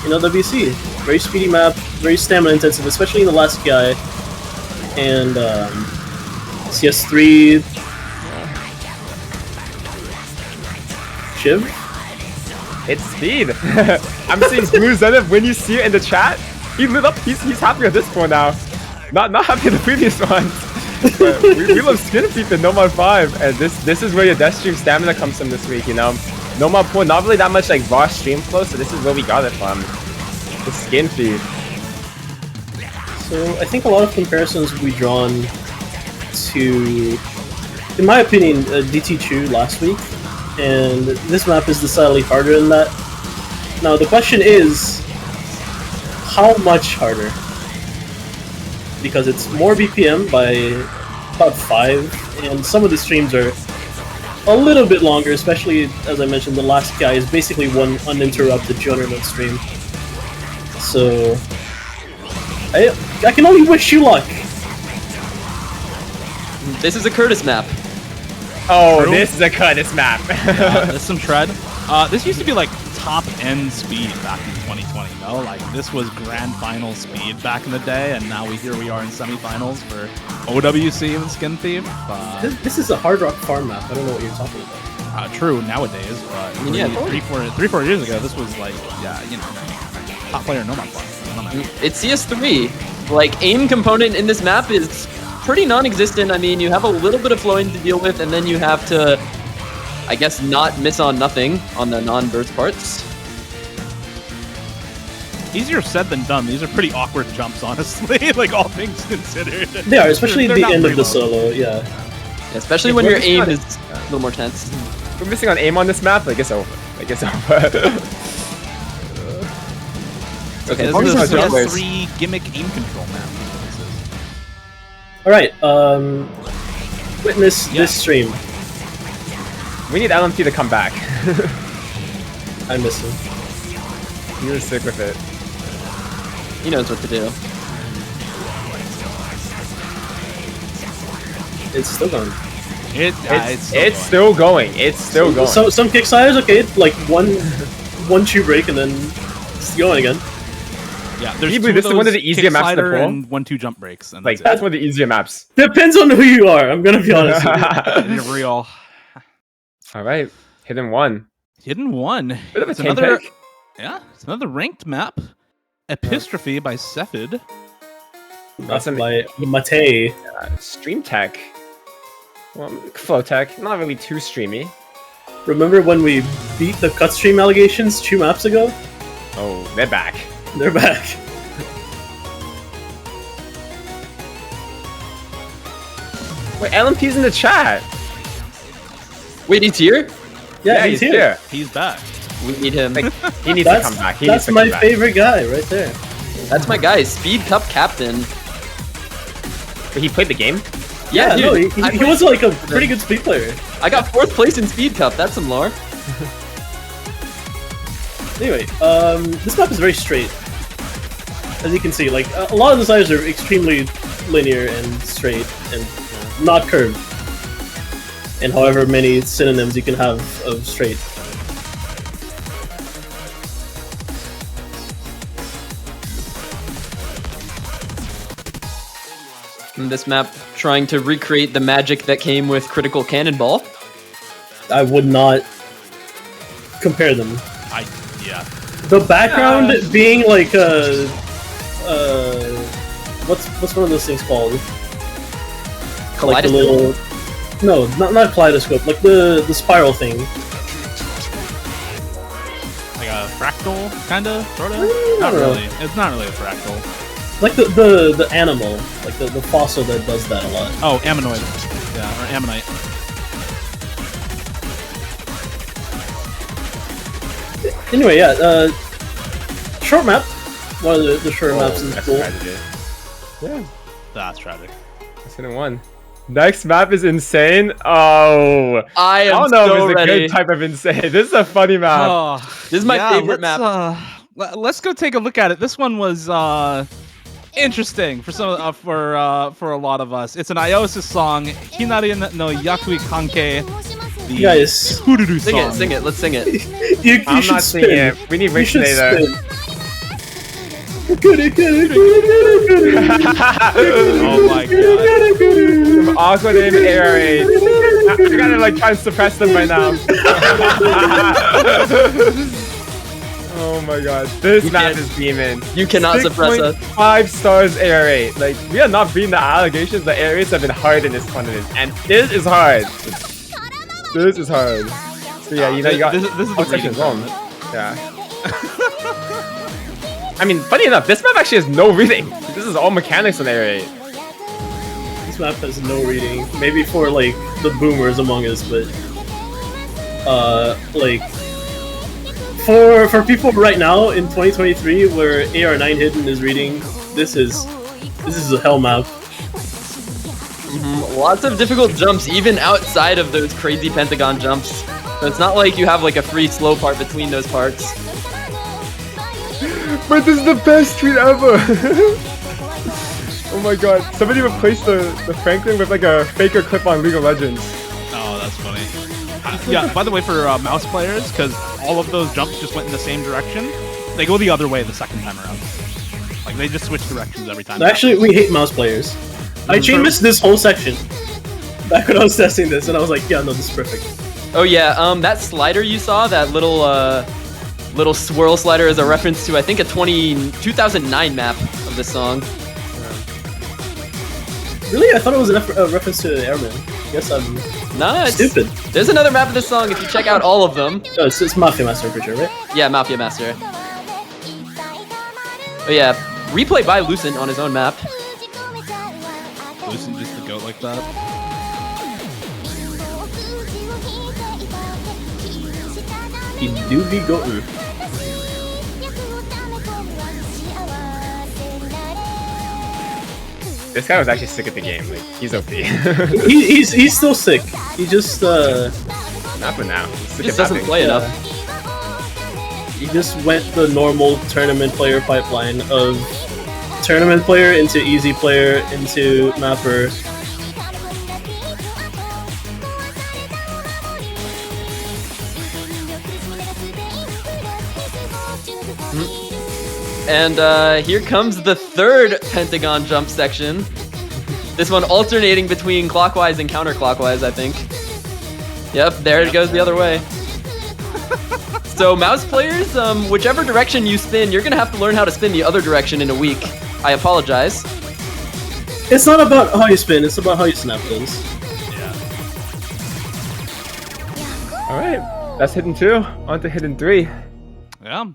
LWC. Very speedy map, very stamina intensive, especially in the last guy. And CS3 Shiv? It's speed. I'm seeing Blue Zenith when you see it in the chat. He lit up. He's happy with this one now. Not happy with the previous ones. But we love Skin Thief in Nomad 5, and this is where your death stream stamina comes from this week. You know, Nomad 4 not really that much like raw stream flow, so this is where we got it from. The Skin Thief. So I think a lot of comparisons will be drawn to, in my opinion, DT2 last week, and this map is decidedly harder than that. Now the question is, how much harder? Because it's more BPM by about 5, and some of the streams are a little bit longer, especially, as I mentioned, the last guy is basically one uninterrupted 200-minute stream. So, I can only wish you luck. This is a Curtis map. Oh, this is a Curtis map. There's some tread. This used to be like top end speed back in 2020. No, like this was grand final speed back in the day, and now here we are in semifinals for OWC and Skin Thief. This is a Hard Rock farm map. I don't know what you're talking about. True nowadays, but three, 4 years ago, this was like, yeah, you know, top player no map. It's CS3. Like, aim component in this map is pretty non-existent. I mean, you have a little bit of flowing to deal with, and then you have to, I guess, not miss on nothing on the non-burst parts. Easier said than done. These are pretty awkward jumps, honestly, like all things considered. They are, especially at the end of the solo, yeah. Especially when your aim is a little more tense. If we're missing on aim on this map, like it's over. Like it's over. Okay, this is a PS3 gimmick aim control map. Alright, witness this stream. We need LMT to come back. I miss him. He was sick with it. He knows what to do. It's still going. It's still going. It's still going. So some kicksiders, okay, like one tube break and then it's going again. Yeah, there's this is one of the easier maps in the pool. And 1-2 jump breaks. And like that's one of the easier maps. Depends on who you are. I'm gonna be honest with you. Real. All right, hidden one. Hidden one. Bit of a it's another. pick. Yeah, it's another ranked map. Epistrophe by Cephid. That's by Mate. Stream Tech. Well, Flow Tech. Not really too streamy. Remember when we beat the cut stream allegations 2 maps ago? Oh, they're back. They're back. Wait, LMP's in the chat. Wait, he's here? Yeah, he's here. He's back. We need him. Like, he needs to come back. That's my favorite guy right there. That's my guy, Speed Cup captain. But he played the game? Yeah, dude, no, he was like a pretty good speed player. I got 4th place in Speed Cup. That's some lore. Anyway, this map is very straight. As you can see, like, a lot of the sides are extremely linear and straight and not curved. And however many synonyms you can have of straight. In this map, trying to recreate the magic that came with Critical Cannonball. I would not compare them. Yeah. The background being like what's one of those things called? Like the little, no, not kaleidoscope, like the spiral thing. Like a fractal, kinda, sorta. Not really. It's not really a fractal. Like the animal, like the fossil that does that a lot. Oh, ammonoid. Yeah, or ammonite. Anyway, yeah, short map. One of the short maps is cool. Yeah. That's tragic. That's hidden one. Next map is insane. Oh, I don't know if it's a good type of insane. This is a funny map. Oh, this is my favorite map. Let's go take a look at it. This one was interesting for some for a lot of us. It's an Iosis song, Hinari no Yakui Kanke. The Guys, song. Sing it. Let's sing it. you I'm not singing it. We need Rich there. Oh my god. Some awkward aim air raid. I gotta like try and suppress them right now. Oh my god. This map is beaming. You cannot suppress us. 5 stars air raid. Like, we are not beating the allegations. The air raids have been hard in this tournament. And this is hard. This is hard. So yeah, you know, you got... This is the section wrong. Yeah. I mean, funny enough, this map actually has no reading. This is all mechanics on Air 8. This map has no reading. Maybe for like the boomers among us, but like for people right now in 2023 where AR9 hidden is reading, this is a hell map. Lots of difficult jumps, even outside of those crazy pentagon jumps. So it's not like you have like a free slow part between those parts. But this is the best tweet ever! Oh my god, somebody replaced the Franklin with like a faker clip on League of Legends. Oh, that's funny. Yeah, by the way, for mouse players, because all of those jumps just went in the same direction, they go the other way the second time around. Like, they just switch directions every time. Actually, we hate mouse players. I chain missed this whole section back when I was testing this, and I was like, yeah, no, this is perfect. Oh yeah, that slider you saw, that little little swirl slider, is a reference to I think a 2009 map of the song. Really? I thought it was a reference to Airman. I guess I'm stupid. There's another map of the song if you check out all of them. No, it's Mafia Master for sure, right? Yeah, Mafia Master. Oh yeah, replay by Lucent on his own map. Lucent just to go like that. He do be gotten. This guy was actually sick at the game. Like, he's OP. he's still sick. He just not for now. He just doesn't play enough. He just went the normal tournament player pipeline of tournament player into easy player into mapper. And here comes the third pentagon jump section. This one alternating between clockwise and counterclockwise, I think. Yep, there it goes the other way. So mouse players, whichever direction you spin, you're gonna have to learn how to spin the other direction in a week. I apologize. It's not about how you spin, it's about how you snap things. Yeah. Alright, that's hidden 2. On to hidden 3. Yeah.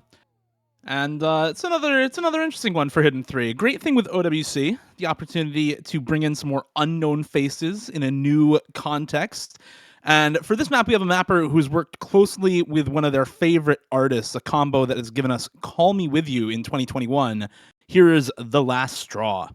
And it's another interesting one for Hidden 3. Great thing with OWC, the opportunity to bring in some more unknown faces in a new context. And for this map, we have a mapper who's worked closely with one of their favorite artists, a combo that has given us Call Me With You in 2021. Here is The Last Straw.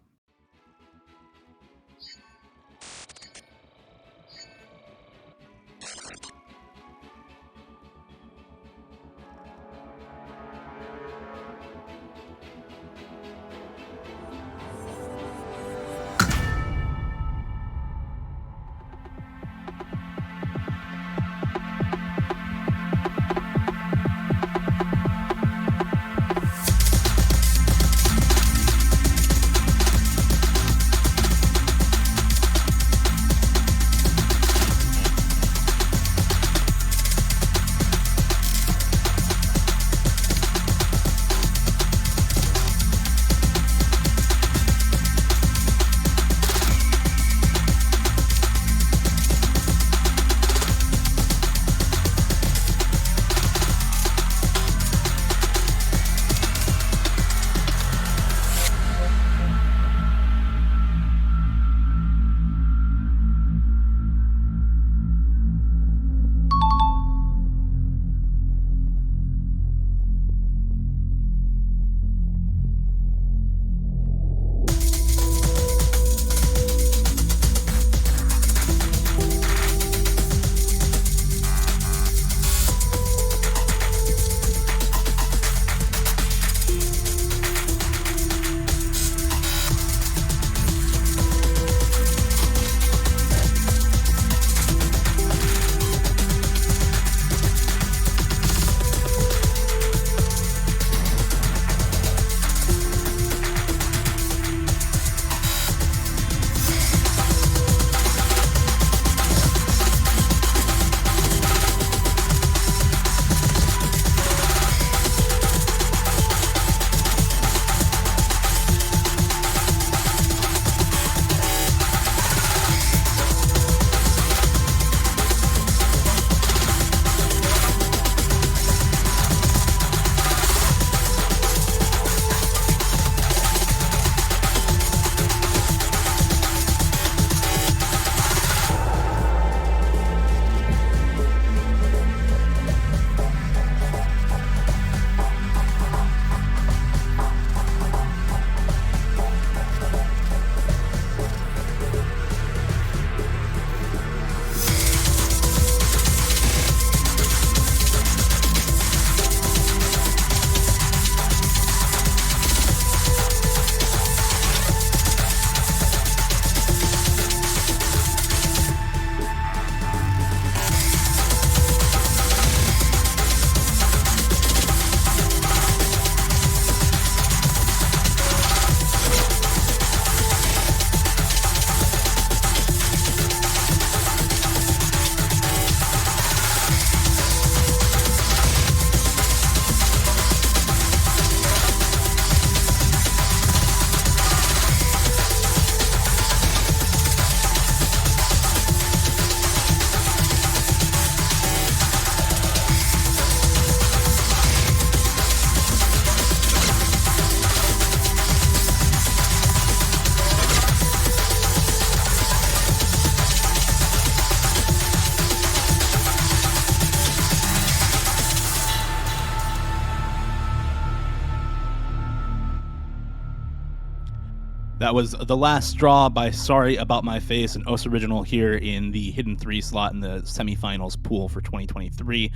That was the last straw by Sorry About My Face, an OS original here in the Hidden 3 slot in the semifinals pool for 2023.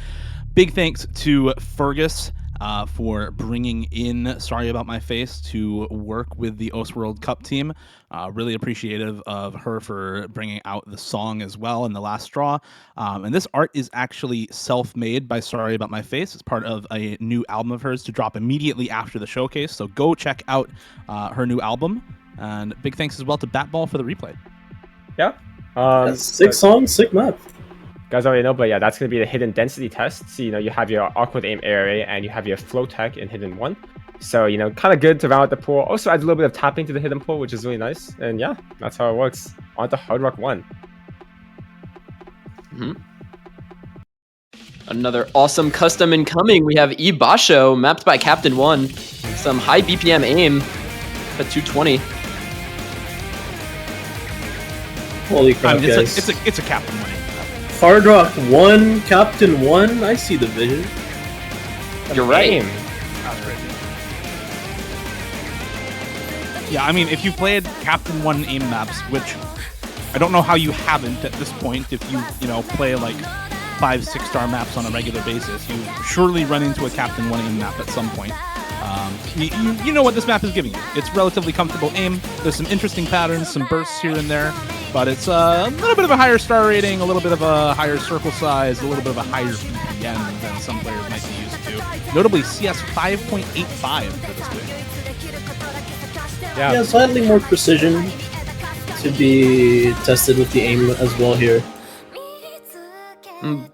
Big thanks to Fergus for bringing in Sorry About My Face to work with the OS World Cup team. Really appreciative of her for bringing out the song as well in the last straw. And this art is actually self-made by Sorry About My Face. It's part of a new album of hers to drop immediately after the showcase. So go check out her new album. And big thanks as well to Batball for the replay. Yeah. Sick song, sick map. Guys already know, but yeah, that's going to be the hidden density test. So, you have your awkward aim area and you have your flow tech in hidden 1. So, kind of good to round out the pool. Also adds a little bit of tapping to the hidden pool, which is really nice. And yeah, that's how it works. On to Hard Rock 1. Another awesome custom incoming. We have Ibasho mapped by Captain 1. Some high BPM aim at 220. Holy crap, guys. It's a Captain 1 aim. Hard Rock 1, Captain 1. I see the vision. You're right. Yeah, I mean, if you played Captain 1 aim maps, which I don't know how you haven't at this point, if you play like 5-6 star maps on a regular basis, you surely run into a Captain 1 aim map at some point. You know what this map is giving you. It's relatively comfortable aim. There's some interesting patterns, some bursts here and there, but it's a little bit of a higher star rating, a little bit of a higher circle size, a little bit of a higher BPM than some players might be used to. Notably, CS 5.85 for this win. Yeah, slightly more precision to be tested with the aim as well here.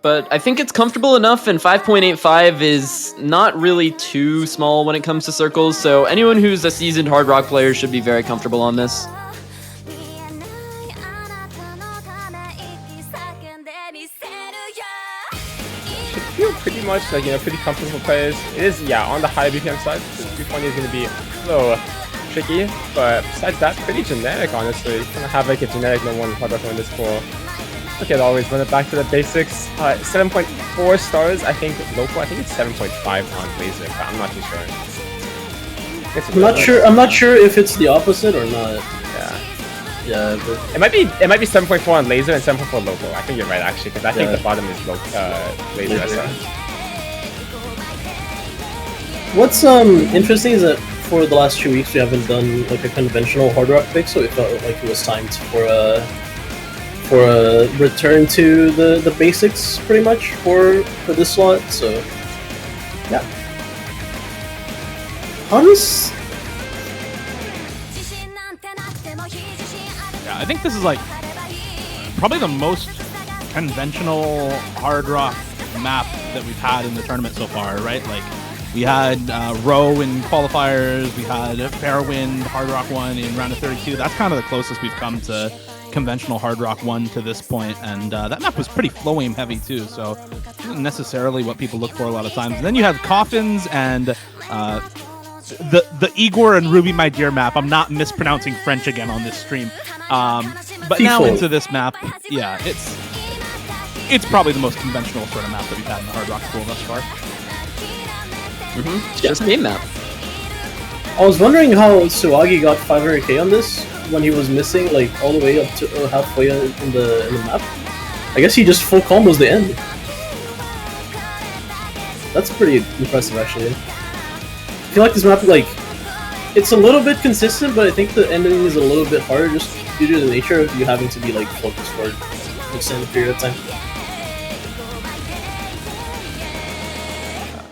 But I think it's comfortable enough, and 5.85 is not really too small when it comes to circles, so anyone who's a seasoned Hard Rock player should be very comfortable on this. Should feel pretty much like, pretty comfortable players. It is, on the high BPM side, so 220 is going to be a little tricky, but besides that, pretty generic, honestly. You kind of have like a generic no one Hard Rock in this pool. Okay, I'll always run it back to the basics. 7.4 stars, I think local. I think it's 7.5 on laser, but I'm not too sure. I'm not sure if it's the opposite or not. Yeah, but it might be 7.4 on laser and 7.4 local. I think you're right actually, because I think the bottom is laser SR. What's interesting is that for the last 2 weeks we haven't done like a conventional Hard Rock pick, so it felt like it was timed for a return to the basics pretty much for this slot. So yeah, how does I think this is like probably the most conventional Hard Rock map that we've had in the tournament so far, right? Like we had Row in qualifiers, we had Fairwind Hard Rock 1 in round of 32. That's kind of the closest we've come to conventional Hard Rock 1 to this point, and that map was pretty flow aim heavy too, so isn't necessarily what people look for a lot of times. And then you have Coffins and the Igor and Ruby My Dear map. I'm not mispronouncing French again on this stream, but now into this map, yeah, it's probably the most conventional sort of map that we've had in the Hard Rock pool thus far. Just game map. I was wondering how Suwagi got 500k on this when he was missing like all the way up to halfway in the map. I guess he just full combos the end. That's pretty impressive actually. I feel like this map, like, it's a little bit consistent, but I think the ending is a little bit harder just due to the nature of you having to be like focused for an extended period of time.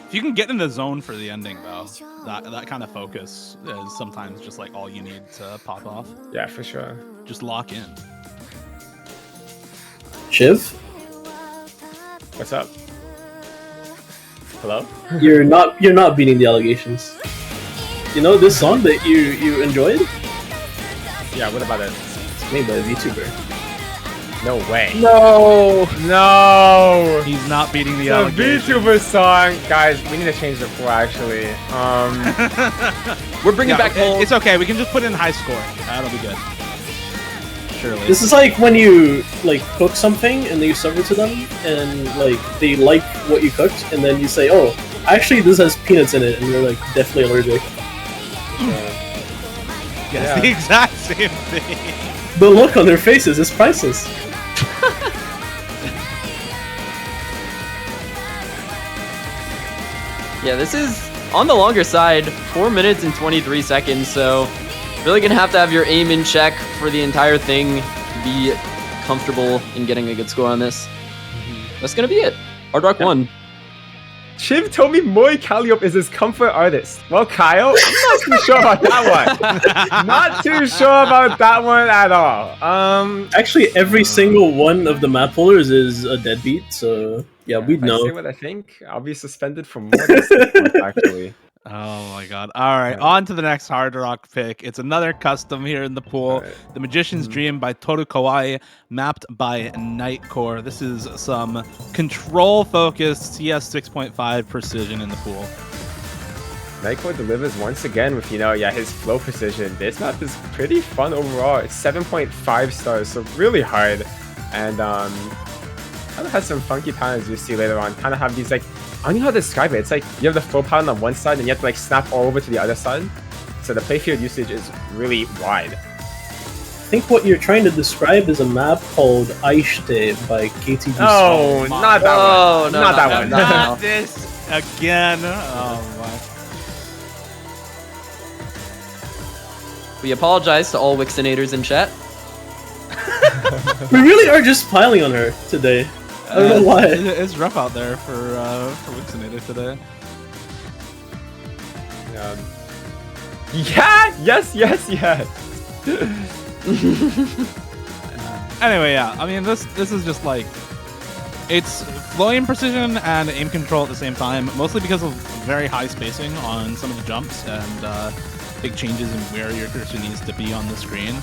If you can get in the zone for the ending, though, that kind of focus is sometimes just like all you need to pop off. Yeah, for sure. Just lock in. Shiv? What's up? Hello? You're not beating the allegations. You know this song that you enjoyed? Yeah, what about it? It's made by a VTuber. No way. No! No! He's not beating the The allegations. VTuber song! Guys, we need to change the pool actually. We're bringing back polls. It's okay, we can just put in high score. That'll be good. Surely. This is like when you like cook something and then you serve it to them and like they like what you cooked and then you say, oh, actually this has peanuts in it, and they're like definitely allergic. Yeah, it's the exact same thing. The look on their faces is priceless. Yeah, this is on the longer side, 4 minutes and 23 seconds, so really gonna have to have your aim in check for the entire thing to be comfortable in getting a good score on this. That's gonna be it. Hard Rock 1. Chiv told me Moy Calliope is his comfort artist. Well, Kyle, I'm not too sure about that one. Not too sure about that one at all. Actually, every single one of the map holders is a deadbeat, so yeah, we'd if I know. say what I think, I'll be suspended for more than 6 months, actually. Oh my god. Alright, on to the next Hard Rock pick. It's another custom here in the pool. The Magician's Dream by Toru Kawai, mapped by Nightcore. This is some control-focused CS 6.5 precision in the pool. Nightcore delivers once again with, his flow precision. This map is pretty fun overall. It's 7.5 stars, so really hard. And kind of has some funky patterns you see later on. Kind of have these I don't know how to describe it. It's like you have the flow pattern on one side and you have to snap all over to the other side. So the playfield usage is really wide. I think what you're trying to describe is a map called Aishite by KTG. Oh, not that one. No, not that one. Not this again. Oh my. We apologize to all Wixinators in chat. We really are just piling on her today. I don't know why. It's rough out there for Wixinator today. Yes. Anyway, yeah. I mean, this is just it's flowing precision and aim control at the same time, mostly because of very high spacing on some of the jumps and big changes in where your cursor needs to be on the screen.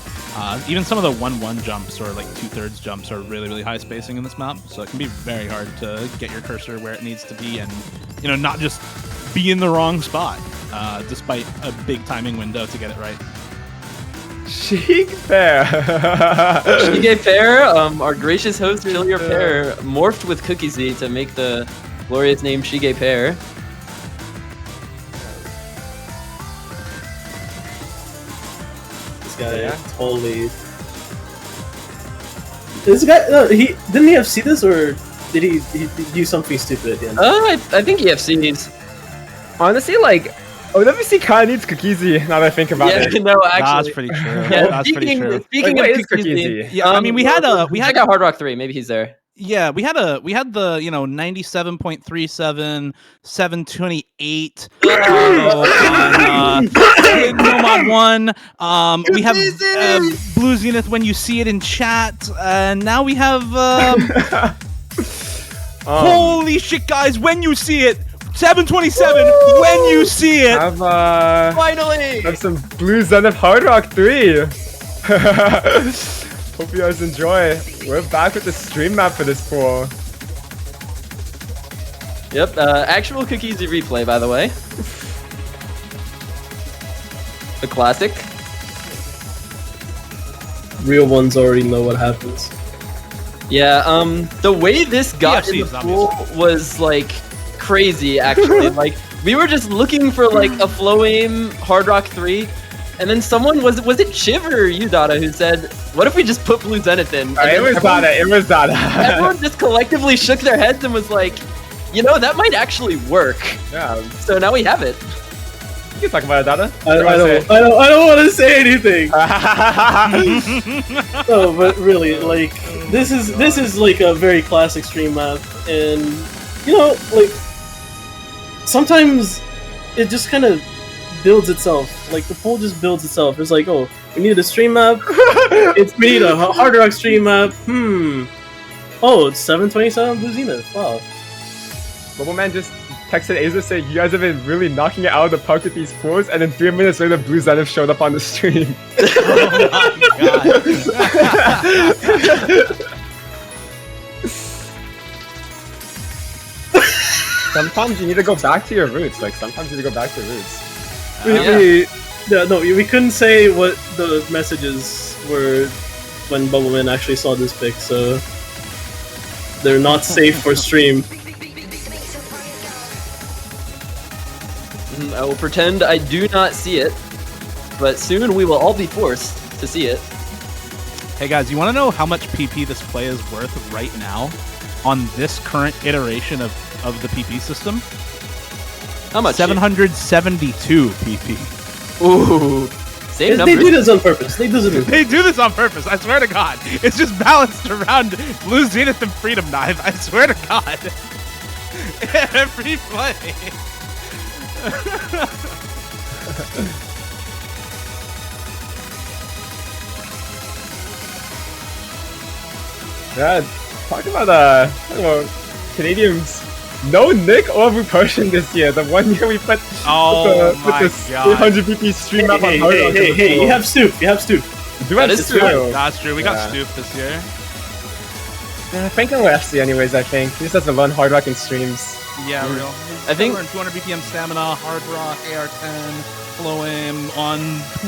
Even some of the 1-1 jumps or 2/3 jumps are really, really high spacing in this map, so it can be very hard to get your cursor where it needs to be and, not just be in the wrong spot, despite a big timing window to get it right. Shige Pear. Shige Pear, our gracious host, Chill Your Pear, morphed with Cookie Z to make the glorious name Shige Pear. Guy totally. This guy, he didn't he FC this or did he do something stupid at the end? I think he FCs. Honestly, OWC kind of needs Cookiezi now that I think about it. No, actually, that's pretty true. Yeah, that's pretty true. Speaking what of is Cookiezi, yeah, I mean, we had check out Hard Rock 3. Maybe he's there. Yeah, we had the 97.37, 728 Nomad 1. We have Blue Zenith when you see it in chat, and now we have holy shit, guys! When you see it, 727. When you see it, Finally, have some Blue Zenith Hard Rock 3. Hope you guys enjoy. We're back with the stream map for this pool. Yep, actual Cookiezi replay, by the way. The classic. Real ones already know what happens. Yeah, the way this got in the pool was crazy, actually. We were just looking for a flow aim Hard Rock 3. And then someone, was it Chiv or you, Dada, who said, what if we just put Blue Zenith in? It was Dada. Everyone just collectively shook their heads and was like, that might actually work. Yeah. So now we have it. You can talk about it, Dada. I don't want to say anything. No, but really, this is a very classic stream map, and sometimes it just kind of builds itself. The pool just builds itself. It's oh, we need a stream map. We need a Hard Rock stream map. Oh, it's 727 Blue Zenith. Wow. Bubble Man just texted Aza saying, you guys have been really knocking it out of the park with these pools, and then 3 minutes later, Blue Zenith showed up on the stream. Oh my god. Sometimes you need to go back to your roots. Sometimes you need to go back to your roots. We couldn't say what the messages were when Bubbleman actually saw this pic, so they're not safe for stream. I will pretend I do not see it. but soon we will all be forced to see it. Hey guys, you want to know how much PP this play is worth right now on this current iteration of the PP system? How much? 772 PP. Ooh, same number. They do this on purpose. They do this on purpose. I swear to God, it's just balanced around Blue Zenith and Freedom Knife. I swear to God, every play. Yeah, talk about Canadians. No Nick or Potion this year. The 1 year we put with the 800 BP stream up on Hard Rock. Hey, you have Stoop. You have Stoop. That is true. That's true. We got Stoop this year. Yeah, Franklin will FC anyways, I think. He just has to learn Hard Rock in streams. Yeah, real. I think 200 BPM stamina, Hard Rock, AR10, Floim on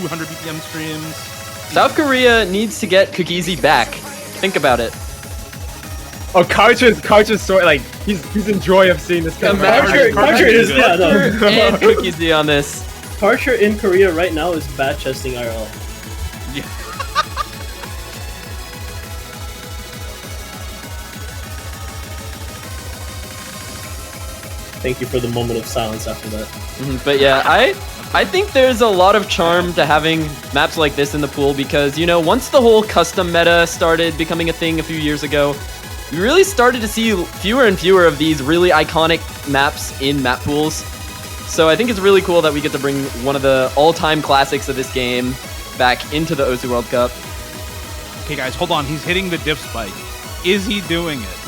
200 BPM streams. South Korea needs to get Cookiezi back. Think about it. Oh, Karcher's so like he's in joy of seeing this kind of Karcher is and Cookiezi on this. Karcher in Korea right now is bad chesting IRL. Yeah. Thank you for the moment of silence after that. But yeah, I think there's a lot of charm to having maps like this in the pool because, you know, once the whole custom meta started becoming a thing a few years ago, we really started to see fewer and fewer of these really iconic maps in map pools. So I think it's really cool that we get to bring one of the all-time classics of this game back into the Osu World Cup. Okay, guys, hold on. He's hitting the diff spike. Is he doing it?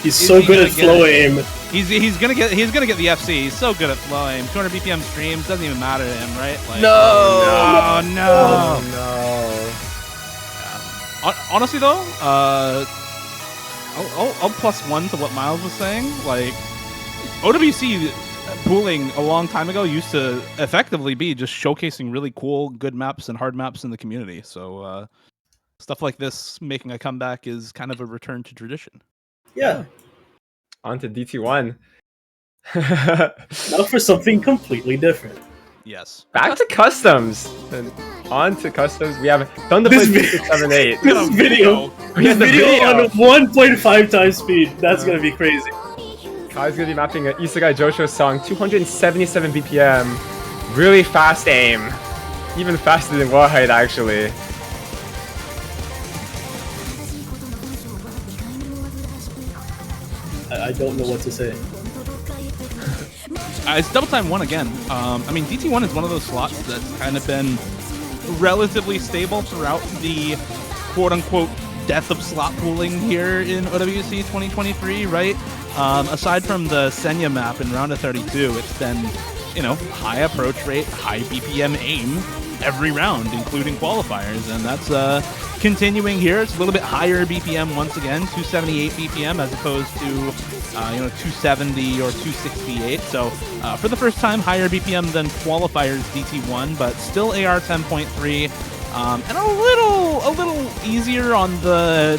He's so good at flow aim. He's gonna get the FC. He's so good at flow aim. 200 BPM streams doesn't even matter to him, right? Like, no. Honestly though, I'll +1 to what Miles was saying. Like, OWC pooling a long time ago used to effectively be just showcasing really cool, good maps and hard maps in the community. So stuff like this making a comeback is kind of a return to tradition. Yeah. On to DT1. Now for something completely different. Yes. Back to customs. And on to customs. We have done the This 6, 7, 8. This video on 1.5 times speed. That's gonna be crazy. Kai's gonna be mapping an Isekai Josho song, 277 BPM. Really fast aim. Even faster than Warhead, actually. I don't know what to say. It's double time 1 again. I mean, DT1 is one of those slots that's kind of been relatively stable throughout the quote-unquote death of slot pooling here in OWC 2023, right? Aside from the Senya map in round of 32, it's been, you know, high approach rate, high BPM aim every round, including qualifiers, and that's continuing here. It's a little bit higher BPM once again, 278 BPM as opposed to 270 or 268. So for the first time, higher BPM than qualifiers DT1, but still AR 10.3, and a little easier on the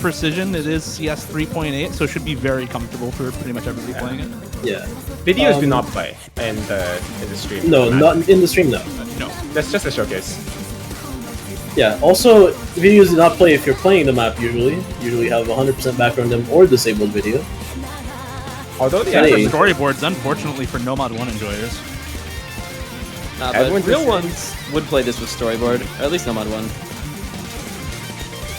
precision. It is CS 3.8, so it should be very comfortable for pretty much everybody playing it. Yeah. Videos do not play in the stream. No, not in the stream, no. No. That's just a showcase. Yeah, also, videos do not play if you're playing the map usually. Usually have 100% background dim or disabled video. Although the storyboards, unfortunately for Nomad 1 enjoyers. But real ones would play this with storyboard, or at least Nomad 1.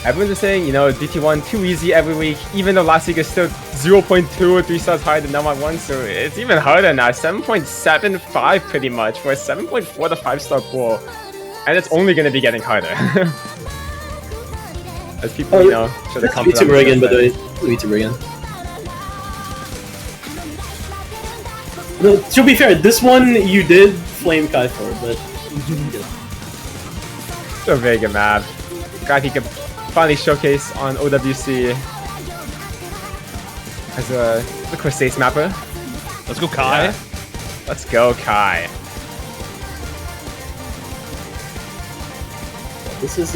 Everyone's just saying, you know, DT1 too easy every week, even though last week is still 0.2 or 3 stars higher than Nomad 1, so it's even harder now. 7.75 pretty much for a 7.4 to 5-star pool. And it's only going to be getting harder. As people, you know, show the confidence. VTuber again, by the way. VTuber again. No, to be fair, this one you did flame Kai for, but... Still a very good map. Glad he could finally showcase on OWC as a Corsace mapper. Let's go, Kai. Yeah. Let's go, Kai. This is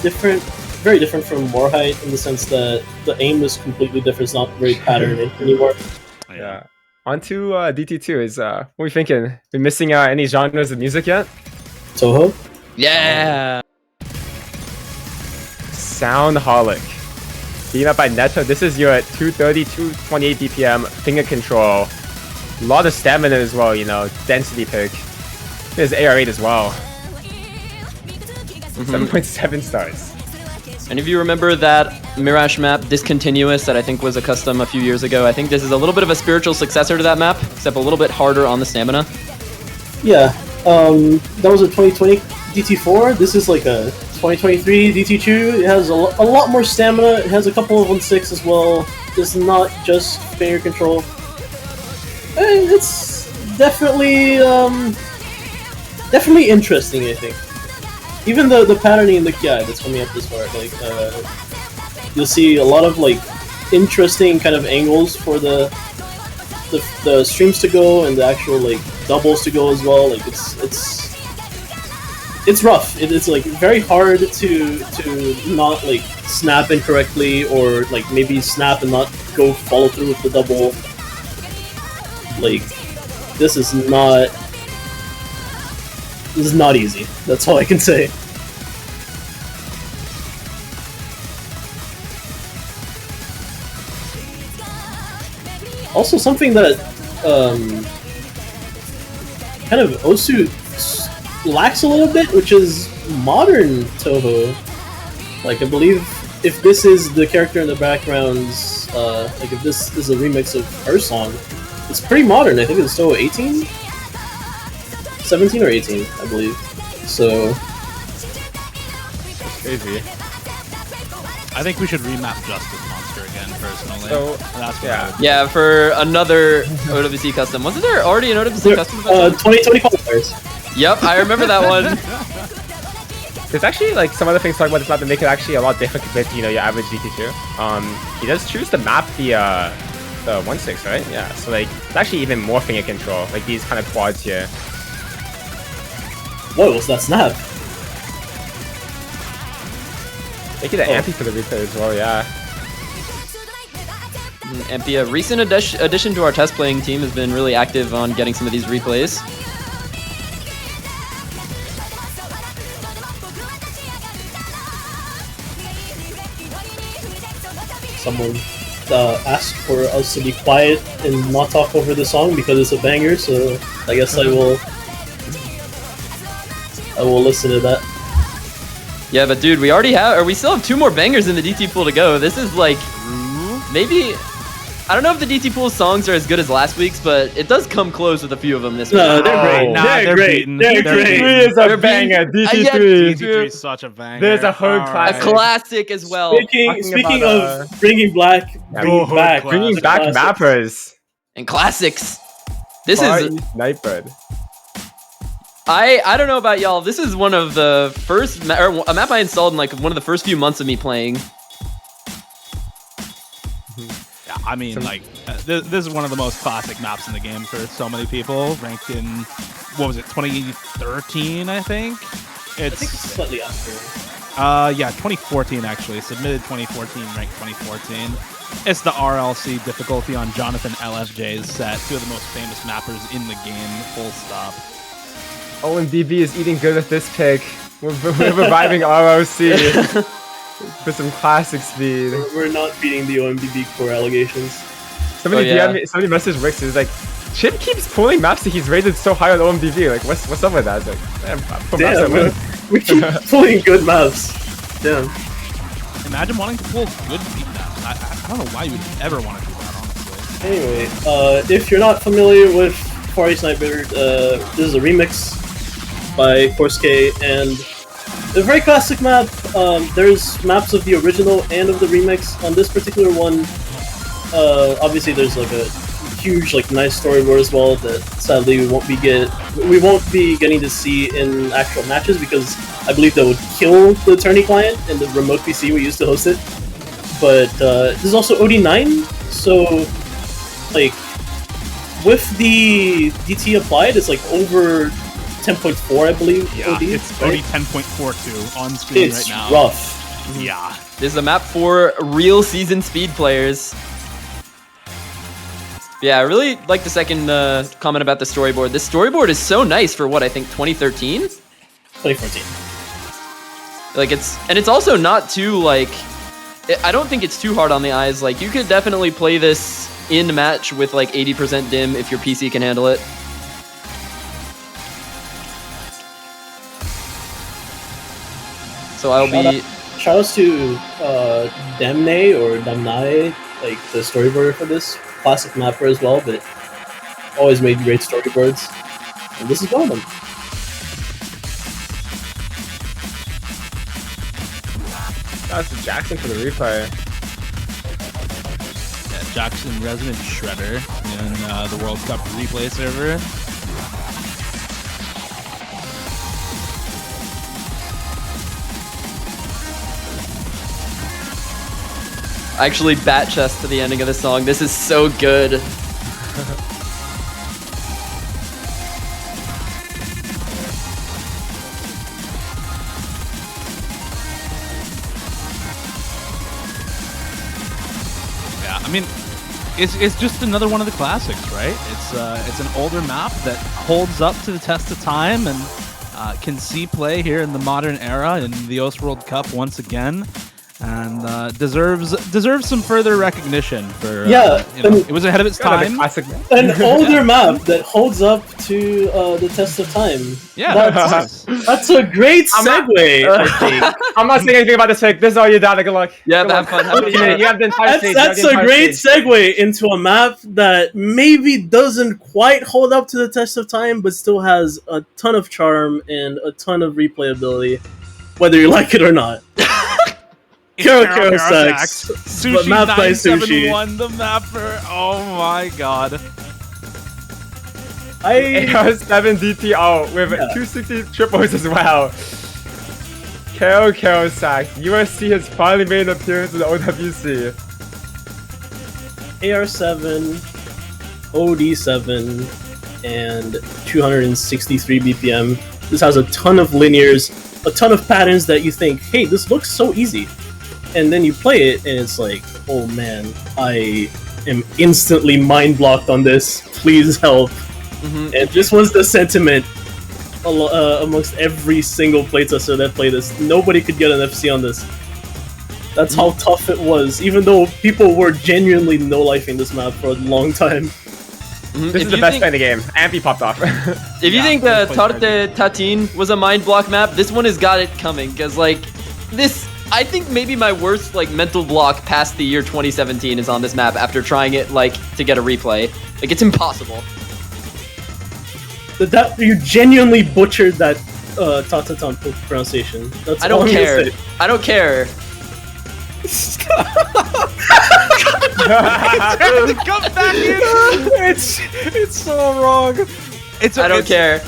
different, very different from Warhide in the sense that the aim is completely different. It's not very patterned anymore. Yeah. On to DT2 is, what are we thinking? We missing any genres of music yet? Toho? Yeah. Soundholic. Being up by Neto, this is your 230, 228 BPM finger control. A lot of stamina as well, you know, density pick. There's AR8 as well. 7.7 stars. And if you remember that Mirage map, Discontinuous, that I think was a custom a few years ago, I think this is a little bit of a spiritual successor to that map, except a little bit harder on the stamina. Yeah. That was a 2020 DT4. This is like a 2023 DT2. It has a lot more stamina. It has a couple of 1-6 as well. It's not just finger control. And it's definitely definitely interesting, I think. Even the patterning in the Kiai that's coming up this far, like you'll see a lot of like interesting kind of angles for the streams to go and the actual like doubles to go as well. Like it's rough. It's like very hard to not like snap incorrectly or like maybe snap and not go follow through with the double. Like this is not easy. That's all I can say. Also, something that kind of Osu lacks a little bit, which is modern Toho. Like, I believe if this is the character in the backgrounds, like if this is a remix of her song, it's pretty modern. I think it's Toho 18? 17 or 18, I believe. So... That's crazy. I think we should remap Justice Monster again, personally. So, that's what yeah. Yeah, for another OWC custom. Wasn't there already an OWC custom? 2020 qualifiers. Yep, I remember that one. There's actually like some other things talking about this map that make it actually a lot different compared to, you know, your average DT2. He does choose to map the 1-6, right? Yeah, so like it's actually even more finger control, like these kind of quads here. What was that snap? Make it an ampy for the replay as well, yeah. Ampy, a recent addition to our test playing team, has been really active on getting some of these replays. Someone asked for us to be quiet and not talk over the song because it's a banger, so I guess I will listen to that. Yeah, but dude, we still have 2 more bangers in the DT pool to go. This is like, maybe, I don't know if the DT pool songs are as good as last week's, but it does come close with a few of them this week. No, they're great. Nah, they're great. beaten. They're great. DT3 is a banger, DT3. DT3 is such a banger. There's a hood A classic. classic as well. Speaking of bringing back, Bringing back mappers. And classics. This Far is... East Nightbird. I don't know about y'all. This is one of the first, or a map I installed in like one of the first few months of me playing. Yeah, I mean, like, this is one of the most classic maps in the game for so many people. Ranked in, what was it, 2013, I think? I think it's slightly after. Yeah, 2014 actually. Submitted 2014, ranked 2014. It's the RLC difficulty on Jonathan LFJ's set. 2 of the most famous mappers in the game, full stop. OMDB is eating good with this pick. We're reviving ROC for some classic speed. We're not beating the OMDB core allegations. Somebody messaged Wix, is like, Chip keeps pulling maps that he's rated so high on OMDB. Like, what's up with that? It's like, damn, we keep pulling good maps. Damn. Imagine wanting to pull good beat maps. I don't know why you would ever want to do that, honestly. Anyway, if you're not familiar with Far East Nightbird, this is a remix by Korsuke, and a very classic map. There's maps of the original and of the remix. On this particular one, obviously there's like a huge, like, nice storyboard as well that sadly we won't be getting to see in actual matches because I believe that would kill the tourney client and the remote PC we used to host it. But this is also OD9, so like with the DT applied, it's like over 10.4, I believe. Yeah, OD, it's right? OD 10.42 on screen It's right now. rough. Yeah. This is a map for real seasoned speed players. Yeah, I really like the second comment about the storyboard. This storyboard is so nice for what, I think 2013? 2014. Like it's also not too like, I don't think it's too hard on the eyes. Like you could definitely play this in match with like 80% dim if your PC can handle it. So I'll be... Shoutouts to Demne or Damnae, like the storyboarder for this. Classic mapper as well, but always made great storyboards. And this is one of them. That's Jackson for the replay. Yeah, Jackson, resident shredder in the World Cup replay server. I actually bat chest to the ending of the song. This is so good. I mean, it's just another one of the classics, right? It's an older map that holds up to the test of time and can see play here in the modern era in the OS World Cup once again, and deserves some further recognition for it was ahead of its time. An older map that holds up to the test of time. Yeah, that's a great segue. I think. I'm not saying anything about this pick. This is all you, Dada. Good luck. Yeah, have fun. You have the entire stage. That's a great segue into a map that maybe doesn't quite hold up to the test of time, but still has a ton of charm and a ton of replayability, whether you like it or not. Kero Sex. Sushi map by Sushi. 971, the mapper. Oh my god. AR7 DTO with 260 triples as well. Kero Sax. USC has finally made an appearance in the OWC. AR7, OD7, and 263 BPM. This has a ton of linears, a ton of patterns that you think, hey, this looks so easy. And then you play it, and it's like, oh man, I am instantly mind-blocked on this. Please help. And this was the sentiment amongst every single playtester that played this. Nobody could get an FC on this. That's how tough it was, even though people were genuinely no-lifing this map for a long time. This is the best play in the game. Ampy popped off. If you think the Tarte Tatine was a mind block map, this one has got it coming. Because, like, this... I think maybe my worst like mental block past the year 2017 is on this map after trying it like to get a replay. Like it's impossible. That you genuinely butchered that Tatatan pronunciation. That's I don't all I'm care. gonna say. I don't care. Come back in. It's so wrong. I don't care.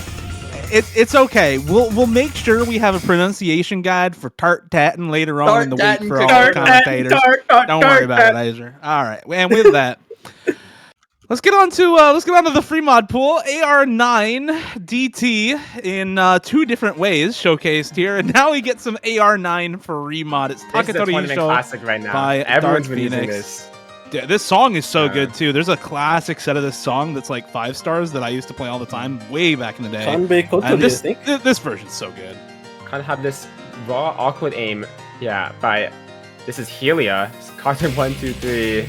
It's okay. We'll make sure we have a pronunciation guide for Tart Tatin later on in the week for all the commentators. Don't worry about it, Azure. All right, and with that, let's get on to the free mod pool. AR9 DT in 2 different ways showcased here, and now we get some AR9 for remod. It's Takatori Yusho classic right now. by Everyone's Dark been Phoenix. using this. Yeah, this song is so good too. There's a classic set of this song that's like 5 stars that I used to play all the time way back in the day. Kanbei Kotori, And this, I think. this version's so good. Kind of have this raw, awkward aim. Yeah, by this is Helia. Cosmic 1, 2, 3.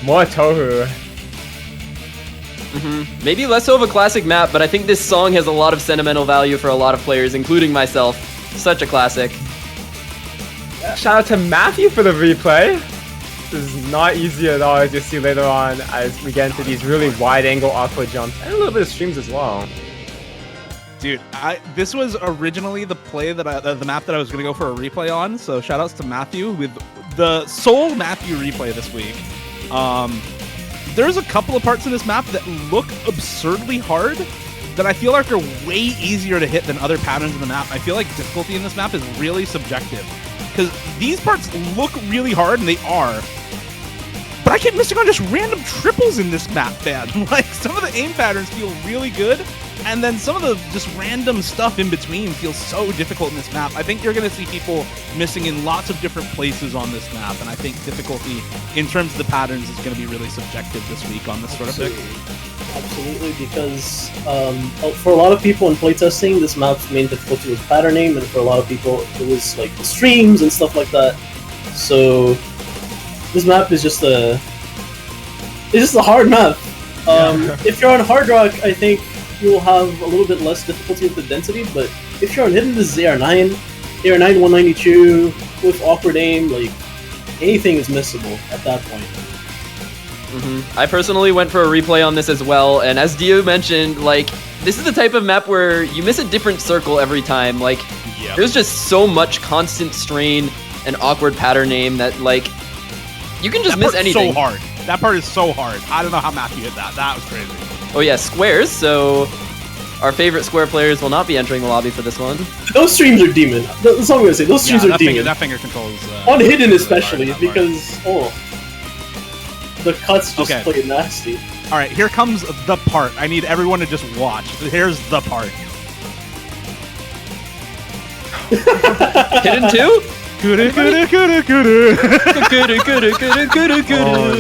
More Tohu. Maybe less so of a classic map, but I think this song has a lot of sentimental value for a lot of players, including myself. Such a classic. Shout out to Matthew for the replay. This is not easy at all, as you'll see later on as we get into these really wide angle awkward jumps and a little bit of streams as well. Dude, this was originally the play that the map that I was gonna go for a replay on. So shout outs to Matthew with the sole Matthew replay this week. There's a couple of parts in this map that look absurdly hard that I feel like are way easier to hit than other patterns in the map. I feel like difficulty in this map is really subjective because these parts look really hard and they are. But I keep missing on just random triples in this map, man. Like, some of the aim patterns feel really good, and then some of the just random stuff in between feels so difficult in this map. I think you're going to see people missing in lots of different places on this map, and I think difficulty in terms of the patterns is going to be really subjective this week on this sort of pick. Absolutely, because for a lot of people in playtesting, this map's main difficulty was pattern aim, and for a lot of people, it was like the streams and stuff like that. So this map is just a hard map. If you're on Hard Rock, I think you'll have a little bit less difficulty with the density, but if you're on Hidden, this is AR9, 192 with awkward aim, like anything is missable at that point. I personally went for a replay on this as well, and as Dio mentioned, like, this is the type of map where you miss a different circle every time. Like, there's just so much constant strain and awkward pattern aim that, like, you can just miss anything. So hard. That part is so hard. I don't know how Matthew hit that. That was crazy. Oh yeah, squares. So our favorite square players will not be entering the lobby for this one. Those streams are demon. That's all I'm gonna say. Those streams are demon. That finger controls. On Hidden especially, because the cuts just play nasty. All right, here comes the part. I need everyone to just watch. Here's the part. Hidden 2? Oh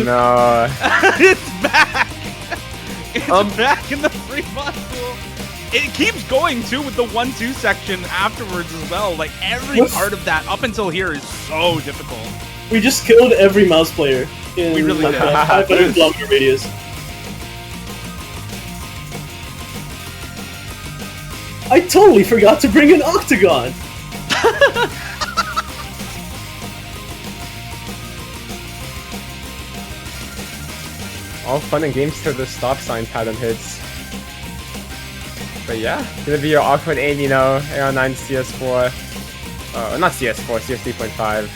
no. It's back! It's back in the free module. It keeps going too with the 1-2 section afterwards as well. Like every part of that up until here is so difficult. We just killed every mouse player in we really did. 500 kilometer radius. I totally forgot to bring an octagon. All fun and games till the stop sign pattern hits. But yeah, gonna be your awkward aim, you know, AR9 CS4. Not CS4, CS3.5.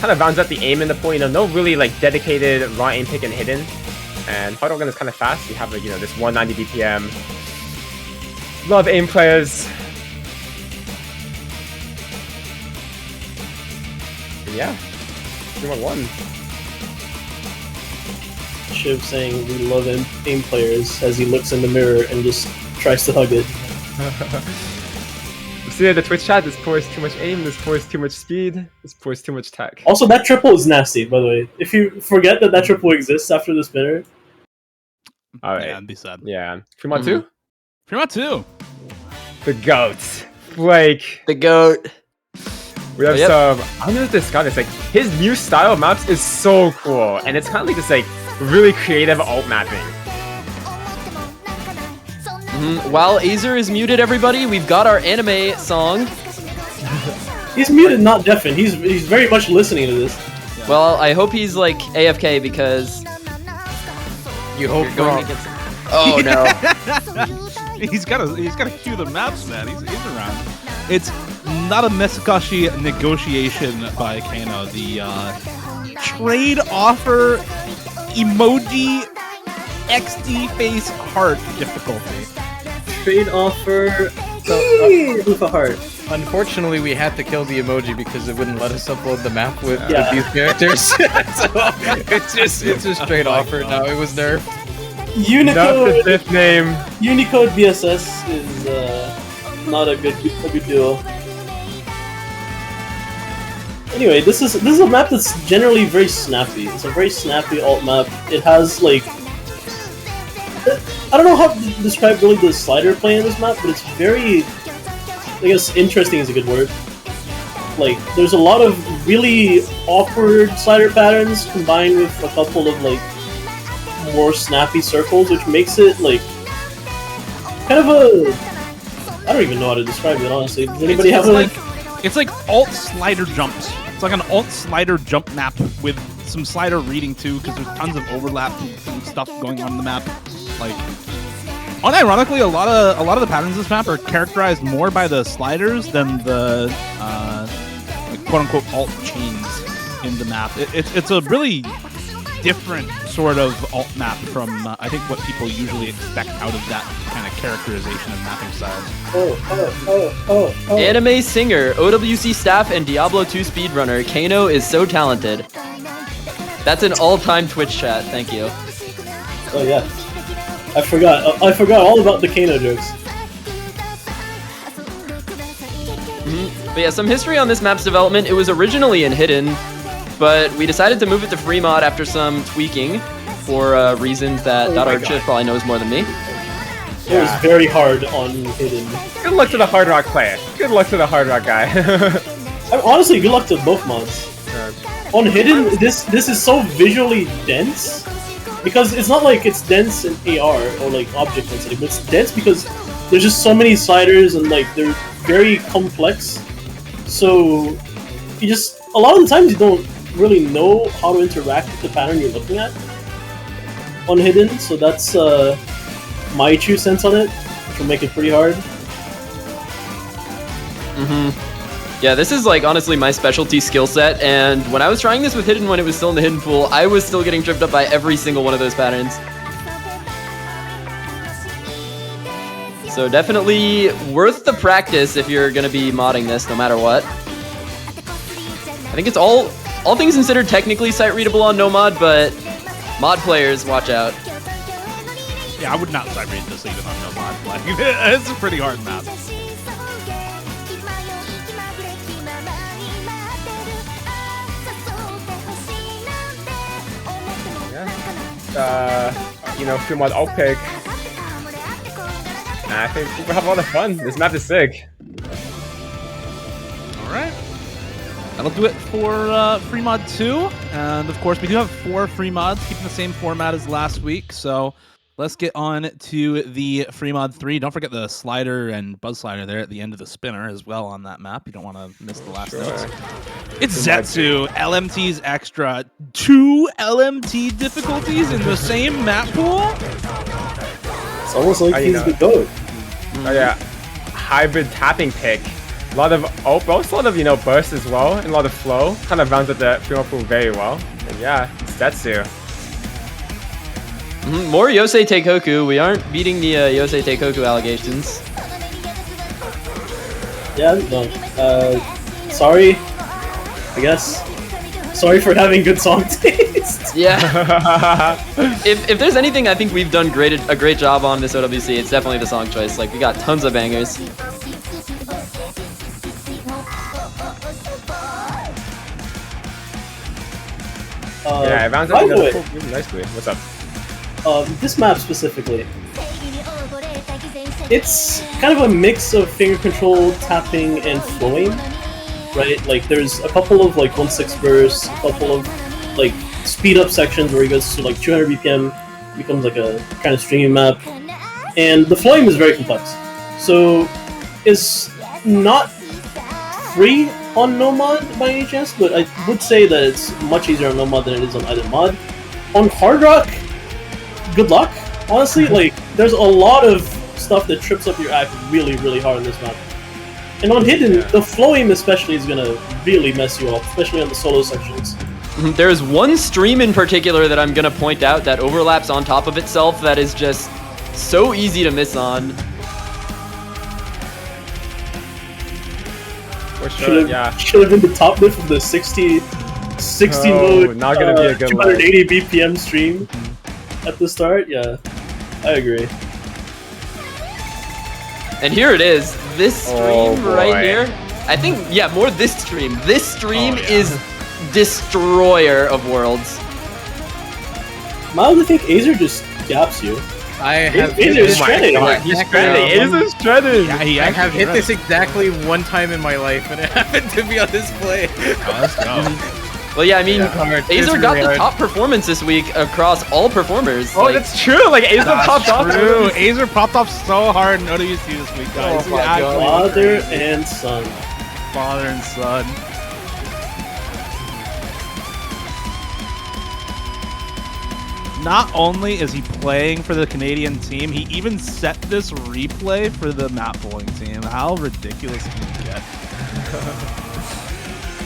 Kind of rounds out the aim in the pool, you know, no really like dedicated raw aim pick and hidden. And hard organ is kind of fast. You have like, you know, this 190 BPM. Love aim players. And yeah, 3-1-1. Shiv saying we love aim players as he looks in the mirror and just tries to hug it. See the Twitch chat, this pours too much aim, this pours too much speed, this pours too much tech. Also, that triple is nasty, by the way. If you forget that triple exists after the spinner. Alright. Yeah, that'd be sad. Yeah. Fremont 2? Fremont 2. The GOAT. Blake. The GOAT. We have some, I don't know what this guy is, like, his new style of maps is so cool, and it's kind of like this, like, really creative alt mapping. While Azer is muted, everybody, we've got our anime song. He's muted, not deafened. He's very much listening to this. Well, I hope he's, like, AFK, because... You hope going against... Oh, no. He's gotta cue the maps, man. He's around. It's not a Mesakashi negotiation by Kano. The trade offer emoji XD face heart difficulty. Trade offer with a heart. Unfortunately, we had to kill the emoji because it wouldn't let us upload the map with these characters. So it's just straight offer now. It was nerfed. Unicode. The fifth name. Unicode BSS is not a good duo. Anyway, this is a map that's generally very snappy. It's a very snappy alt map. It has like I don't know how to describe really the slider play in this map, but it's very, I guess, interesting is a good word. Like, there's a lot of really awkward slider patterns combined with a couple of like more snappy circles, which makes it like kind of a, I don't even know how to describe it honestly. Does anybody have it's like alt slider jumps. It's like an alt slider jump map with some slider reading too, because there's tons of overlap and stuff going on in the map. Like, unironically, a lot of the patterns of this map are characterized more by the sliders than the like, quote unquote alt chains in the map. It's a really different sort of alt map from I think what people usually expect out of that kind of characterization and mapping styles. Anime singer, OWC staff, and Diablo 2 speedrunner, Kano is so talented. That's an all-time Twitch chat. Thank you. Oh yeah. I forgot. I forgot all about the Kano jokes. But yeah, some history on this map's development. It was originally in Hidden, but we decided to move it to free mod after some tweaking for reasons that Chip probably knows more than me. It was very hard on Hidden. Good luck to the Hard Rock player. Good luck to the Hard Rock guy. Honestly, good luck to both mods. On Hidden, this is so visually dense because it's not like it's dense in AR or like object density, but it's dense because there's just so many sliders and like they're very complex. So you just a lot of the times you don't really know how to interact with the pattern you're looking at on Hidden. So that's my true sense on it, which will make it pretty hard. Yeah, this is like honestly my specialty skill set, and when I was trying this with Hidden when it was still in the Hidden pool, I was still getting tripped up by every single one of those patterns. So definitely worth the practice if you're gonna be modding this, no matter what. I think it's all things considered technically sight readable on no mod, but mod players, watch out. Yeah, I would not sight read this even on no mod. Like, it's a pretty hard map. You know, free mod alt pick. And I think we'll have a lot of fun. This map is sick. Alright. That'll do it for free mod 2. And of course, we do have 4 free mods, keeping the same format as last week. So let's get on to the free mod 3. Don't forget the slider and buzz slider there at the end of the spinner as well on that map. You don't want to miss the last notes. It's Zetsu, LMT's extra. 2 LMT difficulties in the same map pool? It's almost like he's the GOAT. Oh yeah, hybrid tapping pick. A lot of also a lot of burst as well, and a lot of flow. Kind of rounds up the free mod pool very well. And yeah, it's Zetsu. More Yosei Teikoku. We aren't beating the Yosei Teikoku allegations. Yeah, no. Sorry, I guess. Sorry for having good song taste. Yeah. if there's anything I think we've done a great job on this OWC, it's definitely the song choice. Like, we got tons of bangers. Yeah, it rounds up the pool really nicely. What's up? This map specifically, it's kind of a mix of finger control, tapping, and flowing, right? Like, there's a couple of like 1/6 bursts, a couple of like speed up sections where he goes to like 200 BPM, becomes like a kind of stringy map, and the flowing is very complex. So it's not free on no mod by any chance, but I would say that it's much easier on no mod than it is on either mod. On Hard Rock, good luck, honestly. Like, there's a lot of stuff that trips up your act really, really hard on this map. And on Hidden, the flowing especially is gonna really mess you up, especially on the solo sections. There's one stream in particular that I'm gonna point out that overlaps on top of itself that is just so easy to miss on. For sure, should have been the top lift of the 60 mode, not gonna be a good 280 BPM stream at the start. Yeah, I agree. And here it is, this stream right here. I think, yeah, more this stream. This stream is destroyer of worlds. Miles, I think Azer just gaps you. I have Azer's shredded. He's shredded. Azer's shredded. Yeah, I have hit this exactly one time in my life, and it happened to be on this play. Let's go. Well, yeah, I mean, Azer got the top performance this week across all performers. Oh, that's true. Like, Azer popped off. True. Azer popped off so hard in OWC this week, guys. Oh my God. Father and son. Father and son. Not only is he playing for the Canadian team, he even set this replay for the map bowling team. How ridiculous can you get?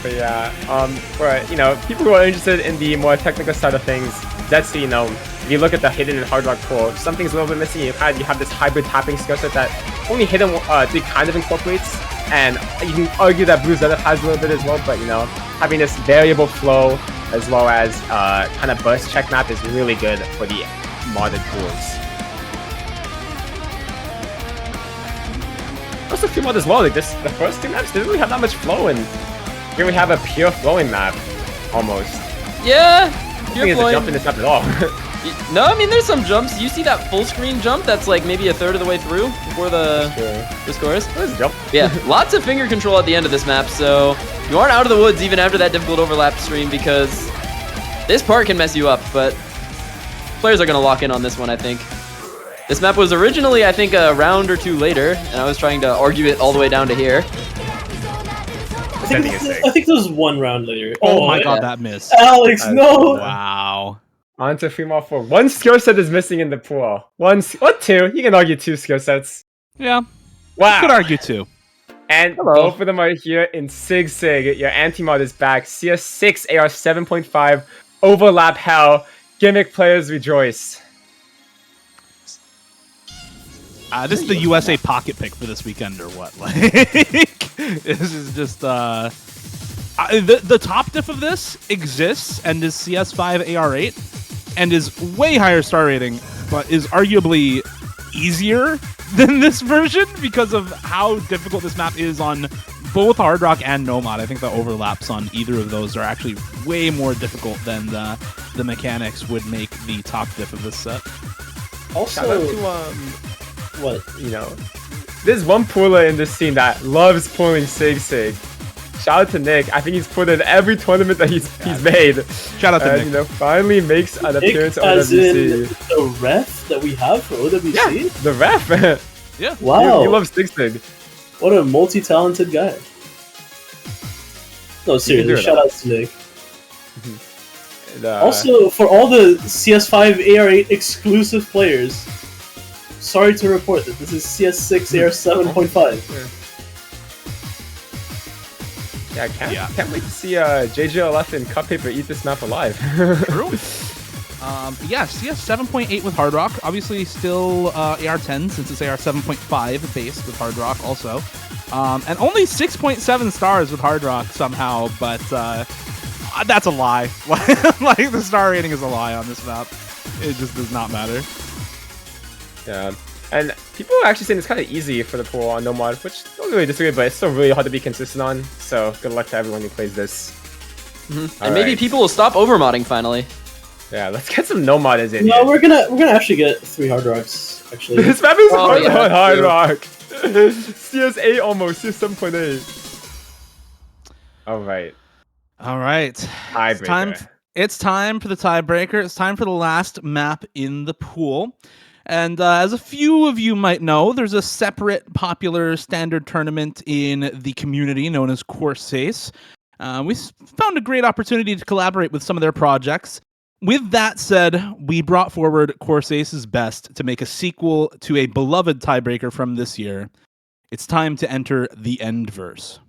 But yeah, for people who are interested in the more technical side of things, that's if you look at the Hidden and Hard Rock pool, something's a little bit missing. You have this hybrid tapping skill set that only Hidden kind of incorporates, and you can argue that Blue Zeta has a little bit as well. But having this variable flow as well as kind of burst check map is really good for the modded pools. Also, few mod as well. Like the first two maps didn't really have that much flow, and here we have a pure flowing map, almost. Yeah, I don't think there's a jump in this map at all. No, I mean there's some jumps. You see that full screen jump that's like maybe a third of the way through before the scores? There's a jump. Yeah, lots of finger control at the end of this map, so you aren't out of the woods even after that difficult overlap stream because this part can mess you up, but players are going to lock in on this one, I think. This map was originally, I think, a round or two later, and I was trying to argue it all the way down to here. I think there's one round later. Oh my god, that missed. Alex, no! Wow. On to free mod 4. One skill set is missing in the pool. Two? You can argue 2 skill sets. Yeah. Wow. You could argue 2. And both of them are here in Sig Sig. Your anti-mod is back. CS6 AR 7.5. Overlap hell. Gimmick players rejoice. This is the USA pocket pick for this weekend, or what? Like, this is just the top diff of this exists and is CS5 AR8 and is way higher star rating, but is arguably easier than this version because of how difficult this map is on both Hard Rock and Nomad. I think the overlaps on either of those are actually way more difficult than the mechanics would make the top diff of this set. Also, shout out to what, you know, there's one pooler in this scene that loves pulling Sig Sig. Shout out to Nick. I think he's put in every tournament that he's made. Shout out to Nick. You know, finally makes an appearance on as in OWC. the ref that we have for OWC? Yeah, the ref. Yeah. Wow. He loves Sig Sig. What a multi-talented guy. No, seriously, shout out to Nick. And, also, for all the CS5 AR8 exclusive players, sorry to report that this is CS6 AR 7.5. Yeah, I can't wait to see JJLF and Cut Paper eat this map alive. True. Yeah, CS 7.8 with Hard Rock. Obviously still AR10 since it's AR 7.5 base with Hard Rock also. And only 6.7 stars with Hard Rock somehow, but that's a lie. Like, the star rating is a lie on this map. It just does not matter. Yeah. And people are actually saying it's kind of easy for the pool on no mod, which I don't really disagree, but it's still really hard to be consistent on. So good luck to everyone who plays this. And maybe people will stop overmodding finally. Yeah, let's get some no modders in. No, we're gonna actually get 3 Hard Rocks. Actually, this map is hard yeah, on Hard true. Rock. CS8 almost, CS 7.8. All right. All right. Tiebreaker. It's time for the tiebreaker. It's time for the last map in the pool. And as a few of you might know, there's a separate popular standard tournament in the community known as Quarterfinals. We found a great opportunity to collaborate with some of their projects. With that said, we brought forward Quarterfinals' best to make a sequel to a beloved tiebreaker from this year. It's time to enter the end verse.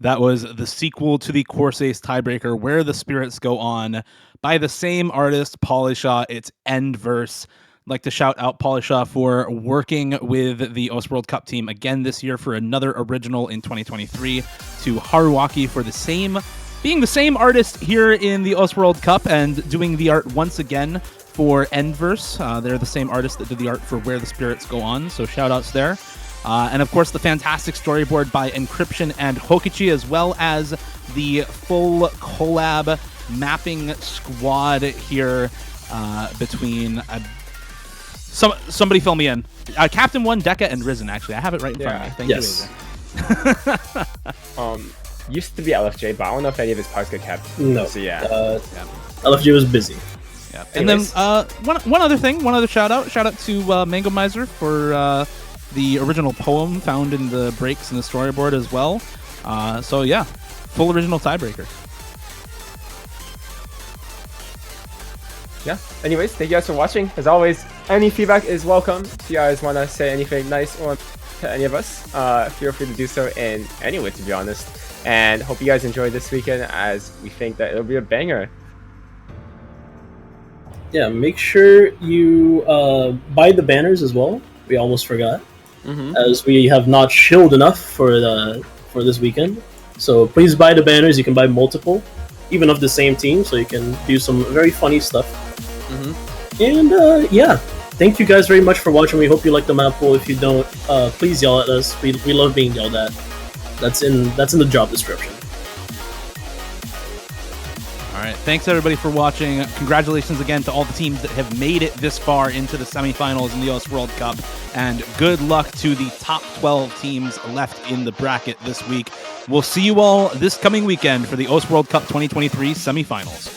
That was the sequel to the Course Ace tiebreaker, Where the Spirits Go On, by the same artist, Polishaw. It's End Verse. I'd like to shout out Polishaw for working with the OS World Cup team again this year for another original in 2023. To Haruaki for being the same artist here in the OS World Cup and doing the art once again for End Verse. They're the same artist that did the art for Where the Spirits Go On, so shout outs there. And of course, the fantastic storyboard by Encryption and Hokichi, as well as the full collab mapping squad here between somebody fill me in. Captain One, Deca, and Risen. Actually, I have it right in front of me. Thank you. Used to be LFJ, but I don't know if any of his parts got kept. No. So yeah. LFG was busy. Yeah. And then one other shout out to Mango Miser for the original poem found in the breaks in the storyboard as well. So yeah, full original tiebreaker. Yeah. Anyways, thank you guys for watching. As always, any feedback is welcome. If you guys want to say anything nice or to any of us, feel free to do so in any way, to be honest. And hope you guys enjoyed this weekend, as we think that it'll be a banger. Yeah, make sure you buy the banners as well. We almost forgot, as we have not shilled enough for this weekend. So please buy the banners. You can buy multiple, even of the same team, so you can do some very funny stuff. And yeah, thank you guys very much for watching. We hope you like the map pool. If you don't, please yell at us. We love being yelled at. That's in the job description. All right, thanks everybody for watching. Congratulations again to all the teams that have made it this far into the semifinals in the OS World Cup, and good luck to the top 12 teams left in the bracket this week. We'll see you all this coming weekend for the OS World Cup 2023 semifinals.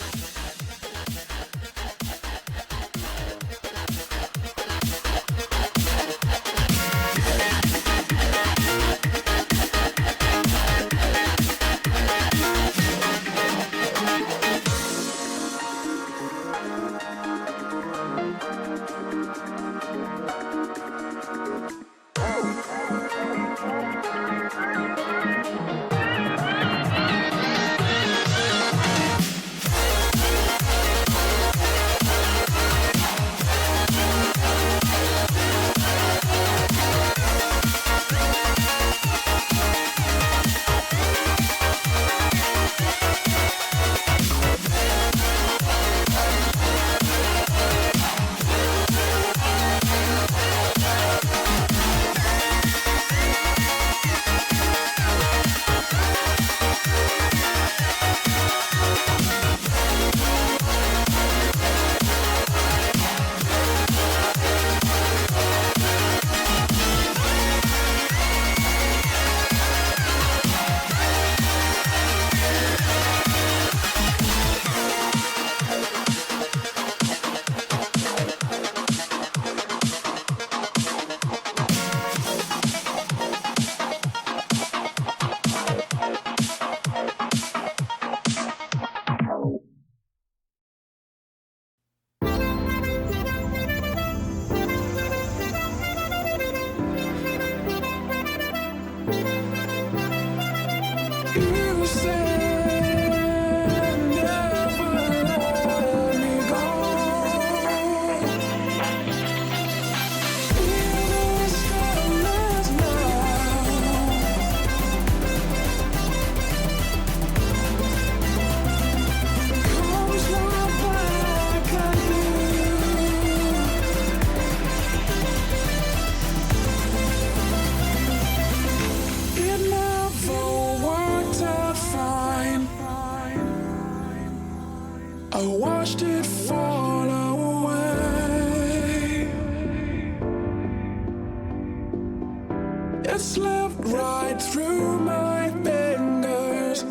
I watched it fall away. It slipped right through my fingers.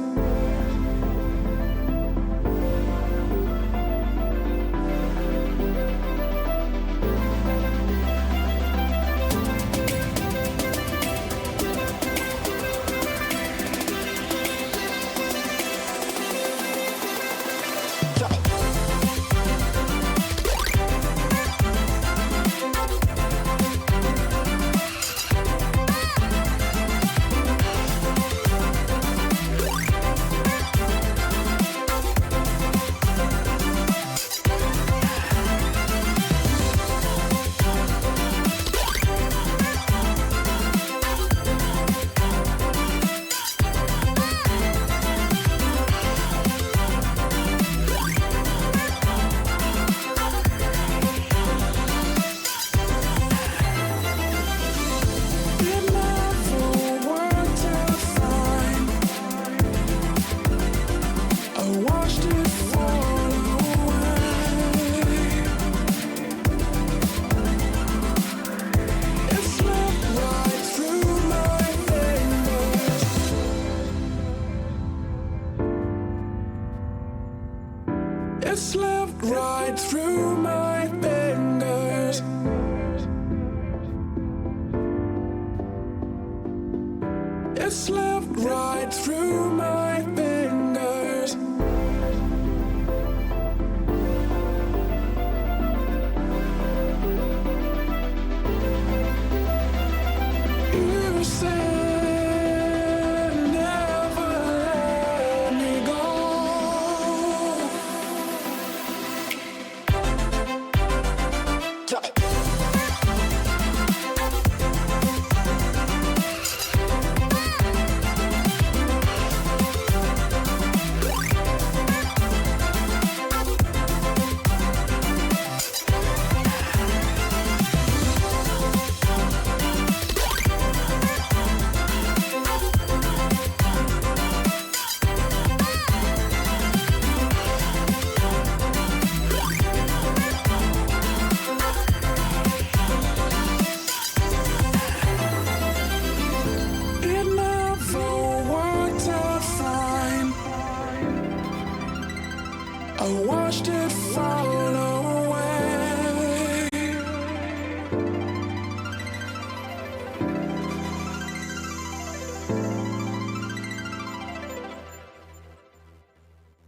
It slipped right through my fingers. You said never let me go. It never worked out fine. I watched it fall